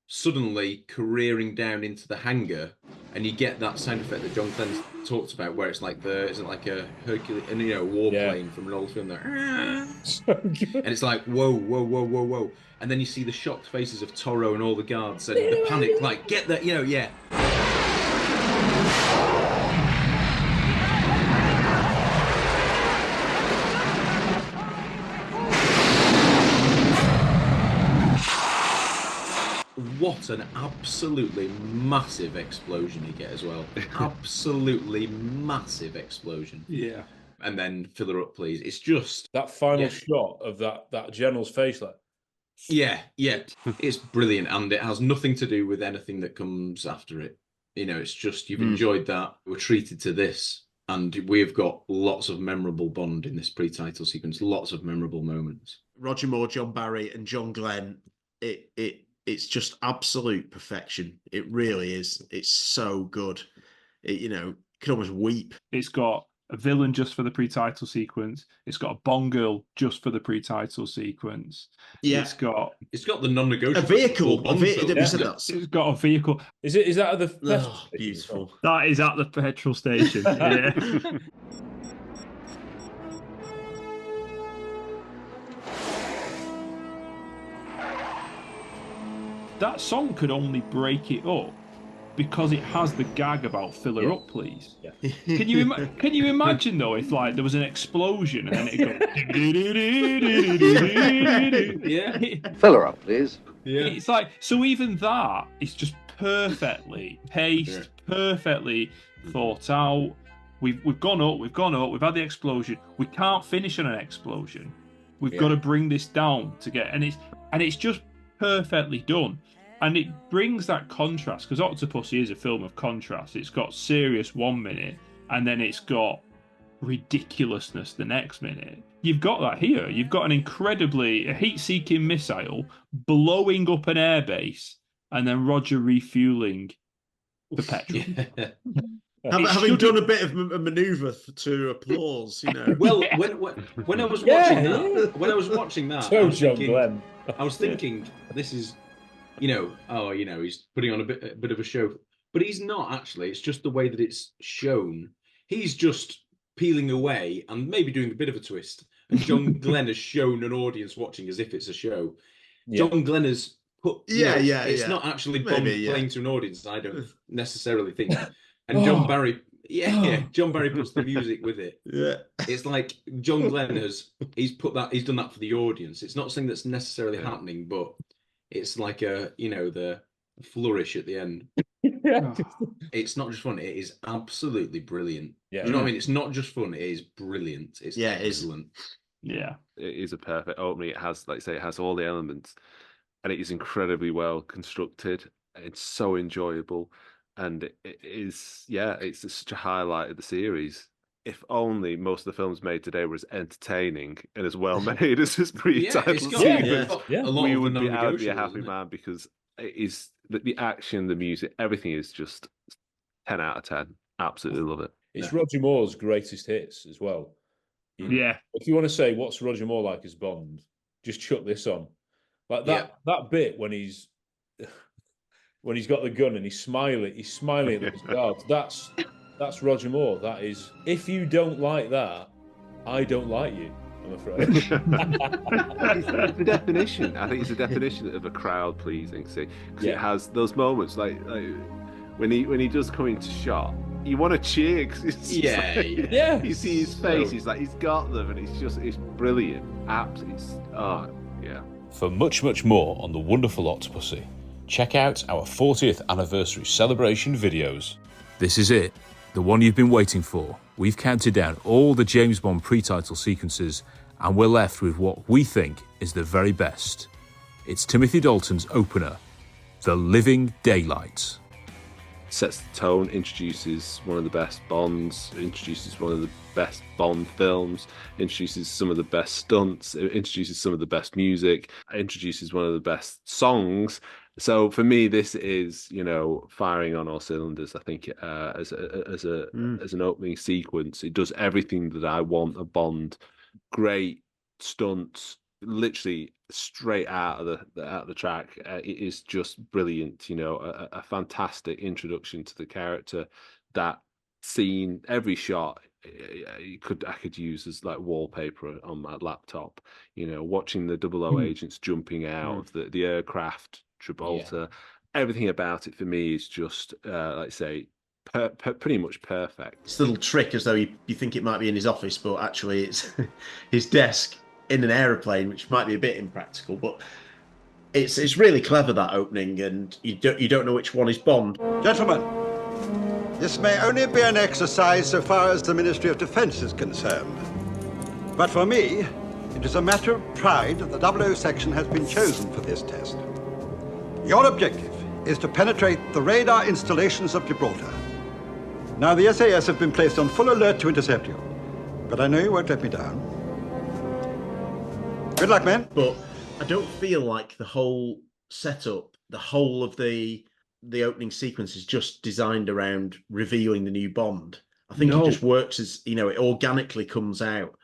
suddenly careering down into the hangar, and you get that sound effect that John Cleese talked about, where it's isn't like a Hercules, warplane from an old film there. So good. And it's like, whoa. And then you see the shocked faces of Toro and all the guards, and the panic, get that, What an absolutely massive explosion you get as well. Absolutely massive explosion. Yeah. And then fill her up, please. It's just that final shot of that general's face, Yeah, it's brilliant, and it has nothing to do with anything that comes after it. You know, it's just you've enjoyed that. We're treated to this, and we've got lots of memorable Bond in this pre-title sequence. Lots of memorable moments. Roger Moore, John Barry, and John Glenn. It's just absolute perfection. It really is. It's so good. You can almost weep. It's got a villain just for the pre-title sequence. It's got a Bond girl just for the pre-title sequence. Yeah. It's got the non-negotiable. A vehicle. It's got a vehicle. Is that at the petrol station? Beautiful. That is at the petrol station. Yeah. That song could only break it up because it has the gag about fill her up, please. Yeah. Can you imagine though if like there was an explosion and then it goes yeah, fill her up, please. Yeah, it's like so even that is just perfectly paced, perfectly thought out. We've gone up, we've had the explosion. We can't finish on an explosion. We've got to bring this down to get and it's just perfectly done. And it brings that contrast, because Octopussy is a film of contrast. It's got serious 1 minute, and then it's got ridiculousness the next minute. You've got that here. You've got a heat-seeking missile blowing up an airbase, and then Roger refueling the petrol. Having done a bit of a manoeuvre to applause, Well, when I was watching that, I was thinking, this is, he's putting on a bit of a show, but he's not actually. It's just the way that it's shown. He's just peeling away and maybe doing a bit of a twist. And John Glenn has shown an audience watching as if it's a show. Yeah. John Glenn has put, it's not actually Bond playing to an audience. I don't necessarily think. And John Barry, John Barry puts the music with it. Yeah, it's like John Glenn he's done that for the audience. It's not something that's necessarily happening, but it's like the flourish at the end. It's not just fun; it is absolutely brilliant. Yeah, you know what I mean? It's not just fun; it is brilliant. It's excellent. Yeah, it is a perfect opening. It has, like I say, it has all the elements, and it is incredibly well constructed. It's so enjoyable. And it is, it's such a highlight of the series. If only most of the films made today were as entertaining and as well made as this pre-title sequence, we would be a happy man, because it is the action, the music, everything is just 10 out of 10. Absolutely love it. It's Roger Moore's greatest hits as well. Yeah. If you want to say what's Roger Moore like as Bond, just chuck this on. Like that bit when he's got the gun and he's smiling at those guards. That's Roger Moore. That is, if you don't like that, I don't like you, I'm afraid. It's the definition. I think it's the definition of a crowd pleasing. See, because it has those moments like when he does come into shot, you want to cheer. Cause it's you see his face. He's got them, and it's brilliant. Absolutely. For much more on the wonderful Octopussy, check out our 40th anniversary celebration videos. This is it, the one you've been waiting for. We've counted down all the James Bond pre-title sequences, and we're left with what we think is the very best. It's Timothy Dalton's opener, The Living Daylights. Sets the tone, introduces one of the best Bonds, introduces one of the best Bond films, introduces some of the best stunts, introduces some of the best music, introduces one of the best songs. So for me, this is, firing on all cylinders. I think as an opening sequence, it does everything that I want a Bond. Great stunts, literally straight out of the track. It is just brilliant. A fantastic introduction to the character. That scene, every shot, I could use as like wallpaper on my laptop. Watching the 00 agents jumping out of the aircraft. Travolta, everything about it for me is just, like I say, pretty much perfect. It's a little trick, as though you think it might be in his office, but actually it's his desk in an aeroplane, which might be a bit impractical. But it's really clever, that opening, and you don't know which one is Bond. Gentlemen, this may only be an exercise so far as the Ministry of Defence is concerned, but for me, It is a matter of pride that the 00 section has been chosen for this test. Your objective is to penetrate the radar installations of Gibraltar. Now, the SAS have been placed on full alert to intercept you, but I know you won't let me down. Good luck, men. But I don't feel like the whole setup, the whole of the opening sequence is just designed around revealing the new Bond. I think it just works as, it organically comes out.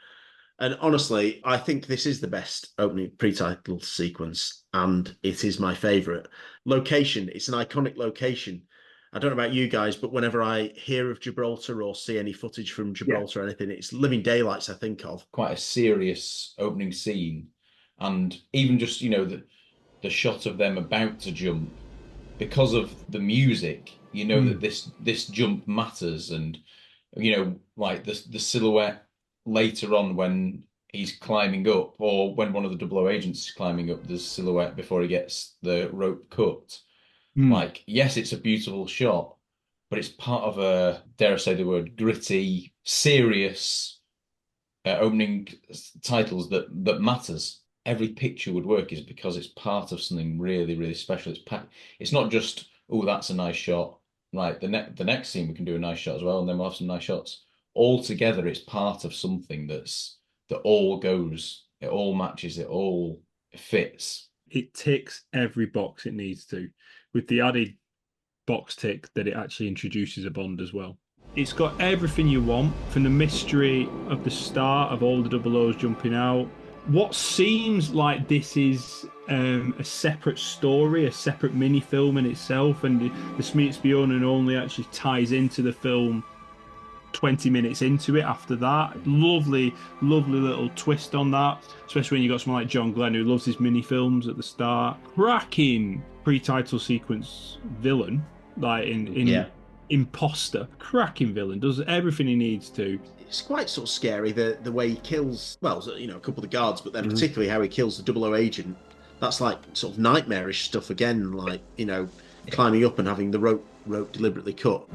And honestly, I think this is the best opening pre-title sequence, and it is my favourite. Location, it's an iconic location. I don't know about you guys, but whenever I hear of Gibraltar or see any footage from Gibraltar or anything, it's Living Daylights I think of. Quite a serious opening scene. And even just, the shot of them about to jump, because of the music, that this jump matters. And, like the silhouette later on when he's climbing up, or when one of the 00 agents is climbing up the silhouette before he gets the rope cut. Like, yes, it's a beautiful shot, but it's part of a, dare I say the word, gritty, serious opening titles that matters. Every picture would work is because it's part of something really, really special. It's not just, oh, that's a nice shot. Like the next scene, we can do a nice shot as well, and then we'll have some nice shots. All together, it's part of something that all goes, it all matches, it all fits. It ticks every box it needs to, with the added box tick that it actually introduces a Bond as well. It's got everything you want, from the mystery of the start of all the 00s jumping out. What seems like this is a separate story, a separate mini-film in itself, and the Smeatsbjorn only actually ties into the film 20 minutes into it after that. Lovely little twist on that, especially when you got someone like John Glenn who loves his mini films at the start. Cracking pre-title sequence villain, like in Imposter. Cracking villain, does everything he needs to. It's quite sort of scary the way he kills, well, a couple of the guards, but then particularly how he kills the 00 agent. That's like sort of nightmarish stuff again, like, climbing up and having the rope deliberately cut.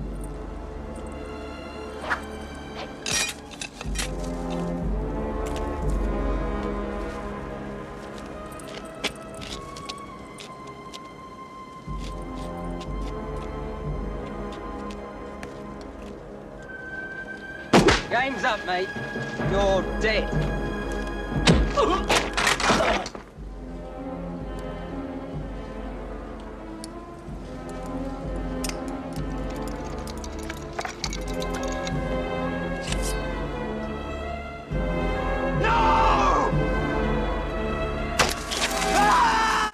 Game's up, mate. You're dead.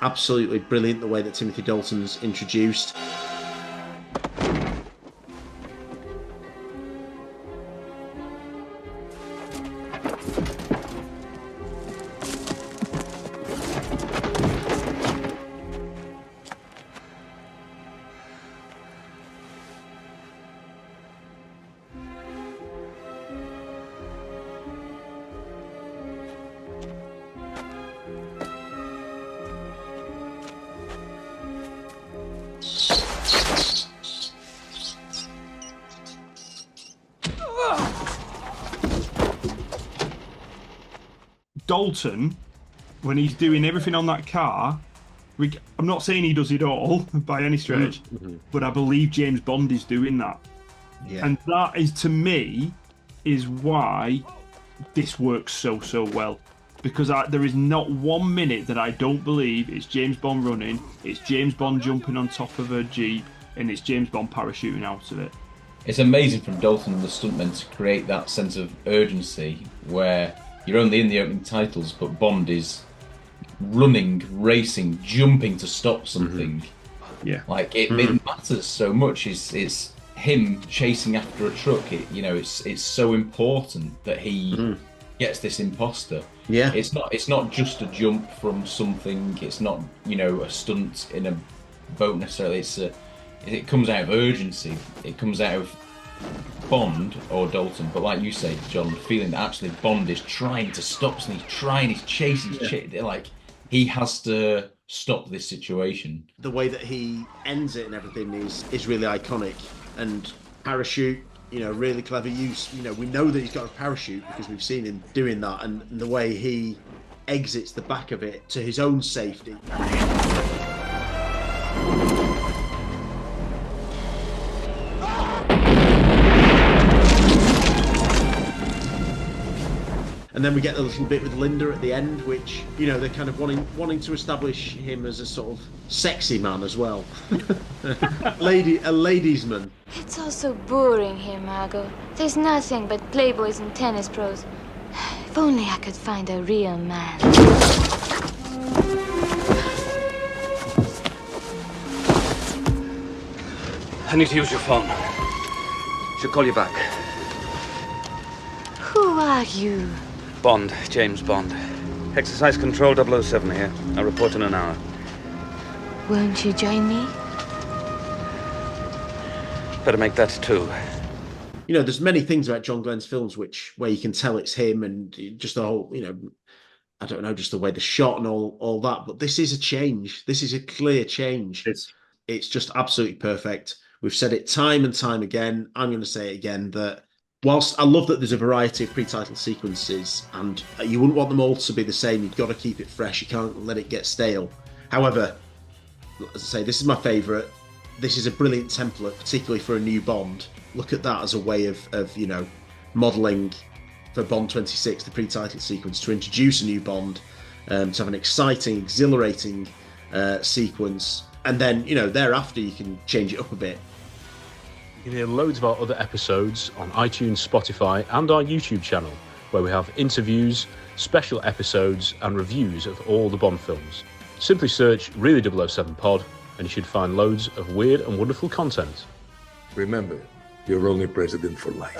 Absolutely brilliant the way that Timothy Dalton's introduced. Dalton, when he's doing everything on that car, I'm not saying he does it all by any stretch, but I believe James Bond is doing that. Yeah. And that is, to me, is why this works so well. Because there is not 1 minute that I don't believe it's James Bond running, it's James Bond jumping on top of a Jeep, and it's James Bond parachuting out of it. It's amazing from Dalton and the stuntmen to create that sense of urgency where you're only in the opening titles, but Bond is running, racing, jumping to stop something. Yeah, like it matters so much. It's him chasing after a truck. It's so important that he gets this imposter. Yeah, it's not just a jump from something. It's not a stunt in a boat necessarily. It comes out of urgency. It comes out of Bond or Dalton, but like you say, John, feeling that actually Bond is trying to stop something, he's chasing, like he has to stop this situation. The way that he ends it and everything is really iconic. And parachute, really clever use. We know that he's got a parachute because we've seen him doing that, and the way he exits the back of it to his own safety. And then we get the little bit with Linda at the end, which, you know, they're kind of wanting to establish him as a sort of sexy man as well. a ladies' man. It's all so boring here, Margot. There's nothing but playboys and tennis pros. If only I could find a real man. I need to use your phone. She'll call you back. Who are you? Bond, James Bond. Exercise Control 007 here. I'll report in an hour. Won't you join me? Better make that 2. You know, there's many things about John Glenn's films where you can tell it's him, and just the whole, you know, I don't know, just the way the shot and all that. But this is a change. This is a clear change. It's just absolutely perfect. We've said it time and time again. I'm going to say it again, that whilst I love that there's a variety of pre-title sequences, and you wouldn't want them all to be the same, you've got to keep it fresh. You can't let it get stale. However, as I say, this is my favourite. This is a brilliant template, particularly for a new Bond. Look at that as a way of you know, modelling for Bond 26, the pre-title sequence, to introduce a new Bond, to have an exciting, exhilarating sequence, and then, you know, thereafter you can change it up a bit. You can hear loads of our other episodes on iTunes, Spotify, and our YouTube channel, where we have interviews, special episodes, and reviews of all the Bond films. Simply search Really 007 Pod, and you should find loads of weird and wonderful content. Remember, you're only president for life.